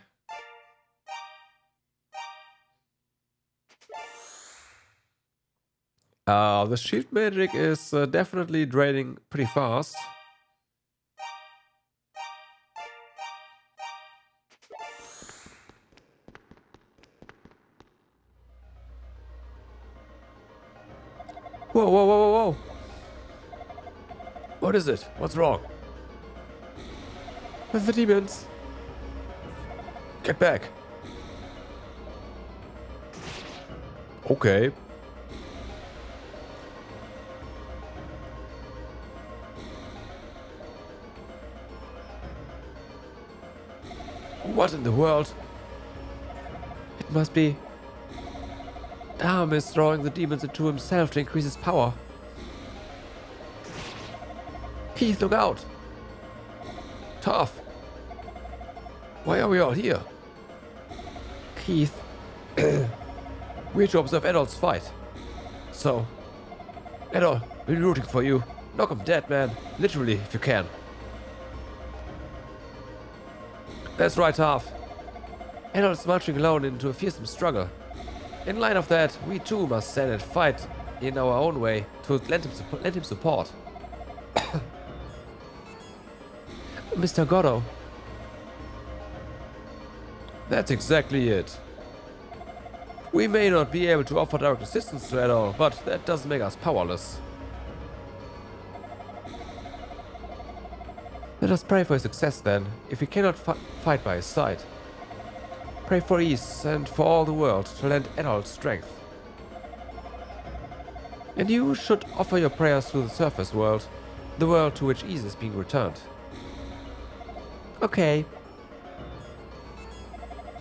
The shield magic is definitely draining pretty fast. Whoa, whoa, whoa, whoa, whoa. What is it? What's wrong? With the demons. Get back. Okay. What in the world? It must be... Darm is throwing the demons into himself to increase his power. Keith, look out! Tough! Why are we all here? Keith. We're to observe Adolf's fight. So, Adolf, we'll be rooting for you. Knock him dead, man. Literally, if you can. That's right, Half. Adolf's marching alone into a fearsome struggle. In line of that, we too must stand and fight in our own way to lend him support. Mr. Goddo. That's exactly it. We may not be able to offer direct assistance to Adolf, but that doesn't make us powerless. Let us pray for his success then, if we cannot fight by his side. Pray for Ease and for all the world to lend Adolf strength. And you should offer your prayers to the surface world, the world to which Ease is being returned. Okay.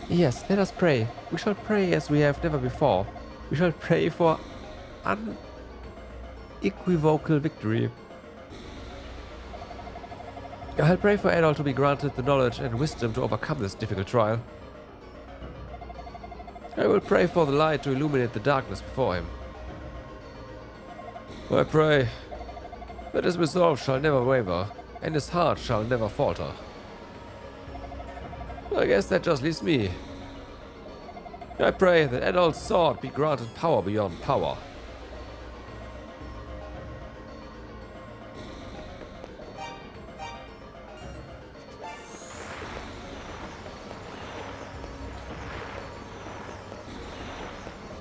Yes, let us pray. We shall pray as we have never before. We shall pray for unequivocal victory. I'll pray for Adolf to be granted the knowledge and wisdom to overcome this difficult trial. I will pray for the light to illuminate the darkness before him. I pray that his resolve shall never waver, and his heart shall never falter. I guess that just leaves me. I pray that Adolf's sword be granted power beyond power.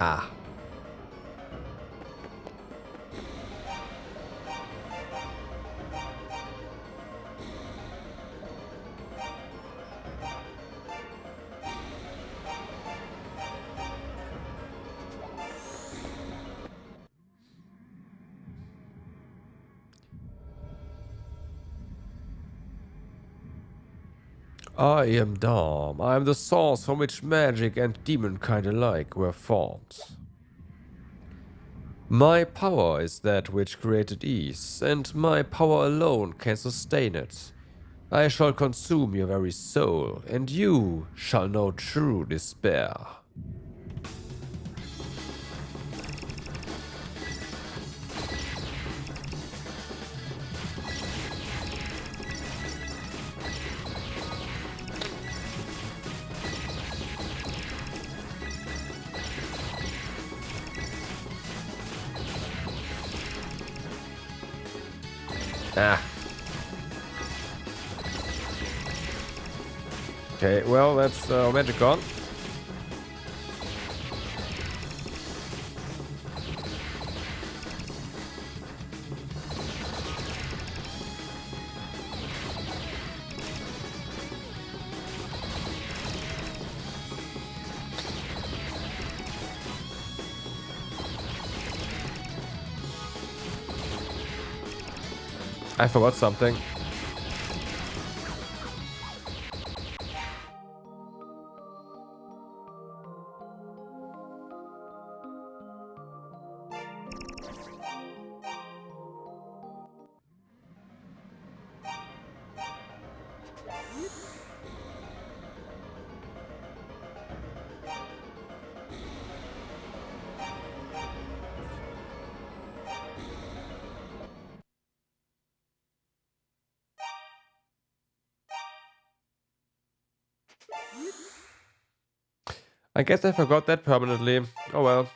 Ah. I am Darm. I am the source from which magic and demonkind alike were formed. My power is that which created Ease, and my power alone can sustain it. I shall consume your very soul, and you shall know true despair. Ah. Okay, well, that's Magicon. I forgot something. I guess I forgot that permanently. Oh well.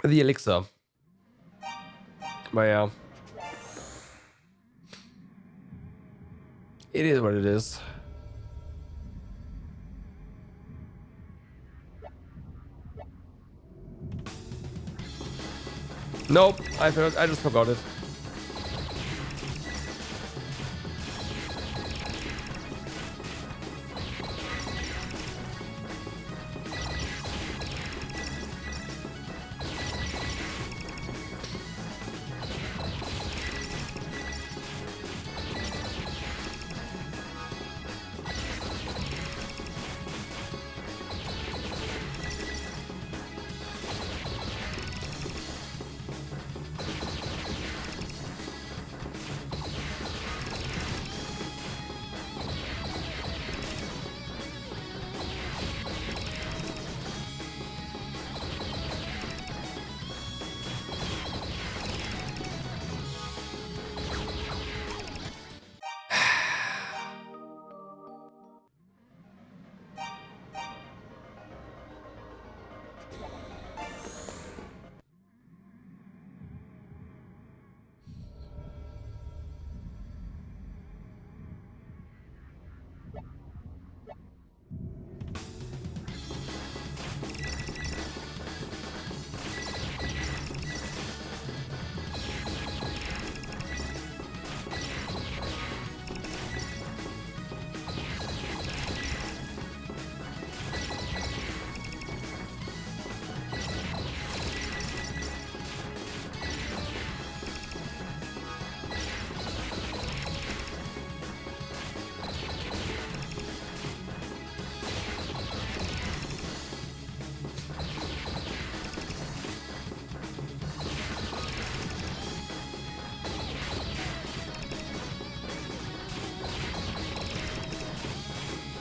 The elixir. But yeah. It is what it is. Nope, I just forgot it.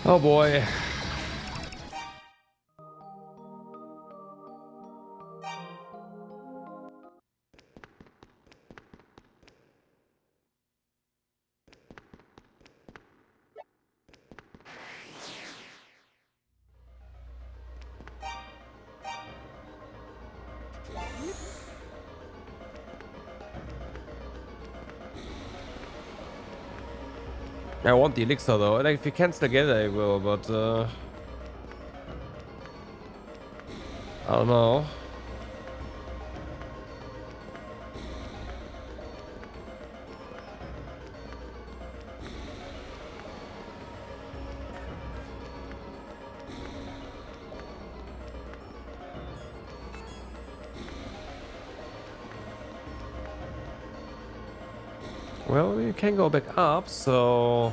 Oh boy. I want the elixir though. Like if you cancel again I will, but I don't know. Well, you can go back up, so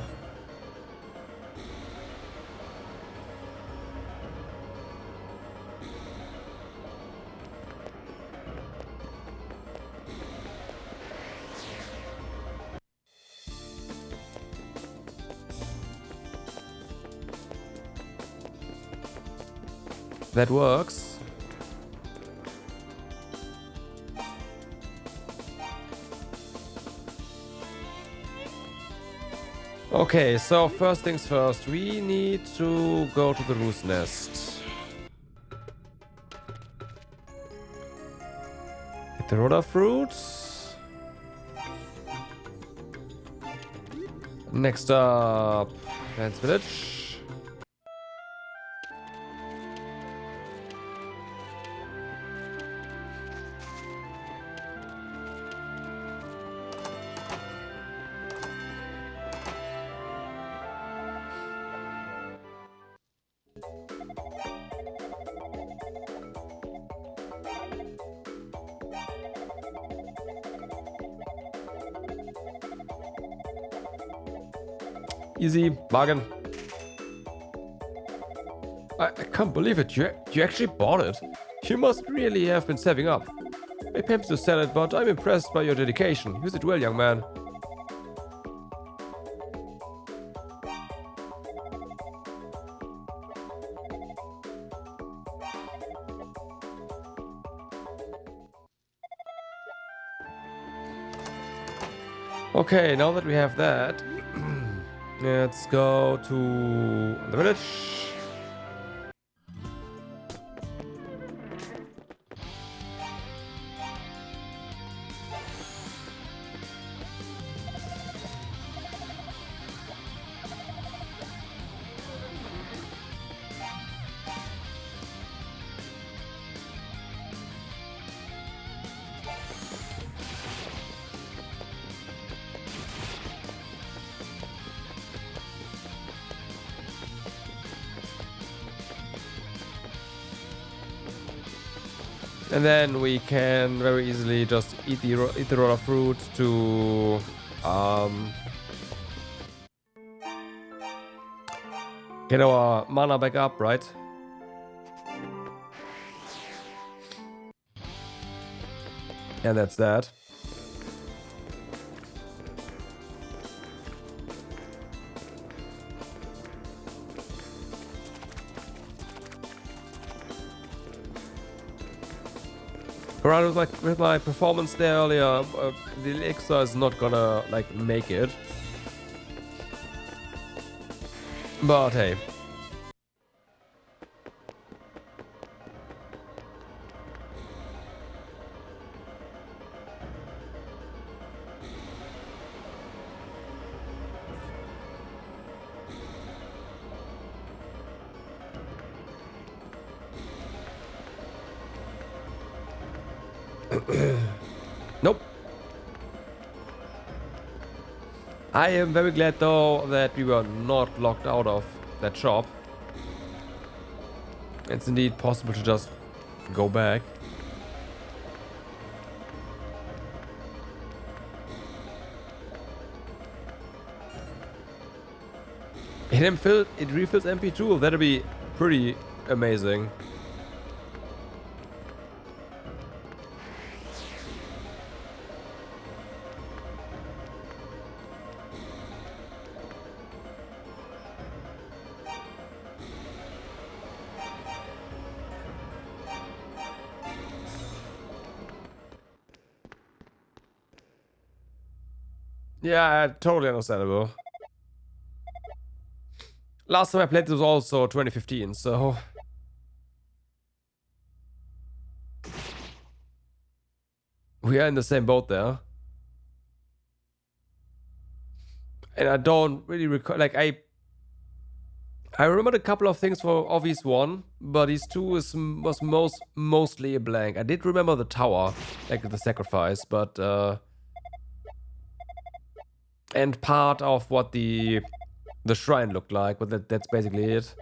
that works. Okay, so first things first, we need to go to the roost nest. Terrora fruits. Next up, Dalles Village. Easy, bargain. I can't believe it. You actually bought it. You must really have been saving up. I pay to sell it, but I'm impressed by your dedication. Use it well, young man. Okay, now that we have that, let's go to the village. And then we can very easily just eat the raw fruit to get our mana back up, right? And that's that. Around with my performance there earlier, the Elixier is not gonna like make it. But hey. Nope. I am very glad though that we were not locked out of that shop. It's indeed possible to just go back. It refills MP2. That'll be pretty amazing. Yeah, totally understandable. Last time I played this was also 2015, so... We are in the same boat there. And I don't really recall... Like, I remembered a couple of things for Obvious 1, but these two was mostly a blank. I did remember the tower, like the sacrifice, but... and part of what the shrine looked like, but that's basically it.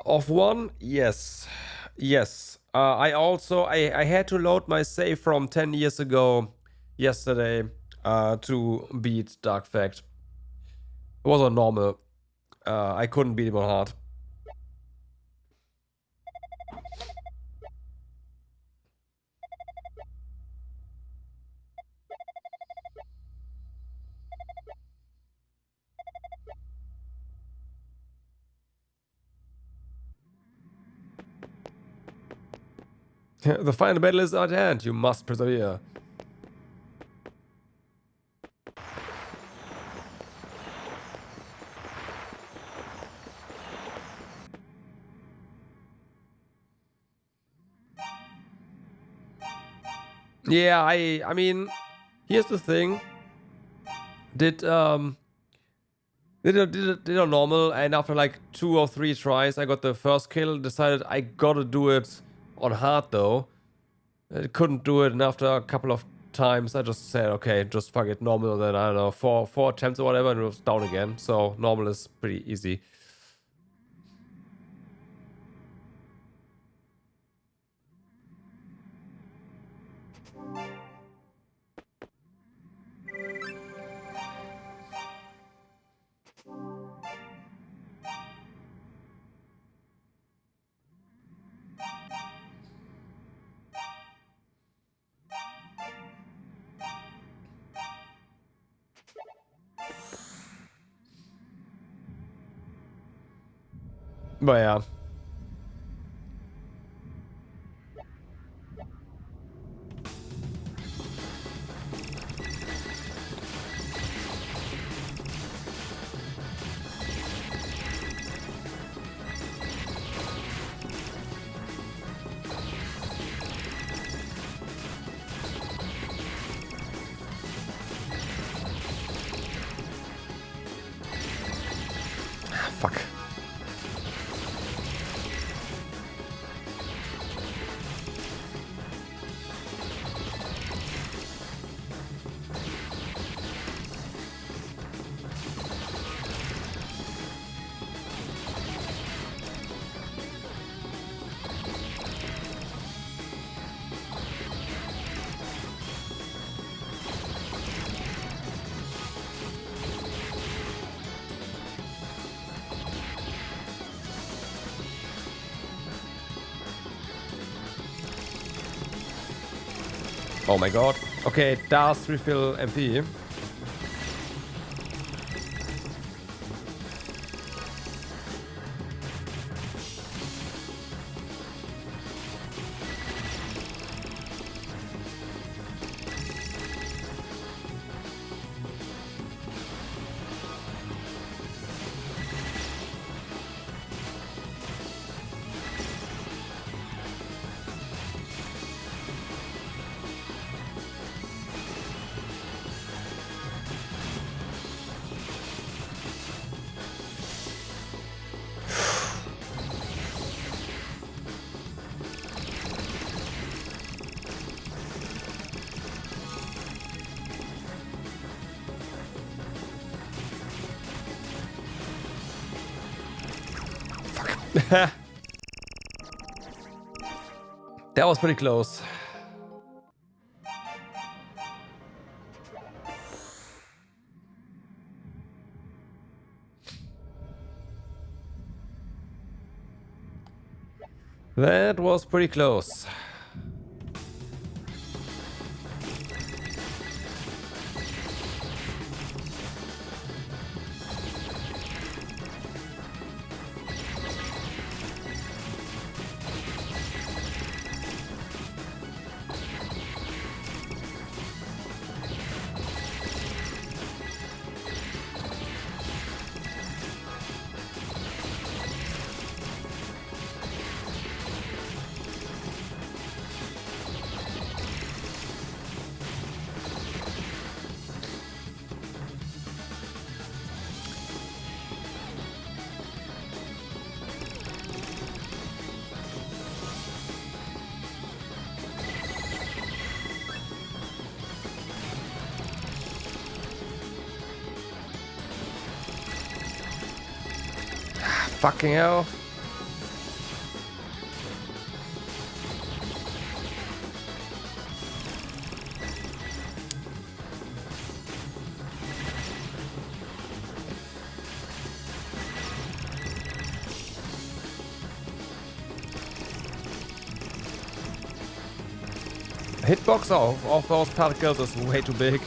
Of one, yes. Yes. I had to load my save from 10 years ago yesterday to beat Dark Fact. It was on normal. I couldn't beat him on hard. The final battle is at hand. You must persevere. Yeah, I mean, here's the thing. Did a normal, and after like 2 or 3 tries, I got the first kill. Decided I gotta do it on hard though. I couldn't do it, and after a couple of times, I just said, okay, just fuck it, normal. Then I don't know, four attempts or whatever, and it was down again. So normal is pretty easy. But yeah. Fuck. Oh my god. Okay, Dalles refill MP. That was pretty close. That was pretty close. Fucking hell. Hitbox of those particles is way too big.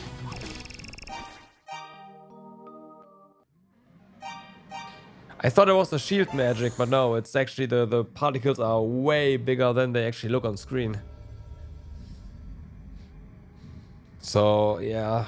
I thought it was a shield magic, but no, it's actually the particles are way bigger than they actually look on screen. So, yeah.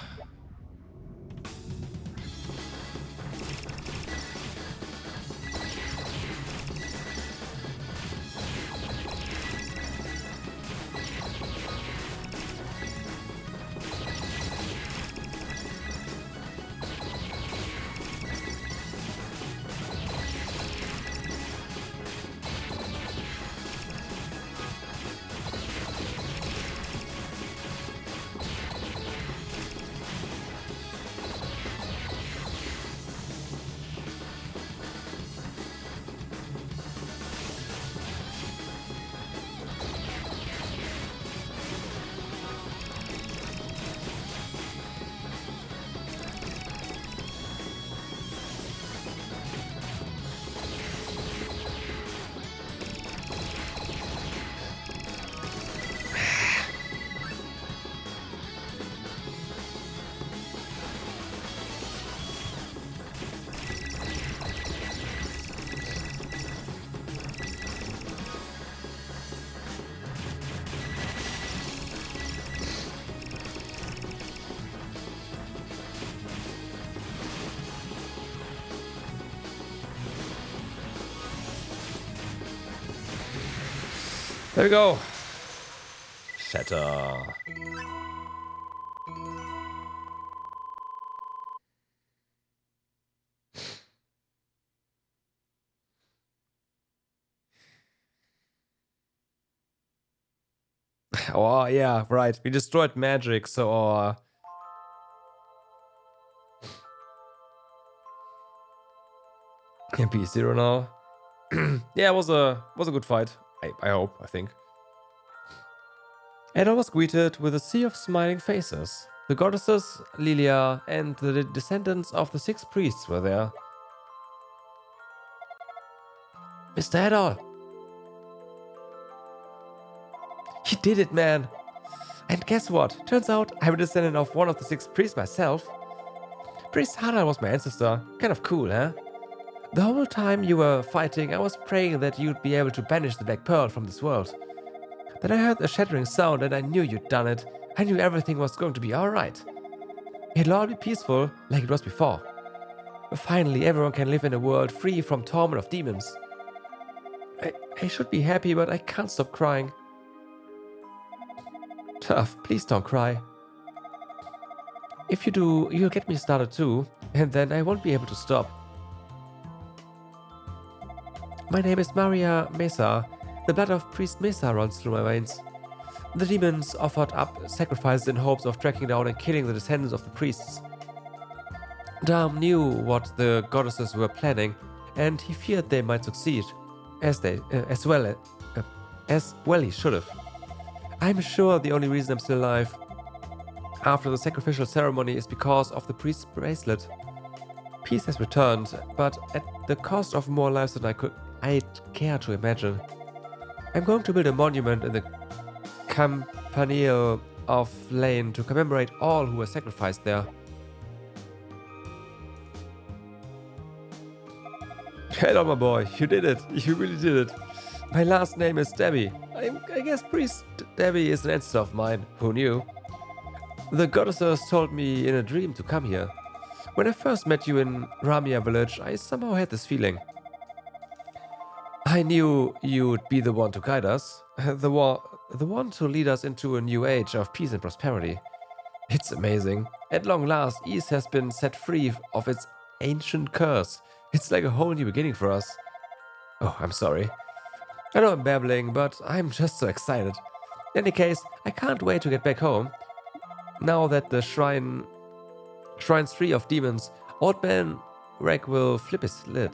There we go. Shatter. Oh, yeah, right. We destroyed magic, so MP 0 now. Yeah, it was a good fight. I hope, I think. Ada was greeted with a sea of smiling faces. The goddesses, Lilia, and the descendants of the 6 priests were there. Mr. Adol! You did it, man! And guess what? Turns out I'm a descendant of one of the 6 priests myself. Priest Hadal was my ancestor. Kind of cool, huh? The whole time you were fighting, I was praying that you'd be able to banish the Black Pearl from this world. Then I heard a shattering sound and I knew you'd done it. I knew everything was going to be alright. It'll all be peaceful, like it was before. Finally, everyone can live in a world free from torment of demons. I should be happy, but I can't stop crying. Tough, please don't cry. If you do, you'll get me started too, and then I won't be able to stop. My name is Mesa. The blood of Priest Mesa runs through my veins. The demons offered up sacrifices in hopes of tracking down and killing the descendants of the priests. Darm knew what the goddesses were planning, and he feared they might succeed, as well he should have. I'm sure the only reason I'm still alive after the sacrificial ceremony is because of the priest's bracelet. Peace has returned, but at the cost of more lives than I'd care to imagine. I'm going to build a monument in the Campanile of Lane to commemorate all who were sacrificed there. Hello, my boy. You did it. You really did it. My last name is Debbie. I guess Priest Debbie is an ancestor of mine. Who knew? The goddesses told me in a dream to come here. When I first met you in Ramia Village, I somehow had this feeling. I knew you'd be the one to guide us, the one to lead us into a new age of peace and prosperity. It's amazing. At long last, East has been set free of its ancient curse. It's like a whole new beginning for us. Oh, I'm sorry. I know I'm babbling, but I'm just so excited. In any case, I can't wait to get back home. Now that the shrine's free of demons, Old Man Reg will flip his lid.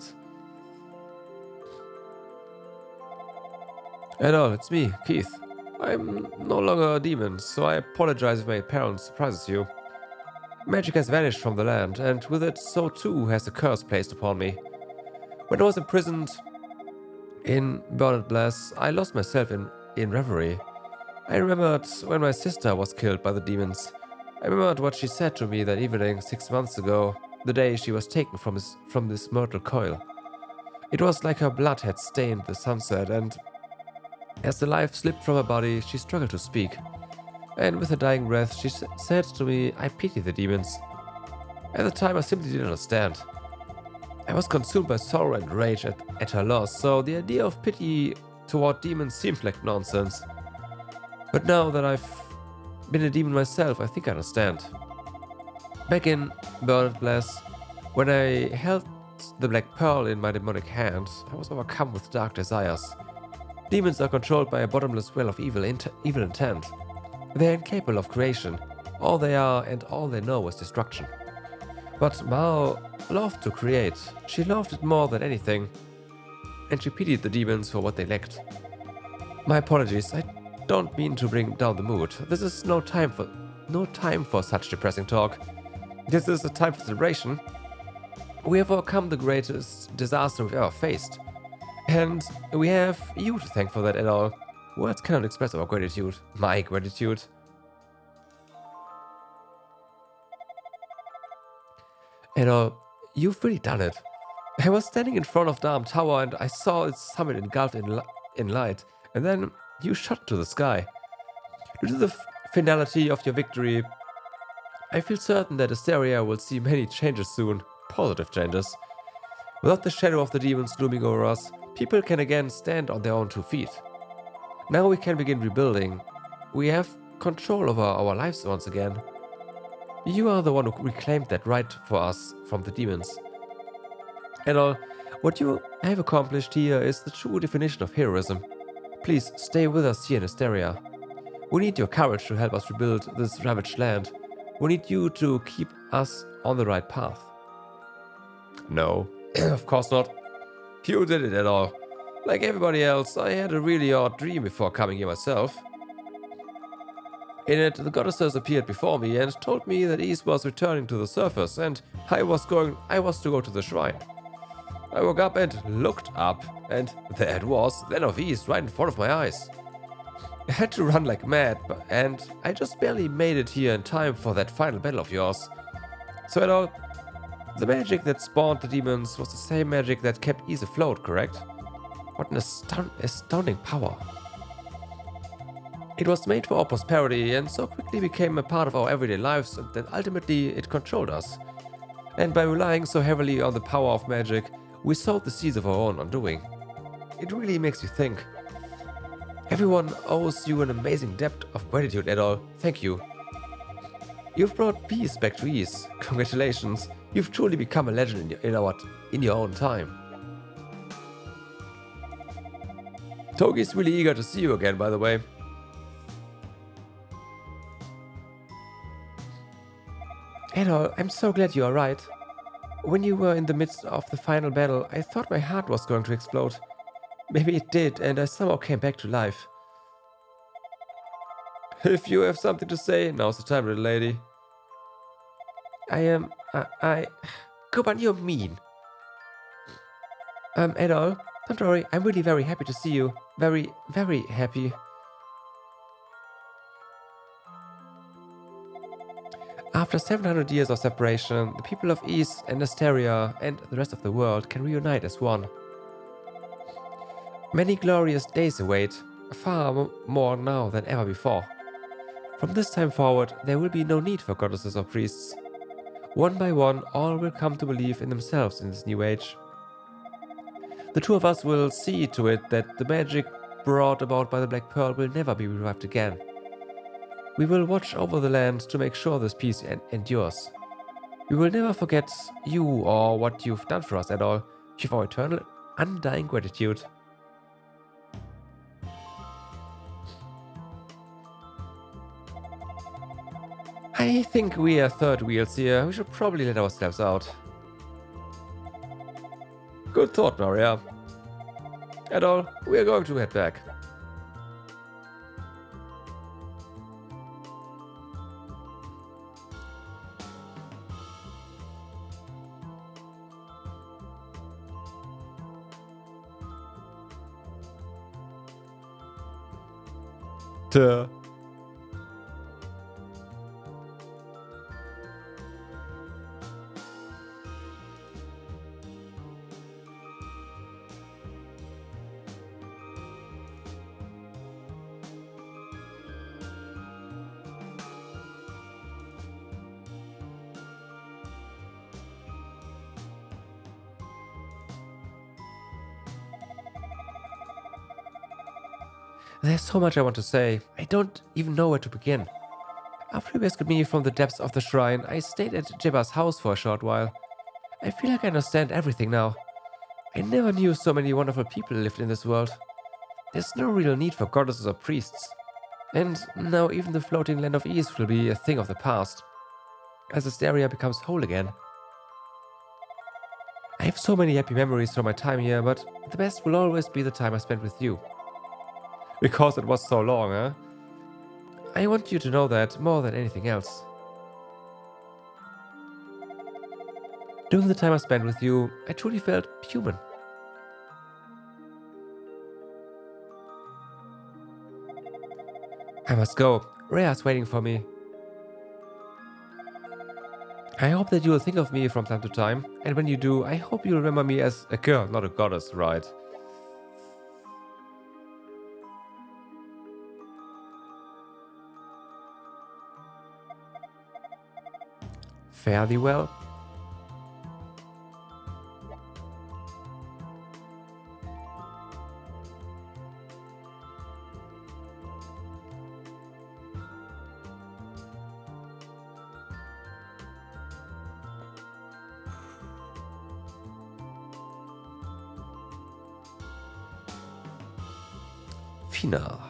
Hello, it's me, Keith. I'm no longer a demon, so I apologize if my appearance surprises you. Magic has vanished from the land, and with it, so too has the curse placed upon me. When I was imprisoned in Burned Bless, I lost myself in reverie. I remembered when my sister was killed by the demons. I remembered what she said to me that evening 6 months ago, the day she was taken from this mortal coil. It was like her blood had stained the sunset, and as the life slipped from her body, she struggled to speak. And with her dying breath, she said to me, "I pity the demons." At the time, I simply didn't understand. I was consumed by sorrow and rage at her loss, so the idea of pity toward demons seemed like nonsense. But now that I've been a demon myself, I think I understand. Back in Burned Bless, when I held the Black Pearl in my demonic hand, I was overcome with dark desires. Demons are controlled by a bottomless well of evil intent. They are incapable of creation. All they are and all they know is destruction. But Mao loved to create. She loved it more than anything, and she pitied the demons for what they lacked. My apologies, I don't mean to bring down the mood. This is no time for such depressing talk. This is a time for celebration. We have overcome the greatest disaster we've ever faced. And we have you to thank for that at all. Words cannot express our gratitude. My gratitude. You've really done it. I was standing in front of Darm Tower and I saw its summit engulfed in light, and then you shot to the sky. Due to the finality of your victory, I feel certain that Asteria will see many changes soon. Positive changes. Without the shadow of the demons looming over us, people can again stand on their own 2 feet. Now we can begin rebuilding. We have control over our lives once again. You are the one who reclaimed that right for us from the demons. And what you have accomplished here is the true definition of heroism. Please stay with us here in Asteria. We need your courage to help us rebuild this ravaged land. We need you to keep us on the right path. No, of course not. You did it at all. Like everybody else, I had a really odd dream before coming here myself. In it, the goddesses appeared before me and told me that East was returning to the surface and I was to go to the shrine. I woke up and looked up, and there it was, then of East, right in front of my eyes. I had to run like mad, and I just barely made it here in time for that final battle of yours. So the magic that spawned the demons was the same magic that kept East afloat, correct? What an astounding power. It was made for our prosperity and so quickly became a part of our everyday lives that ultimately it controlled us. And by relying so heavily on the power of magic, we sowed the seeds of our own undoing. It really makes you think. Everyone owes you an amazing debt of gratitude, Adol. Thank you. You've brought peace back to East. Congratulations. You've truly become a legend in your own time. Togi's really eager to see you again, by the way. Adol, I'm so glad you are right. When you were in the midst of the final battle, I thought my heart was going to explode. Maybe it did, and I somehow came back to life. If you have something to say, now's the time, little lady. Kuban, you're mean. Adol, don't worry, I'm really very happy to see you. Very, very happy. After 700 years of separation, the people of East and Asteria and the rest of the world can reunite as one. Many glorious days await, far more now than ever before. From this time forward, there will be no need for goddesses or priests. One by one, all will come to believe in themselves in this new age. The 2 of us will see to it that the magic brought about by the Black Pearl will never be revived again. We will watch over the land to make sure this peace endures. We will never forget you or what you've done for us at all. You have our eternal, undying gratitude. I think we are third wheels here. We should probably let ourselves out. Good thought, Maria. At all, we are going to head back. Duh. There's so much I want to say. I don't even know where to begin. After you rescued me from the depths of the shrine, I stayed at Gemma's house for a short while. I feel like I understand everything now. I never knew so many wonderful people lived in this world. There's no real need for goddesses or priests. And now even the floating land of ease will be a thing of the past, as this area becomes whole again. I have so many happy memories from my time here, but the best will always be the time I spent with you. Because it was so long, huh? I want you to know that more than anything else. During the time I spent with you, I truly felt human. I must go. Rhea's waiting for me. I hope that you will think of me from time to time, and when you do, I hope you'll remember me as a girl, not a goddess, right? Fare thee well. Fina.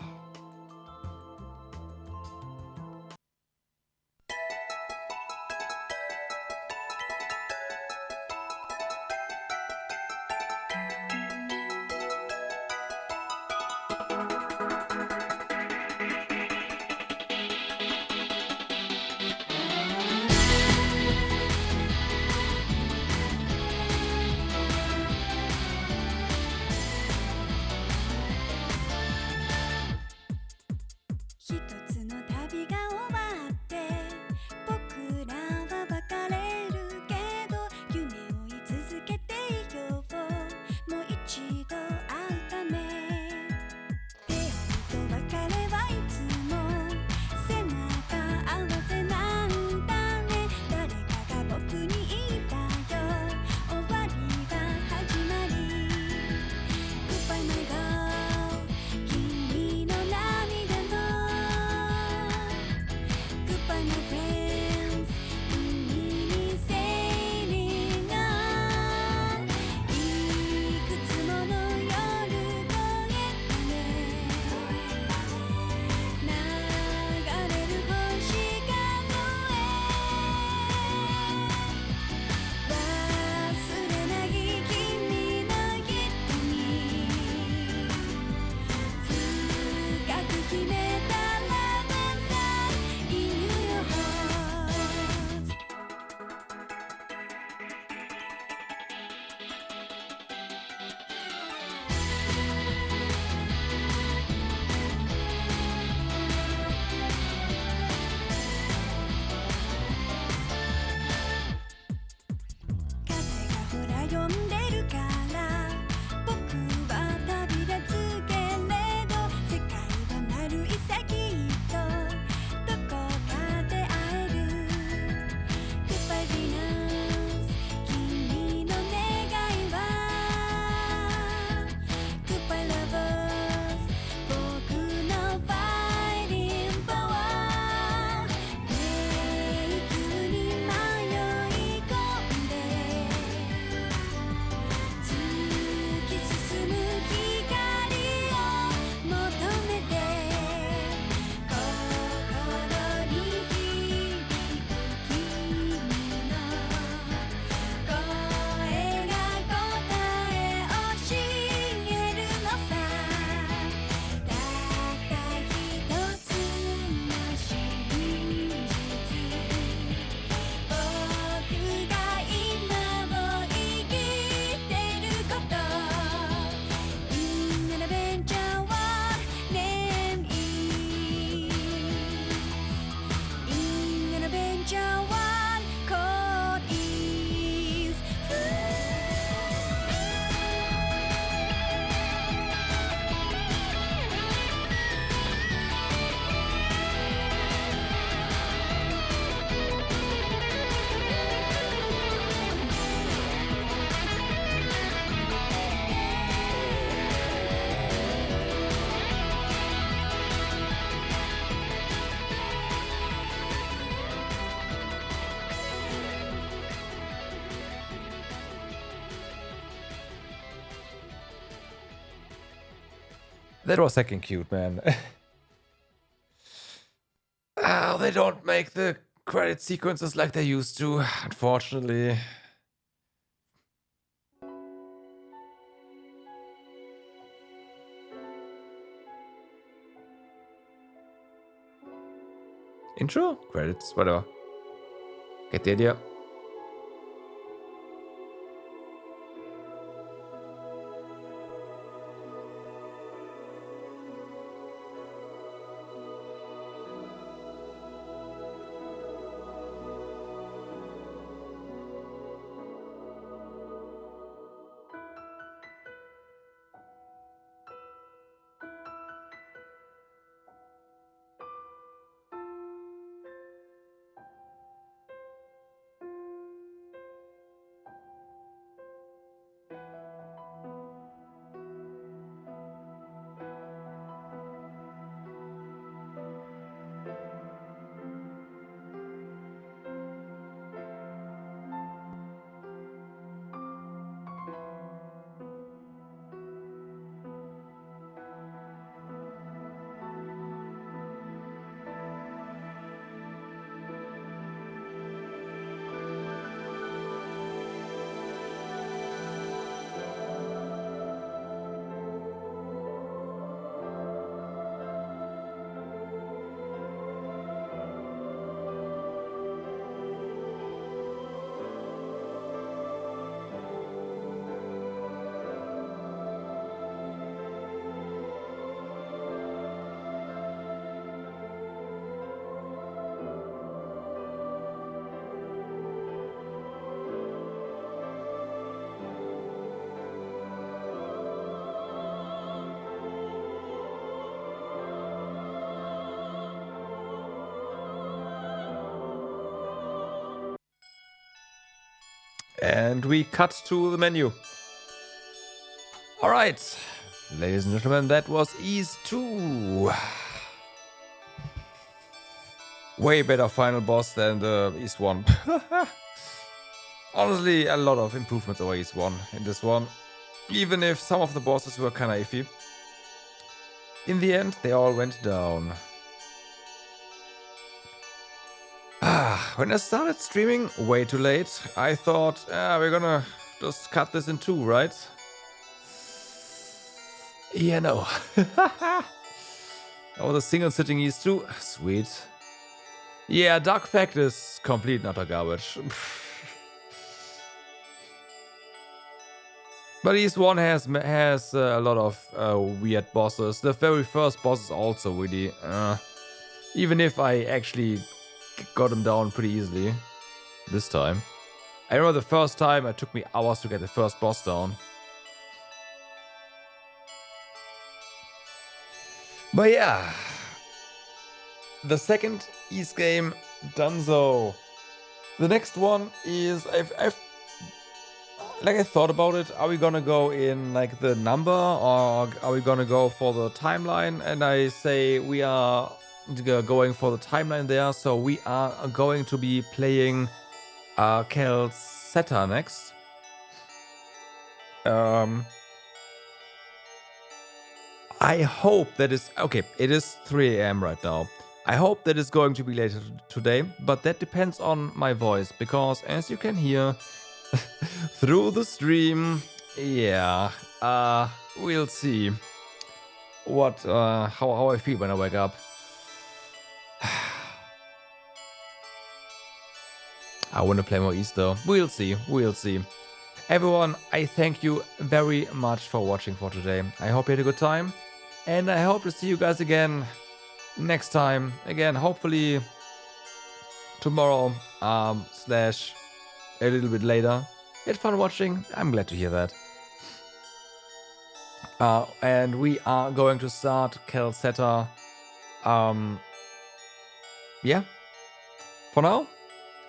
That was heckin' cute, man. They don't make the credit sequences like they used to, unfortunately. Intro? Credits, whatever. Get the idea. And we cut to the menu. Alright, ladies and gentlemen, that was East 2. Way better final boss than the East 1. Honestly, a lot of improvements over East 1 in this one. Even if some of the bosses were kinda iffy. In the end, they all went down. When I started streaming way too late, I thought, we're gonna just cut this in 2, right? Yeah, no. Oh, the single sitting East 2, sweet. Yeah, Dark Fact is complete and utter garbage. But East 1 has a lot of weird bosses. The very first boss is also really... even if I actually got him down pretty easily this time. I remember the first time it took me hours to get the first boss down. But yeah, the second East game donezo. The next one is I thought about it. Are we gonna go in like the number, or are we gonna go for the timeline? And I say we are going for the timeline there, so we are going to be playing Calceta next. I hope that is... Okay, it is 3 AM right now. I hope that is going to be later today, but that depends on my voice, because as you can hear through the stream, yeah, we'll see what how I feel when I wake up. I want to play more East though. We'll see, we'll see. Everyone, I thank you very much for watching for today. I hope you had a good time, and I hope to see you guys again next time. Again, hopefully tomorrow, slash a little bit later. You had fun watching? I'm glad to hear that. And we are going to start Calceta. Yeah. For now,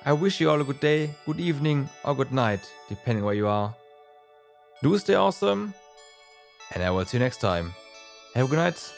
I wish you all a good day, good evening, or good night, depending where you are. Do stay awesome, and I will see you next time. Have a good night.